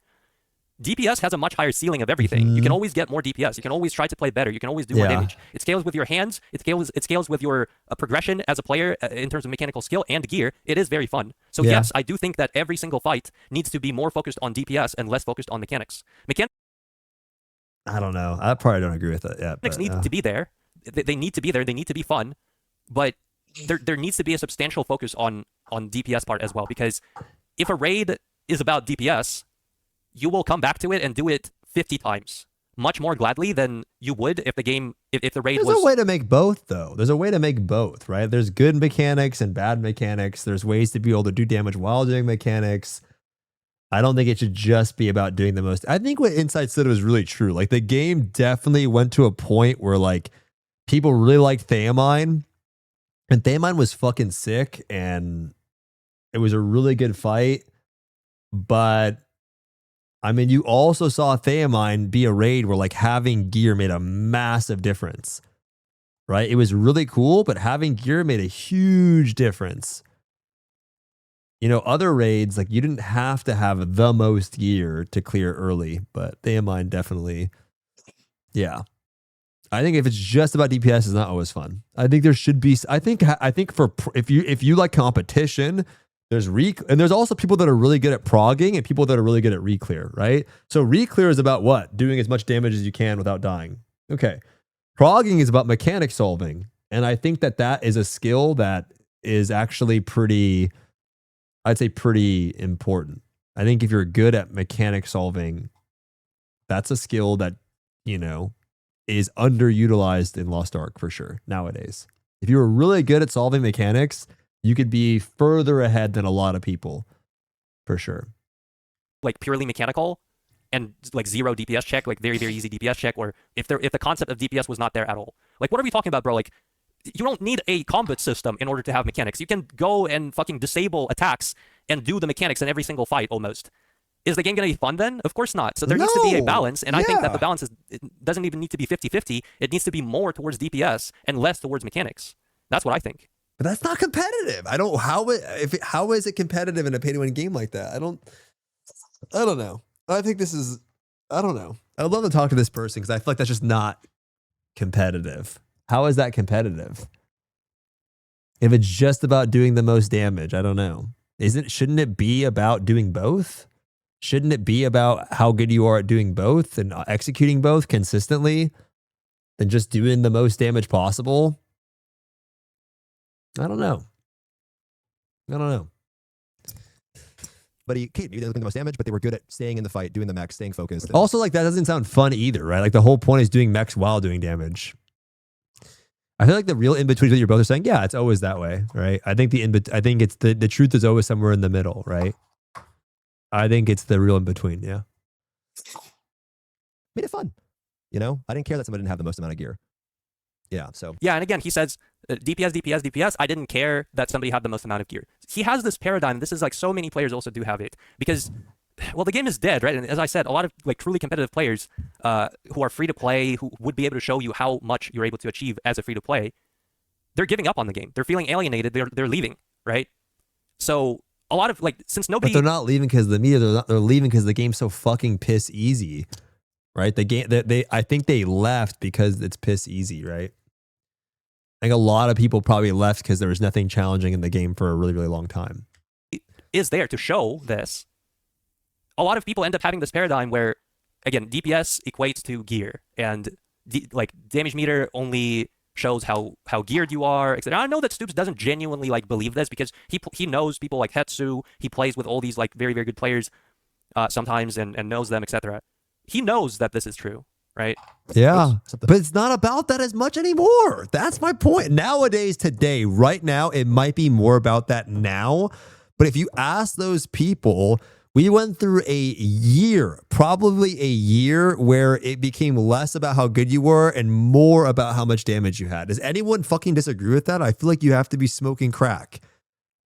DPS has a much higher ceiling of everything. You can always get more DPS. You can always try to play better. You can always do more damage. It scales with your hands. It scales with your progression as a player in terms of mechanical skill and gear. It is very fun. So yes, I do think that every single fight needs to be more focused on DPS and less focused on mechanics. I don't know. I probably don't agree with it. Yeah, mechanics need to be there. They need to be there. They need to be fun. But there needs to be a substantial focus on DPS part as well. Because if a raid is about DPS, you will come back to it and do it 50 times, much more gladly than you would if the game, if the raid was... There's a way to make both, though. There's a way to make both, right? There's good mechanics and bad mechanics. There's ways to be able to do damage while doing mechanics. I don't think it should just be about doing the most. I think what Insight said was really true. Like, the game definitely went to a point where, like, people really liked Theamine, and Theamine was fucking sick, and it was a really good fight, but... I mean, you also saw Theamine be a raid where like having gear made a massive difference, right? It was really cool, but having gear made a huge difference. You know, other raids, like you didn't have to have the most gear to clear early, but Theamine definitely, yeah. I think if it's just about DPS, it's not always fun. I think there should be, I think for, if you like competition, and there's also people that are really good at progging and people that are really good at reclear, right? So reclear is about what? Doing as much damage as you can without dying. Okay. Progging is about mechanic solving. And I think that is a skill that is actually pretty, I'd say pretty important. I think if you're good at mechanic solving, that's a skill that, you know, is underutilized in Lost Ark for sure nowadays. If you were really good at solving mechanics, you could be further ahead than a lot of people, for sure. Like purely mechanical and like zero DPS check, like very, very easy DPS check, or if the concept of DPS was not there at all. Like, what are we talking about, bro? Like, you don't need a combat system in order to have mechanics. You can go and fucking disable attacks and do the mechanics in every single fight almost. Is the game going to be fun then? Of course not. So there needs to be a balance, and I think that the balance doesn't even need to be 50-50. It needs to be more towards DPS and less towards mechanics. That's what I think. But that's not competitive. I don't, how is it competitive in a pay-to-win game like that? I don't know. I think this is, I don't know. I'd love to talk to this person because I feel like that's just not competitive. How is that competitive? If it's just about doing the most damage, I don't know. Shouldn't it be about doing both? Shouldn't it be about how good you are at doing both and executing both consistently than just doing the most damage possible? I don't know. But they did the most damage, but they were good at staying in the fight, doing the mechs, staying focused. Also, like, that doesn't sound fun either, right? Like, the whole point is doing mechs while doing damage. I feel like the real in-between that you're both are saying, yeah, it's always that way, right? I think it's the truth is always somewhere in the middle, right? I think it's the real in-between, yeah. Made it fun. You know? I didn't care that somebody didn't have the most amount of gear. Yeah, so. Yeah, and again, he says, DPS. I didn't care that somebody had the most amount of gear. He has this paradigm. This is like so many players also do have it. Because, well, the game is dead, right? And as I said, a lot of like truly competitive players who are free to play, who would be able to show you how much you're able to achieve as a free to play, they're giving up on the game. They're feeling alienated. They're leaving, right? So a lot of like, since nobody... But they're not leaving because of the media. They're leaving because the game's so fucking piss easy, right? The game, I think they left because it's piss easy, right? I think a lot of people probably left because there was nothing challenging in the game for a really, really long time. Is there to show this. A lot of people end up having this paradigm where, again, DPS equates to gear, and like damage meter only shows how geared you are, etc. I know that Stoopzz doesn't genuinely like believe this because he knows people like Hetsu. He plays with all these like very, very good players sometimes and knows them, etc. He knows that this is true. Right? Yeah, but it's not about that as much anymore. That's my point. Nowadays, today, right now, it might be more about that now. But if you ask those people, we went through a year, probably a year, where it became less about how good you were and more about how much damage you had. Does anyone fucking disagree with that? I feel like you have to be smoking crack.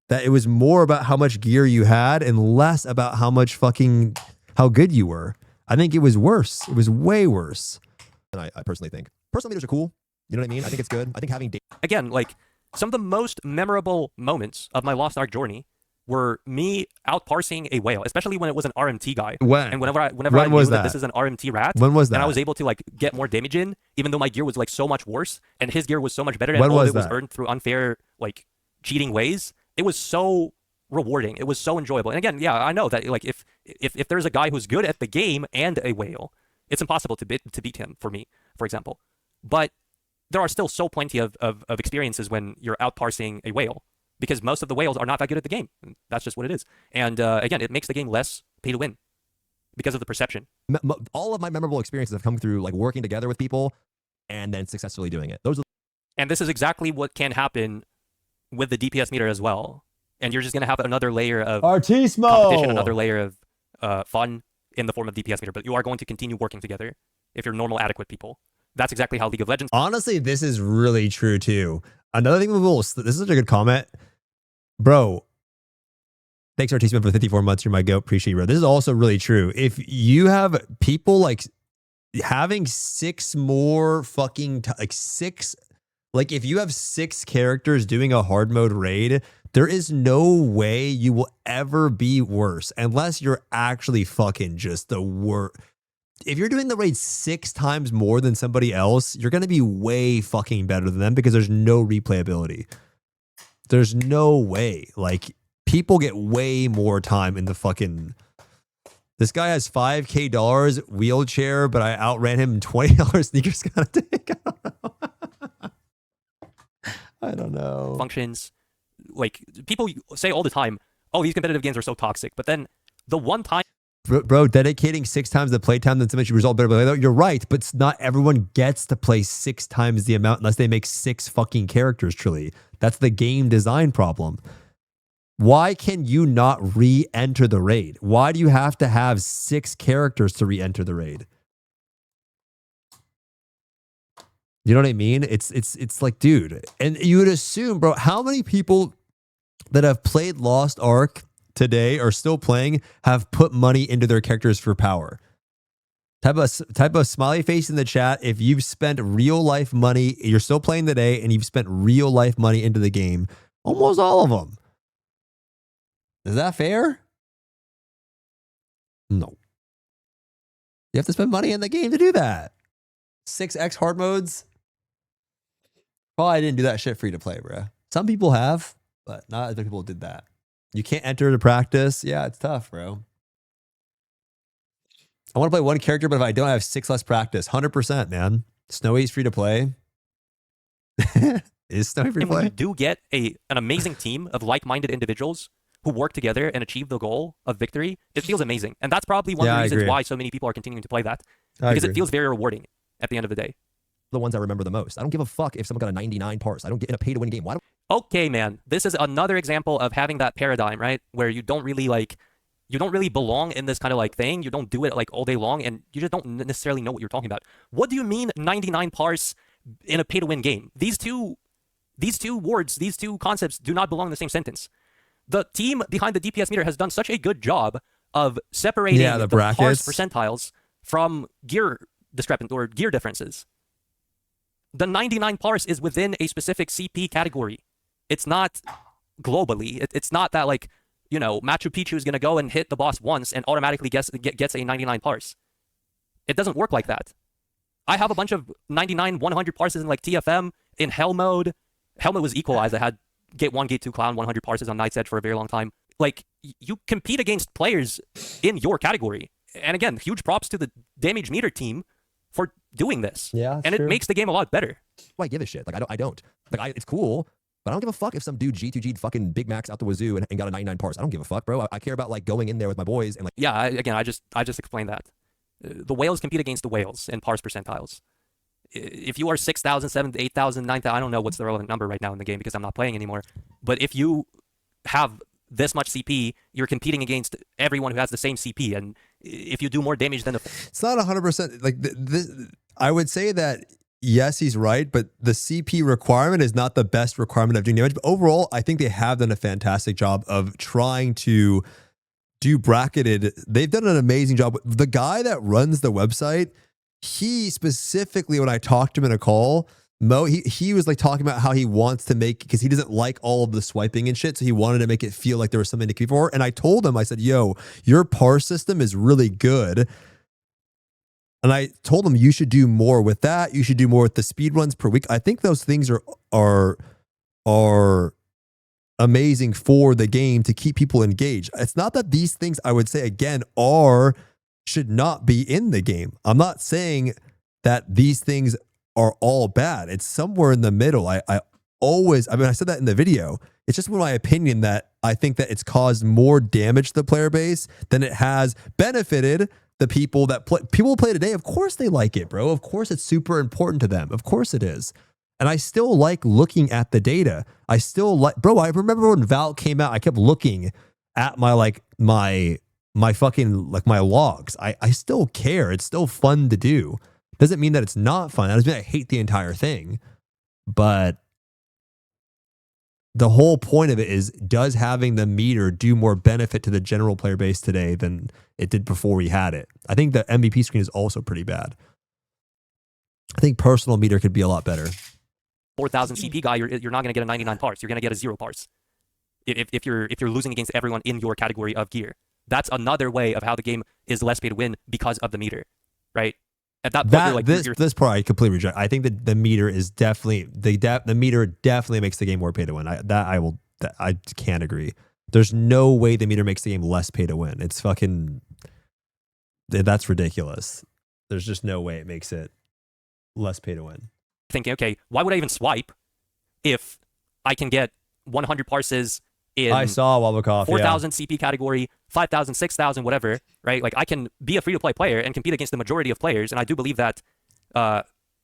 That it was more about how much gear you had and less about how good you were. I think it was worse. It was way worse. And I personally think. Personal meters are cool. You know what I mean? I think it's good. I think having... Again, like, some of the most memorable moments of my Lost Ark journey were me out parsing a whale, especially when it was an RMT guy. When? And whenever I When knew was that that? this is an RMT rat, When was and I that? was able to like get more damage in, even though my gear was like so much worse, and his gear was so much better, and When all of was it was that? earned through unfair, like cheating ways. It was so rewarding. It was so enjoyable. And again, yeah, I know that like if there's a guy who's good at the game and a whale, it's impossible to beat him for me, for example. But there are still so plenty of experiences when you're out parsing a whale, because most of the whales are not that good at the game. That's just what it is. And again, it makes the game less pay to win because of the perception. All of my memorable experiences have come through like working together with people and then successfully doing it. Those are And this is exactly what can happen with the DPS meter as well. And you're just going to have another layer of Artismo! competition, another layer of fun in the form of DPS meter. But you are going to continue working together if you're normal, adequate people. That's exactly how League of Legends. Honestly, this is really true too. Another thing this is such a good comment. Bro, thanks Artismo for 54 months. You're my goat. Appreciate you, bro. This is also really true. If you have people like having 6 more fucking like if you have 6 characters doing a hard mode raid, there is no way you will ever be worse unless you're actually fucking just the worst. If you're doing the raid 6 times more than somebody else, you're going to be way fucking better than them because there's no replayability. There's no way. Like, people get way more time in the fucking... This guy has $5K wheelchair, but I outran him in $20 sneakers kind of take. I don't know. Functions. Like, people say all the time, oh, these competitive games are so toxic. But then the one time... Bro, dedicating 6 times the playtime then somebody should result better. You're right, but not everyone gets to play 6 times the amount unless they make 6 fucking characters, truly. That's the game design problem. Why can you not re-enter the raid? Why do you have to have 6 characters to re-enter the raid? You know what I mean? It's like, dude, and you would assume, bro, how many people that have played Lost Ark today are still playing have put money into their characters for power? Type a smiley face in the chat if you've spent real life money, you're still playing today and you've spent real life money into the game. Almost all of them. Is that fair? No. You have to spend money in the game to do that. 6x hard modes. Well, I didn't do that shit free to play, bro. Some people have, but not as many people did that. You can't enter to practice. Yeah, it's tough, bro. I want to play one character, but if I don't, I have 6 less practice. 100%, man. Snowy's free to play. Is Snowy free to And when play? you do get an amazing team of like-minded individuals who work together and achieve the goal of victory, it feels amazing. And that's probably one of Yeah, the I reasons agree. why so many people are continuing to play that. I Because agree. it feels very rewarding at the end of the day. the ones I remember the most. I don't give a fuck if someone got a 99 parse. I don't get in a pay-to-win game. Why do Okay, man. This is another example of having that paradigm, right? Where you don't really belong in this kind of like thing. You don't do it like all day long, and you just don't necessarily know what you're talking about. What do you mean 99 parse in a pay-to-win game? These two words, these two concepts do not belong in the same sentence. The team behind the DPS meter has done such a good job of separating the parse brackets. percentiles from gear gear differences. The 99 parse is within a specific CP category. It's not globally. It's not that like, you know, Machu Picchu is going to go and hit the boss once and automatically gets a 99 parse. It doesn't work like that. I have a bunch of 99, 100 parses in like TFM, in Hell mode. Hell mode was equalized. I had Gate 1, Gate 2 Clown, 100 parses on Night's Edge for a very long time. Like, you compete against players in your category. And again, huge props to the damage meter team for doing this. Yeah, and it makes the game a lot better. I give a shit? Like, I don't. Like, it's cool, but I don't give a fuck if some dude G2G'd fucking Big Macs out the wazoo and got a 99 parse. I don't give a fuck, bro. I care about, like, going in there with my boys and, like... Yeah, I just explained that. The whales compete against the whales in parse percentiles. If you are 6,000, 7,000, 8,000, 9,000, I don't know what's the relevant number right now in the game because I'm not playing anymore. But if you have this much CP, you're competing against everyone who has the same CP. And if you do more damage than It's not 100%. Like, I would say that, yes, he's right, but the CP requirement is not the best requirement of doing damage. But overall, I think they have done a fantastic job of trying to do bracketed. They've done an amazing job. The guy that runs the website, he specifically, when I talked to him in a call, Mo, he was like talking about how he wants to make, because he doesn't like all of the swiping and shit, so he wanted to make it feel like there was something to keep for. And I told him, I said, yo, your parse system is really good. And I told him you should do more with that. You should do more with the speed runs per week. I think those things are amazing for the game to keep people engaged. It's not that these things, I would say again, should not be in the game. I'm not saying that these things are all bad. It's somewhere in the middle. I said that in the video. It's just my opinion that I think that it's caused more damage to the player base than it has benefited the people that play. People who play today, of course they like it, bro. Of course it's super important to them. Of course it is. And I still like looking at the data. I still like, bro, I remember when Val came out, I kept looking at my fucking, like my logs. I still care. It's still fun to do. Doesn't mean that it's not fun. That doesn't mean I hate the entire thing. But the whole point of it is, does having the meter do more benefit to the general player base today than it did before we had it? I think the MVP screen is also pretty bad. I think personal meter could be a lot better. 4,000 CP guy, you're not going to get a 99 parse. You're going to get a 0 parse. If you're losing against everyone in your category of gear. That's another way of how the game is less pay to win because of the meter, right? At that point, this part I completely reject. I think that the meter is definitely the meter definitely makes the game more pay to win. I can't agree. There's no way the meter makes the game less pay to win. It's fucking, that's ridiculous. There's just no way it makes it less pay to win. Thinking, okay, why would I even swipe if I can get 100 parses in I saw Wabakov, 4,000 CP category, 5,000, 6,000, whatever, right? Like I can be a free-to-play player and compete against the majority of players, and I do believe that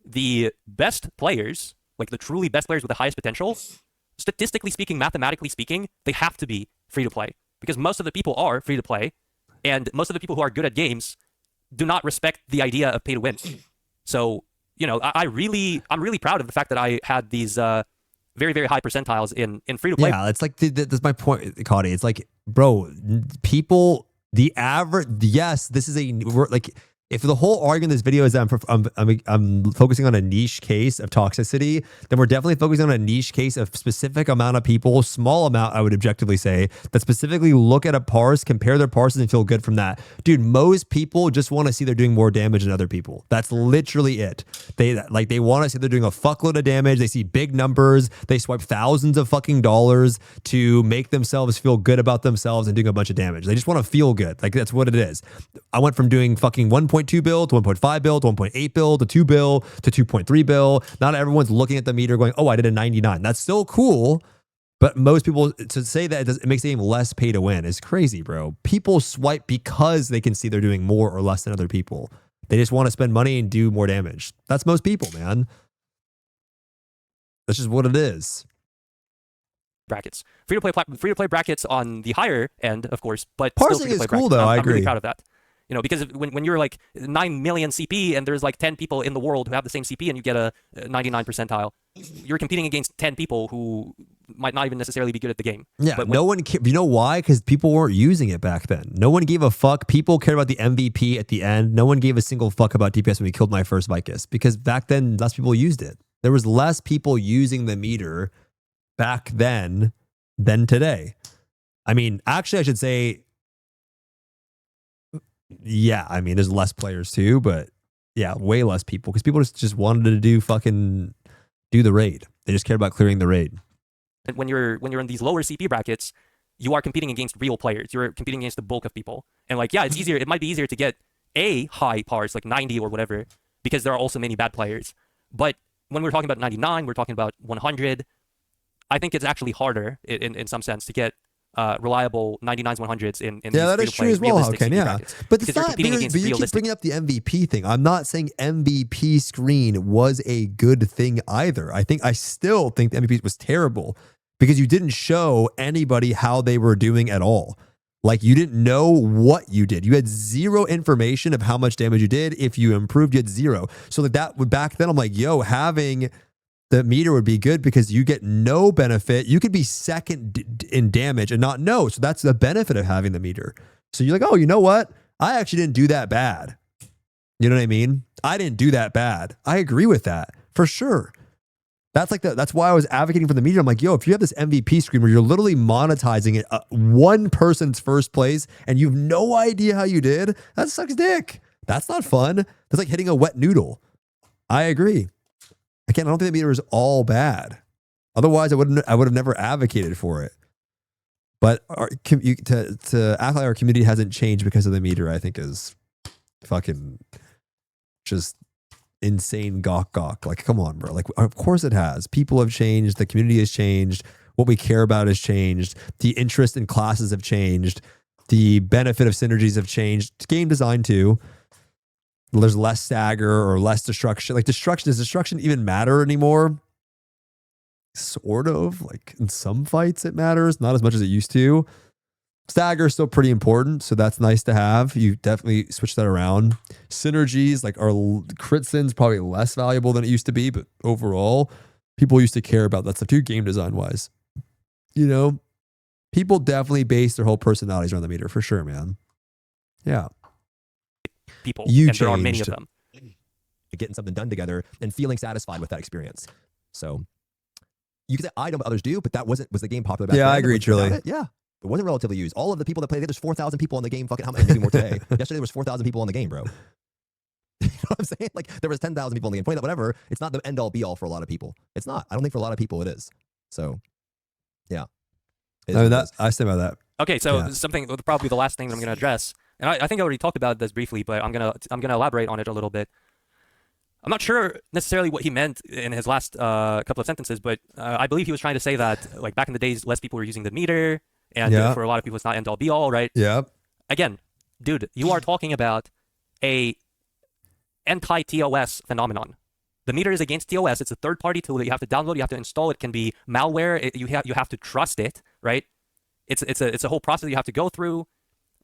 the best players, like the truly best players with the highest potential, statistically speaking, mathematically speaking, they have to be free-to-play because most of the people are free-to-play, and most of the people who are good at games do not respect the idea of pay-to-win. So, you know, I'm really proud of the fact that I had these very, very high percentiles in free-to-play. Yeah, it's like, that's my point, Cody. It's like, bro, people, the average, yes, this is like, if the whole argument in this video is that I'm focusing on a niche case of toxicity, then we're definitely focusing on a niche case of specific amount of people, small amount, I would objectively say, that specifically look at a parse, compare their parses, and feel good from that. Dude, most people just want to see they're doing more damage than other people. That's literally it. They want to see they're doing a fuckload of damage. They see big numbers. They swipe thousands of fucking dollars to make themselves feel good about themselves and doing a bunch of damage. They just want to feel good. Like, that's what it is. I went from doing fucking 1.2 bill to 1.5 bill to 1.8 bill to 2 bill to 2.3 bill. Not everyone's looking at the meter going, oh, I did a 99. That's still cool. But most people, to say that it makes the game less pay to win is crazy, bro. People swipe because they can see they're doing more or less than other people. They just want to spend money and do more damage. That's most people, man. That's just what it is. Brackets. Free-to-play brackets on the higher end, of course, but parsing still is cool, though. I agree. I'm really proud of that. You know, because when you're like 9 million CP and there's like 10 people in the world who have the same CP and you get a 99 percentile, you're competing against 10 people who might not even necessarily be good at the game. Yeah, but no one, you know why? Because people weren't using it back then. No one gave a fuck. People cared about the MVP at the end. No one gave a single fuck about DPS when we killed my first Vicus, because back then less people used it. There was less people using the meter back then than today. I mean, actually, I should say, yeah, I mean, there's less players too, but yeah, way less people, because people just wanted to do the raid. They just cared about clearing the raid. And when you're in these lower CP brackets, you are competing against real players. You're competing against the bulk of people. And like, yeah, it's easier. It might be easier to get a high parse, like 90 or whatever, because there are also many bad players. But when we're talking about 99, we're talking about 100. I think it's actually harder in some sense to get reliable 99s, 100s in yeah, that is true as well. Okay, yeah, but it's not. But you keep bringing up the MVP thing. I'm not saying MVP screen was a good thing either. I still think the MVP was terrible because you didn't show anybody how they were doing at all. Like, you didn't know what you did. You had zero information of how much damage you did. If you improved, you had zero. So like that back then, I'm like, yo, having the meter would be good because you get no benefit. You could be second in damage and not know. So that's the benefit of having the meter. So you're like, oh, you know what? I actually didn't do that bad. You know what I mean? I didn't do that bad. I agree with that for sure. That's why I was advocating for the meter. I'm like, yo, if you have this MVP screen where you're literally monetizing it, one person's first place, and you have no idea how you did, that sucks dick. That's not fun. That's like hitting a wet noodle. I agree. I don't think the meter is all bad. Otherwise, I would have never advocated for it. But to act like our community hasn't changed because of the meter, I think is fucking just insane gawk. Like, come on, bro. Like, of course it has. People have changed. The community has changed. What we care about has changed. The interest in classes have changed. The benefit of synergies have changed. Game design too. There's less stagger or less destruction. Like, does destruction even matter anymore? Sort of. Like, in some fights it matters, not as much as it used to. Stagger is still pretty important, so that's nice to have. You definitely switch that around. Synergies, like, our crit sin's probably less valuable than it used to be, but overall, people used to care about that stuff too, game design wise. You know, people definitely base their whole personalities around the meter for sure, man. Yeah. People, and there are many of them. Getting something done together and feeling satisfied with that experience. So you could say, I know what others do, but was the game popular back then? I agree, truly. Yeah. It wasn't relatively used. All of the people that played, there's 4,000 people on the game. Fucking how many, maybe more today. Yesterday there was 4,000 people on the game, bro. You know what I'm saying? Like, there was 10,000 people on the game. 20, whatever. It's not the end all be all for a lot of people. It's not. I don't think for a lot of people it is. So, yeah. I stand by that. Okay, so something, probably the last thing that I'm going to address, and I think I already talked about this briefly, but I'm gonna elaborate on it a little bit. I'm not sure necessarily what he meant in his last couple of sentences, but I believe he was trying to say that, like, back in the days, less people were using the meter, and for a lot of people, it's not end all be all, right? Yeah. Again, dude, you are talking about a anti-TOS phenomenon. The meter is against TOS. It's a third-party tool that you have to download. You have to install. It can be malware. You have to trust it, right? It's a whole process you have to go through.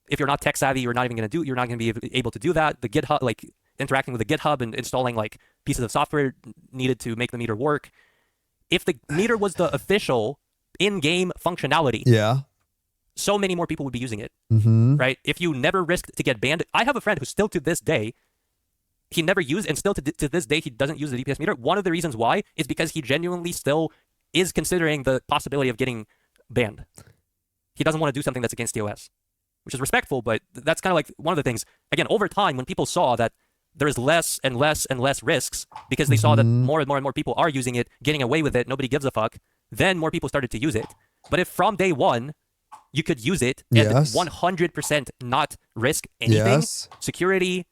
If you're not tech savvy, you're not going to be able to do that. The GitHub, like, interacting with the GitHub and installing, like, pieces of software needed to make the meter work. If the meter was the official in-game functionality, so many more people would be using it, right? If you never risked to get banned, I have a friend who still to this day, he never used, and still to this day, he doesn't use the DPS meter. One of the reasons why is because he genuinely still is considering the possibility of getting banned. He doesn't want to do something that's against TOS, which is respectful, but that's kind of like one of the things. Again, over time, when people saw that there is less and less and less risks because they saw that more and more and more people are using it, getting away with it, nobody gives a fuck, then more people started to use it. But if from day one, you could use it and 100% not risk anything, security,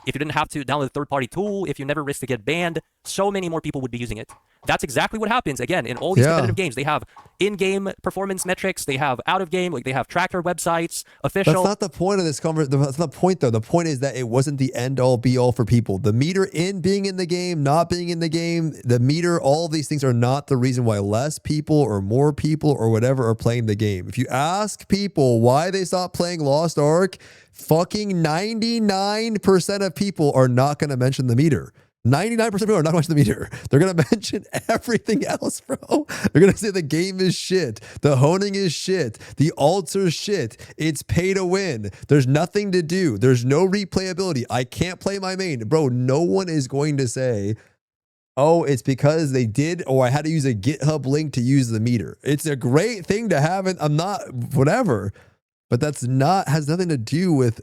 if you didn't have to download a third-party tool, if you never risked to get banned, so many more people would be using it. That's exactly what happens. Again, in all these competitive games, they have in-game performance metrics, they have out-of-game, like, they have tracker websites, official. That's not the point of this conversation. That's not the point, though. The point is that it wasn't the end-all, be-all for people. The meter being in the game, not being in the game, the meter, all of these things are not the reason why less people or more people or whatever are playing the game. If you ask people why they stopped playing Lost Ark, fucking 99% of people are not going to mention the meter. 99% of people are not watching the meter. They're going to mention everything else, bro. They're going to say the game is shit. The honing is shit. The alts are shit. It's pay to win. There's nothing to do. There's no replayability. I can't play my main. Bro, no one is going to say, oh, it's because they did, or I had to use a GitHub link to use the meter. It's a great thing to have. I'm not, whatever. But has nothing to do with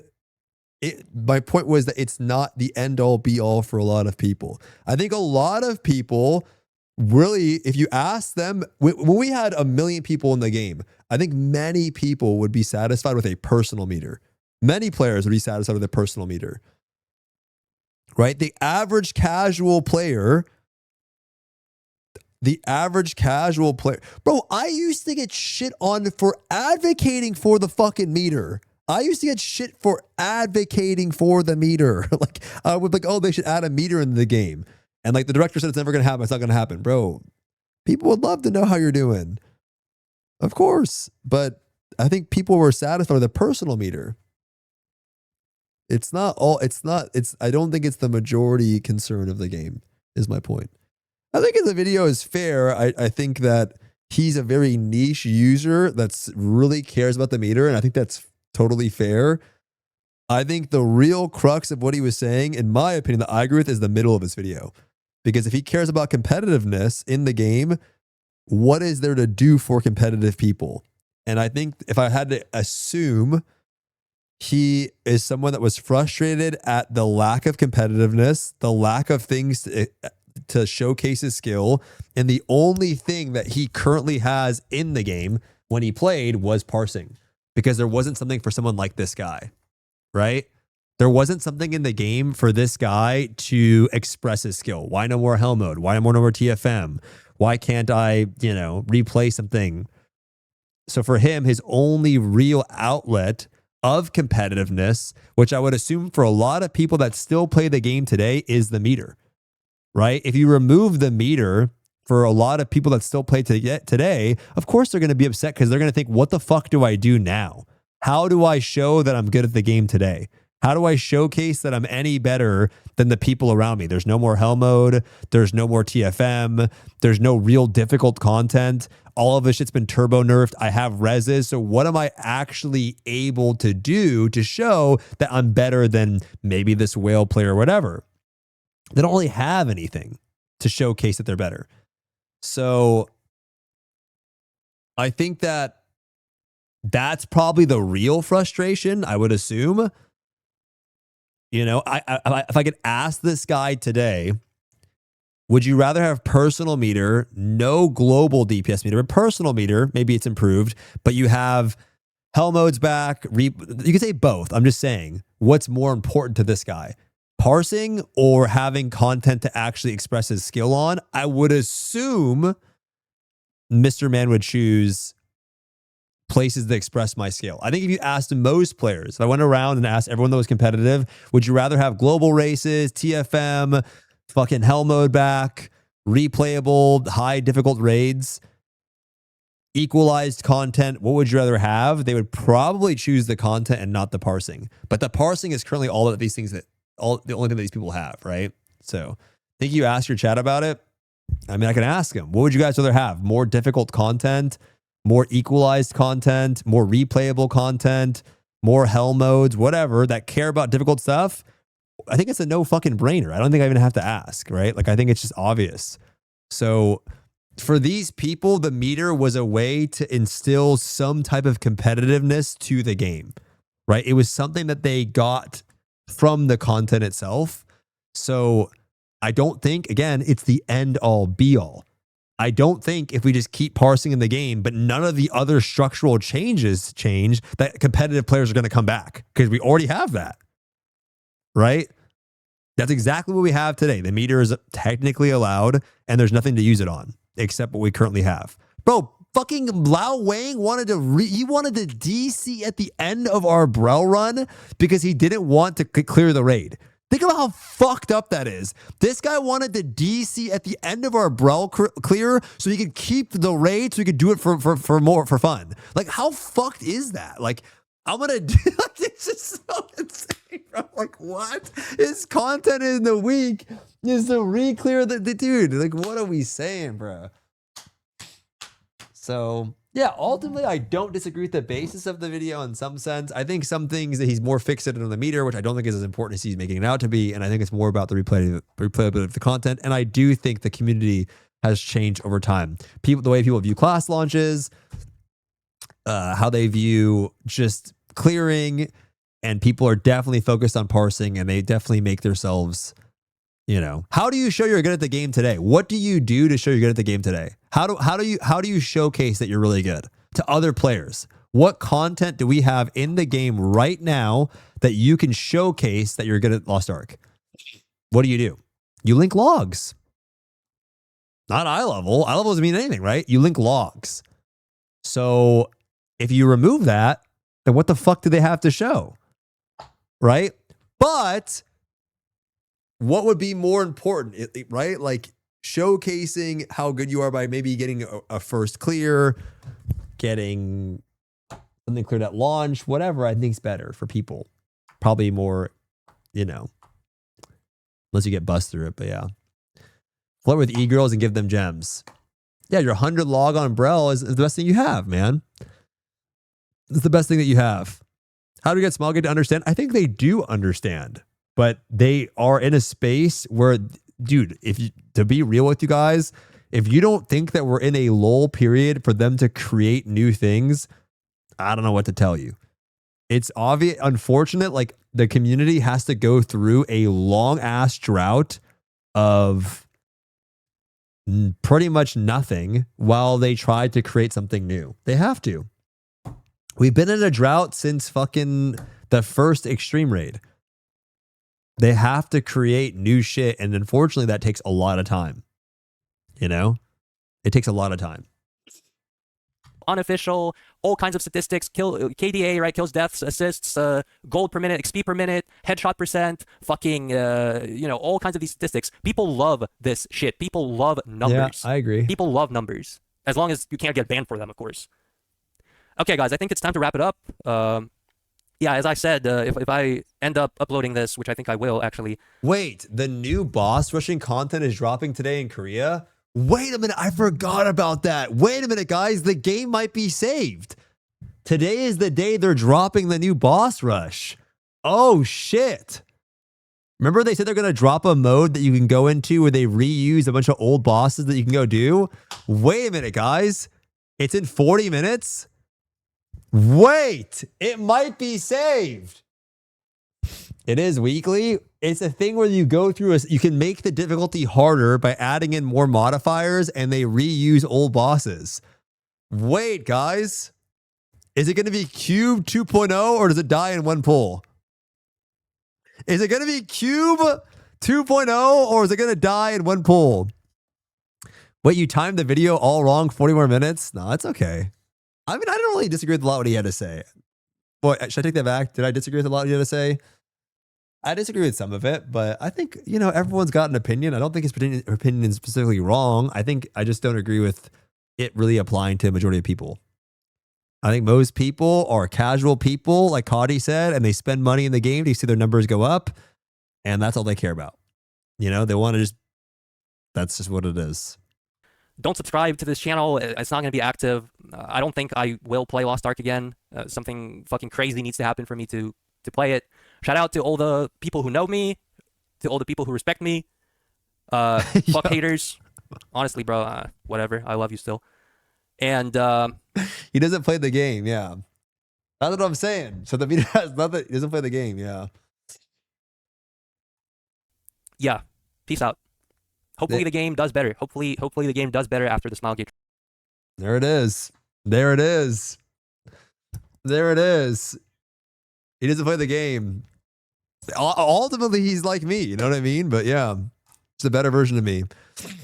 it. My point was that it's not the end all be all for a lot of people. I think a lot of people really, if you ask them, when we had 1 million people in the game, I think many people would be satisfied with a personal meter. Many players would be satisfied with a personal meter, right? The average casual player, bro, I used to get shit on for advocating for the fucking meter. I used to get shit for advocating for the meter. Like, I would like, oh, they should add a meter into the game. And like the director said, it's never going to happen. It's not going to happen. Bro, people would love to know how you're doing. Of course. But I think people were satisfied with a personal meter. I don't think it's the majority concern of the game, is my point. I think the video is fair. I think that he's a very niche user that's really cares about the meter. And I think that's totally fair. I think the real crux of what he was saying, in my opinion, that I agree with, is the middle of his video. Because if he cares about competitiveness in the game, what is there to do for competitive people? And I think if I had to assume, he is someone that was frustrated at the lack of competitiveness, the lack of things to showcase his skill. And the only thing that he currently has in the game when he played was parsing, because there wasn't something for someone like this guy, right? There wasn't something in the game for this guy to express his skill. Why no more hell mode? Why no more TFM? Why can't I, replay something? So for him, his only real outlet of competitiveness, which I would assume for a lot of people that still play the game today, is the meter, right? If you remove the meter for a lot of people that still play today, of course they're going to be upset because they're going to think, what the fuck do I do now? How do I show that I'm good at the game today? How do I showcase that I'm any better than the people around me? There's no more hell mode. There's no more TFM. There's no real difficult content. All of this shit's been turbo nerfed. I have reses. So what am I actually able to do to show that I'm better than maybe this whale player or whatever? They don't really have anything to showcase that they're better. So I think that's probably the real frustration, I would assume. If I could ask this guy today, would you rather have personal meter, no global DPS meter, but personal meter, maybe it's improved, but you have hell modes back, you could say both. I'm just saying, what's more important to this guy? Parsing or having content to actually express his skill on? I would assume Mr. Man would choose places that express my skill. I think if you asked most players, if I went around and asked everyone that was competitive, would you rather have global races, TFM, fucking hell mode back, replayable, high difficult raids, equalized content, what would you rather have? They would probably choose the content and not the parsing. But the parsing is currently all of these things the only thing that these people have, right? So I think you ask your chat about it. I mean, I can ask them, what would you guys rather have? More difficult content, more equalized content, more replayable content, more hell modes, whatever, that care about difficult stuff? I think it's a no fucking brainer. I don't think I even have to ask, right? Like, I think it's just obvious. So for these people, the meter was a way to instill some type of competitiveness to the game, right? It was something that they got from the content itself. So I don't think, again, it's the end all be all. I don't think if we just keep parsing in the game, but none of the other structural changes change, that competitive players are going to come back, because we already have that, right? That's exactly what we have today. The meter is technically allowed and there's nothing to use it on except what we currently have. Bro, fucking Lao Wang wanted to DC at the end of our Brel run because he didn't want to clear the raid. Think about how fucked up that is. This guy wanted to DC at the end of our Brel clear so he could keep the raid, so he could do it for fun. Like, how fucked is that? Like, I'm gonna do, like, it's just so insane, bro. Like, what? His content in the week is to re-clear the dude. Like, what are we saying, bro? So yeah, ultimately, I don't disagree with the basis of the video in some sense. I think some things that he's more fixated on the meter, which I don't think is as important as he's making it out to be. And I think it's more about the replayability of the content. And I do think the community has changed over time. The way people view class launches, how they view just clearing, and people are definitely focused on parsing, and they definitely make themselves, how do you show you're good at the game today? What do you do to show you're good at the game today? How do you showcase that you're really good to other players? What content do we have in the game right now that you can showcase that you're good at Lost Ark? What do? You link logs. Not eye level. Eye level doesn't mean anything, right? You link logs. So if you remove that, then what the fuck do they have to show? Right? But what would be more important, right? Like, showcasing how good you are by maybe getting a first clear, getting something cleared at launch, whatever, I think is better for people. Probably more, unless you get bust through it, but yeah. Flirt with e-girls and give them gems. Yeah, your 100 log on Brel is the best thing you have, man. It's the best thing that you have. How do you get Smallgate to understand? I think they do understand, but they are in a space where dude, to be real with you guys, if you don't think that we're in a lull period for them to create new things, I don't know what to tell you. It's obvious, unfortunate, like the community has to go through a long ass drought of pretty much nothing while they try to create something new. They have to. We've been in a drought since fucking the first Extreme Raid. They have to create new shit, and unfortunately that takes a lot of time. You know? It takes a lot of time. Unofficial, all kinds of statistics, KDA, right, kills, deaths, assists, gold per minute, XP per minute, headshot percent, fucking, all kinds of these statistics. People love this shit. People love numbers. Yeah, I agree. People love numbers. As long as you can't get banned for them, of course. Okay, guys, I think it's time to wrap it up. Yeah, as I said, if I end up uploading this, which I think I will, actually. Wait, the new boss rushing content is dropping today in Korea? Wait a minute, I forgot about that. Wait a minute, guys, the game might be saved. Today is the day they're dropping the new boss rush. Oh, shit. Remember they said they're going to drop a mode that you can go into where they reuse a bunch of old bosses that you can go do? Wait a minute, guys. It's in 40 minutes? Wait, it might be saved. It is weekly. It's a thing where you go through you can make the difficulty harder by adding in more modifiers, and they reuse old bosses. Wait, guys. Is it going to be Cube 2.0 or does it die in one pull? Is it going to be Cube 2.0 or is it going to die in one pull? Wait, you timed the video all wrong, 40 more minutes? No, it's okay. I mean, I don't really disagree with a lot what he had to say. Boy, should I take that back? Did I disagree with a lot he had to say? I disagree with some of it, but I think, everyone's got an opinion. I don't think his opinion is specifically wrong. I just don't agree with it really applying to a majority of people. I think most people are casual people, like Cody said, and they spend money in the game to see their numbers go up, and that's all they care about. They want to that's just what it is. Don't subscribe to this channel. It's not going to be active. I don't think I will play Lost Ark again. Something fucking crazy needs to happen for me to play it. Shout out to all the people who know me, to all the people who respect me. Fuck haters. Honestly, bro, whatever. I love you still. And he doesn't play the game, yeah. That's what I'm saying. So the video has nothing. He doesn't play the game, yeah. Yeah. Peace out. Hopefully the game does better. Hopefully the game does better after the Smilegate. There it is. There it is. There it is. He doesn't play the game. Ultimately, he's like me. You know what I mean? But yeah, it's a better version of me.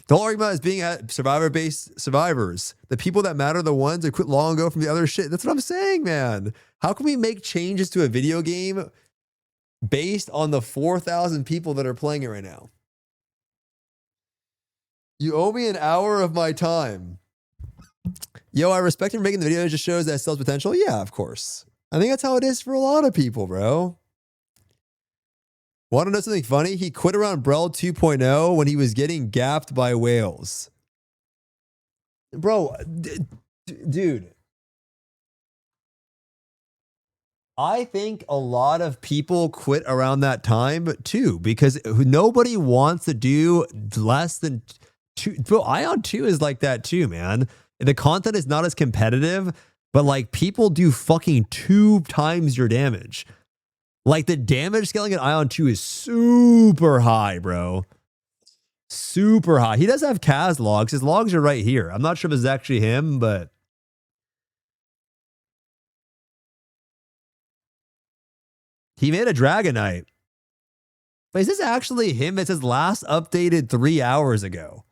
The whole argument is being at survivor-based survivors. The people that matter are the ones that quit long ago from the other shit. That's what I'm saying, man. How can we make changes to a video game based on the 4,000 people that are playing it right now? You owe me an hour of my time. Yo, I respect him for making the video. It just shows that it sells potential. Yeah, of course. I think that's how it is for a lot of people, bro. Want to know something funny? He quit around Brel 2.0 when he was getting gapped by whales. Bro, dude. I think a lot of people quit around that time too, because nobody wants to do less than 2. Bro, Ion 2 is like that too, man. The content is not as competitive, but like people do fucking 2 times your damage. Like the damage scaling in Ion 2 is super high, bro. Super high. He does have Kaz logs. His logs are right here. I'm not sure if it's actually him, but he made a Dragonite. But is this actually him? It says last updated 3 hours ago.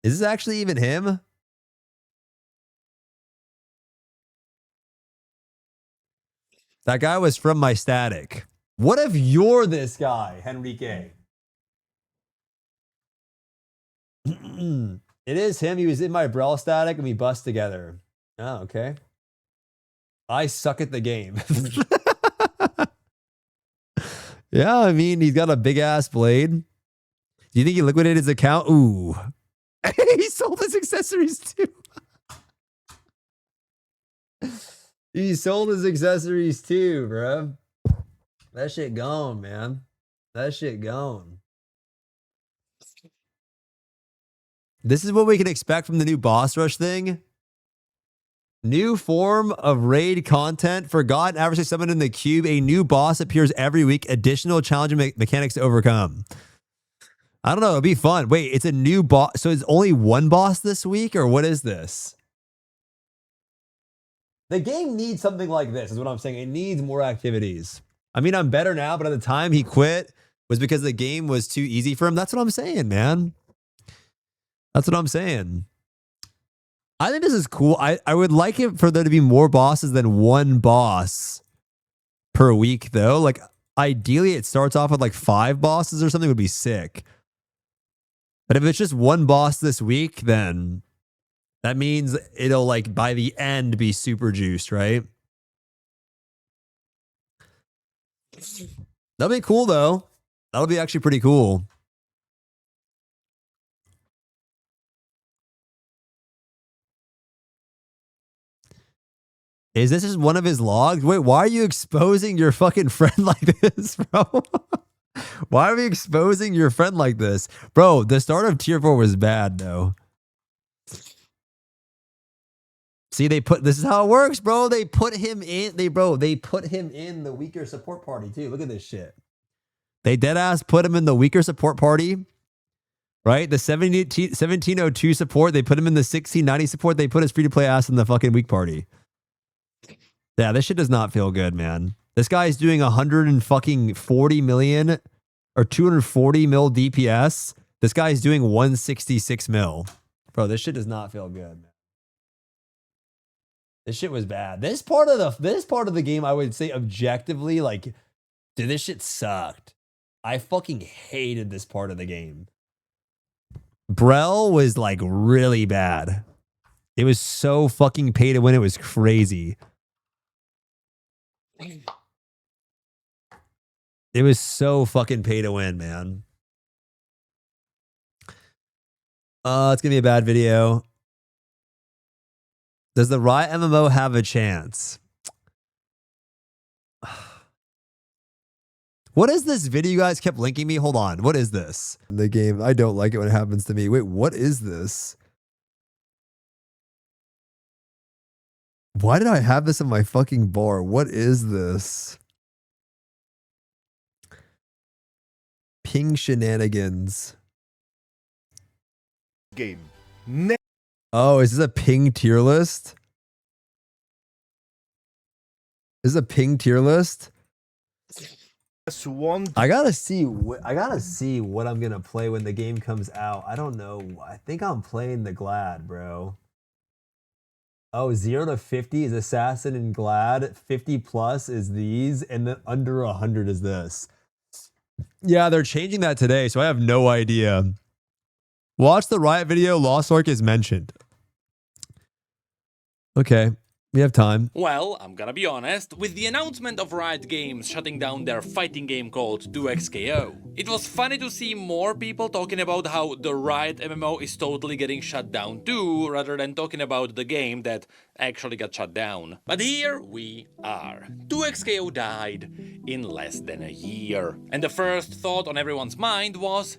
Is this actually even him? That guy was from my static. What if you're this guy, Henrique? It is him. He was in my Brel static and we bust together. Oh, okay. I suck at the game. Yeah, I mean, he's got a big ass blade. Do you think he liquidated his account? Ooh. He sold his accessories too. He sold his accessories too, bro. That shit gone, man. That shit gone. This is what we can expect from the new boss rush thing. New form of raid content. Forgotten adversary summoned in the cube. A new boss appears every week. Additional challenging mechanics to overcome. I don't know. It'll be fun. Wait, it's a new boss. So it's only one boss this week, or what is this? The game needs something like this, is what I'm saying. It needs more activities. I mean, I'm better now, but at the time he quit was because the game was too easy for him. That's what I'm saying, man. That's what I'm saying. I think this is cool. I would like it for there to be more bosses than one boss per week, though. Like, ideally, it starts off with like 5 bosses or something would be sick. But if it's just one boss this week, then that means it'll, like, by the end be super juiced, right? That'll be cool, though. That'll be actually pretty cool. Is this just one of his logs? Wait, why are you exposing your fucking friend like this, bro? Why are we exposing your friend like this? Bro, the start of tier 4 was bad, though. See, this is how it works, bro. They put him in, they put him in the weaker support party, too. Look at this shit. They deadass put him in the weaker support party, right? The 1702 support, they put him in the 1690 support. They put his free-to-play ass in the fucking weak party. Yeah, this shit does not feel good, man. This guy's doing 140 million or 240 mil DPS. This guy's doing 166 mil. Bro, this shit does not feel good, man. This shit was bad. This part of the game, I would say objectively, like, dude, this shit sucked. I fucking hated this part of the game. Brel was like really bad. It was so fucking pay to win. It was crazy. It was so fucking pay to win, man. It's gonna be a bad video. Does the Riot MMO have a chance? What is this video you guys kept linking me? Hold on. What is this? The game. I don't like it when it happens to me. Wait, what is this? Why did I have this in my fucking bar? What is this? Ping shenanigans. Game. Oh, is this a ping tier list? Is this a ping tier list? I gotta see what I'm gonna play when the game comes out. I don't know. I think I'm playing the Glad, bro. Oh, 0 to 50 is Assassin and Glad. 50 plus is these, and then under 100 is this. Yeah, they're changing that today, so I have no idea. Watch the Riot video. Lost Ark is mentioned. Okay, we have time. Well, I'm gonna be honest, with the announcement of Riot Games shutting down their fighting game called 2XKO, it was funny to see more people talking about how the Riot MMO is totally getting shut down too, rather than talking about the game that actually got shut down. But here we are. 2XKO died in less than a year. And the first thought on everyone's mind was,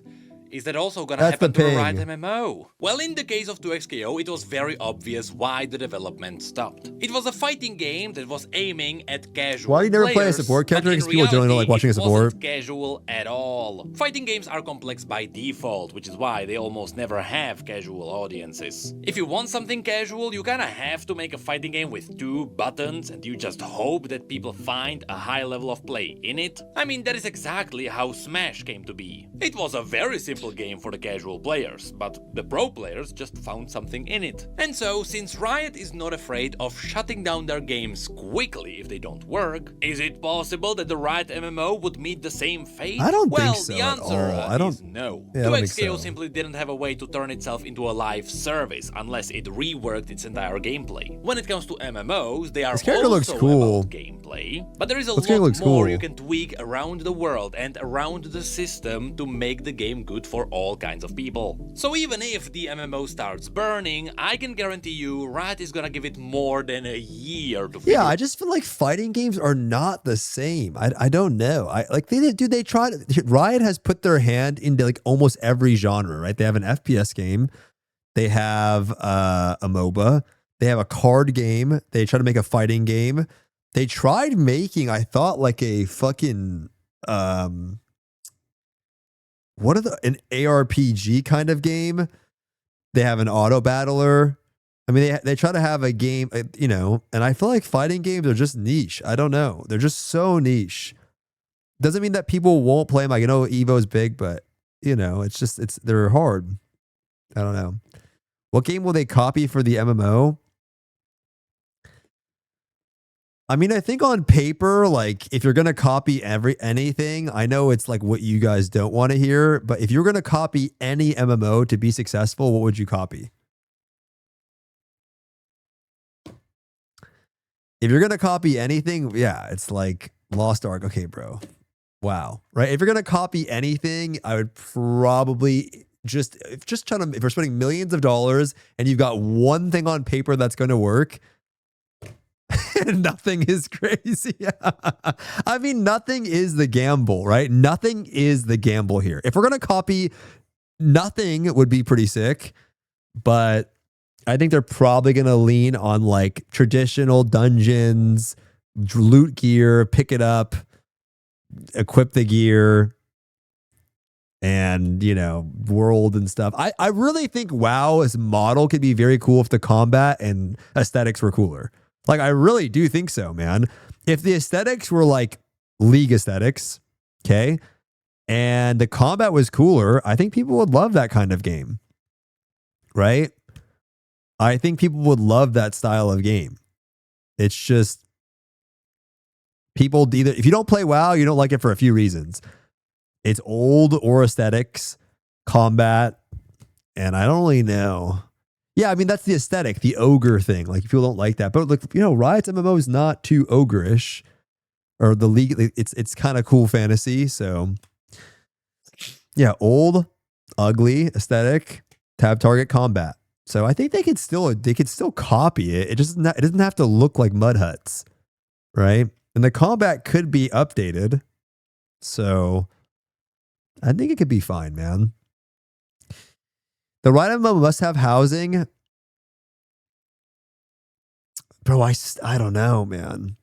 is that also gonna happen to the Riot MMO? Well, in the case of 2XKO, it was very obvious why the development stopped. It was a fighting game that was aiming at casual Why do you never play a players, support character? but in Because people generally don't like watching a reality, it support. wasn't casual at all. Fighting games are complex by default, which is why they almost never have casual audiences. If you want something casual, you kinda have to make a fighting game with 2 buttons and you just hope that people find a high level of play in it. I mean, that is exactly how Smash came to be. It was a very simple game for the casual players, but the pro players just found something in it. And so, since Riot is not afraid of shutting down their games quickly if they don't work, is it possible that the Riot MMO would meet the same fate? I don't well, think so the at answer all. is no. Yeah, I don't think 2XKO so. simply didn't have a way to turn itself into a live service unless it reworked its entire gameplay. When it comes to MMOs, they are This character also looks cool. about gameplay, but there is a This character lot looks more cool. you can tweak around the world and around the system to make the game good for all kinds of people. So even if the MMO starts burning, I can guarantee you Riot is gonna give it more than a year to figure. Yeah, I just feel like fighting games are not the same. I don't know. They tried. Riot has put their hand into like almost every genre, right? They have an FPS game, They have a MOBA. They have a card game. They try to make a fighting game. They tried making, I thought, like a fucking an ARPG kind of game. They have an auto battler. I mean, they try to have a game, you know, and I feel like fighting games are just niche. I don't know. They're just so niche. Doesn't mean that people won't play them. Like, you know, Evo's big, but you know, they're hard. I don't know. What game will they copy for the MMO? I mean, I think on paper, like if you're going to copy anything, I know it's like what you guys don't want to hear, but if you're going to copy any MMO to be successful, what would you copy? If you're going to copy anything, yeah, it's like Lost Ark. Okay, bro. Wow. Right. If you're going to copy anything, I would probably just try to, if you're spending millions of dollars and you've got one thing on paper that's going to work, nothing is crazy. I mean, nothing is the gamble, right? Nothing is the gamble here. If we're going to copy, nothing would be pretty sick, but I think they're probably going to lean on like traditional dungeons, loot gear, pick it up, equip the gear, and, you know, world and stuff. I really think WoW as a model could be very cool if the combat and aesthetics were cooler. Like, I really do think so, man. If the aesthetics were like League aesthetics, okay, and the combat was cooler, I think people would love that kind of game, right? I think people would love that style of game. It's just people either, if you don't play WoW, you don't like it for a few reasons. It's old or aesthetics, combat, and I don't really know. Yeah, I mean, that's the aesthetic, the ogre thing. Like, people don't like that. But, like, you know, Riot's MMO is not too ogre-ish. Or the League, it's kind of cool fantasy. So, yeah, old, ugly, aesthetic, tab target, combat. So I think they could still copy it. It doesn't have to look like mud huts, right? And the combat could be updated. So I think it could be fine, man. The right MMO must have housing. Bro, I don't know, man.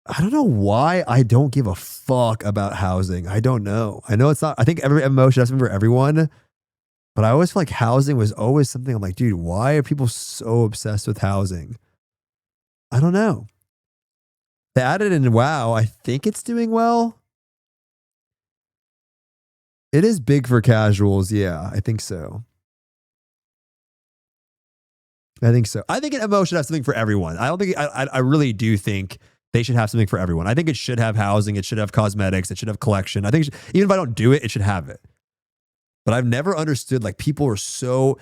I don't know why I don't give a fuck about housing. I don't know. I know it's not, I think every MMO should have something for everyone. But I always feel like housing was always something I'm like, dude, why are people so obsessed with housing? I don't know. They added in WoW. I think it's doing well. It is big for casuals. Yeah, I think so. I think an MMO should have something for everyone. I don't think, I really do think they should have something for everyone. I think it should have housing. It should have cosmetics. It should have collection. I think even if I don't do it, it should have it. But I've never understood, like, people are so,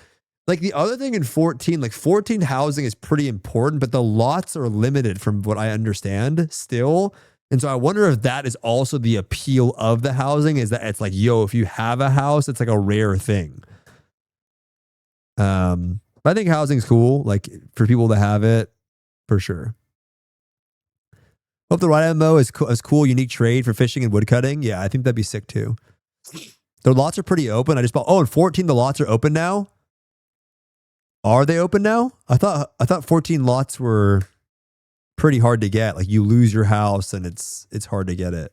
like, the other thing in 14, like 14 housing is pretty important, but the lots are limited from what I understand still. And so I wonder if that is also the appeal of the housing, is that it's like, yo, if you have a house, it's like a rare thing. I think housing's cool, like, for people to have it, for sure. Hope the right MMO is cool, unique trade for fishing and woodcutting. Yeah, I think that'd be sick too. The lots are pretty open. I just bought, in 14 the lots are open now. Are they open now? I thought 14 lots were pretty hard to get. Like, you lose your house and it's hard to get it.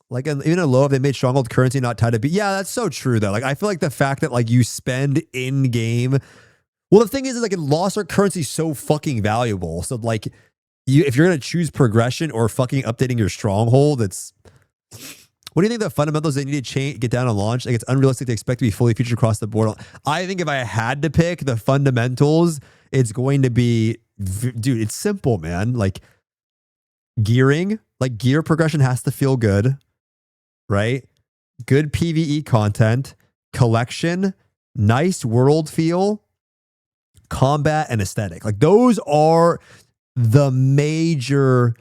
Like, even in low, if they made stronghold currency not tied to be, yeah, that's so true though. Like, I feel like the fact that, like, you spend in game. Well, the thing is like, in lost, our currency is so fucking valuable. So, like, if you're gonna choose progression or fucking updating your stronghold, it's. What do you think the fundamentals they need to get down on launch? Like, it's unrealistic to expect to be fully featured across the board. I think if I had to pick the fundamentals, it's going to be, dude, it's simple, man. Like, gearing, like, gear progression has to feel good, right? Good PvE content, collection, nice world feel, combat, and aesthetic. Like, those are the major,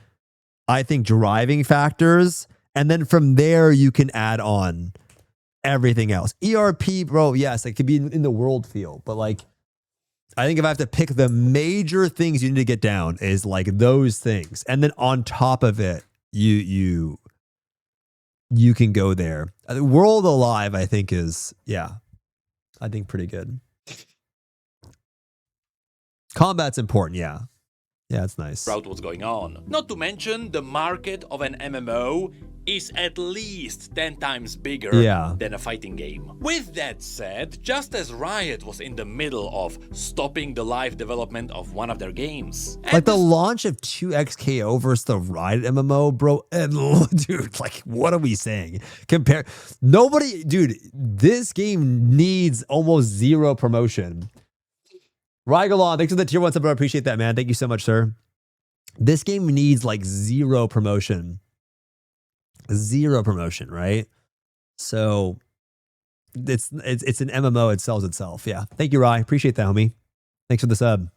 I think, driving factors. And then from there, you can add on everything else. ERP, bro, yes, it could be in the world feel. But, like, I think if I have to pick the major things you need to get down is, like, those things. And then on top of it, you you can go there. World Alive, I think is, yeah, I think pretty good. Combat's important, yeah. Yeah, it's nice. About what's going on. Not to mention, the market of an MMO is at least 10 times bigger than a fighting game. With that said, just as Riot was in the middle of stopping the live development of one of their games. Like the launch of 2XKO versus the Riot MMO, bro. And dude, like, what are we saying? Nobody, dude, this game needs almost zero promotion. Rygalon, thanks for the tier 1 sub. I appreciate that, man. Thank you so much, sir. This game needs like zero promotion. Zero promotion, right? So it's an MMO. It sells itself. Yeah. Thank you, Rye. Appreciate that, homie. Thanks for the sub.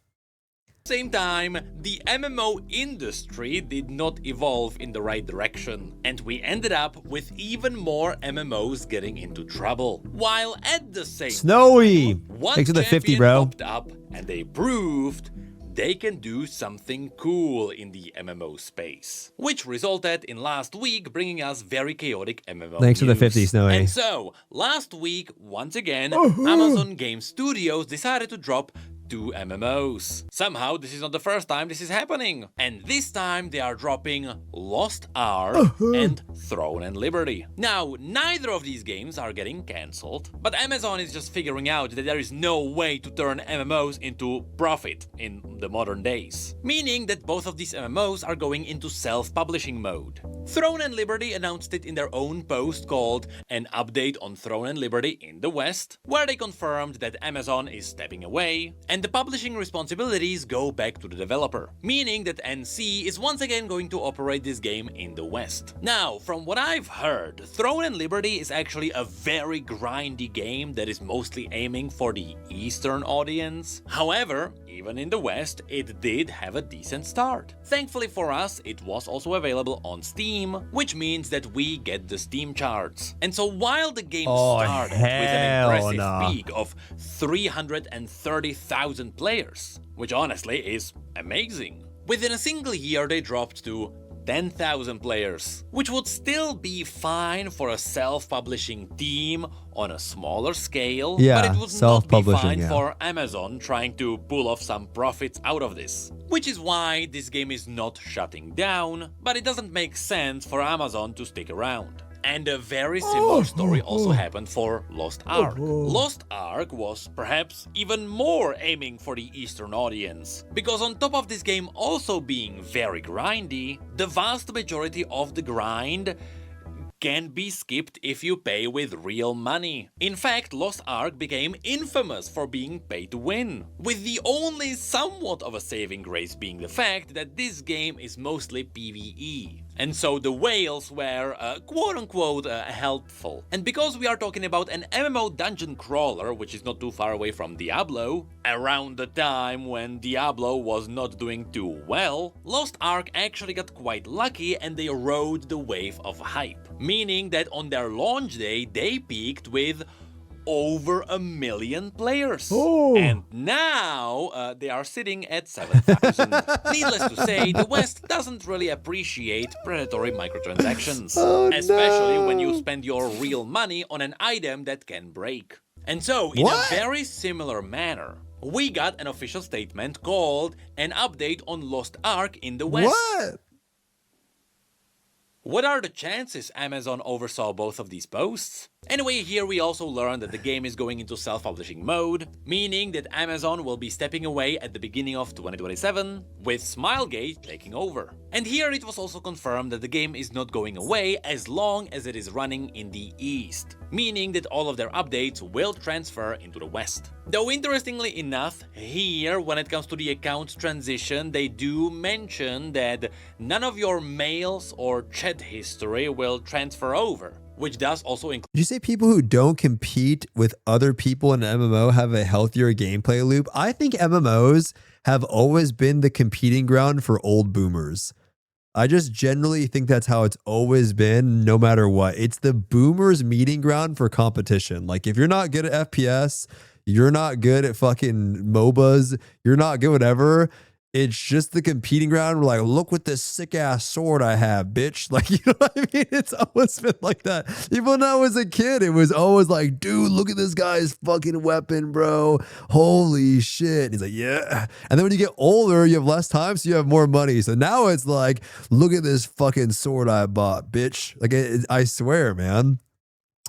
Same time, the MMO industry did not evolve in the right direction, and we ended up with even more MMOs getting into trouble. While at the same Snowy, time, one thanks for the 50, champion bro. popped up, and they proved they can do something cool in the MMO space, which resulted in last week bringing us very chaotic MMO Thanks for the news. 50, Snowy. And so, last week, once again, Amazon Game Studios decided to drop 2 MMOs. Somehow, this is not the first time this is happening. And this time, they are dropping Lost Ark and Throne and Liberty. Now, neither of these games are getting cancelled, but Amazon is just figuring out that there is no way to turn MMOs into profit in the modern days. Meaning that both of these MMOs are going into self-publishing mode. Throne and Liberty announced it in their own post called An Update on Throne and Liberty in the West, where they confirmed that Amazon is stepping away, and the publishing responsibilities go back to the developer, meaning that NC is once again going to operate this game in the West. Now, from what I've heard, Throne and Liberty is actually a very grindy game that is mostly aiming for the Eastern audience. However, even in the West, it did have a decent start. Thankfully for us, it was also available on Steam, which means that we get the Steam charts. And so while the game started with an impressive peak of 330,000 players, which honestly is amazing, within a single year they dropped to 10,000 players, which would still be fine for a self-publishing team on a smaller scale, but it would not be fine for Amazon trying to pull off some profits out of this. Which is why this game is not shutting down, but it doesn't make sense for Amazon to stick around. And a very similar story also happened for Lost Ark. Lost Ark was perhaps even more aiming for the Eastern audience, because on top of this game also being very grindy, the vast majority of the grind can be skipped if you pay with real money. In fact, Lost Ark became infamous for being pay to win, with the only somewhat of a saving grace being the fact that this game is mostly PvE. And so the whales were quote-unquote helpful. And because we are talking about an MMO dungeon crawler, which is not too far away from Diablo, around the time when Diablo was not doing too well, Lost Ark actually got quite lucky and they rode the wave of hype. Meaning that on their launch day, they peaked with over 1 million players. And now they are sitting at 7,000. Needless to say, the West doesn't really appreciate predatory microtransactions, especially when you spend your real money on an item that can break. And so, in a very similar manner, we got an official statement called An Update on Lost Ark in the West. What are the chances Amazon oversaw both of these posts? Anyway, here we also learned that the game is going into self-publishing mode, meaning that Amazon will be stepping away at the beginning of 2027, with Smilegate taking over. And here it was also confirmed that the game is not going away as long as it is running in the East, meaning that all of their updates will transfer into the West. Though interestingly enough, here when it comes to the account transition, they do mention that none of your mails or chat history will transfer over, which does also include... Did you say people who don't compete with other people in an MMO have a healthier gameplay loop? I think MMOs have always been the competing ground for old boomers. I just generally think that's how it's always been, no matter what. It's the boomers' meeting ground for competition. Like, if you're not good at FPS, you're not good at fucking MOBAs, you're not good whatever, It's just the competing ground. We're like, look what this sick ass sword I have, bitch. Like, you know what I mean? It's always been like that. Even when I was a kid, it was always like, dude, look at this guy's fucking weapon, bro. Holy shit. He's like, yeah. And then when you get older, you have less time, so you have more money. So now it's like, look at this fucking sword I bought, bitch. Like, I swear, man.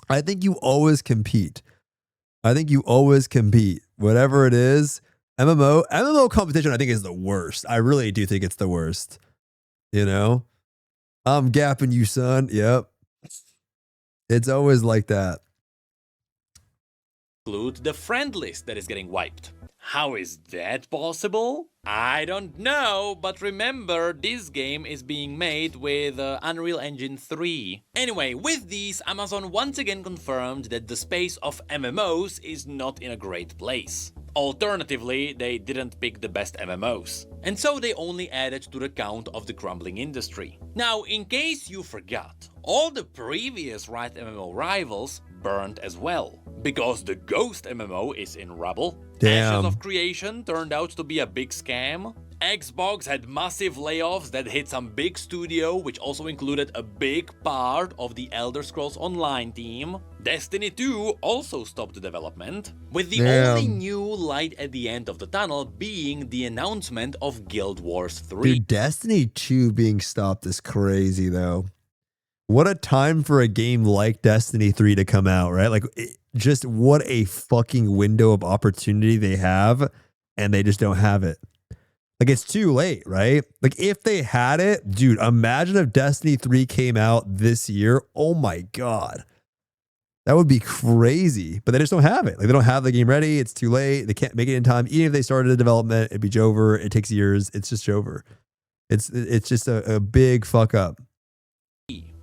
I think you always compete. Whatever it is. MMO competition, I think, is the worst. I really do think it's the worst. You know? I'm gapping you, son. Yep. It's always like that. Include the friend list that is getting wiped. How is that possible? I don't know, but remember, this game is being made with Unreal Engine 3. Anyway, with these, Amazon once again confirmed that the space of MMOs is not in a great place. Alternatively, they didn't pick the best MMOs. And so they only added to the count of the crumbling industry. Now, in case you forgot, all the previous Riot MMO rivals burned as well. Because the Ghost MMO is in rubble. Damn. Ashes of Creation turned out to be a big scam. Xbox had massive layoffs that hit some big studio, which also included a big part of the Elder Scrolls Online team. Destiny 2 also stopped development, with the only new light at the end of the tunnel being the announcement of Guild Wars 3. Dude, Destiny 2 being stopped is crazy, though. What a time for a game like Destiny 3 to come out, right? Like, just what a fucking window of opportunity they have, and they just don't have it. Like, it's too late, right? Like, if they had it, dude, imagine if Destiny 3 came out this year. Oh my God. That would be crazy. But they just don't have it. Like, they don't have the game ready. It's too late. They can't make it in time. Even if they started the development, it'd be over. It takes years. It's just over. It's just a big fuck up.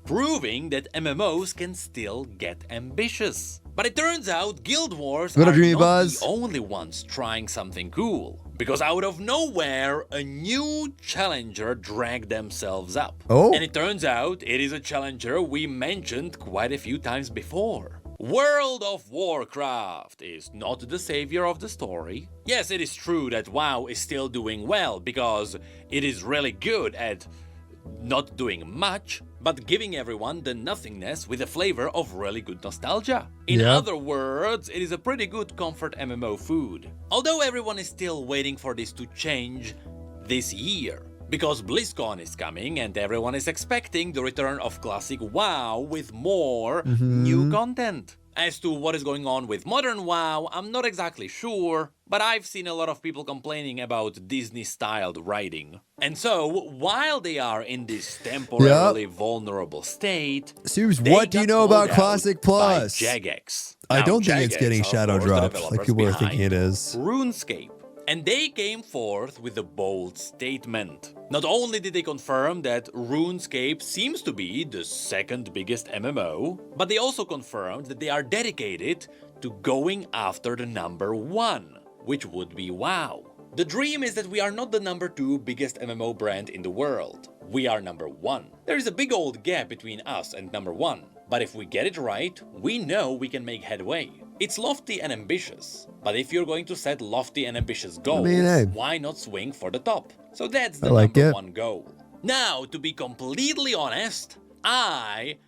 Proving that MMOs can still get ambitious. But it turns out Guild Wars What are up, Dreamy not Buzz? the only ones trying something cool. Because out of nowhere, a new challenger dragged themselves up. Oh. And it turns out it is a challenger we mentioned quite a few times before. World of Warcraft is not the savior of the story. Yes, it is true that WoW is still doing well because it is really good at not doing much, but giving everyone the nothingness with a flavor of really good nostalgia. In other words, it is a pretty good comfort MMO food. Although everyone is still waiting for this to change this year. Because BlizzCon is coming and everyone is expecting the return of classic WoW with more new content. As to what is going on with modern WoW, I'm not exactly sure, but I've seen a lot of people complaining about Disney-styled writing. And so, while they are in this temporarily vulnerable state, Stoopzz, what do you know about Classic Plus? Jagex. I Now, don't think it's Jagex getting are, shadow of course, the dropped like developers people are thinking it behind is. RuneScape. And they came forth with a bold statement. Not only did they confirm that RuneScape seems to be the second biggest MMO, but they also confirmed that they are dedicated to going after the number one, which would be WoW. The dream is that we are not the number 2 biggest MMO brand in the world. We are number 1. There is a big old gap between us and number 1, but if we get it right, we know we can make headway. It's lofty and ambitious, but if you're going to set lofty and ambitious goals, why not swing for the top? So that's the number 1 goal. Now, to be completely honest, I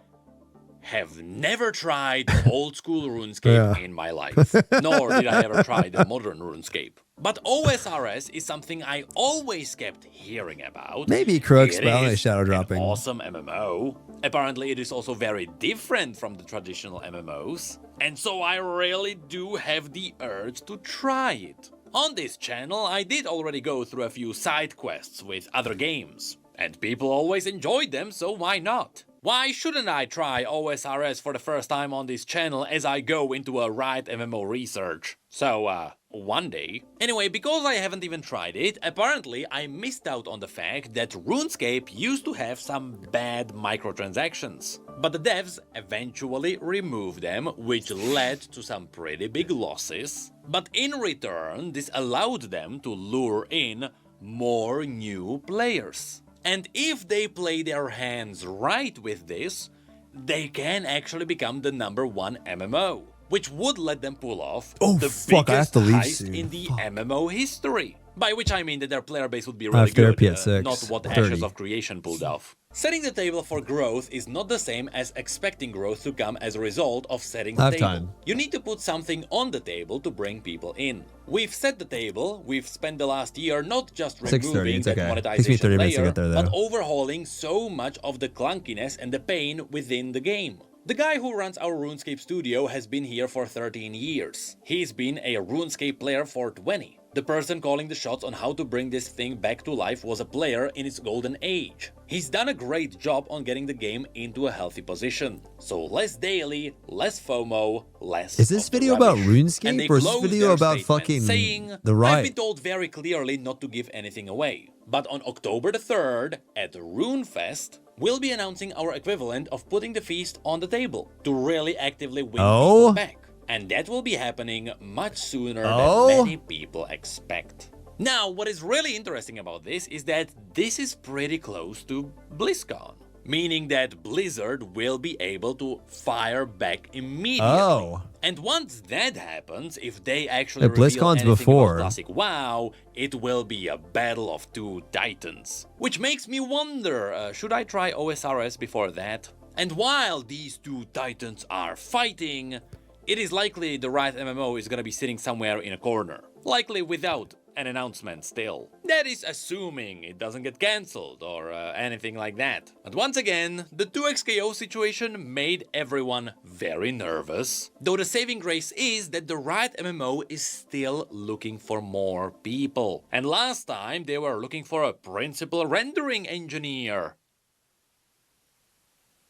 have never tried old school RuneScape in my life, nor did I ever try the modern RuneScape. But OSRS is something I always kept hearing about. Maybe Crooks, It but I don't know is shadow dropping. an awesome MMO. Apparently, it is also very different from the traditional MMOs. And so I really do have the urge to try it. On this channel, I did already go through a few side quests with other games. And people always enjoyed them, so why not? Why shouldn't I try OSRS for the first time on this channel as I go into a Riot MMO research? So, one day. Anyway, because I haven't even tried it, apparently I missed out on the fact that RuneScape used to have some bad microtransactions. But the devs eventually removed them, which led to some pretty big losses. But in return, this allowed them to lure in more new players. And if they play their hands right with this, they can actually become the number 1 MMO. which would let them pull off Oh, the fuck, I have biggest to leave heist soon. in the MMO history. By which I mean that their player base would be I really have therapy good, at 6, not what 30. Ashes of Creation pulled off. Setting the table for growth is not the same as expecting growth to come as a result of setting the I have table. time. You need to put something on the table to bring people in. We've set the table, we've spent the last year not just 6:30, removing it's that okay. Takes me monetization 30 minutes to layer, get there, but though. overhauling so much of the clunkiness and the pain within the game. The guy who runs our RuneScape studio has been here for 13 years. He's been a RuneScape player for 20. The person calling the shots on how to bring this thing back to life was a player in its golden age. He's done a great job on getting the game into a healthy position. So less daily, less FOMO, less Is this of the video about rubbish. And they RuneScape or is this close video their about statement fucking saying, the I've riot? been told very clearly not to give anything away. But on October the 3rd, at RuneFest, we'll be announcing our equivalent of putting the feast on the table to really actively win people back. And that will be happening much sooner than many people expect. Now, what is really interesting about this is that this is pretty close to BlizzCon. Meaning that Blizzard will be able to fire back immediately. Oh. And once that happens, if they actually Yeah, reveal BlizzCon's anything before. about Classic WoW, it will be a battle of two titans. Which makes me wonder, should I try OSRS before that? And while these two titans are fighting, it is likely the Riot MMO is gonna be sitting somewhere in a corner. Likely without an announcement still. That is assuming it doesn't get cancelled or anything like that. But once again, the 2xKO situation made everyone very nervous. Though the saving grace is that the Riot MMO is still looking for more people. And last time they were looking for a principal rendering engineer.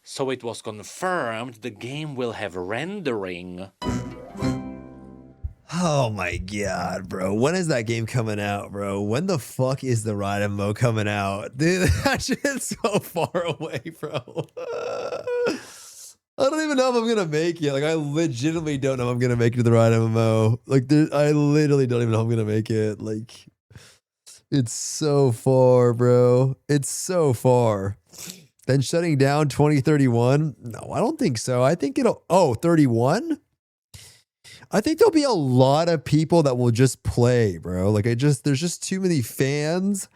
So it was confirmed the game will have rendering. Oh my god, bro. When is that game coming out, bro? When the fuck is the Riot MMO coming out? Dude, that shit's so far away, bro. I don't even know if I'm gonna make it. Like, I legitimately don't know if I'm gonna make it to the Riot MMO. Like, I literally don't even know if I'm gonna make it. Like, it's so far, bro. It's so far. Then shutting down 2031? No, I don't think so. I think it'll... Oh, 31? I think there'll be a lot of people that will just play, bro. Like, there's just too many fans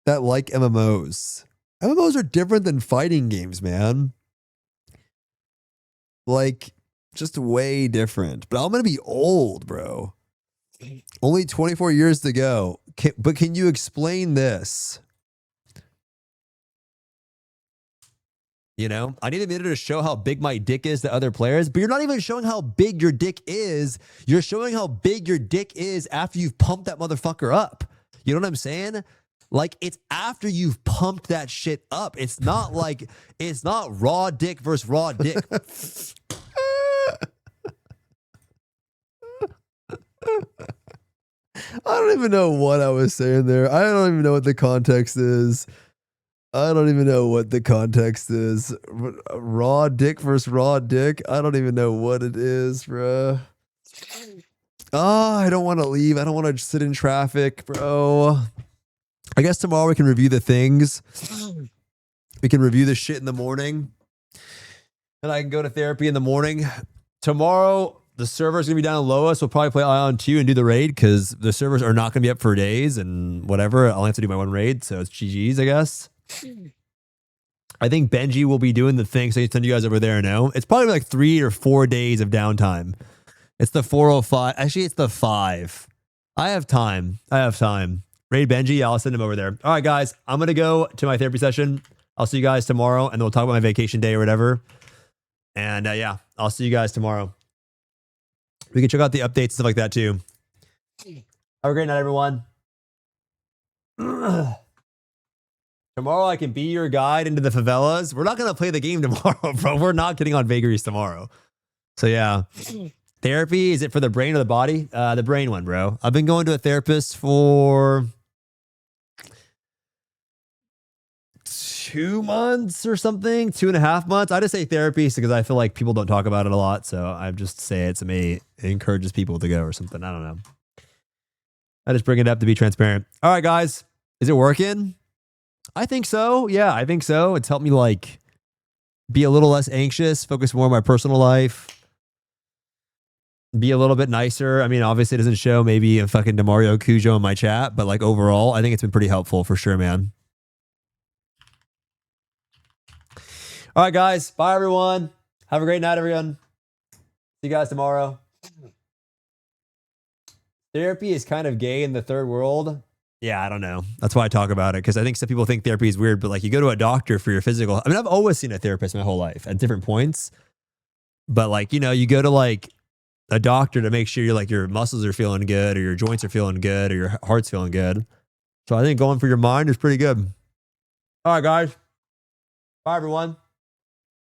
that like MMOs. MMOs are different than fighting games, man. Like, just way different. But I'm going to be old, bro. Only 24 years to go. But can you explain this? You know, I need a minute to show how big my dick is to other players, but you're not even showing how big your dick is. You're showing how big your dick is after you've pumped that motherfucker up. You know what I'm saying? Like, it's after you've pumped that shit up. It's not like, it's not raw dick versus raw dick. I don't even know what I was saying there. I don't even know what the context is. I don't even know what the context is. Raw dick versus raw dick. I don't even know what it is, bro. Oh, I don't want to leave. I don't want to sit in traffic, bro. I guess tomorrow we can review the things. We can review the shit in the morning. And I can go to therapy in the morning. Tomorrow, the server's going to be down in Lois. We'll probably play Ion 2 and do the raid because the servers are not going to be up for days and whatever. I'll have to do my one raid. So it's GG's, I guess. I think Benji will be doing the thing, so I can send you guys over there now. It's probably like 3 or 4 days of downtime. It's the 405. Actually, it's the 5. I have time. Raid Benji, I'll send him over there. All right, guys, I'm going to go to my therapy session. I'll see you guys tomorrow, and then we'll talk about my vacation day or whatever. And yeah, I'll see you guys tomorrow. We can check out the updates and stuff like that too. Have a great night, everyone. Tomorrow I can be your guide into the favelas. We're not going to play the game tomorrow, bro. We're not getting on vagaries tomorrow. So yeah. Therapy, is it for the brain or the body? The brain one, bro. I've been going to a therapist for 2 months or something, 2.5 months. I just say therapy because I feel like people don't talk about it a lot. So I just say it to me. It encourages people to go or something. I don't know. I just bring it up to be transparent. All right, guys. Is it working? I think so. Yeah, I think so. It's helped me like be a little less anxious, focus more on my personal life. be a little bit nicer. I mean, obviously it doesn't show maybe a fucking DeMario Cujo in my chat, but like overall, I think it's been pretty helpful for sure, man. All right, guys. Bye, everyone. Have a great night, everyone. See you guys tomorrow. Therapy is kind of gay in the third world. Yeah, I don't know. That's why I talk about it, because I think some people think therapy is weird, but like you go to a doctor for your physical. I mean, I've always seen a therapist my whole life at different points, but like, you know, you go to like a doctor to make sure you're like your muscles are feeling good or your joints are feeling good or your heart's feeling good. So I think going for your mind is pretty good. All right, guys. Bye, everyone.